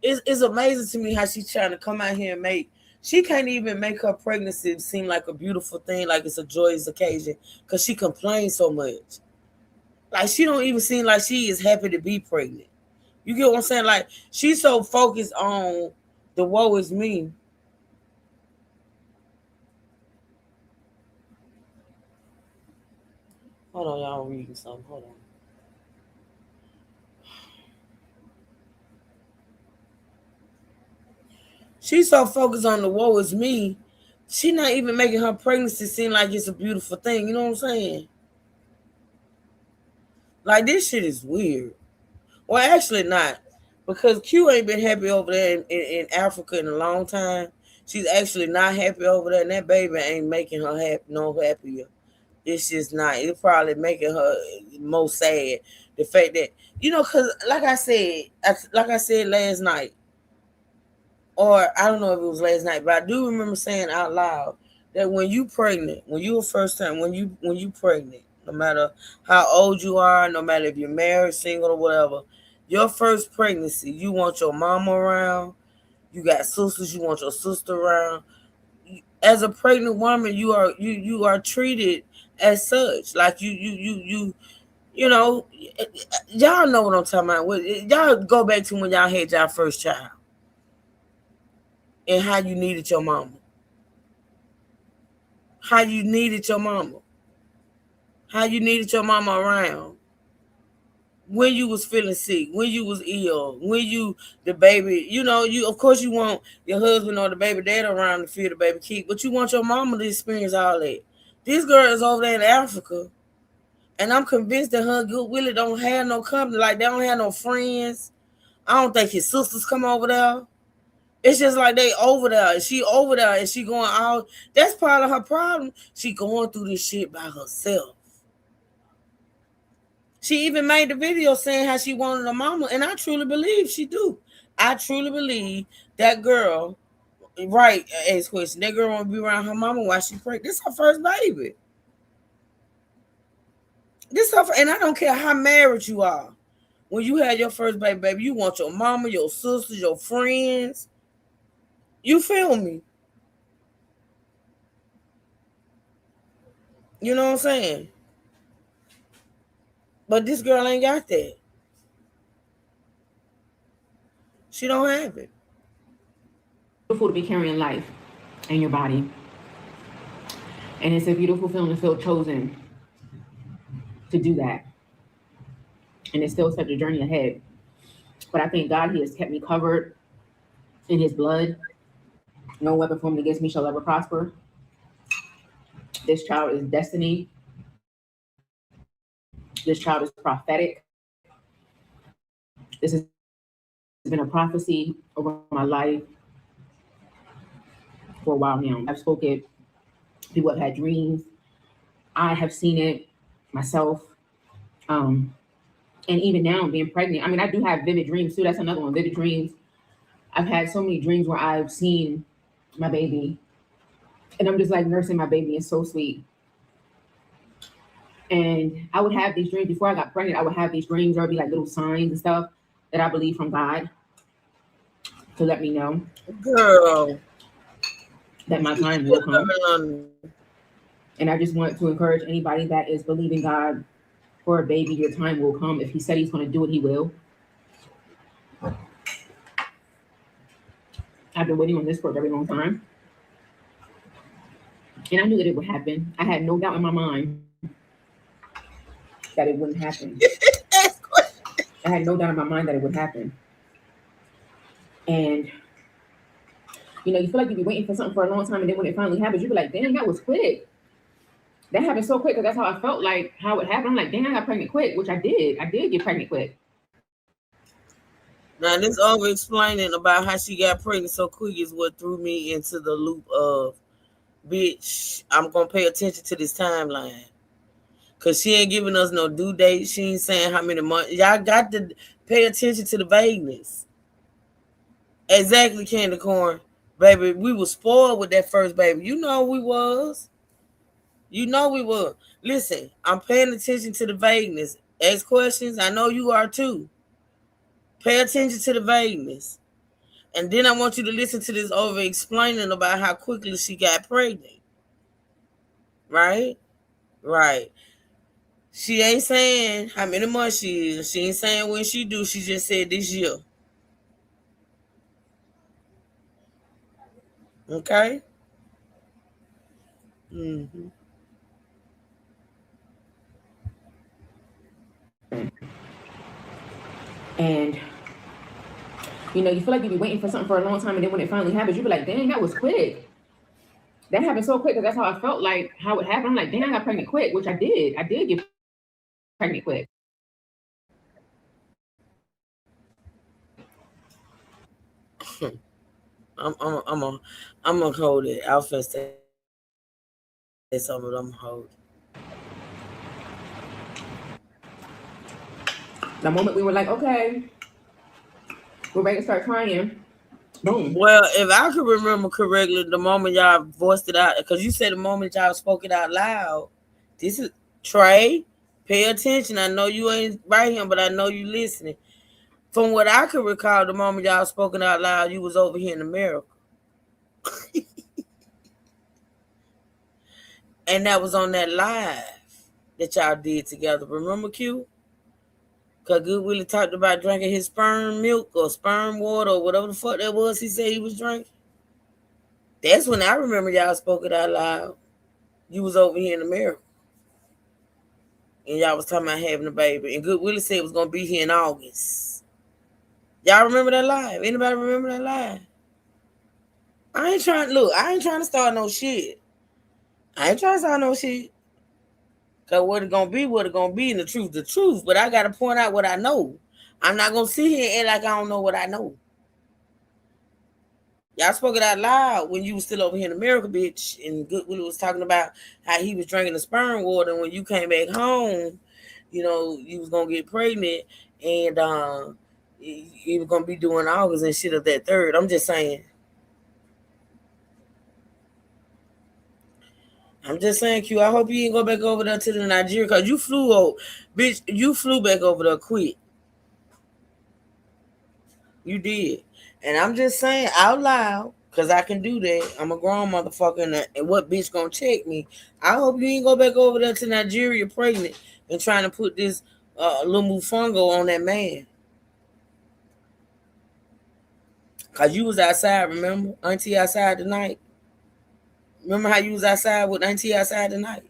Is amazing to me how she's trying to come out here and she can't even make her pregnancy seem like a beautiful thing, like it's a joyous occasion, because she complains so much. Like she don't even seem like she is happy to be pregnant. You get what I'm saying? Like she's so focused on the woe is me. Hold on, y'all reading something. Hold on. She's so focused on the woe is me, she not even making her pregnancy seem like it's a beautiful thing. You know what I'm saying? Like this shit is weird. Well, actually not, because Q ain't been happy over there in Africa in a long time. She's actually not happy over there, and that baby ain't making her happier. It's just not. It's probably making her more sad. The fact that because like I said last night, or I don't know if it was last night, but I do remember saying out loud that when you pregnant, when you pregnant, no matter how old you are, no matter if you're married, single, or whatever, your first pregnancy, you want your mama around. You got sisters, you want your sister around. As a pregnant woman, you are treated as such. Like you know, y'all know what I'm talking about. Y'all go back to when y'all had y'all first child and how you needed your mama. How you needed your mama. How you needed your mama around. When you was feeling sick, when you was ill, the baby, you of course you want your husband or the baby dad around to feel the baby keep, but you want your mama to experience all that. This girl is over there in Africa, and I'm convinced that her good Willie don't have no company, like they don't have no friends. I don't think his sisters come over there. It's just like they over there. She over there and she going out. That's part of her problem. She going through this shit by herself. She even made the video saying how she wanted a mama, and I truly believe she do. I truly believe that girl, right, ask question, that girl want to be around her mama while she pregnant. This is her first baby. And I don't care how married you are. When you had your first baby, you want your mama, your sisters, your friends. You feel me? You know what I'm saying? But this girl ain't got that. She don't have it. Beautiful to be carrying life in your body. And it's a beautiful feeling to feel chosen to do that. And it's still such a journey ahead. But I thank God he has kept me covered in his blood. No weapon formed against me shall ever prosper. This child is destiny. This child is prophetic. This has been a prophecy over my life for a while now. I've spoken. People have had dreams. I have seen it myself. And even now, being pregnant, I mean, I do have vivid dreams too. That's another one, vivid dreams. I've had so many dreams where I've seen my baby, and I'm just like nursing my baby. It's so sweet. And I would have these dreams before I got pregnant. I would have these dreams. There would be like little signs and stuff that I believe from God to let me know, girl, that my time will come. And I just want to encourage anybody that is believing God for a baby, your time will come. If he said he's going to do it, he will. I've been waiting on this for a very long time. And I knew that it would happen. I had no doubt in my mind that it wouldn't happen. I had no doubt in my mind that it would happen. And, you feel like you've been waiting for something for a long time, and then when it finally happens, you be like, dang, that was quick. That happened so quick, because that's how I felt like how it happened. I'm like, dang, I got pregnant quick, which I did. I did get pregnant quick. Now, this over explaining about how she got pregnant so quick is what threw me into the loop of, bitch, I'm going to pay attention to this timeline. Because she ain't giving us no due date. She ain't saying how many months. Y'all got to pay attention to the vagueness. Exactly, Candy Corn. Baby, we were spoiled with that first baby. You know we was. You know we will. Listen, I'm paying attention to the vagueness. Ask questions. I know you are too. Pay attention to the vagueness. And then I want you to listen to this over explaining about how quickly she got pregnant. Right? Right. She ain't saying how many months she is. She ain't saying when she do. She just said this year. Okay? Mm-hmm. And you know, you feel like you've been waiting for something for a long time, and then when it finally happens, you be like, dang, that was quick. That happened so quick, because that's how I felt like how it happened. I'm like, dang, I got pregnant quick, which I did. I did get pregnant quick. I'm gonna hold it. I'll first say something, but I'm gonna hold it. The moment we were like, okay, we're ready to start trying. Boom. Well, if I could remember correctly, the moment y'all voiced it out, because you said the moment y'all spoke it out loud. This is Trey. Pay attention. I know you ain't right here, but I know you listening. From what I could recall, the moment y'all spoken out loud, you was over here in America. And that was on that live that y'all did together. Remember, Q? Because Good Willie talked about drinking his sperm milk or sperm water or whatever the fuck that was he said he was drinking. That's when I remember y'all spoke it out loud. You was over here in America. And y'all was talking about having a baby. And Good Willie said it was going to be here in August. Y'all remember that live? Anybody remember that live? I ain't trying to start no shit. Because what it gonna be, and the truth. But I gotta point out what I know. I'm not gonna sit here and act like I don't know what I know. Y'all spoke it out loud when you was still over here in America, bitch. And Good Willie was talking about how he was drinking the sperm water. And when you came back home, you know, you was gonna get pregnant, and you was gonna be doing August and shit of that third. I'm just saying. Q. I hope you ain't go back over there to the Nigeria, because you flew back over there quick. You did. And I'm just saying out loud, because I can do that. I'm a grown motherfucker, and what bitch gonna check me? I hope you ain't go back over there to Nigeria pregnant and trying to put this little mufungo on that man. Because you was outside, remember? Auntie outside tonight. Remember how you was outside with Auntie outside tonight?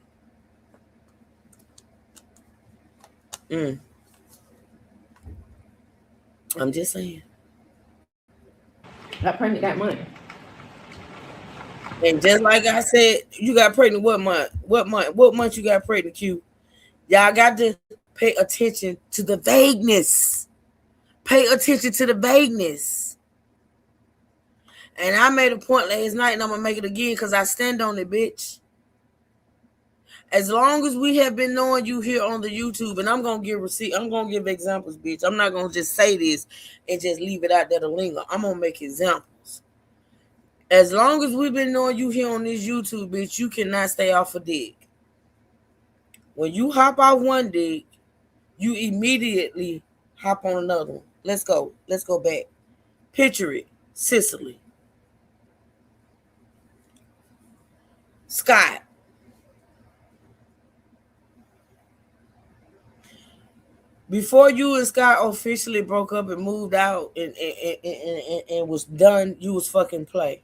I'm just saying. Got pregnant that month. And just like I said, you got pregnant what month? What month you got pregnant, Q? Y'all got to pay attention to the vagueness. Pay attention to the vagueness. And I made a point last night, and I'm gonna make it again because I stand on it, bitch. As long as we have been knowing you here on the YouTube, and I'm gonna give examples, bitch. I'm not gonna just say this and just leave it out there to linger. I'm gonna make examples. As long as we've been knowing you here on this YouTube, bitch, you cannot stay off a dick. When you hop off one dick, you immediately hop on another one. Let's go. Let's go back. Picture it. Sicily. Scott. Before you and Scott officially broke up and moved out and was done, you was fucking play.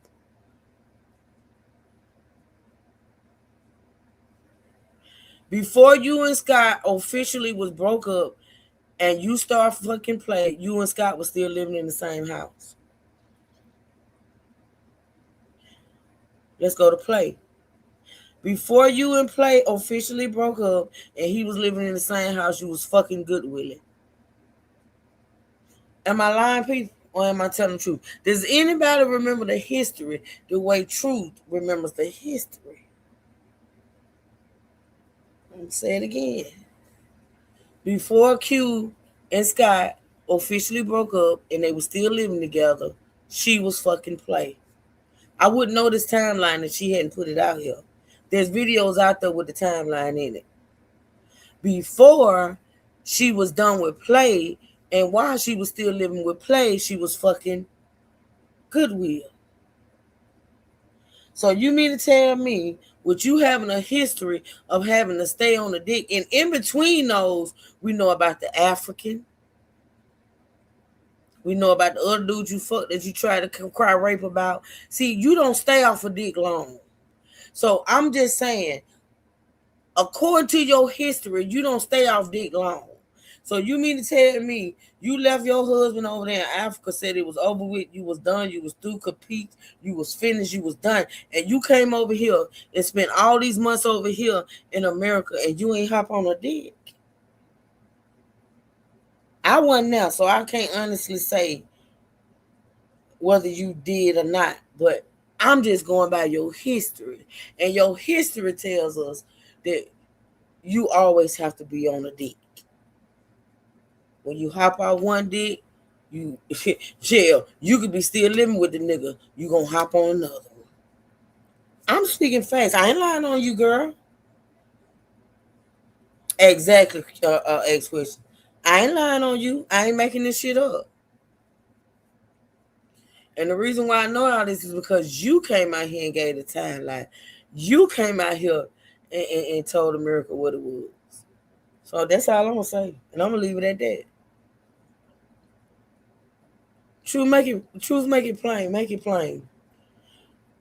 Before you and Scott officially was broke up and you start fucking play, you and Scott was still living in the same house. Let's go to play. Before you and Play officially broke up and he was living in the same house, you was fucking Good Willie. Am I lying, people? Or am I telling the truth? Does anybody remember the history the way Truth remembers the history? I'm going to say it again. Before Q and Scott officially broke up and they were still living together, she was fucking Play. I wouldn't know this timeline if she hadn't put it out here. There's videos out there with the timeline in it. Before she was done with Play, and while she was still living with Play, she was fucking Goodwill. So you mean to tell me, with you having a history of having to stay on the dick, and in between those, we know about the African, we know about the other dudes you fucked that you try to cry rape about. See, you don't stay off a dick long. So I'm just saying, according to your history, you don't stay off dick long. So you mean to tell me you left your husband over there in Africa, said it was over with, you was done, you was through, compete, you was finished, you was done, and you came over here and spent all these months over here in America and you ain't hop on a dick? I wasn't there, so I can't honestly say whether you did or not, but I'm just going by your history. And your history tells us that you always have to be on a dick. When you hop out one dick, you jail. You could be still living with the nigga. You gonna hop on another one. I'm speaking facts. I ain't lying on you, girl. Exactly. Ex question. I ain't lying on you. I ain't making this shit up. And the reason why I know all this is because you came out here and gave the timeline. You came out here and told America what it was. So that's all I'm gonna say, and I'm gonna leave it at that. Truth make it plain. Make it plain.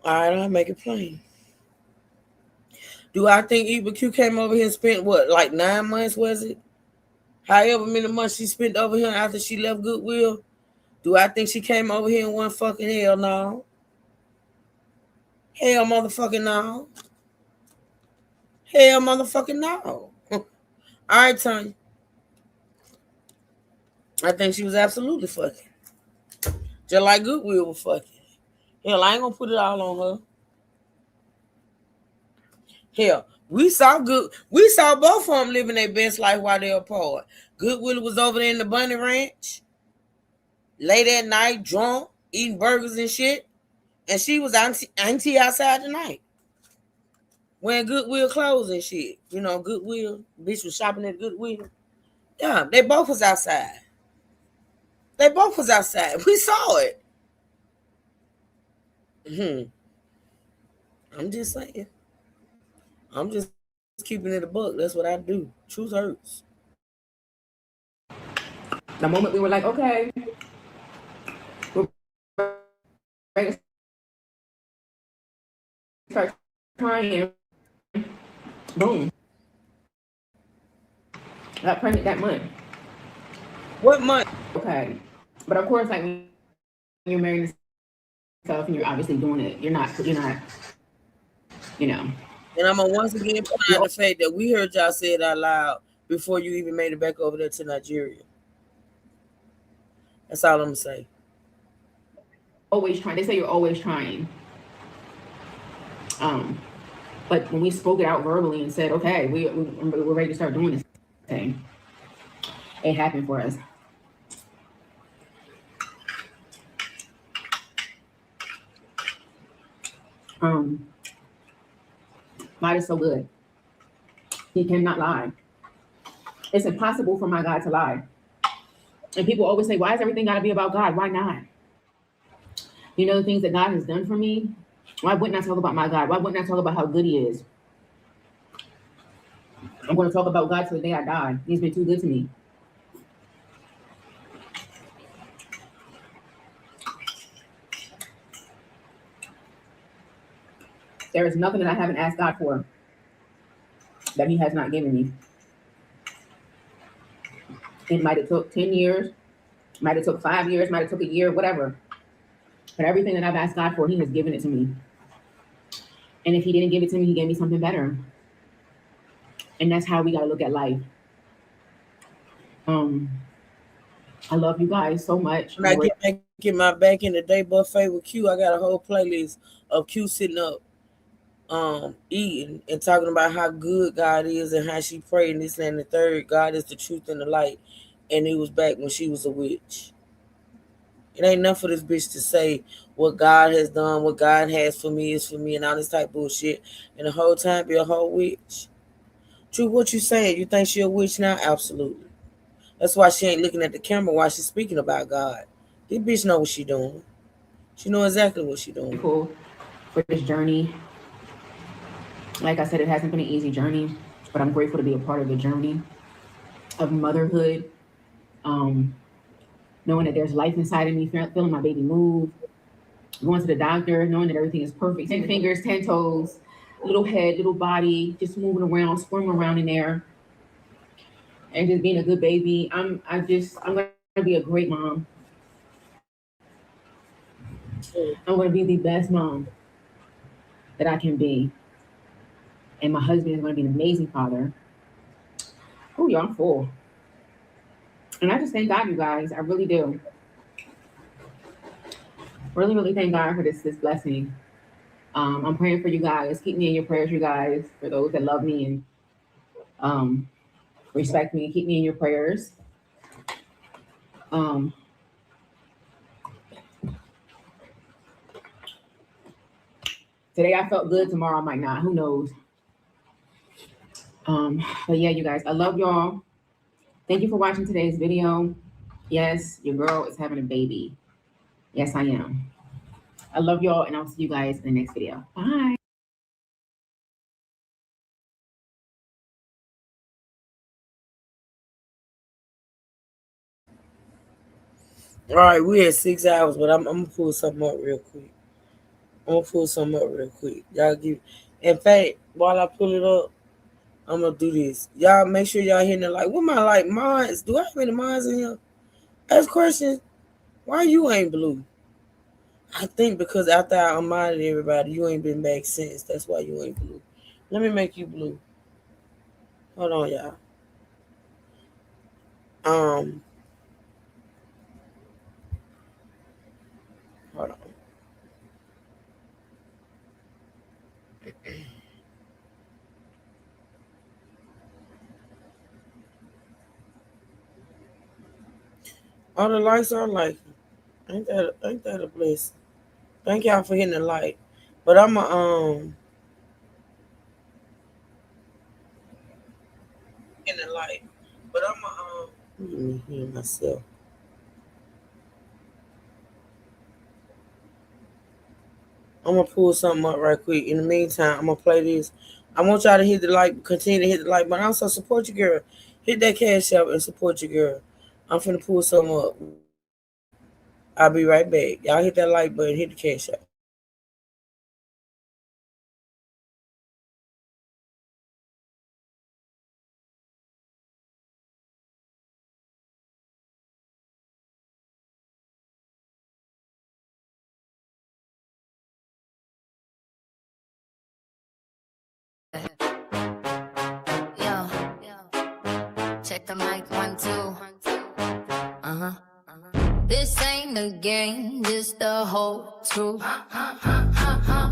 All right, I'll make it plain. Do I think Eva Q came over here and spent what, like 9 months, was it? However many months she spent over here after she left Goodwill. Do I think she came over here in one fucking hell no? Hell motherfucking no. Hell motherfucking no. All right, Tanya. I think she was absolutely fucking. Just like Goodwill was fucking. Hell, I ain't gonna put it all on her. Hell, we saw both of them living their best life while they were apart. Goodwill was over there in the Bunny Ranch, late at night, drunk, eating burgers and shit. And she was auntie outside tonight. Wearing Goodwill clothes and shit. You know, Goodwill. Bitch was shopping at Goodwill. Yeah, they both was outside. We saw it. I'm just saying. I'm just keeping it a buck. That's what I do. Truth hurts. The moment we were like, okay, we're ready to start trying, boom. Got pregnant that month. What month? Okay. But of course, like, when you're married yourself and you're obviously doing it, you're not, you know. And I'm gonna once again point out the fact that we heard y'all say it out loud before you even made it back over there to Nigeria. That's all I'm gonna say. Always trying. They say you're always trying. But when we spoke it out verbally and said, okay, we're ready to start doing this thing, it happened for us. God is so good. He cannot lie. It's impossible for my God to lie. And people always say, why is everything got to be about God? Why not? You know the things that God has done for me? Why wouldn't I talk about my God? Why wouldn't I talk about how good he is? I'm going to talk about God till the day I die. He's been too good to me. There is nothing that I haven't asked God for that he has not given me. It might have took 10 years, might have took 5 years, might have took a year, whatever. But everything that I've asked God for, he has given it to me. And if he didn't give it to me, he gave me something better. And that's how we got to look at life. I love you guys so much. When I get my back in the day buffet with Q, I got a whole playlist of Q sitting up eating and talking about how good God is and how she prayed and this and the third. God is the truth and the light. And it was back when she was a witch. It ain't enough for this bitch to say what God has done, what God has for me is for me, and all this type of bullshit. And the whole time be a whole witch. True, what you saying? You think she a witch now? Absolutely. That's why she ain't looking at the camera while she's speaking about God. This bitch know what she doing. She know exactly what she doing. Cool for this journey. Like I said, it hasn't been an easy journey, but I'm grateful to be a part of the journey of motherhood. Knowing that there's life inside of me, feeling my baby move, going to the doctor, knowing that everything is perfect. 10 fingers, 10 toes, little head, little body, just moving around, squirming around in there, and just being a good baby. I'm gonna be a great mom. I'm gonna be the best mom that I can be. And my husband is gonna be an amazing father. Oh, y'all, I'm full. And I just thank God, you guys. I really do. Really, really thank God for this blessing. I'm praying for you guys. Keep me in your prayers, you guys. For those that love me and respect me, keep me in your prayers. Today I felt good. Tomorrow I might not. Who knows? But yeah, you guys, I love y'all. Thank you for watching today's video. Yes, your girl is having a baby. Yes, I am. I love y'all, and I'll see you guys in the next video. Bye. All right, we had 6 hours, but I'm gonna pull something up real quick. Y'all give. In fact, while I pull it up, I'm gonna do this. Y'all make sure y'all hitting the like. What my like mines? Do I have any mines in here? Ask questions. Why you ain't blue? I think because after I unmodded everybody, you ain't been back since. That's why you ain't blue. Let me make you blue. Hold on, y'all. Hold on. All the lights are like, ain't that a blessing? Thank y'all for hitting the like. But I'm hitting the like. But let me hear myself. I'm gonna pull something up right quick. In the meantime, I'm gonna play this. I want y'all to hit the like, continue to hit the like, but also support your girl. Hit that cash out and support your girl. I'm finna pull something up. I'll be right back. Y'all hit that like button, hit the cash out. Check the mic, 1, 2. This ain't a game, this the whole truth.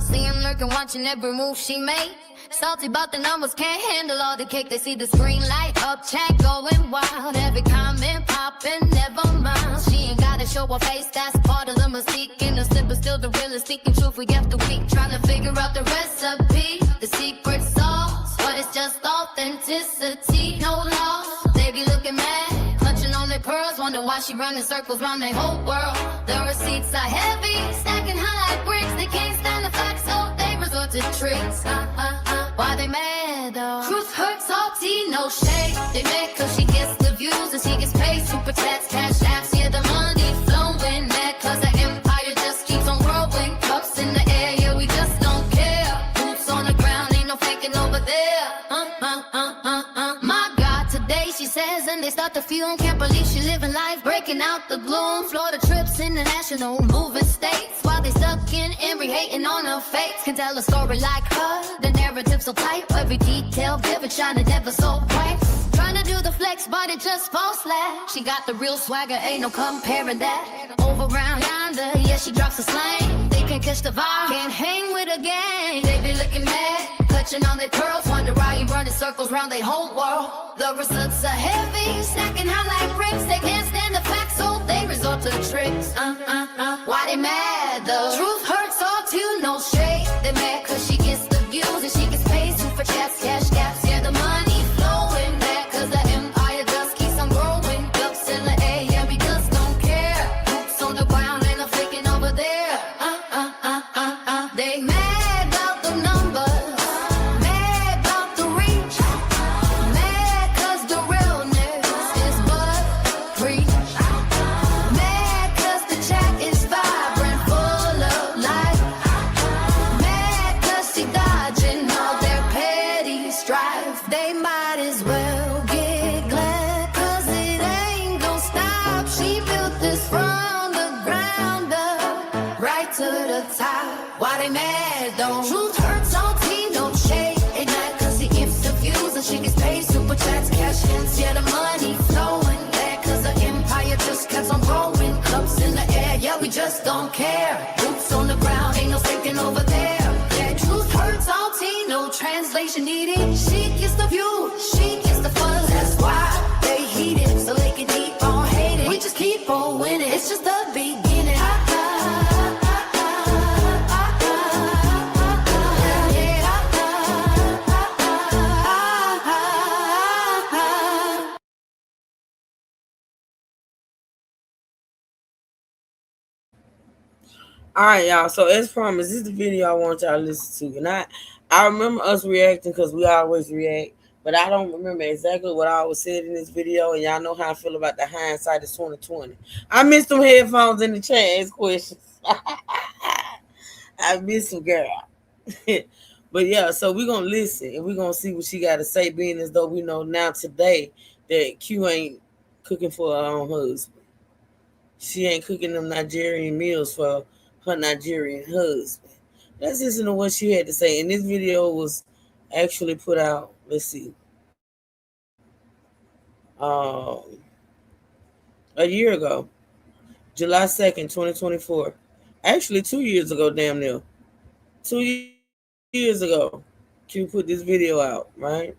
See him lurking, watching every move she made. Salty about the numbers, can't handle all the cake. They see the screen light up, chat going wild. Every comment popping, never mind. She ain't gotta show her face, that's part of the mystique. And the slip is still the realest, speaking truth week after week. Trying to figure out the recipe, the secret sauce. But it's just authenticity, no loss. They be looking mad, clutching on their pearls. Wonder why she running circles around their whole world. The receipts are heavy, stacking high like bricks. They can't stand the facts, so they resort to tricks. Why they mad though? Truth hurts, all tea, no shade. They mad cause she gets the views and she gets paid. Super chats, cash apps, yeah, the money flowing. Mad cause the empire just keeps on growing. Cups in the air, yeah, we just don't care. Boots on the ground, ain't no faking over there. My God, today she says, and they start to fume. Can't believe she living life, breaking out the gloom. Florida trips, international, moving states. While they stuck in Emory, hating on her fates. Can tell a story like her, the narrative so tight. Every detail vivid, shining never so bright. Trying to do the flex, but it just falls flat. She got the real swagger, ain't no comparing that. Over around yonder, yeah, she drops a slang. They can't catch the vibe, can't hang with a gang. They be looking mad, clutching on their pearls. Wonder why you running circles around their whole world. The results are heavy, stacking high like bricks. They can't stand the facts, so they resort the tricks. Why they mad though? Truth hurts all too, no shade. They mad cause she gets the views and she gets paid for chats, cash gaps. Yeah, the money flowing back cause the empire just keeps on growing. Ducks in the air, yeah, we just don't care. Boots on the ground and I'm flicking over there. They mad about the numbers, mad about the reach, mad cause the realness is but preach. Mad cause the chat is vibrant, full of life. Mad cause she dodging all their petty strife. They might as well get glad cause it ain't gon' stop. She built this from the ground up, right to the top. Why they mad though? Truth hurts on team, no shade. They mad cause he gets the views and she gets paid super chats, cash ins. Yeah, the money flowing back cause the empire just keeps on growing. Cups in the air, yeah, we just don't care. Boots on the ground, ain't no sticking over there. Yeah, truth hurts on team, no translation needed. She gets the view, she gets the fuzz. That's why they heat it, so they can keep on hating. We just keep on winning, it's just the beginning. All right, y'all. So as promised, this is the video I want y'all to listen to. And I remember us reacting because we always react, but I don't remember exactly what I was said in this video. And y'all know how I feel about the hindsight is 2020. I missed them headphones in the chat. Ask questions. I miss them, girl. But yeah, so we're gonna listen and we're gonna see what she got to say, being as though we know now today that Q ain't cooking for her own husband. She ain't cooking them Nigerian meals for her Nigerian husband. Let's listen to what she had to say. And this video was actually put out, let's see, a year ago, July 2nd, 2024. Actually, 2 years ago, damn near. 2 years ago, Q put this video out, right?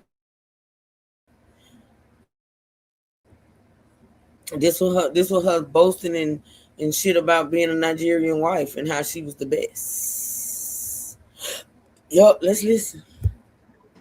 This was her boasting and shit about being a Nigerian wife and how she was the best. Yup, let's listen.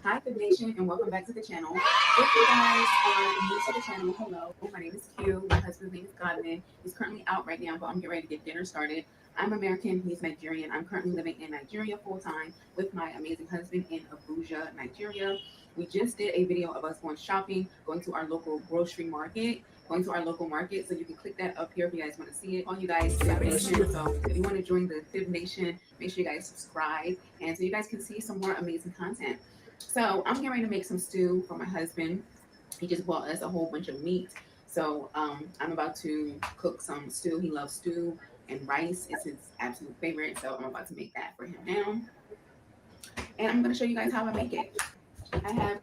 Hi, Good Nation, and welcome back to the channel. If you guys are new to the channel, hello. My name is Q. My husband's name is Godman. He's currently out right now, but I'm getting ready to get dinner started. I'm American. He's Nigerian. I'm currently living in Nigeria full-time with my amazing husband in Abuja, Nigeria. We just did a video of us going shopping, going to our local grocery market, going to our local market. So you can click that up here if you guys want to see it. All you guys, Fib Nation. So if you want to join the Fib Nation, make sure you guys subscribe, and so you guys can see some more amazing content. So I'm getting ready to make some stew for my husband. He just bought us a whole bunch of meat. So I'm about to cook some stew. He loves stew and rice. It's his absolute favorite. So I'm about to make that for him now. And I'm going to show you guys how I make it. I have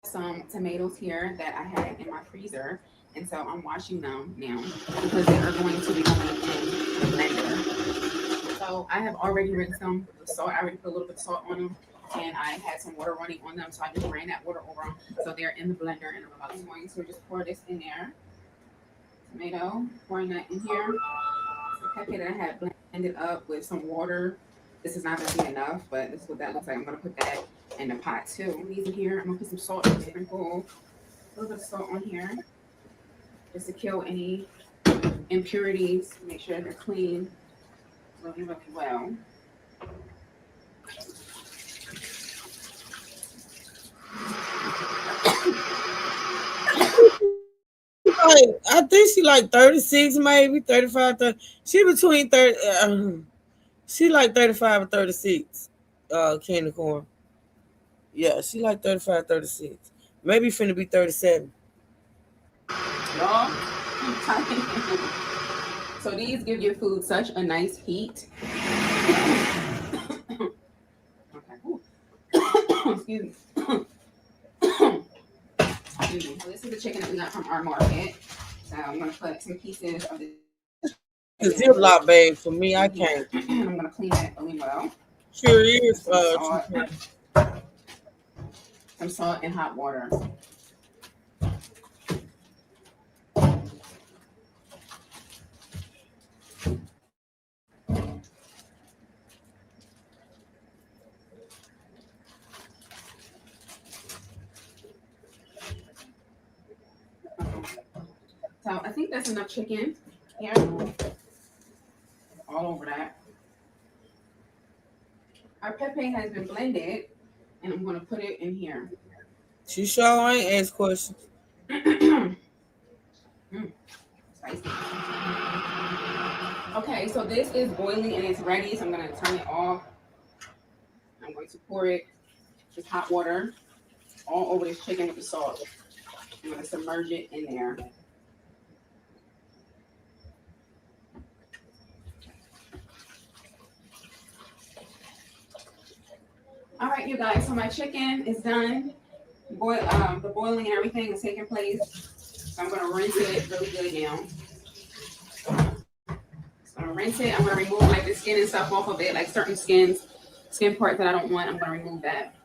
some tomatoes here that I had in my freezer. And so I'm washing them now because they are going to be going in the blender. So I have already rinsed them with salt. I already put a little bit of salt on them. And I had some water running on them, so I just ran that water over them. So they're in the blender, and I'm about to going to just pour this in there. Tomato, pouring that in here. The pepper that I had blended up with some water. This is not going to be enough, but this is what that looks like. I'm going to put that in the pot too. These in here. I'm going to put some salt and sprinkle a little bit of salt on here, just to kill any impurities. Make sure they're clean really, really well. I think she like 36, maybe 35, 30. She between 30. She like 35 or 36. Candy corn. Yeah, she like 35, 36. Maybe finna be 37. So these give your food such a nice heat. Excuse me. So this is the chicken that we got from our market. So I'm going to put some pieces of this. It's a lot bag for me. I can't. I'm going to clean it really well. Sure is. Some salt and hot water. So I think that's enough chicken here. All over that. Our pepe has been blended, and I'm going to put it in here. She sure ain't ask questions. Spicy. Okay, so this is boiling and it's ready, so I'm going to turn it off. I'm going to pour it, just hot water, all over this chicken with the salt. I'm going to submerge it in there. All right, you guys, so my chicken is done. The boiling and everything is taking place. So I'm going to rinse it really good now. So I'm going to rinse it. I'm going to remove like the skin and stuff off of it, like certain skin parts that I don't want. I'm going to remove that.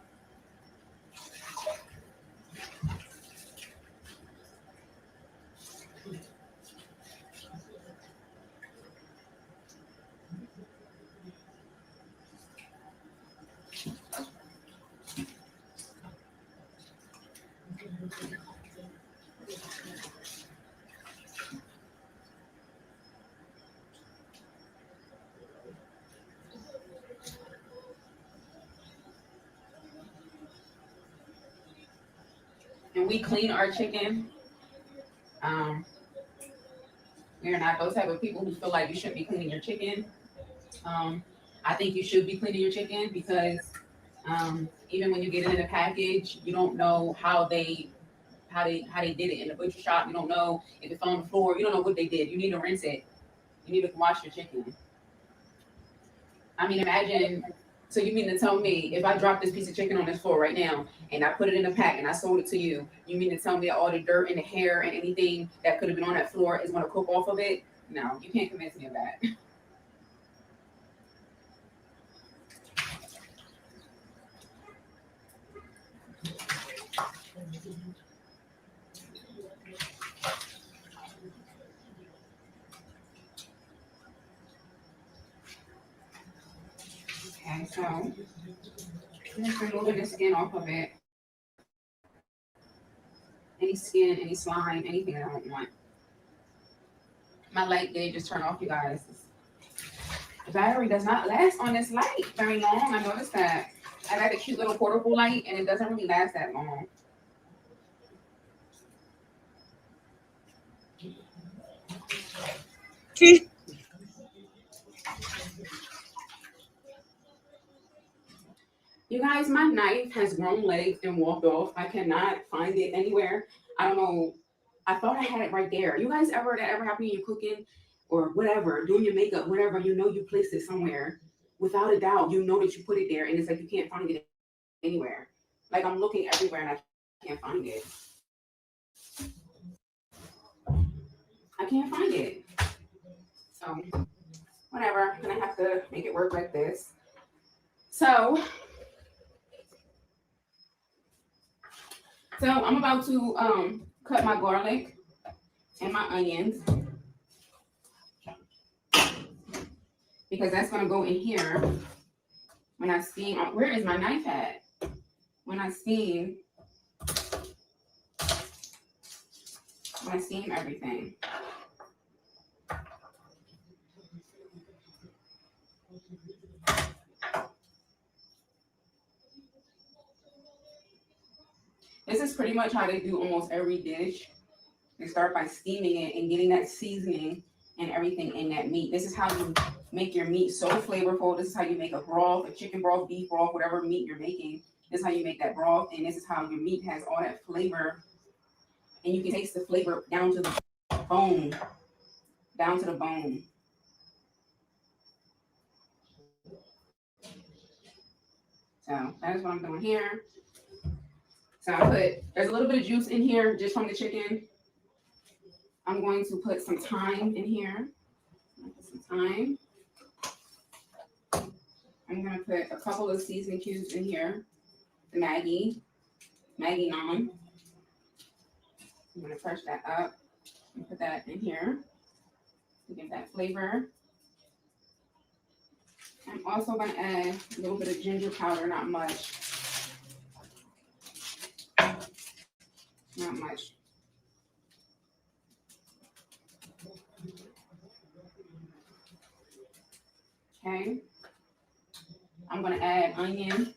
And we clean our chicken. We are not those type of people who feel like you shouldn't be cleaning your chicken. I think you should be cleaning your chicken because even when you get it in a package, you don't know how they did it in the butcher shop. You don't know if it's on the floor. You don't know what they did. You need to rinse it. You need to wash your chicken. I mean, imagine. So you mean to tell me if I drop this piece of chicken on this floor right now and I put it in a pack and I sold it to you, you mean to tell me that all the dirt and the hair and anything that could have been on that floor is going to cook off of it? No, you can't convince me of that. Okay, so I'm just removing the skin off of it. Any skin, any slime, anything that I don't want. My light did just turn off, you guys. The battery does not last on this light very long. I noticed that. I got a cute little portable light, and it doesn't really last that long. You guys, my knife has grown legs and walked off. I cannot find it anywhere. I don't know. I thought I had it right there. You guys that ever happened to you cooking or whatever, doing your makeup, whatever, you know you placed it somewhere. Without a doubt, you know that you put it there and it's like you can't find it anywhere. Like I'm looking everywhere and I can't find it. I can't find it. So whatever, I'm gonna have to make it work like this. So I'm about to cut my garlic and my onions because that's gonna go in here when I steam. Where is my knife at? When I steam everything. This is pretty much how they do almost every dish. They start by steaming it and getting that seasoning and everything in that meat. This is how you make your meat so flavorful. This is how you make a broth, a chicken broth, beef broth, whatever meat you're making. This is how you make that broth. And this is how your meat has all that flavor. And you can taste the flavor down to the bone. Down to the bone. So that is what I'm doing here. So there's a little bit of juice in here just from the chicken. I'm going to put some thyme in here. Put some thyme. I'm going to put a couple of seasoning cubes in here. The Maggi naan. I'm going to crush that up and put that in here to give that flavor. I'm also going to add a little bit of ginger powder, not much. Not much. Okay. I'm gonna add onion.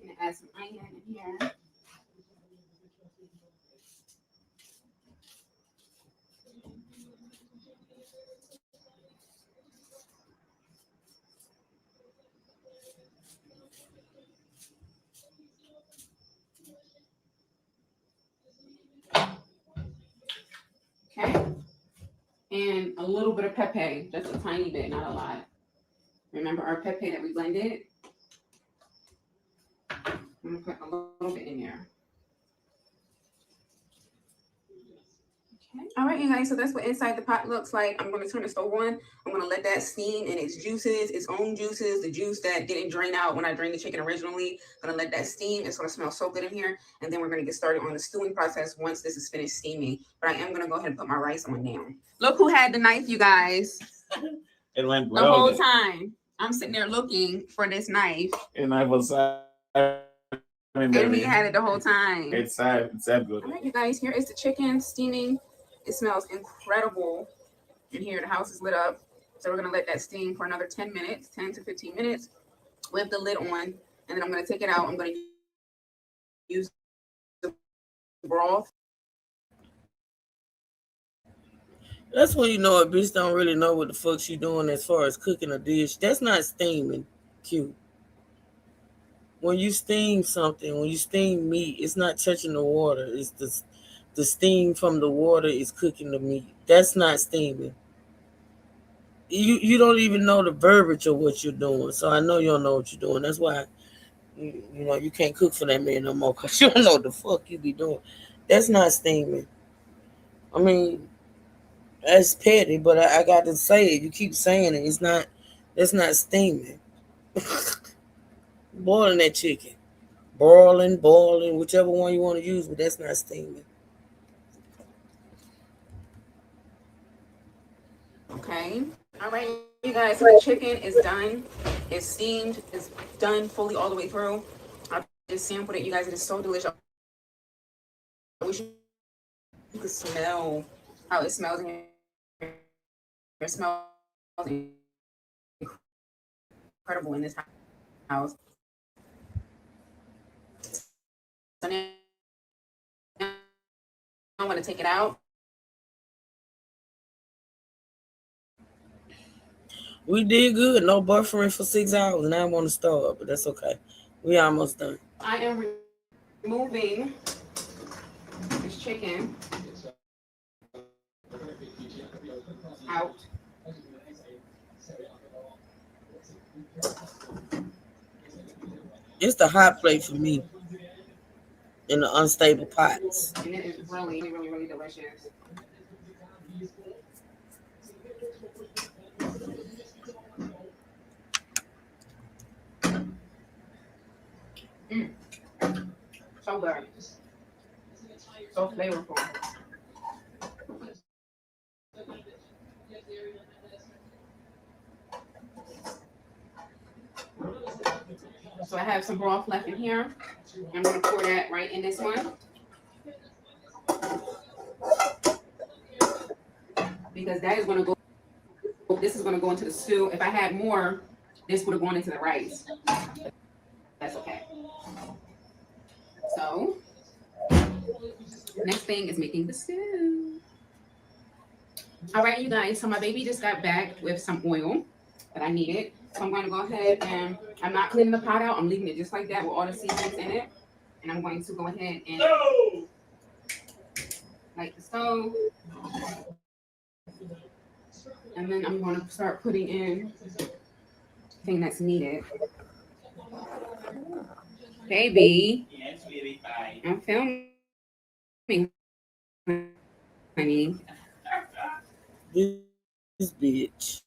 I'm gonna add some onion in here. Okay. And a little bit of pepe, just a tiny bit, not a lot. Remember our pepe that we blended? I'm gonna put a little bit in there. Okay. All right, you guys, so that's what inside the pot looks like. I'm gonna turn the stove on. I'm gonna let that steam in its juices, its own juices, the juice that didn't drain out when I drained the chicken originally. I'm gonna let that steam. It's gonna smell so good in here. And then we're gonna get started on the stewing process once this is finished steaming. But I am gonna go ahead and put my rice on now. Look who had the knife, you guys. It went the well. whole time. I'm sitting there looking for this knife. And I was And he had it the whole time. It's sad. It's sad good. All right, you guys, here is the chicken steaming. It smells incredible in here. The house is lit up. So we're going to let that steam for another 10 minutes, 10 to 15 minutes with the lid on. And then I'm going to take it out. I'm going to use the broth. That's when you know a bitch don't really know what the fuck she doing as far as cooking a dish. That's not steaming, cute. When you steam something, when you steam meat, it's not touching the water. It's the steam from the water is cooking the meat. That's not steaming. You don't even know the verbiage of what you're doing. So I know you don't know what you're doing. That's why you know you can't cook for that man no more, because you don't know what the fuck you be doing. That's not steaming. I mean, that's petty, but I got to say it. You keep saying it. That's not steaming. Boiling that chicken. Boiling, whichever one you want to use, but that's not steaming. Okay. All right, you guys, so the chicken is done. It's steamed. It's done fully all the way through. I just sampled it, you guys. It is so delicious. I wish you could smell how it smells in here. It smells incredible in this house. So now I'm going to take it out. We did good. No buffering for 6 hours. Now I want to start, but that's okay. We almost done. I am removing this chicken out. It's the hot plate for me in the unstable pots. And it is really, really, really delicious. So good. So flavorful. So I have some broth left in here. I'm going to pour that right in this one. Because that is going to go, this is going to go into the stew. If I had more, this would have gone into the rice. That's okay. So, next thing is making the stew. All right, you guys. So my baby just got back with some oil that I needed. So I'm going to go ahead and I'm not cleaning the pot out. I'm leaving it just like that with all the seasonings in it. And I'm going to go ahead and light the stove. And then I'm going to start putting in everything that's needed. Baby. Yes, baby, fine. I'm filming, honey. This bitch.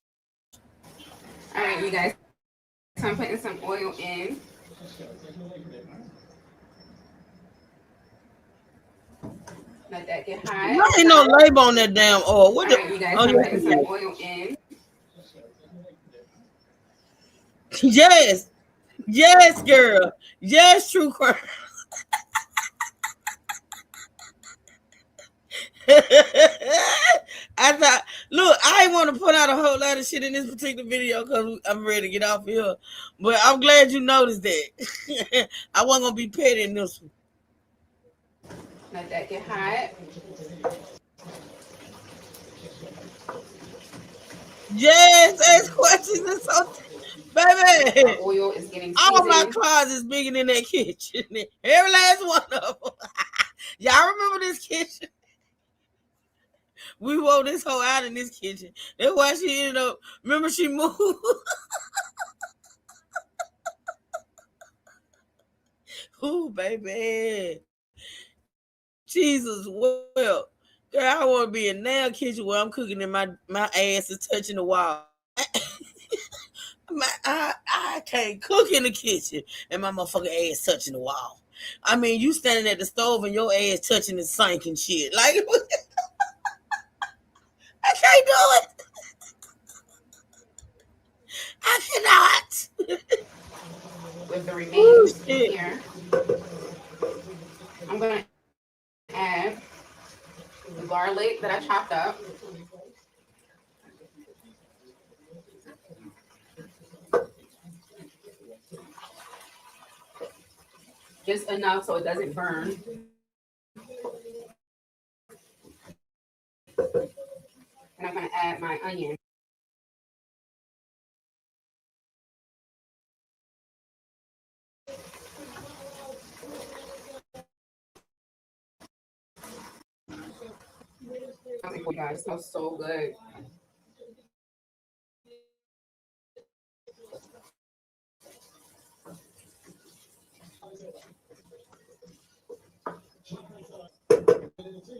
All right, you guys. So I'm putting some oil in. Let that get hot. There ain't no label on that damn oil. What All right, you guys. Oh, I'm yeah. putting some oil in. Yes. Yes, girl. Yes, true crime. I thought, look, I ain't want to put out a whole lot of shit in this particular video because I'm ready to get off here. But I'm glad you noticed that. I wasn't gonna be petty in this one. Let that get hot. Yes, ask questions and so, baby. Our oil is getting All my seasoned. closets is bigger than that kitchen. Every last one of them. Y'all remember this kitchen? We wore this whole out in this kitchen. That's why she ended up. Remember, she moved. Ooh, baby. Jesus, well, girl, I want to be in now kitchen where I'm cooking and my ass is touching the wall. I can't cook in the kitchen and my motherfucking ass touching the wall. I mean, you standing at the stove and your ass touching the sink and shit. Like, I can't do it. I cannot. With the remaining here, I'm gonna add the garlic that I chopped up. Just enough so it doesn't burn. And I'm gonna add my onion. Oh my God, it smells so good.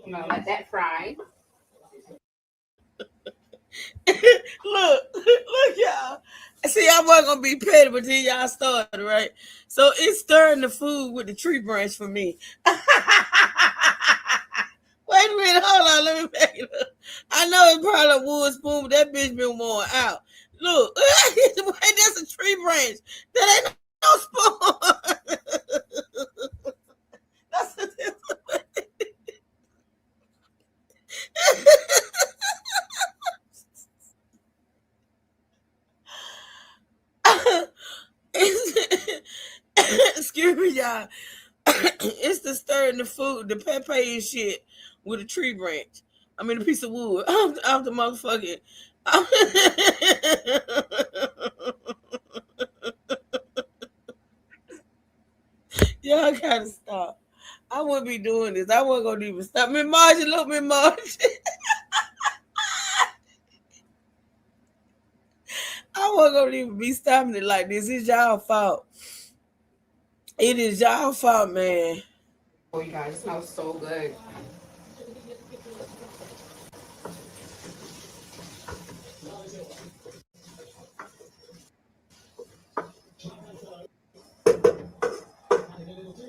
I'm gonna let that fry. Look, y'all. See, I wasn't gonna be petty, but then y'all started, right? So it's stirring the food with the tree branch for me. Wait a minute, hold on, let me back it up. I know it's probably a wood spoon, but that bitch been worn out. Look, wait, that's a tree branch. That ain't no spoon. That's a excuse me, y'all. It's the stirring the food, the pepper and shit with a tree branch. I mean, a piece of wood. I'm the motherfucking. Y'all gotta stop. I wouldn't be doing this. I wasn't gonna even stop. Me, Margie, look, me, Margie. I wasn't gonna even be stopping it like this. It's y'all fault. It is y'all fault, man. Oh, you guys, it smells so good.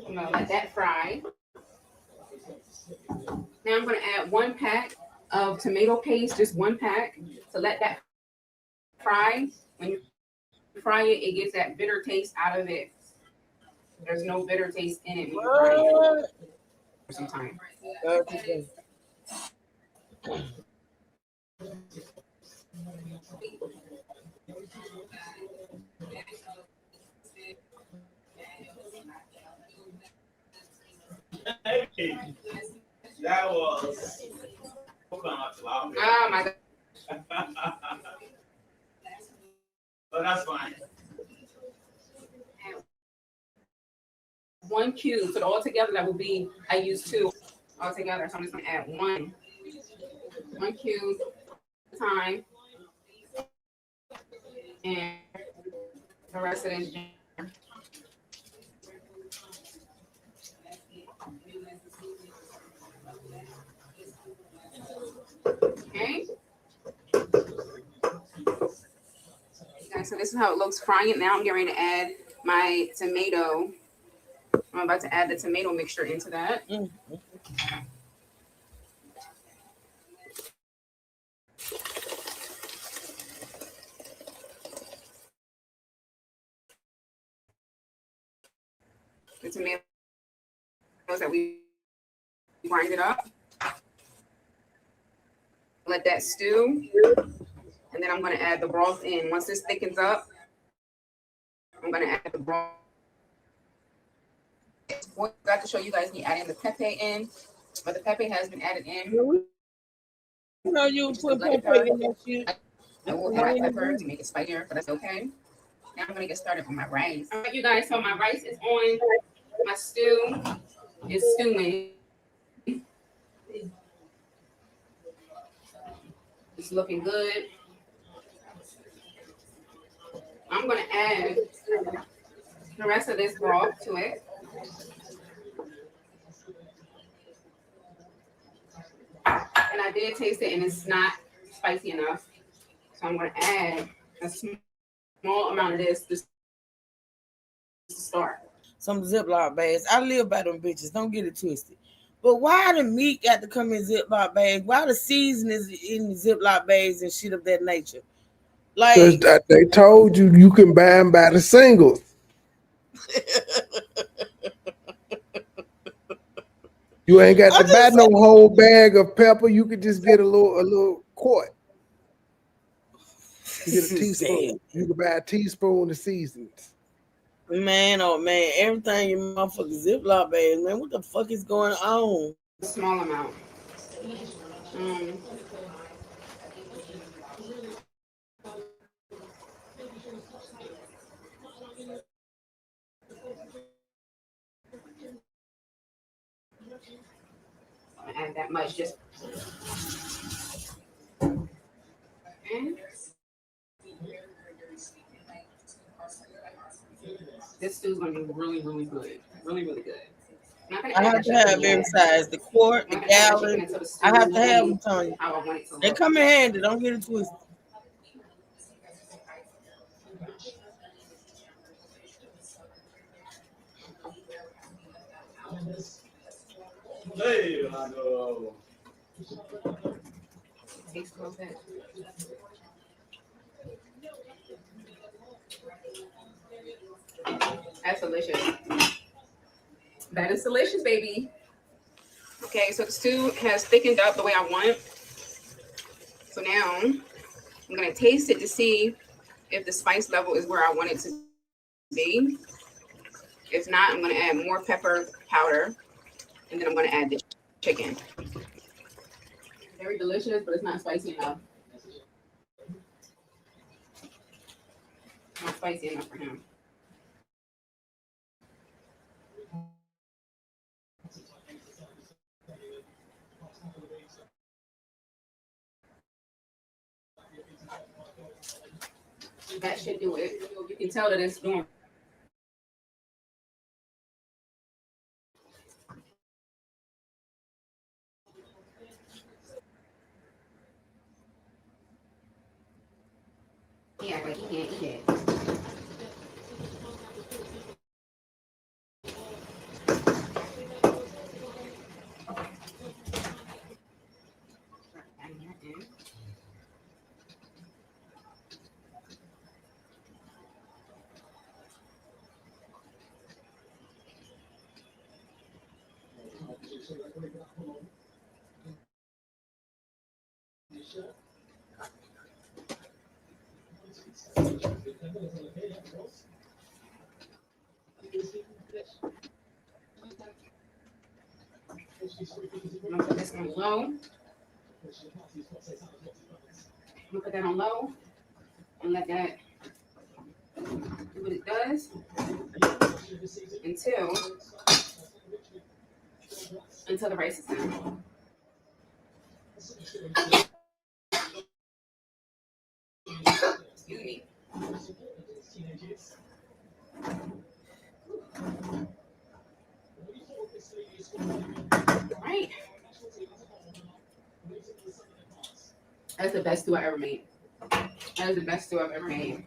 I'm gonna let that fry. Now I'm gonna add 1 pack of tomato paste, just 1 pack, to let that fry. When you fry it, it gets that bitter taste out of it. There's no bitter taste in it when you fry it for some time. That was. Oh my God. But that's fine. 1 cube. So all together that will be, I use 2 all together. So I'm just gonna add 1 cube at a time. And the rest of this ginger. Okay. Okay, so this is how it looks frying it. Now I'm getting ready to add my tomato. I'm about to add the tomato mixture into that. The tomatoes that we grinded up. let that stew, and then I'm going to add the broth in. Once this thickens up, I'm going to add the broth. I forgot to show you guys me adding the pepe in, but the pepe has been added in. You know you put pepper in that shit. I will add pepper to make it spicier, but that's okay. Now I'm going to get started on my rice. All right, you guys, so my rice is on. My stew is stewing. It's looking good. I'm going to add the rest of this broth to it. And I did taste it, and it's not spicy enough. So I'm going to add a small amount of this to start. Some Ziploc bags. I live by them bitches. Don't get it twisted. But why the meat got to come in Ziploc bags? Why the season is in Ziploc bags and shit of that nature? Because Like they told you can buy them by the singles. You ain't got to buy no whole bag of pepper. You could just get a little quart. You get a teaspoon. You can buy a teaspoon of seasonings. Man, oh man, everything in motherfucking Ziploc bags, man. What the fuck is going on? Small amount. Add that much, just. And this stew's gonna be really, really good. Really, really good. I have to have every size, the quart, the gallon. I have to have them, Tony. They come in handy. Don't get it twisted. Hey, I know. Tastes a little bit. That's delicious. That is delicious, baby. Okay, so the stew has thickened up the way I want. So now I'm gonna taste it to see if the spice level is where I want it to be. If not, I'm gonna add more pepper powder, and then I'm gonna add the chicken. Very delicious, but it's not spicy enough. Not spicy enough for him. That should do it. You can tell that it's doing. Yeah, like he can't eat it. I'm gonna put this on low. I'm gonna put that on low and let that do what it does until the rice is done. Excuse me. Right. That's the best stew I ever made. That is the best stew I've ever made.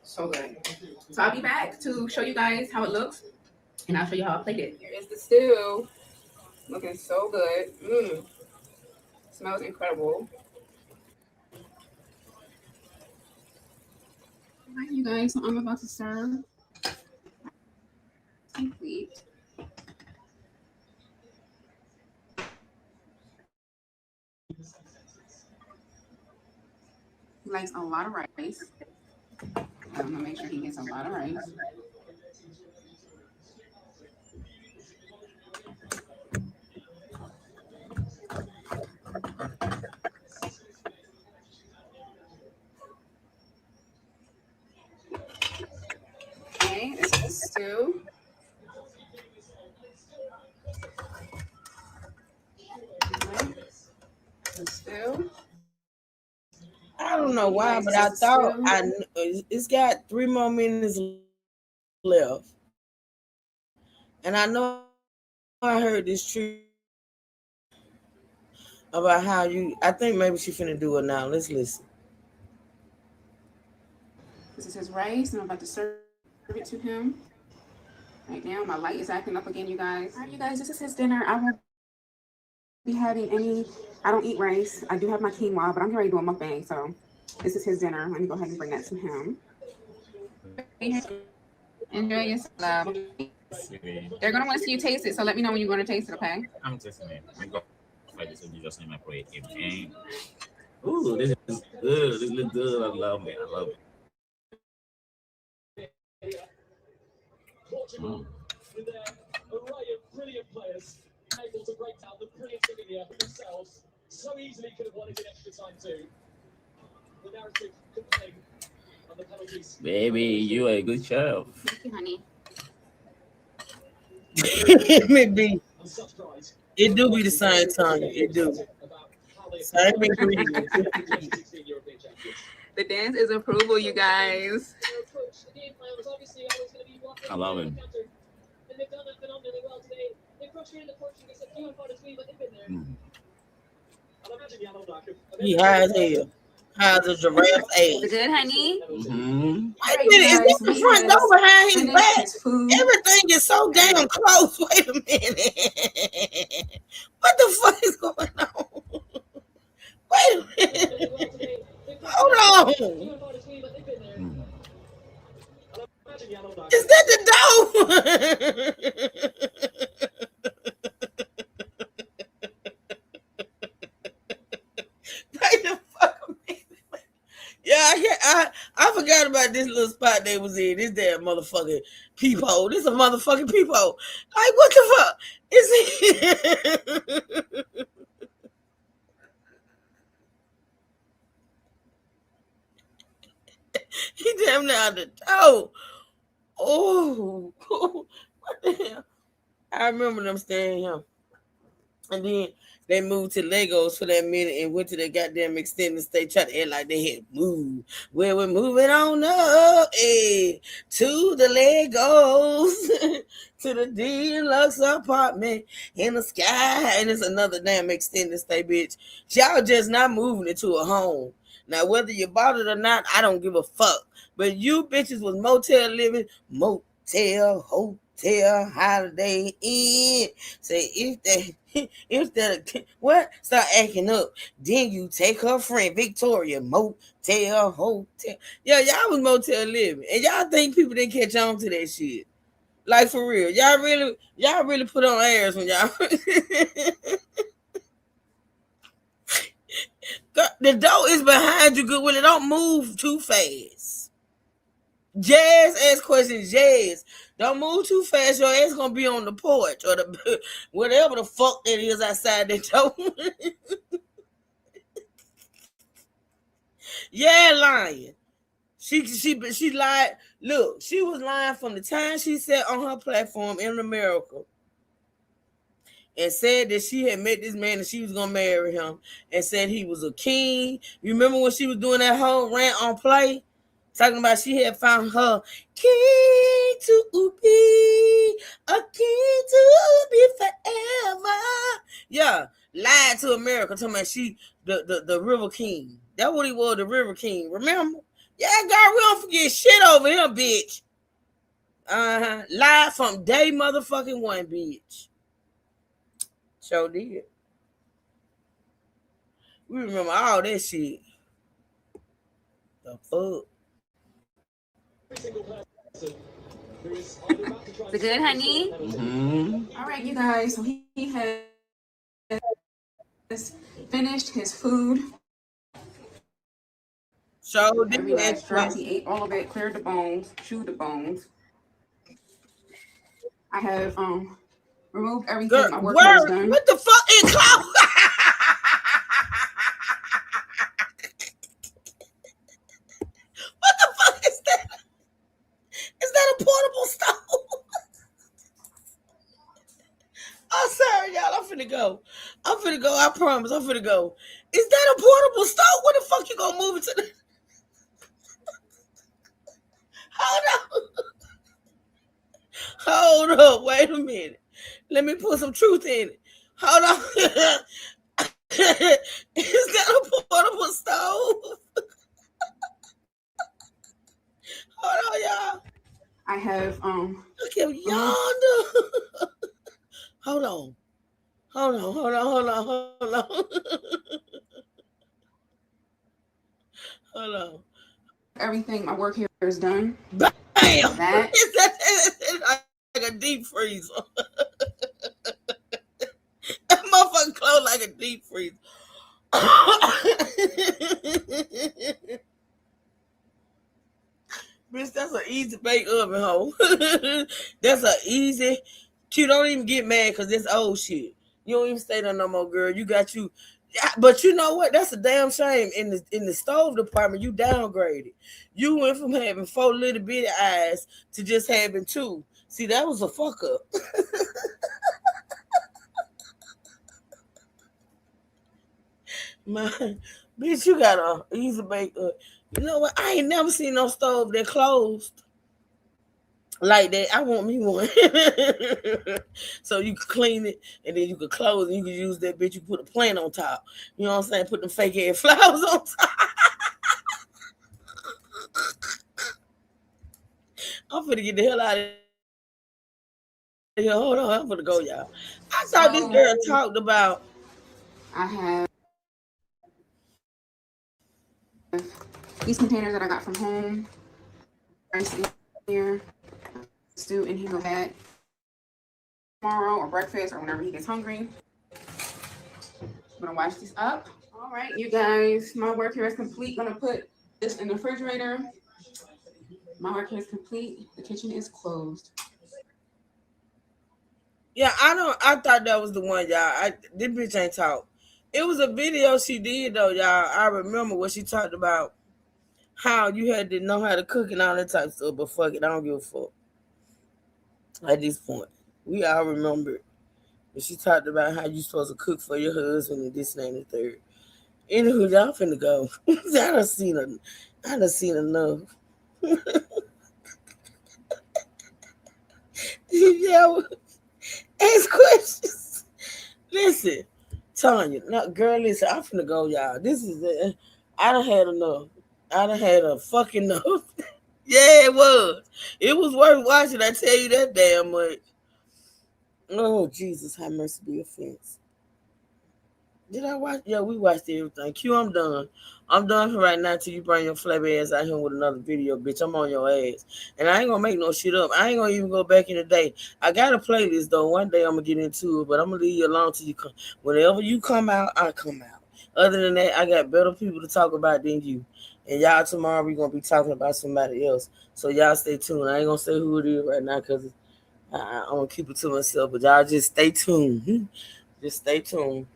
So good. So I'll be back to show you guys how it looks, and I'll show you how I played it. Here is the stew. Looking so good. Smells incredible. All right, you guys, so I'm about to serve. Complete. likes a lot of rice. I'm gonna make sure he gets a lot of rice. Okay, this is stew. Okay. The stew. I don't know why, but I thought it's got 3 more minutes left, and I know I heard this truth about how you. I think maybe she finna do it now. Let's listen. This is his rice, and I'm about to serve it to him. Right now, my light is acting up again, you guys. All right, you guys, this is his dinner. I won't be having any. I don't eat rice. I do have my quinoa, but I'm ready to do a mukbang, so this is his dinner. Let me go ahead and bring that to him. Enjoy yourself. They're gonna want to see you taste it, so let me know when you're gonna taste it, okay? I'm tasting it. I'm going to this in Jesus' name. I pray. Amen. Ooh, this is good. This looks good. I love it. I love it. Mm. With their array of brilliant players, able to break down the brilliant thing in the air for themselves, so easily could have won it in extra time too. The narrative complaining on the penalties. Baby, you are a good chef. Thank you, honey. It may be. It do be the same time. It do. Same ingredients. The dance is approval, you guys. I love it. He high as hell. High as a giraffe's age. Good, honey. Mm-hmm. Wait a minute, is that the front door behind his back? Everything is so damn close. Wait a minute. What the fuck is going on? Wait a minute. Hold on. Is that the door? Wait the fuck a minute. Yeah, I forgot about this little spot they was in. This damn motherfucking peephole. This a motherfucking peephole. Like, what the fuck? Is it? He damn near out the door. Oh, what the hell? I remember them staying here. And then they moved to Legos for that minute and went to the goddamn extended stay, trying to act like they had moved. Well, we're moving on up to the Legos, to the deluxe apartment in the sky. And it's another damn extended stay, bitch. Y'all just not moving into a home. Now, whether you bought it or not, I don't give a fuck. But you bitches was motel living, motel, hotel, Holiday Inn. Say if that what start acting up, then you take her friend Victoria, motel, hotel. Yeah, y'all was motel living, and y'all think people didn't catch on to that shit. Like, for real, y'all really put on airs when y'all. The door is behind you, good. Well, it don't move too fast. Jazz ask questions. Jazz, don't move too fast. Your ass gonna be on the porch or the whatever the fuck that is outside that door. Yeah, lying. She lied. Look, she was lying from the time she sat on her platform in America and said that she had met this man and she was gonna marry him, and said he was a king. You remember when she was doing that whole rant on Play, talking about she had found her king to be, a king to be forever. Yeah, lied to America, talking about she the River King. That's what he was, the River King. Remember? Yeah, girl, we don't forget shit over here, bitch. Lied from day motherfucking one, bitch. Sure did. We remember all that shit. The fuck? The good, honey? Mm-hmm. All right, you guys. So he has finished his food. So Every last drop, he ate all of it, cleared the bones, chewed the bones. I have removed everything. My work here is done. What the fuck is cloud? What the fuck is that? Is that a portable stove? I'm sorry, y'all. I'm finna go. I promise. I'm finna go. Is that a portable stove? What the fuck you gonna move it to the... Hold up. Wait a minute. Let me put some truth in it. Hold on. Is that a portable stove? Hold on, y'all. I have look at yonder. Hold on. Hold on. Hold on. Everything. My work here is done. Bam! That. It's like a deep freezer. That motherfucker closed like a deep freezer. Bitch, that's an easy bake oven, hoe. That's an easy. You don't even get mad because it's old shit. You don't even stay there no more, girl. You got you. But you know what? That's a damn shame. In the stove department, you downgraded. You went from having 4 little bitty eyes to just having 2. See, that was a fuck up. Man, bitch, you got a easy bake. You know what? I ain't never seen no stove that closed like that. I want me one. So you can clean it and then you can close and you can use that bitch. You put a plant on top. You know what I'm saying? Put them fake ass flowers on top. I'm finna get the hell out of here. Hold on, I'm finna go, y'all. I thought this girl talked about. I have these containers that I got from home. Rice in here, stew in here with that. Tomorrow or breakfast or whenever he gets hungry. I'm gonna wash these up. All right, you guys, my work here is complete. I'm gonna put this in the refrigerator. My work here is complete. The kitchen is closed. Yeah, I thought that was the one, y'all. This bitch ain't talk. It was a video she did though, y'all. I remember what she talked about. How you had to know how to cook and all that type of stuff, but fuck it, I don't give a fuck. At this point, we all remember it. But she talked about how you supposed to cook for your husband and this and the third. Anywho, y'all finna go. I done seen enough. Yeah, ask questions. Listen, Tanya, girl, listen, I'm finna go, y'all. This is it. I done had enough. I done had a fucking enough. Yeah, it was. It was worth watching. I tell you that damn much. Oh, Jesus, have mercy be offense. Did I watch? Yeah, we watched everything. Q, I'm done. I'm done for right now till you bring your flab ass out here with another video, bitch. I'm on your ass. And I ain't gonna make no shit up. I ain't gonna even go back in the day. I got a playlist though. One day I'm gonna get into it, but I'm gonna leave you alone till you come. Whenever you come out, I come out. Other than that, I got better people to talk about than you. And y'all tomorrow we gonna be talking about somebody else. So y'all stay tuned. I ain't gonna say who it is right now because I'm gonna keep it to myself. But y'all just stay tuned. Just stay tuned.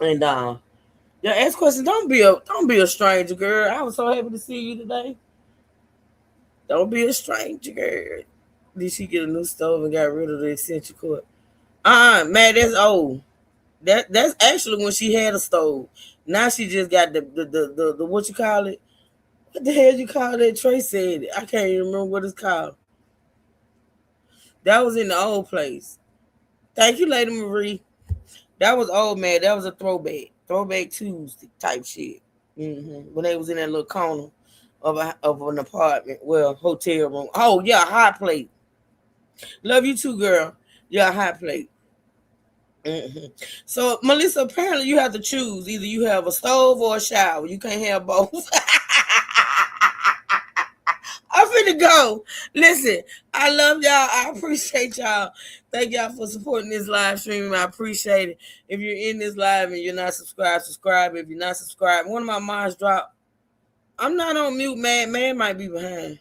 And yeah, ask questions. Don't be a stranger, girl. I was so happy to see you today. Don't be a stranger, girl. Did she get a new stove and got rid of the extension cord? Man, that's old. That's actually when she had a stove. Now she just got the what you call it? What the hell you call that? Trey said it. I can't even remember what it's called. That was in the old place. Thank you, Lady Marie. That was old, man. That was a throwback. Throwback Tuesday type shit. When they was in that little corner of an apartment. Well, hotel room. Oh, yeah, hot plate. Love you too, girl. Yeah, hot plate. So, Melissa, apparently you have to choose. Either you have a stove or a shower. You can't have both. I'm finna go. Listen, I love y'all. I appreciate y'all. Thank y'all for supporting this live stream. I appreciate it. If you're in this live and you're not subscribed, subscribe. If you're not subscribed, one of my moms dropped. I'm not on mute, man. Man might be behind.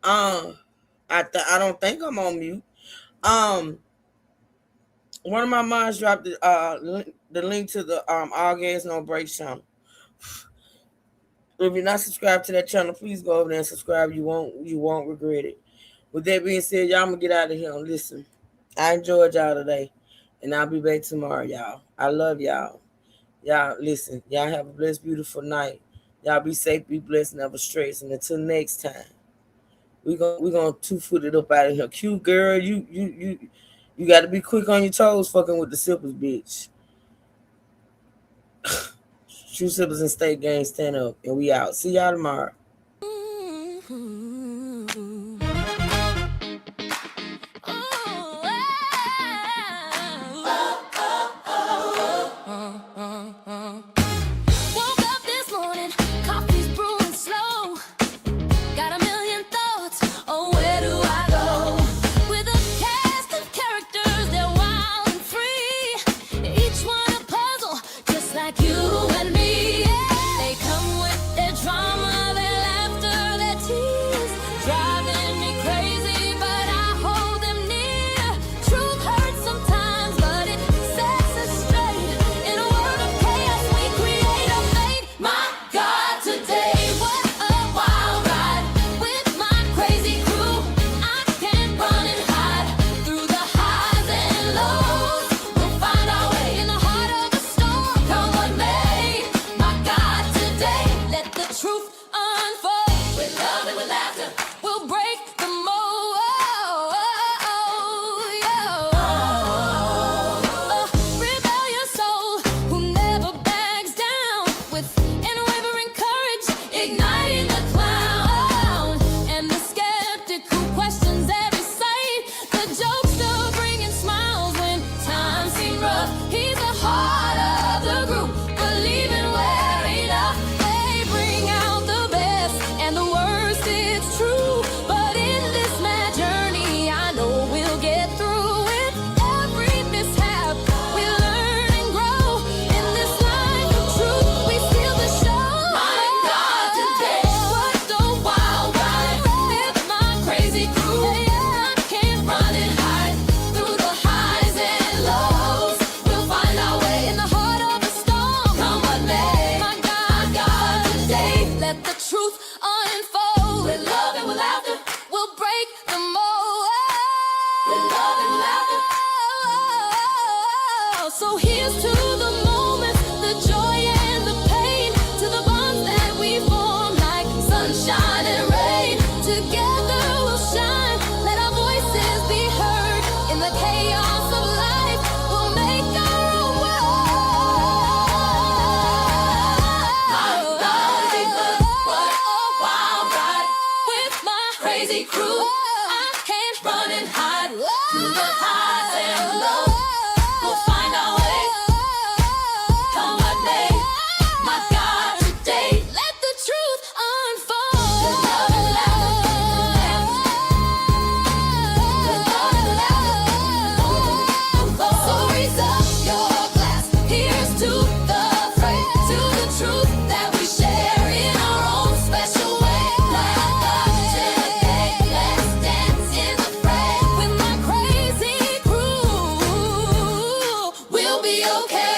I don't think I'm on mute. One of my moms dropped the link to the All Gas No Break channel. If you're not subscribed to that channel, please go over there and subscribe. You won't regret it. With that being said, y'all, I'm gonna get out of here and listen. I enjoyed y'all today, and I'll be back tomorrow, y'all. I love y'all. Y'all listen. Y'all have a blessed, beautiful night. Y'all be safe, be blessed, never stress. And until next time, we gonna 2-foot it up out of here. Cute girl, you got to be quick on your toes, fucking with the sippers, bitch. True Sippers and State Gang, stand up, and we out. See y'all tomorrow. Woke up this morning, coffee's brewing slow. Got a million thoughts, oh, where do I go? With a cast of characters, they're wild and free. Each one a puzzle, just like you and me. They come with their drama, their laughter, their tears. Driving me crazy, but I hold them near. Truth hurts sometimes, but it sets us straight. In a world of chaos, we create a fate. My God, today, what a wild ride with my crazy crew. I can't run and hide through the highs and lows. We'll find our way in the heart of the storm. Come what may, my God, today, let the truth unfold. With love and with laughter, we'll break the mold. Rebellious soul who never backs down, with unwavering courage, igniting the clown. And the skeptic who questions every sight, the jokester bringing smiles when times seem rough. He's the heart of the group, believing we're enough. They bring out the best and the worst, it's true. But in this mad journey, I know we'll get through it. Every mishap, we learn and grow. In this line of truth, we steal the show. My God, today, what a wild ride with my crazy crew. I can't run and hide through the highs and lows. We'll find our way in the heart of the storm. Come what may, my God, today, let the truth unfold. With love and with laughter, we'll break the mold. With love and with laughter. So here's to the moments, the joy and the pain, to the bonds that we form like sunshine and rain. Together we'll shine, let our voices be heard. In the chaos of life, we'll make our own world. What a wild ride with my crazy crew. I can't run and hide through the highs and lows. We'll find our way, come what may. My God, today, let the truth unfold. With love and laughter, with love and laughter. So raise up your glass, here's to the fray, to the truth that we share in our own special way. My God, today, let's dance in the fray with my crazy crew. We'll be okay.